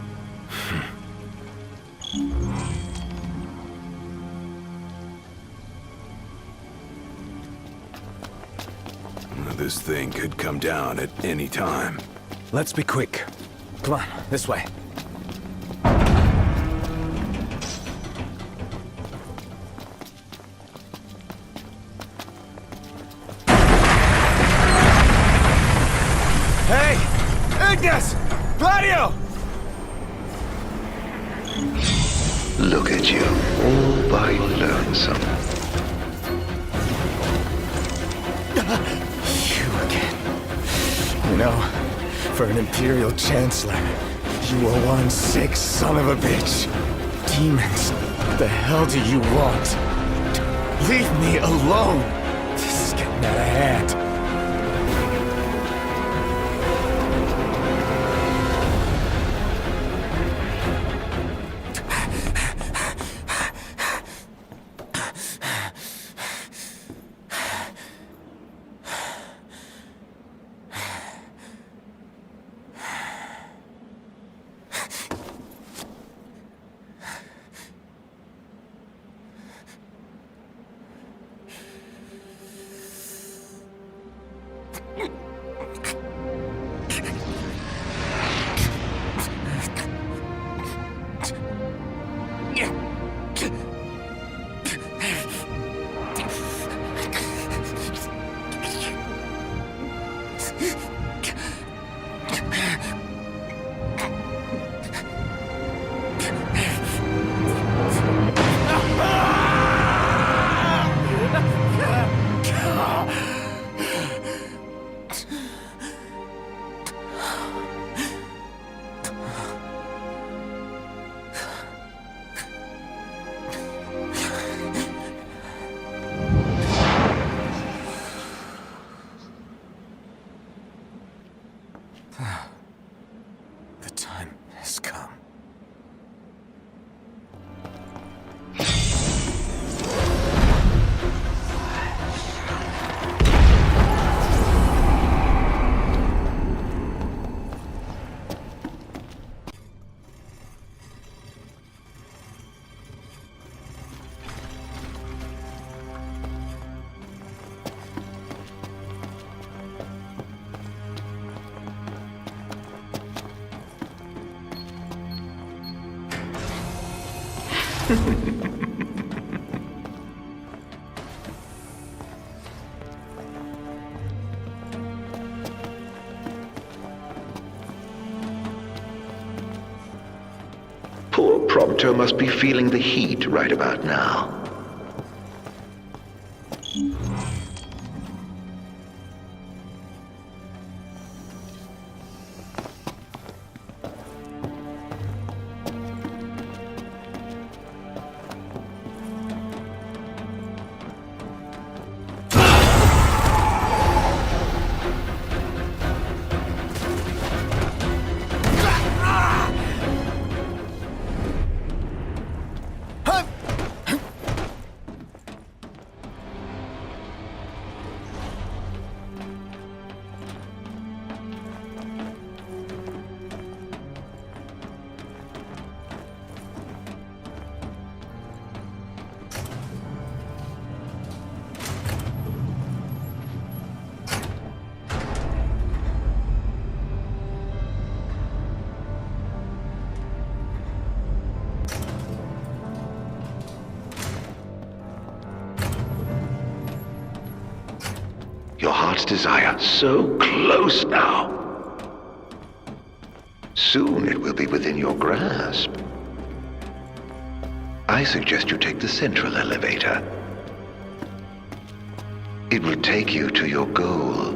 This thing could come down at any time. Let's be quick. Come on, this way. Hey! Ignis! Gladio! Look at you, all by lonesome. You again. You know, for an Imperial Chancellor, you are one sick son of a bitch. Demons, what the hell do you want? Leave me alone! This is getting out of hand. Poor Prompto must be feeling the heat right about now. Your heart's desire, so close now. Soon it will be within your grasp. I suggest you take the central elevator. It will take you to your goal.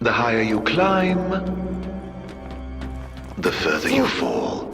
The higher you climb, the further you fall.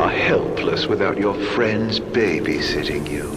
are helpless without your friends babysitting you.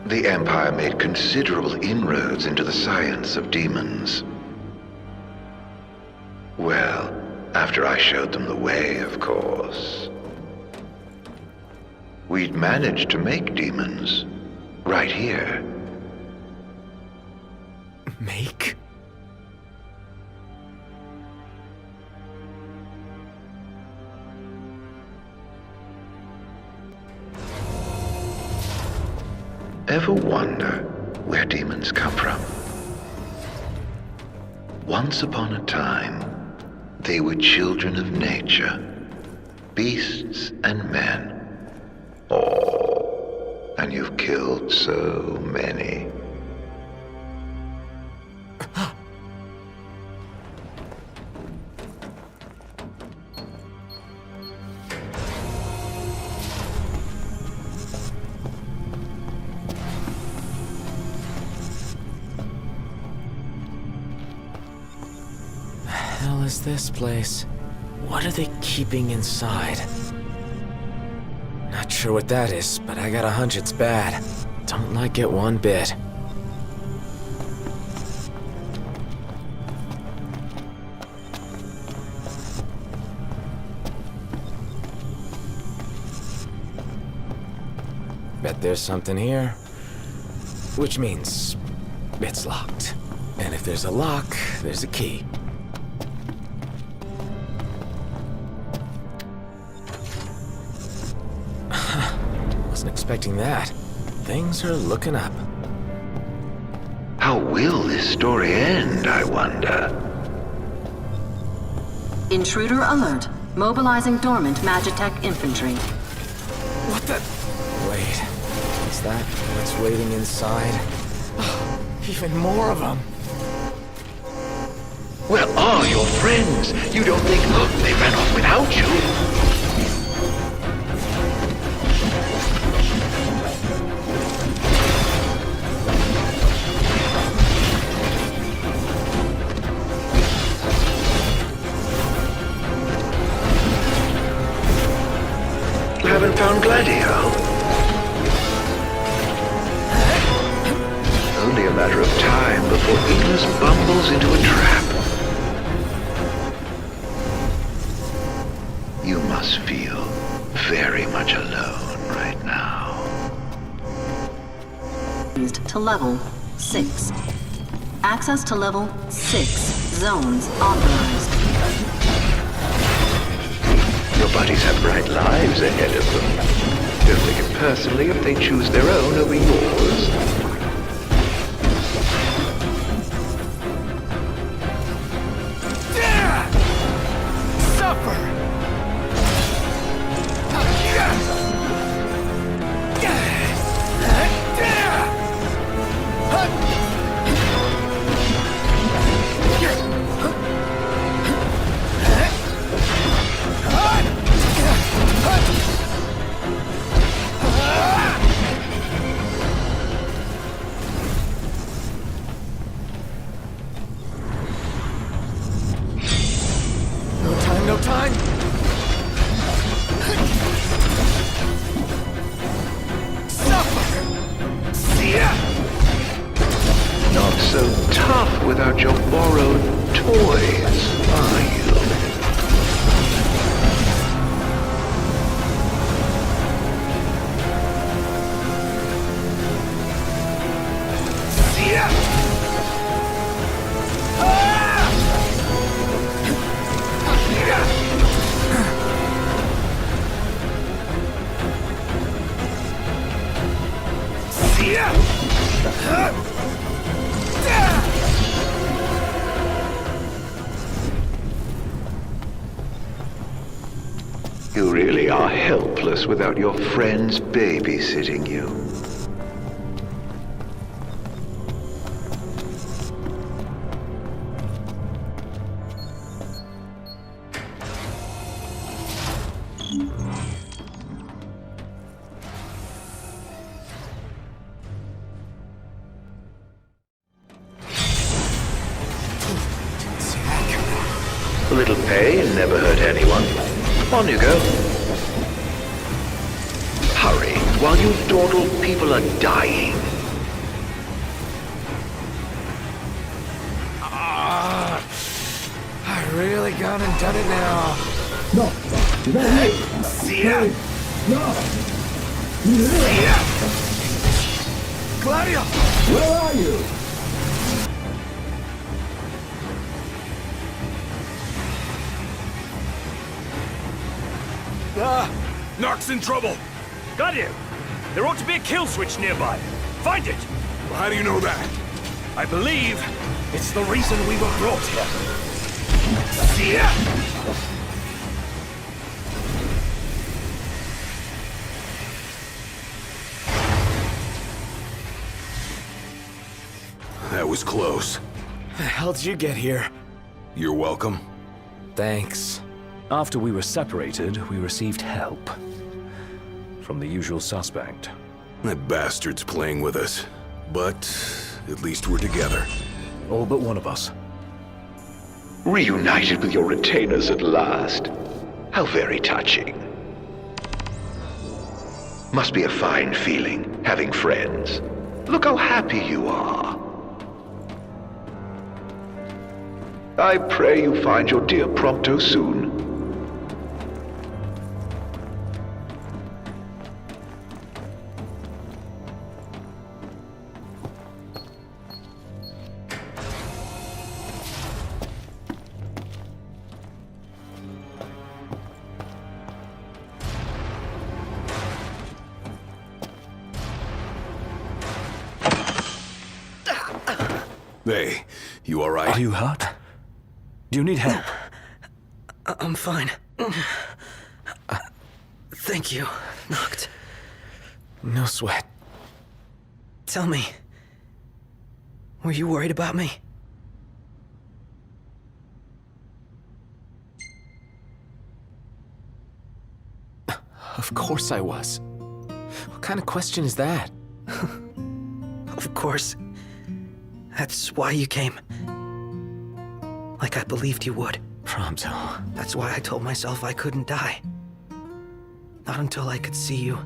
The Empire made considerable inroads into the science of demons. Well, after I showed them the way, of course. We'd managed to make demons right here. Make? Ever wonder where demons come from? Once upon a time, they were children of nature, beasts and men. Oh, and you've killed so many. Is this place? What are they keeping inside? Not sure what that is, but I got a hunch it's bad. Don't like it one bit. Bet there's something here. Which means it's locked. And if there's a lock, there's a key. Expecting that. Things are looking up. How will this story end, I wonder? Intruder alert. Mobilizing dormant Magitech infantry. What the? Wait. Is that what's waiting inside? Even more of them. Where are your friends? You don't think they ran off without you? Haven't found Gladio? Only a matter of time before Ignis bumbles into a trap. You raised to level 6. Access to level 6 zones authorized. Your buddies have bright lives ahead of them. Don't take it personally if they choose their own over yours. Suffer! No time! Suffer! See ya! Not so tough without your borrowed toys, are you? See ya! You really are helpless without your friends babysitting you. A little pain never hurt anyone. On you go. Hurry, while you dawdle people are dying. I really gone and done it now. No. See ya! No. See ya! Gladio! Where are you? Noctis in trouble! Got you! There ought to be a kill switch nearby. Find it! Well, how do you know that? I believe it's the reason we were brought here. See ya! That was close. The hell did you get here? You're welcome. Thanks. After we were separated, we received help from the usual suspect. That bastard's playing with us. But at least we're together. All but one of us. Reunited with your retainers at last. How very touching. Must be a fine feeling, having friends. Look how happy you are. I pray you find your dear Prompto soon. Hey, you all right? Are you hurt? Do you need help? I'm fine. Thank you, Noct. No sweat. Tell me, were you worried about me? Of course I was. What kind of question is that? Of course. That's why you came. Like I believed you would. Prompto. That's why I told myself I couldn't die. Not until I could see you.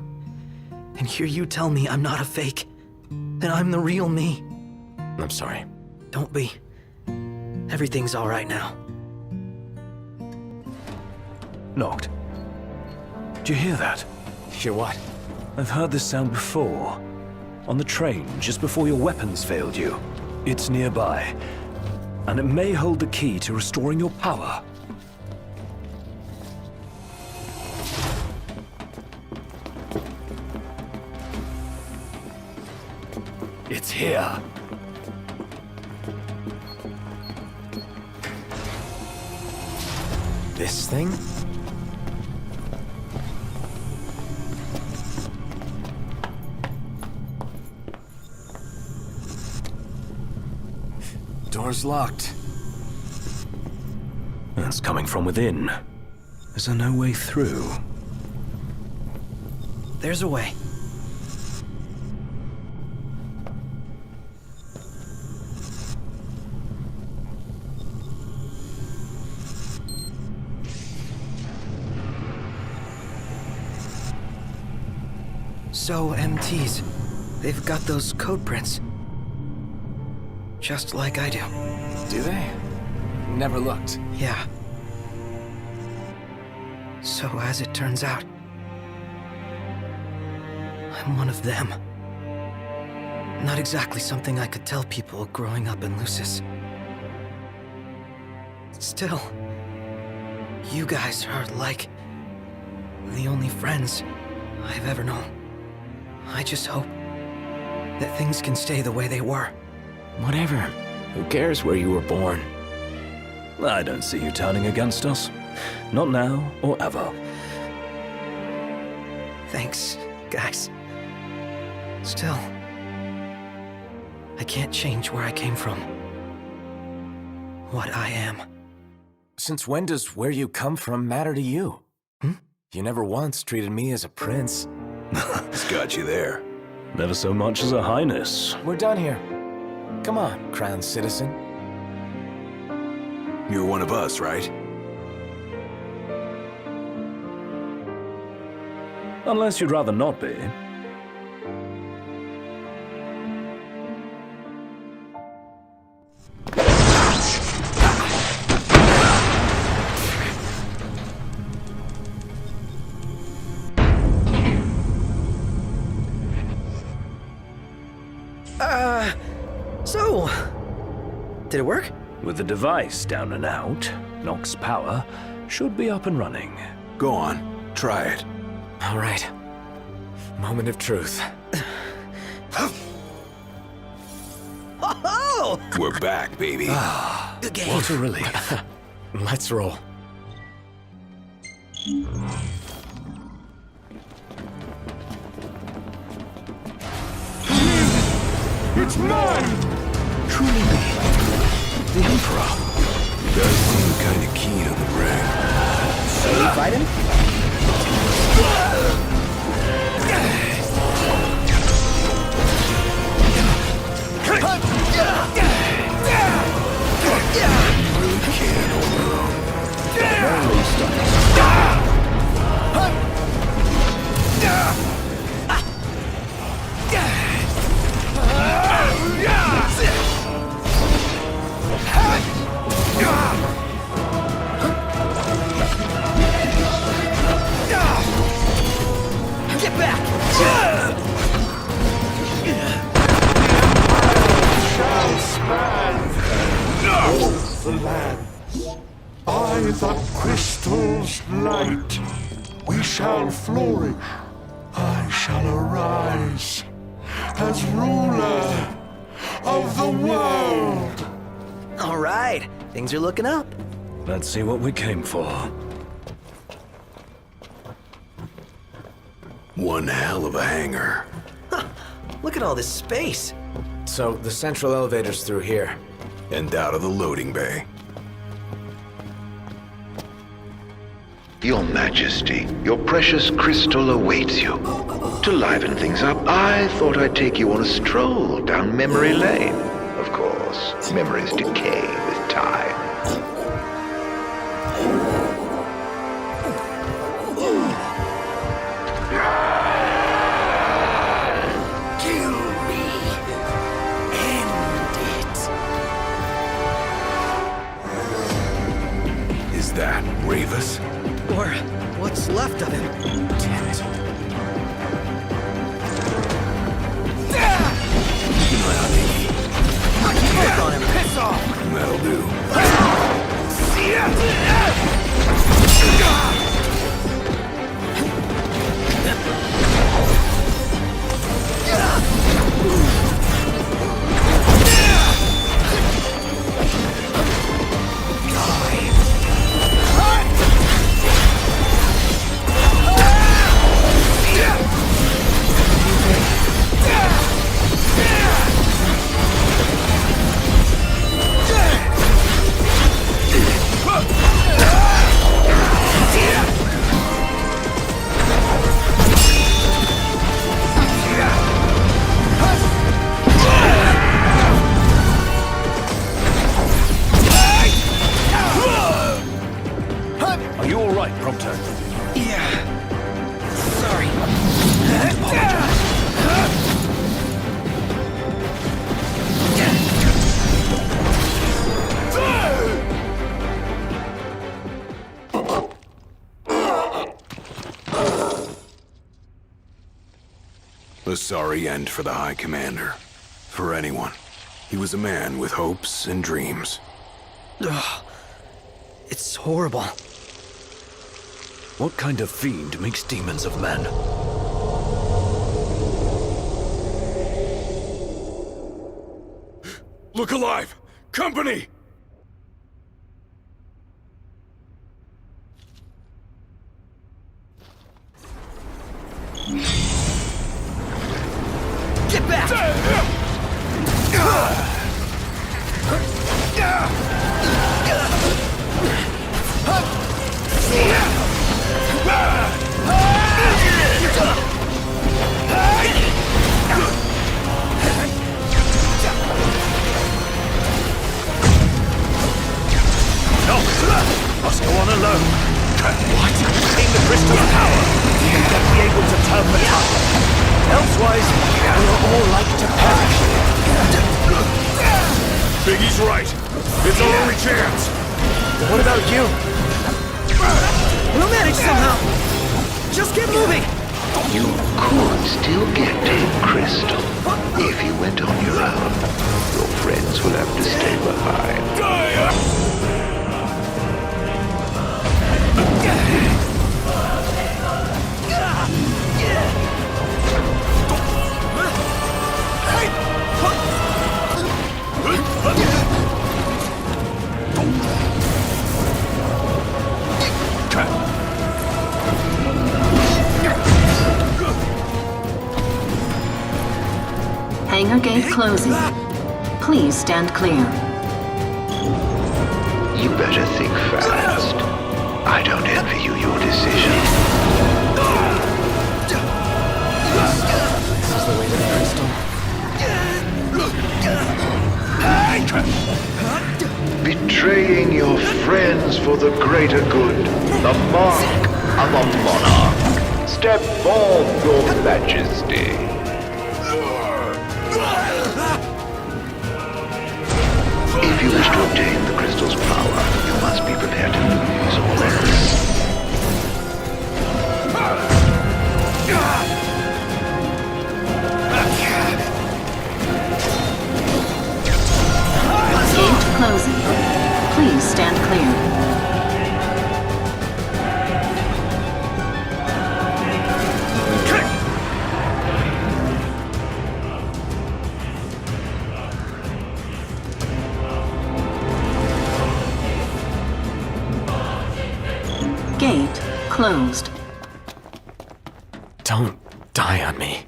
And hear you tell me I'm not a fake. That I'm the real me. I'm sorry. Don't be. Everything's all right now. Noct. Do you hear that? Hear what? I've heard this sound before. On the train, just before your weapons failed you. It's nearby. And it may hold the key to restoring your power. It's here. This thing? Door's locked. That's coming from within. Is there no way through? There's a way. So, MTs, they've got those code prints. Just like I do. Do they? Never looked. Yeah. So, as it turns out, I'm one of them. Not exactly something I could tell people growing up in Lucis. Still, you guys are like the only friends I've ever known. I just hope that things can stay the way they were. Whatever. Who cares where you were born? I don't see you turning against us. Not now or ever. Thanks, guys. Still, I can't change where I came from. What I am. Since when does where you come from matter to you? You never once treated me as a prince. It's got you there. Never so much as a highness. We're done here. Come on, crowned citizen. You're one of us, right? Unless you'd rather not be. So, did it work? With the device down and out, Nox power should be up and running. Go on, try it. All right. Moment of truth. Oh! We're back, baby. Good game. What a relief. Let's roll. It's mine! Truly be the Emperor. You guys seem kind of keen on the ring. Shall we fight him? You really can on your own. Very stunning. Get back! Shall span all the lands. By the crystal's light, we shall flourish. I shall arise as ruler of the world. All right, things are looking up. Let's see what we came for. One hell of a hangar. Huh, look at all this space. So, the central elevator's through here. And out of the loading bay. Your Majesty, your precious crystal awaits you. To liven things up, I thought I'd take you on a stroll down memory lane. Of course, memories decay with time. Kill me. End it. Is that Ravus? Or what's left of him. Damn it. sorry end for the High Commander. For anyone. He was a man with hopes and dreams. Ugh. It's horrible. What kind of fiend makes demons of men? Look alive! Company! Get back! Must go on alone. What? In the crystal's power, and yet be able to turn the tide. Elsewise, we are all like to perish. Biggie's right. It's our only chance. What about you? We'll manage somehow. Just get moving. You could still get to Crystal. If you went on your own, your friends will have to stay behind. Hangar gate closing. Please stand clear. You better think fast. I don't envy you your decision. This is the way to the crystal. Betraying your friends for the greater good. The mark of a monarch. Step forth, your majesty. If you wish to obtain the crystal's power, you must be prepared to lose or else. Gate closing. Please stand clear. Gate closed. Don't die on me.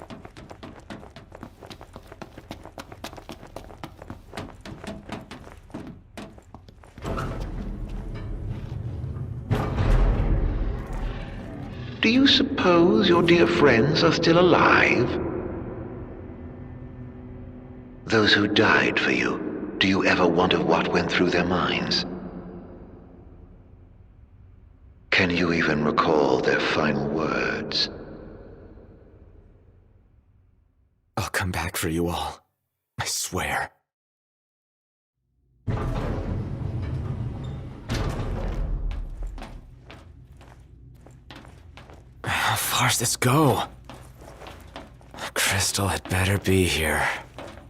Do you suppose your dear friends are still alive? Those who died for you, do you ever wonder what went through their minds? Can you even recall their final words? I'll come back for you all. I swear. How far's this go? Crystal had better be here.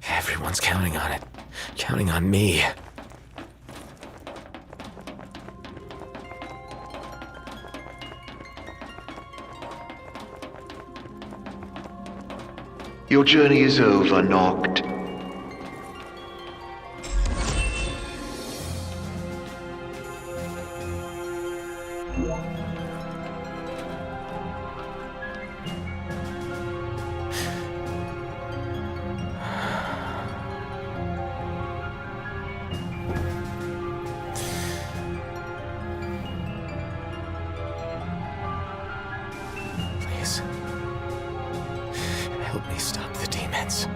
Everyone's counting on it. Counting on me. Your journey is over, Noct. Please. Help me stop the demons.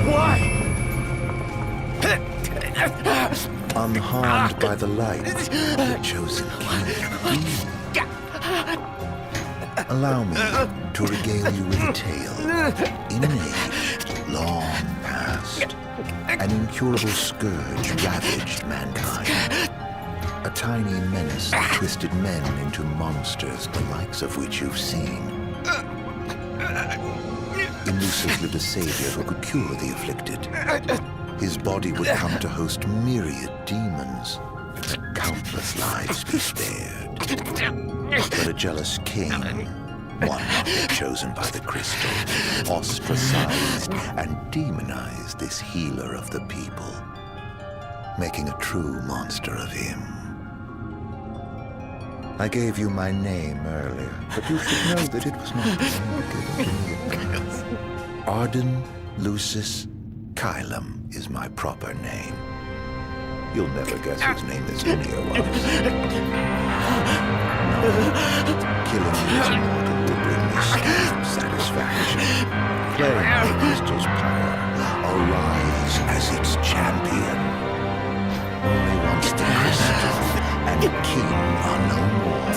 Why? Unharmed by the light, the chosen king. Allow me to regale you with a tale. In an age long past, an incurable scourge ravaged mankind. A tiny menace that twisted men into monsters the likes of which you've seen. Noctis lived a savior who could cure the afflicted. His body would come to host myriad demons. Countless lives be spared. But a jealous king, one not yet chosen by the crystal, ostracized and demonized this healer of the people, making a true monster of him. I gave you my name earlier, but you should know that it was not the name given to me. Arden Lucis Kylum is my proper name. You'll never guess whose name this video was. No, killing you is mortal will bring me some satisfaction. Playing my crystal's power, arise as its champion. Only once the crystal and the king are no more,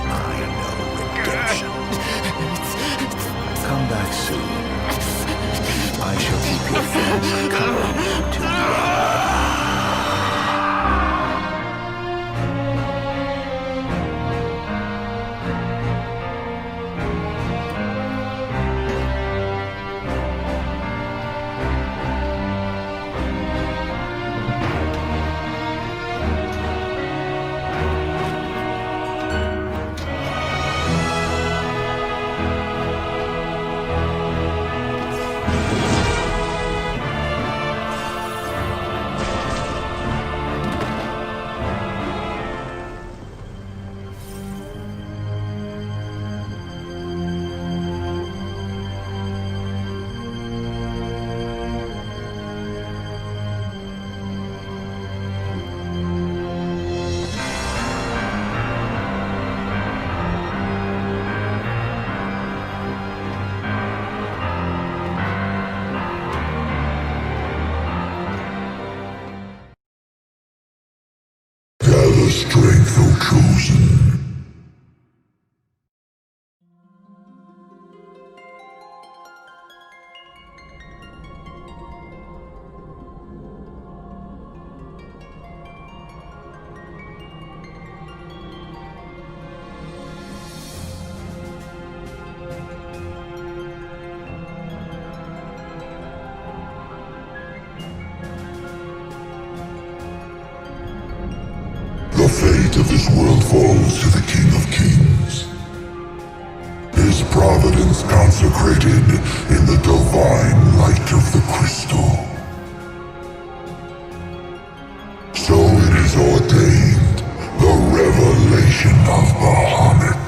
I know redemption. Come back soon. I shall keep your friends company till you arrive. Strength, O chosen. The fate of this world falls to the King of Kings. His providence consecrated in the divine light of the crystal. So it is ordained, the revelation of Bahamut.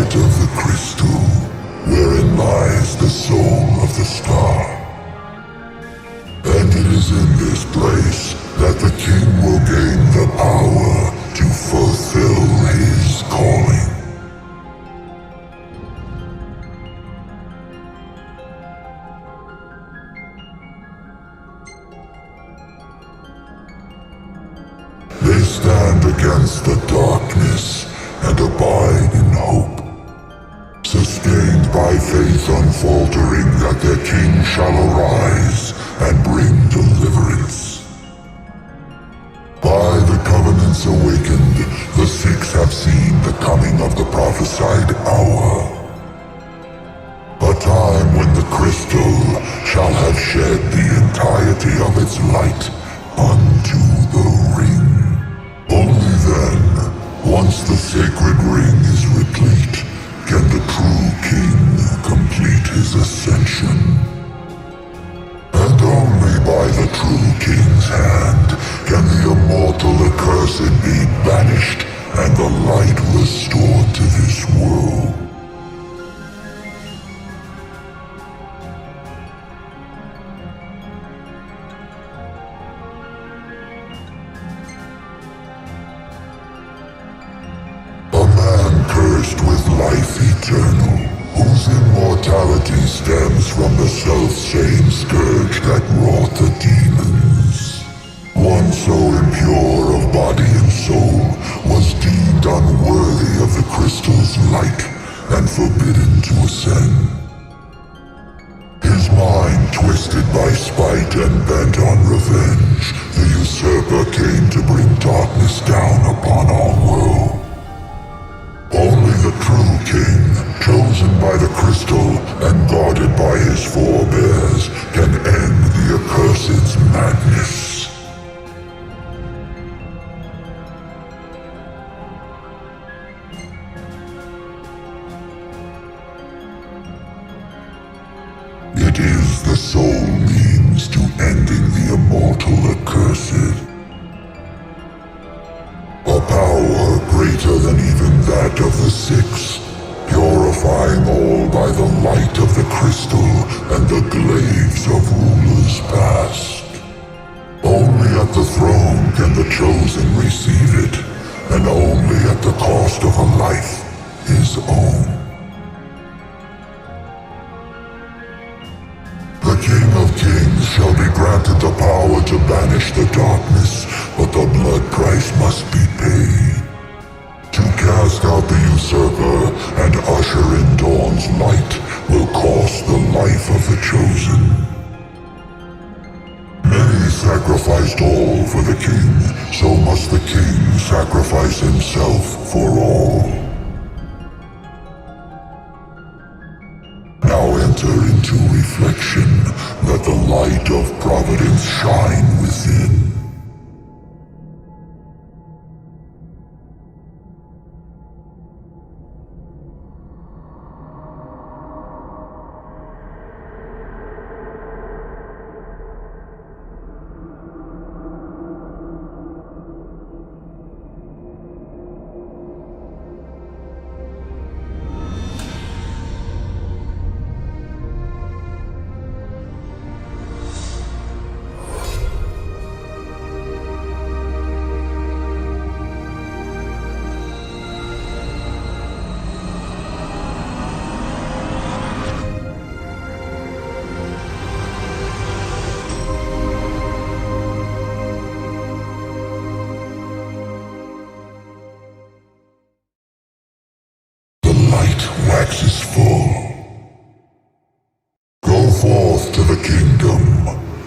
Of the crystal, wherein lies the soul of the star. And it is in this place that the king will gain the power to fulfill his calling. They stand against the darkness and abide in hope. Sustained by faith unfaltering that their king shall arise and bring deliverance. By the covenants awakened, the Sikhs have seen the coming of the prophesied hour. A time when the crystal shall have shed the entirety of its light unto the ring. Only then, once the sacred ring is replete, can the true king complete his ascension. And only by the true king's hand can the immortal accursed be banished and the light restored to this world. Life eternal, whose immortality stems from the self-same scourge that wrought the demons. One so impure of body and soul was deemed unworthy of the crystal's light and forbidden to ascend. His mind Twisted by spite and bent on revenge, the usurper came to bring darkness down upon our world. Only the true king, chosen by the crystal and guarded by his forebears, can end the accursed's madness. It is the sole means to ending the immortal accursed. A power greater than even that of the Six, purifying all by the light of the crystal and the glaives of rulers past. Only at the throne can the chosen receive it, and only at the cost of a life his own. The King of Kings shall be granted the power to banish the darkness, but the blood price must be paid. To cast out the usurper and usher in dawn's light will cost the life of the chosen. Many sacrificed all for the king, so must the king sacrifice himself for all. Now enter into reflection, let the light of providence shine within. Waxes full. Go forth to the kingdom,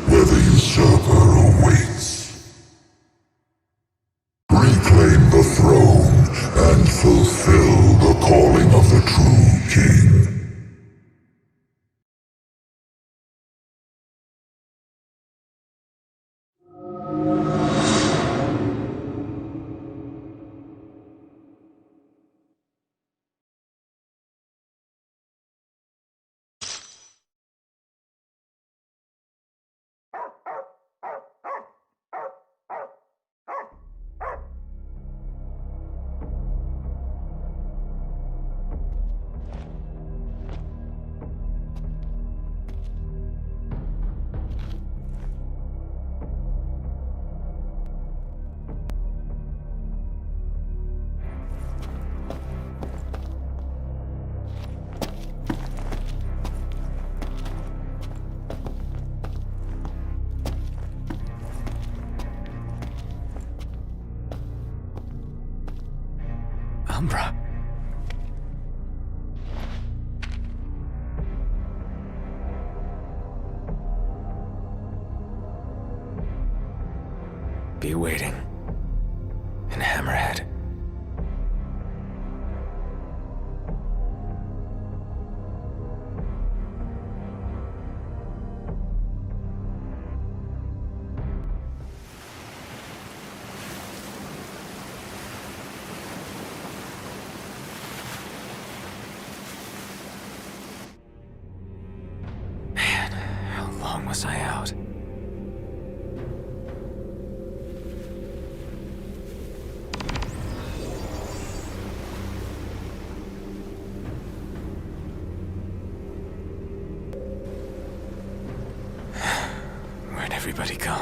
where the usurper awaits. Reclaim the throne, and fulfill the calling of the true king. Umbra. Be waiting. In Hammerhead. Was I out? Where'd everybody go?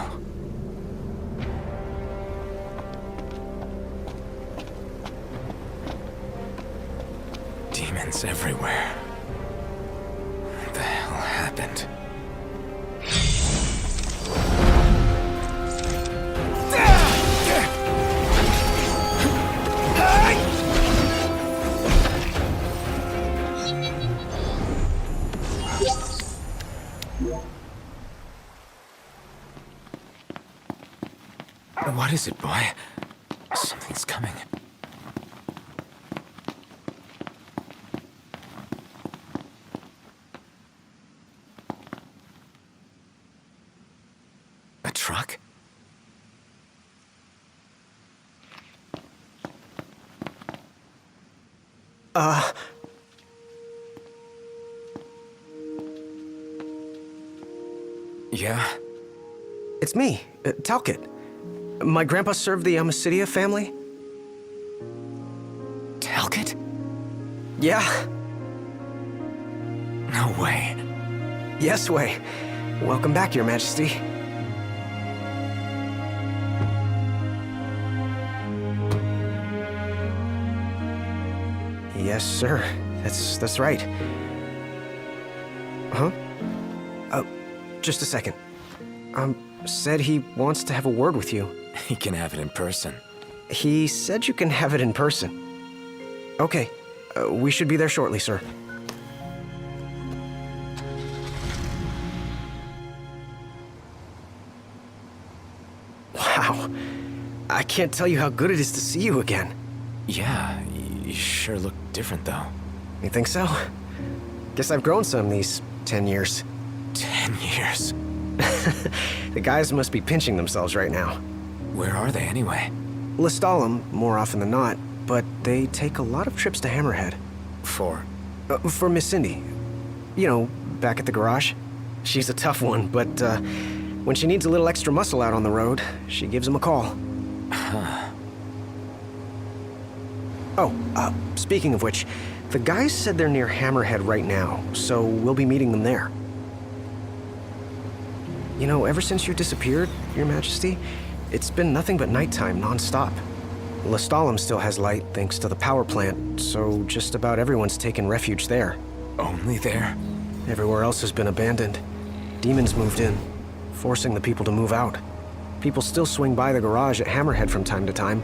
Demons everywhere. What the hell happened? What is it, boy? Something's coming. A truck? Yeah? It's me, Talcott. My grandpa served the Altissia family. Talcott? Yeah. No way. Yes way. Welcome back, Your Majesty. Yes, sir. That's right. Huh? Just a second. Said he wants to have a word with you. He can have it in person. He said you can have it in person. Okay. We should be there shortly, sir. Wow. I can't tell you how good it is to see you again. Yeah, you sure look different, though. You think so? Guess I've grown some these 10 years. 10 years? The guys must be pinching themselves right now. Where are they, anyway? Lestalem, more often than not, but they take a lot of trips to Hammerhead. For Miss Cindy. You know, back at the garage. She's a tough one, but when she needs a little extra muscle out on the road, she gives him a call. Huh. Oh, speaking of which, the guys said they're near Hammerhead right now, so we'll be meeting them there. You know, ever since you disappeared, Your Majesty, it's been nothing but nighttime non-stop. Lestalem still has light thanks to the power plant, so just about everyone's taken refuge there. Only there? Everywhere else has been abandoned. Demons moved in, forcing the people to move out. People still swing by the garage at Hammerhead from time to time,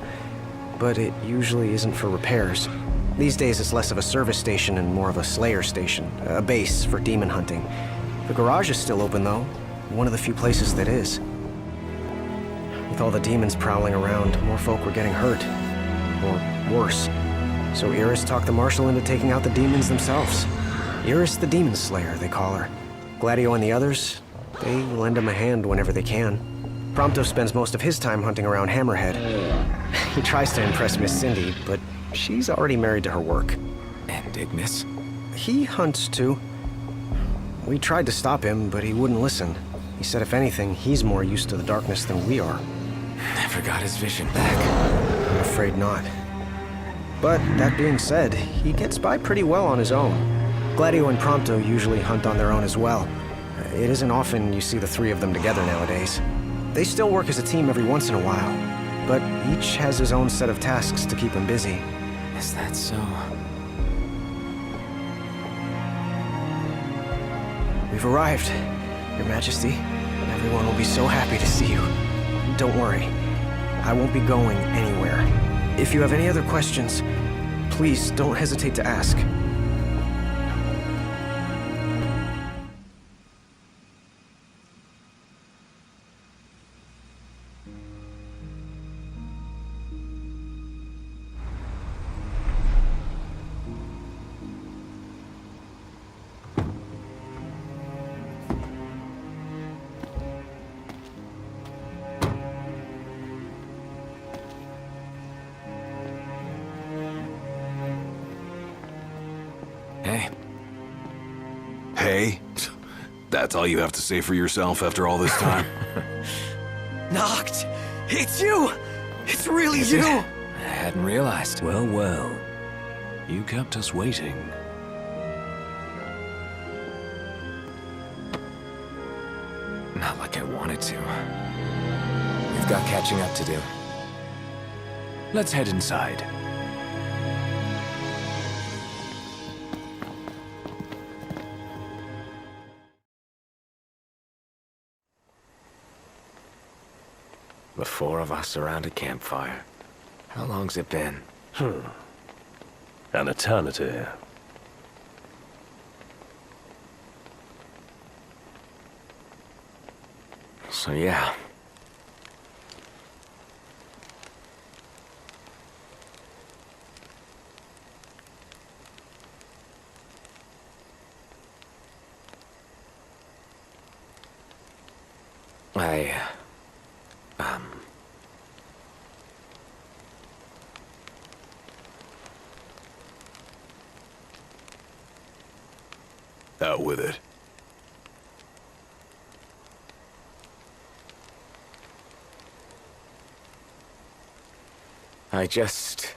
but it usually isn't for repairs. These days it's less of a service station and more of a slayer station, a base for demon hunting. The garage is still open though, one of the few places that is. With all the demons prowling around, more folk were getting hurt. Or worse. So Iris talked the Marshal into taking out the demons themselves. Iris the Demon Slayer, they call her. Gladio and the others, they lend him a hand whenever they can. Prompto spends most of his time hunting around Hammerhead. He tries to impress Miss Cindy, but she's already married to her work. And Ignis? He hunts too. We tried to stop him, but he wouldn't listen. He said if anything, he's more used to the darkness than we are. Never got his vision back. I'm afraid not. But that being said, he gets by pretty well on his own. Gladio and Prompto usually hunt on their own as well. It isn't often you see the three of them together nowadays. They still work as a team every once in a while, but each has his own set of tasks to keep him busy. Is that so? We've arrived, Your Majesty. Everyone will be so happy to see you. Don't worry. I won't be going anywhere. If you have any other questions, please don't hesitate to ask. Hey. Hey? That's all you have to say for yourself after all this time? Noct! It's you! It's really you! I hadn't realized. Well, well. You kept us waiting. Not like I wanted to. We've got catching up to do. Let's head inside. The four of us around a campfire. How long's it been? An eternity. So yeah. Out with it. I just...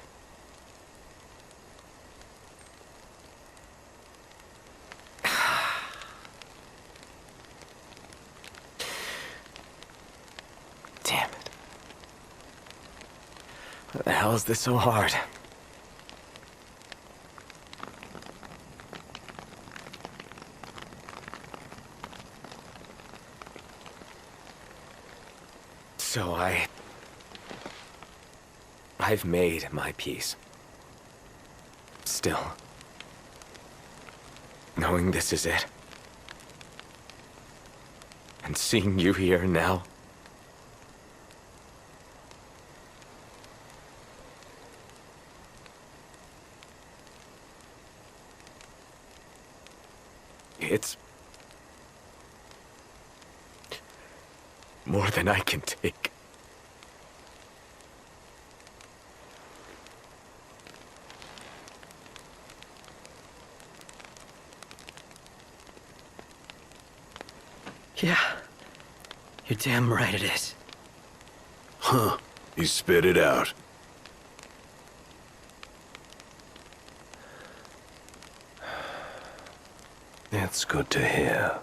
Damn it. Why the hell is this so hard? So I've made my peace. Still, knowing this is it, and seeing you here now, it's more than I can take. Yeah. You're damn right it is. Huh. He spit it out. It's good to hear.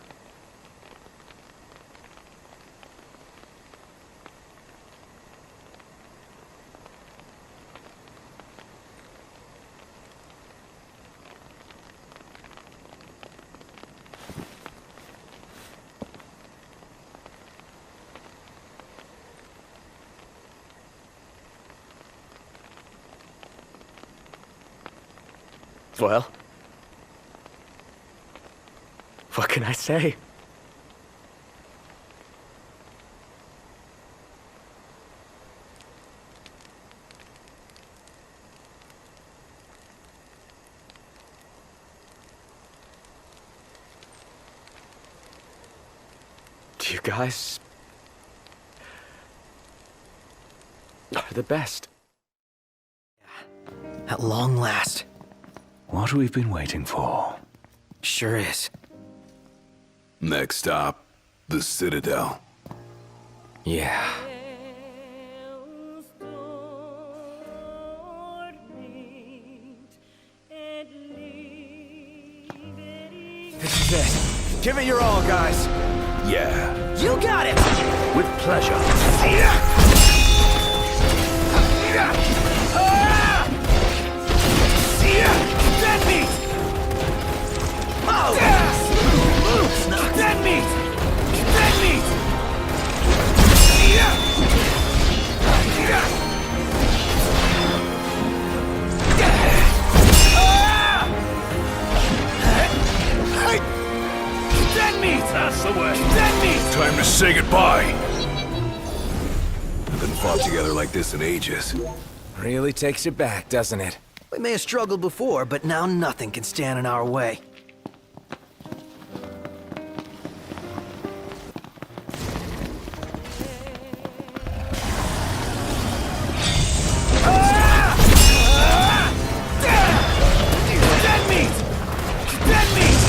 Well, what can I say? You guys are the best. At long last. What we've been waiting for. Sure is. Next stop, the Citadel. Yeah. This is it. Give it your all, guys. Yeah. You got it! With pleasure. Dead meat! Oh! Dead meat! Dead meat! Dead meat! That's the way. Dead meat! Time to say goodbye. Haven't fought together like this in ages. Really takes you back, doesn't it? We may have struggled before, but now nothing can stand in our way. Dead meat! Dead meat!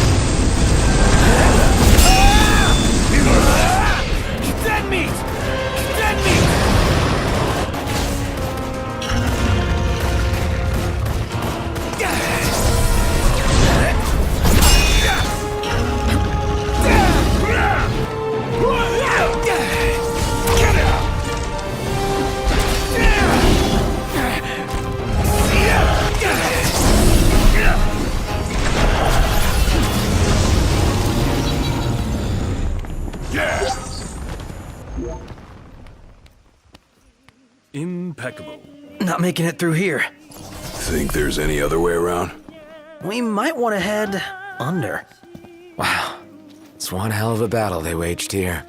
Dead meat! Dead meat! Impeccable. Not making it through here. Think there's any other way around? We might want to head under. Wow. It's one hell of a battle they waged here.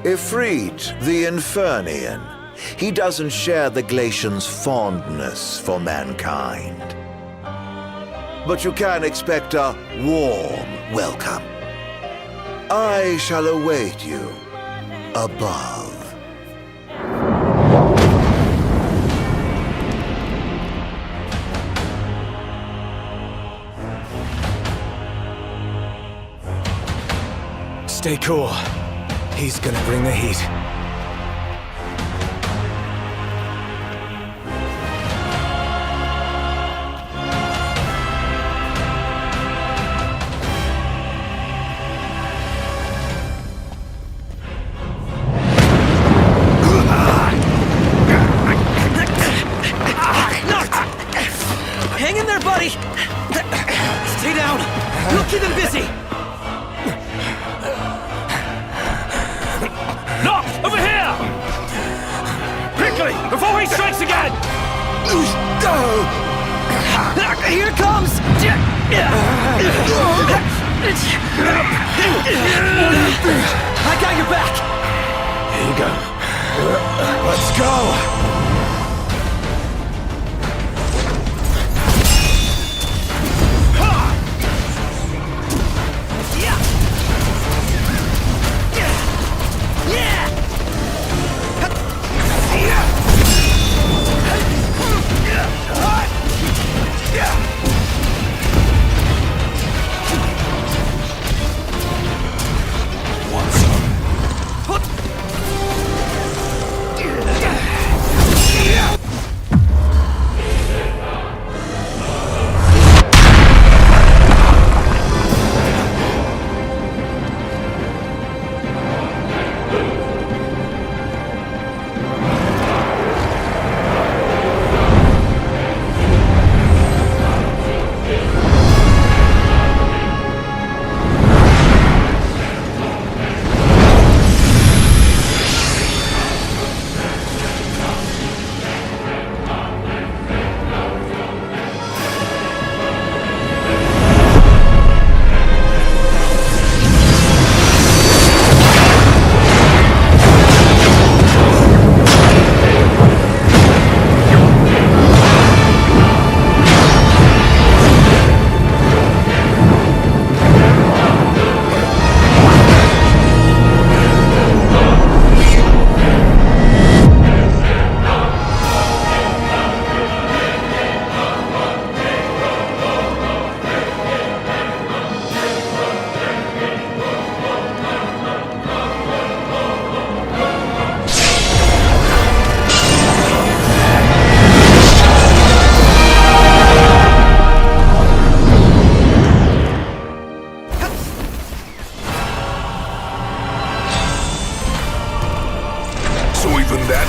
Ifrit, the Infernian. He doesn't share the Glacians' fondness for mankind. But you can expect a warm welcome. I shall await you above. Stay cool. He's gonna bring the heat. Hang in there, buddy! Stay down! We'll keep him busy! Noct! Over here! Quickly! Before he strikes again! Here it comes! I got your back! Here you go. Let's go!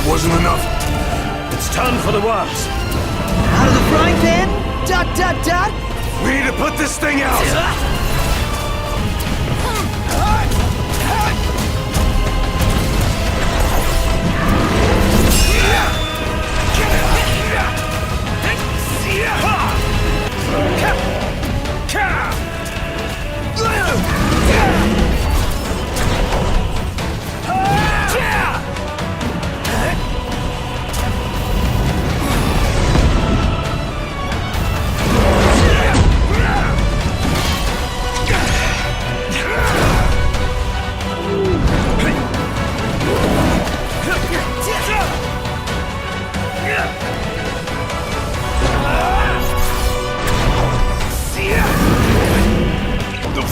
Wasn't enough. It's time for the worst. Out of the frying pan? Dot, dot, dot? We need to put this thing out!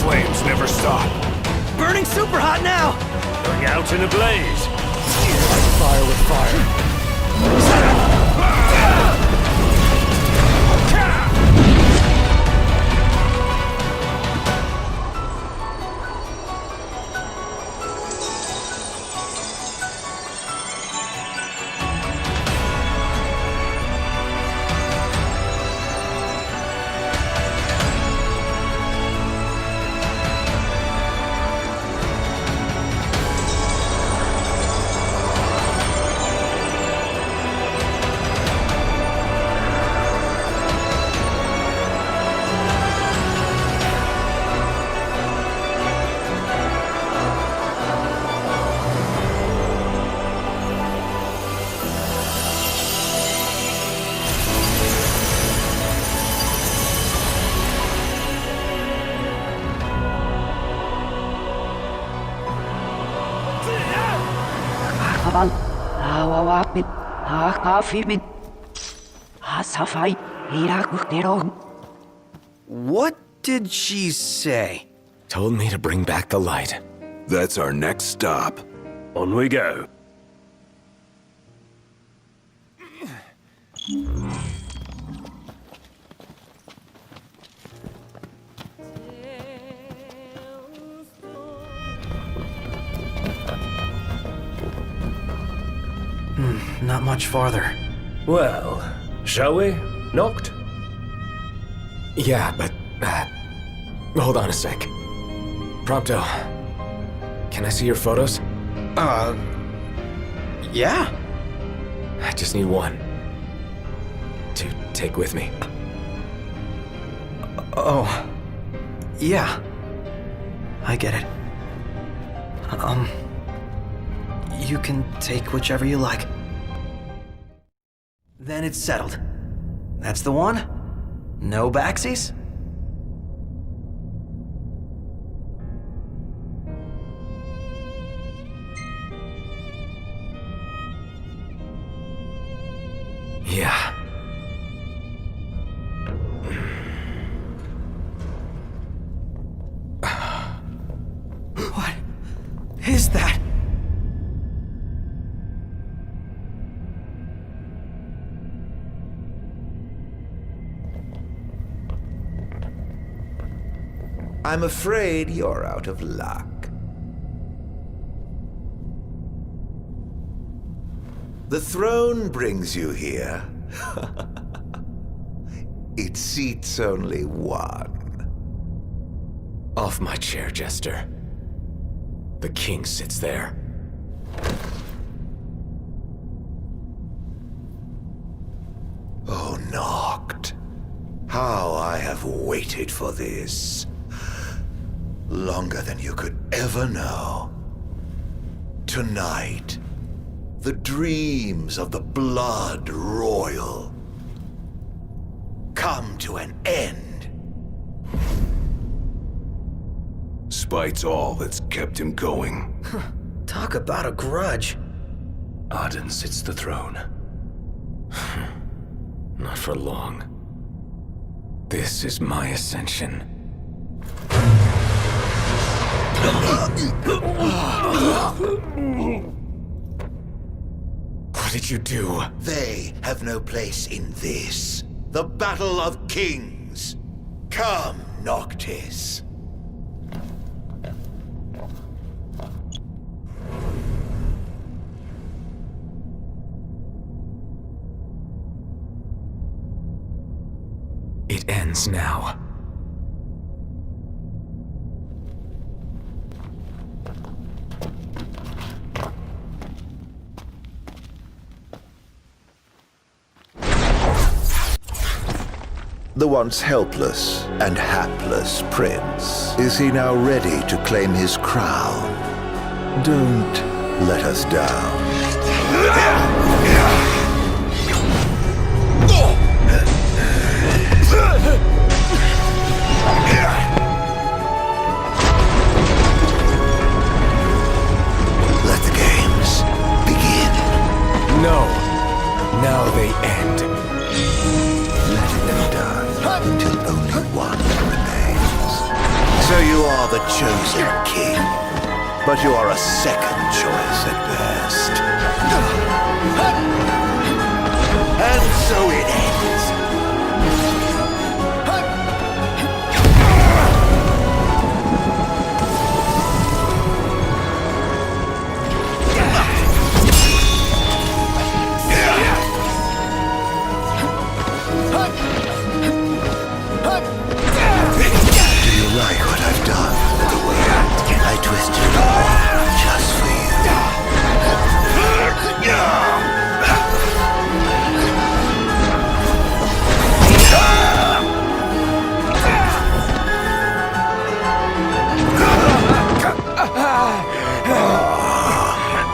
Flames never stop. Burning super hot now! Going out in a blaze. Fire with fire. What did she say? Told me to bring back the light. That's our next stop. On we go. Not much farther. Well, shall we, Noct? Yeah, but... hold on a sec. Prompto, can I see your photos? Yeah. I just need one. To take with me. Oh. Yeah. I get it. You can take whichever you like. Then it's settled. That's the one? No backsies? Yeah. What is that? I'm afraid you're out of luck. The throne brings you here. It seats only one. Off my chair, Jester. The king sits there. Oh, Noct. How I have waited for this. Longer than you could ever know. Tonight, the dreams of the blood royal come to an end. Spite's all that's kept him going. Talk about a grudge. Arden sits the throne. Not for long. This is my ascension. What did you do? They have no place in this. The Battle of Kings. Come, Noctis. It ends now. The once helpless and hapless prince. Is he now ready to claim his crown? Don't let us down. Let the games begin. No. Now they end. Letting them die until only one remains. So you are the chosen king, but you are a second choice at best. And so it ends. Like what I've done with the way I twisted it all just for you.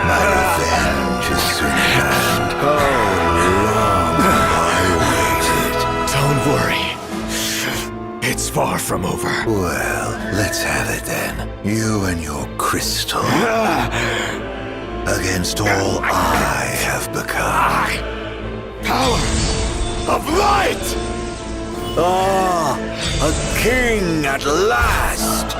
My revenge is soon at hand. How long have I waited? Don't worry. It's far from over. Well, let's have it then. You and your crystal. against all I have become. Power of light! Ah, a king at last!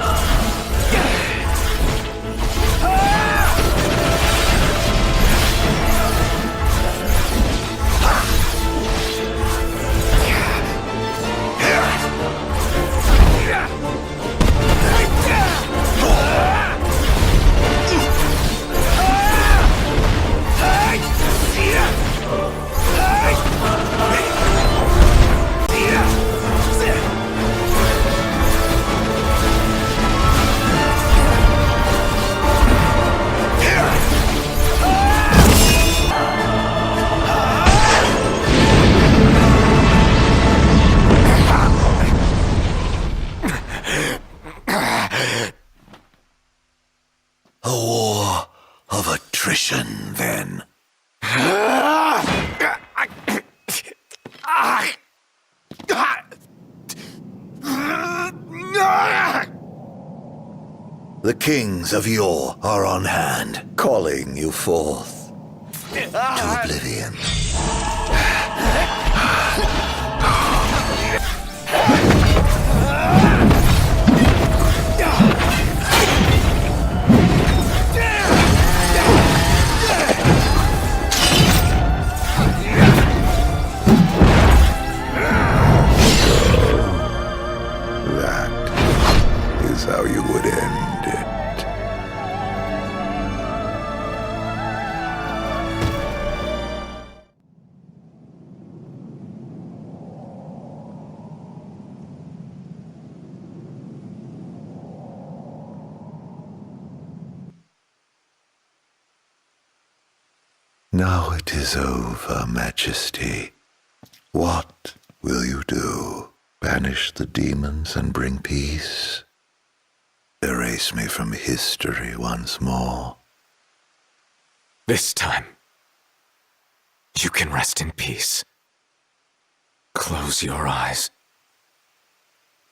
A war of attrition, then. The kings of yore are on hand, calling you forth to oblivion. How you would end it. Now it is over, Majesty. What will you do? Banish the demons and bring peace? Erase me from history once more? This time, you can rest in peace. Close your eyes.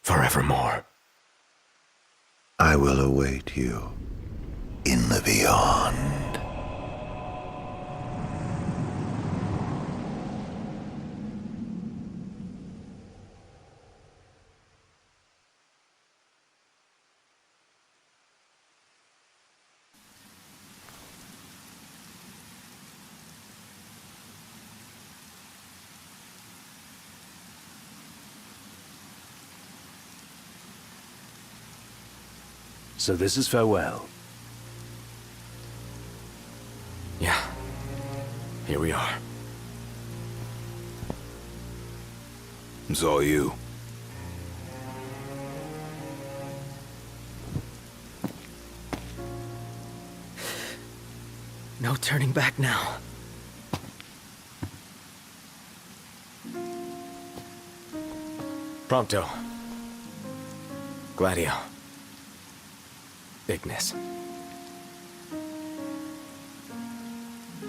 Forevermore. I will await you in the beyond. So this is farewell. Yeah. Here we are. It's all you. No turning back now. Prompto. Gladio. Ignis.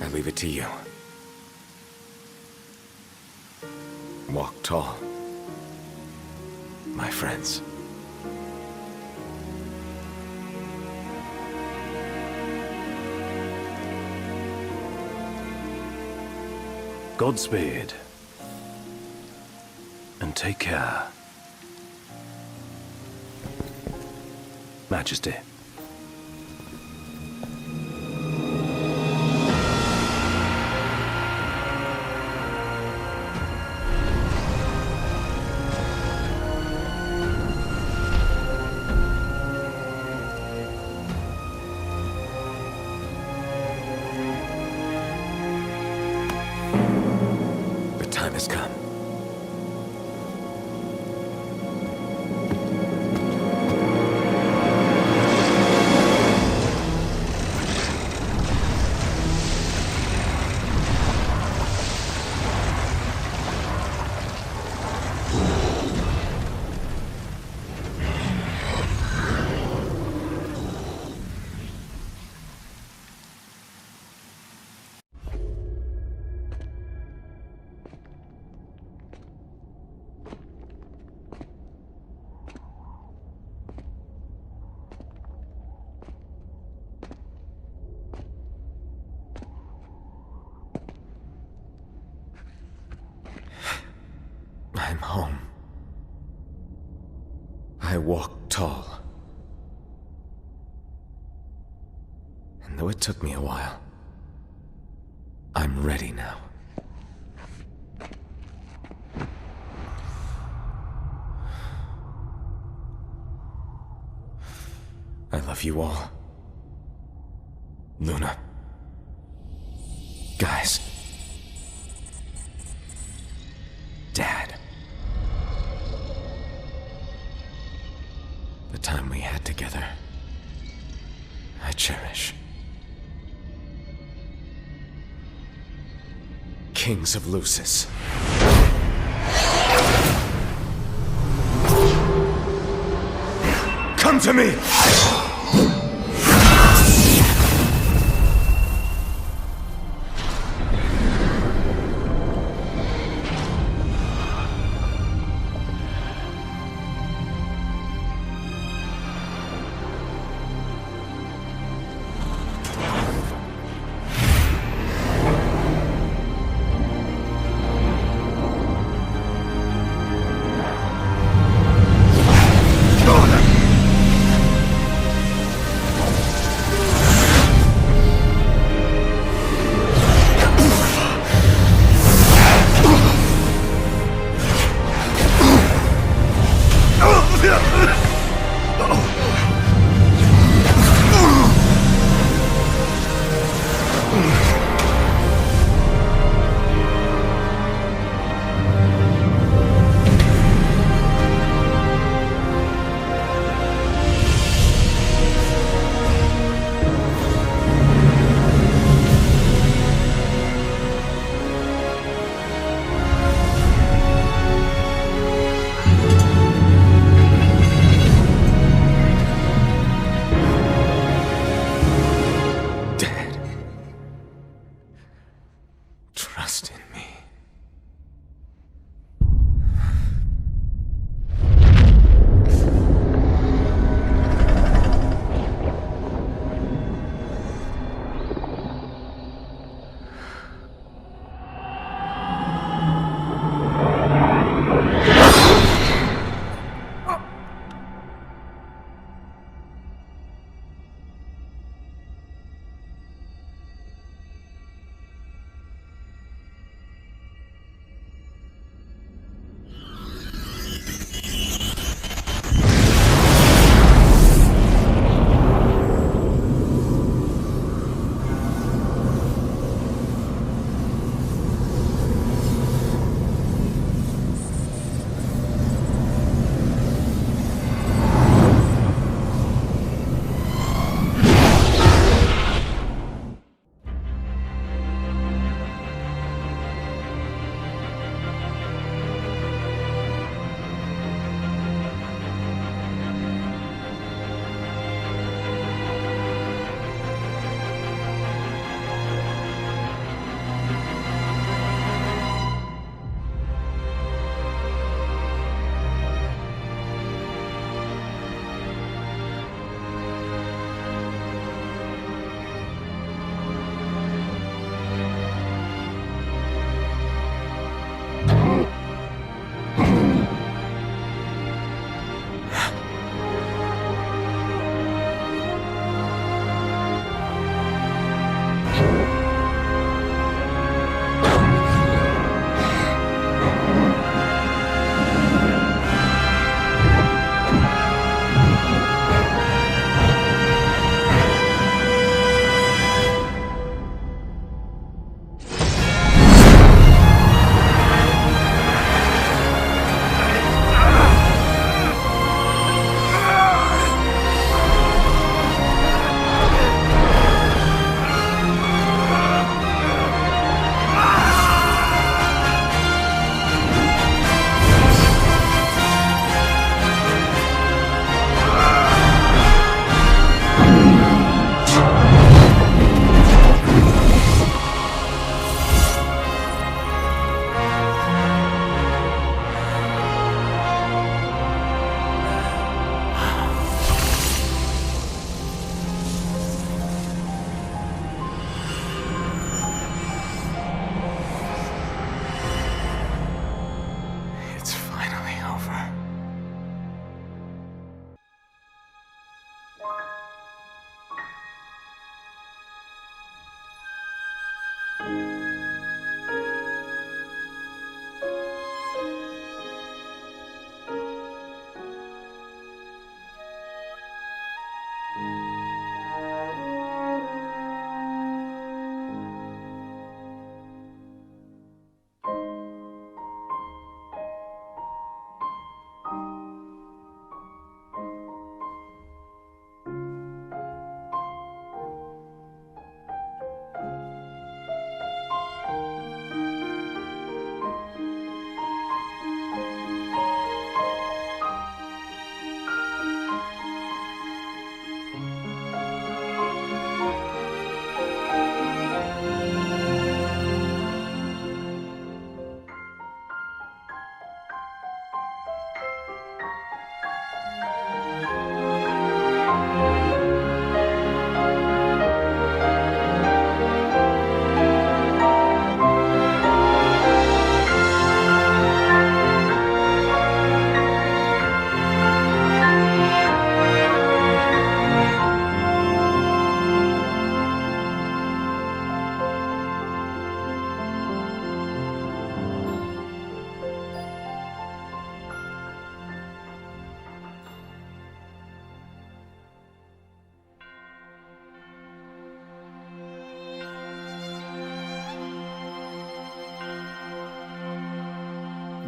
I leave it to you. Walk tall, my friends. Godspeed. And take care. Majesty. Has come. I walk tall. And though it took me a while, I'm ready now. I love you all. Luna. Guys. Dad. The time we had together, I cherish. Kings of Lucis. Come to me!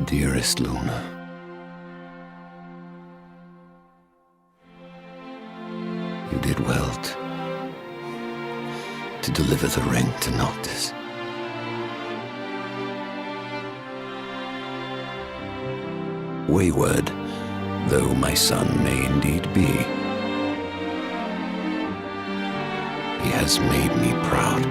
Dearest Luna, you did well to deliver the ring to Noctis. Wayward though my son may indeed be, he has made me proud.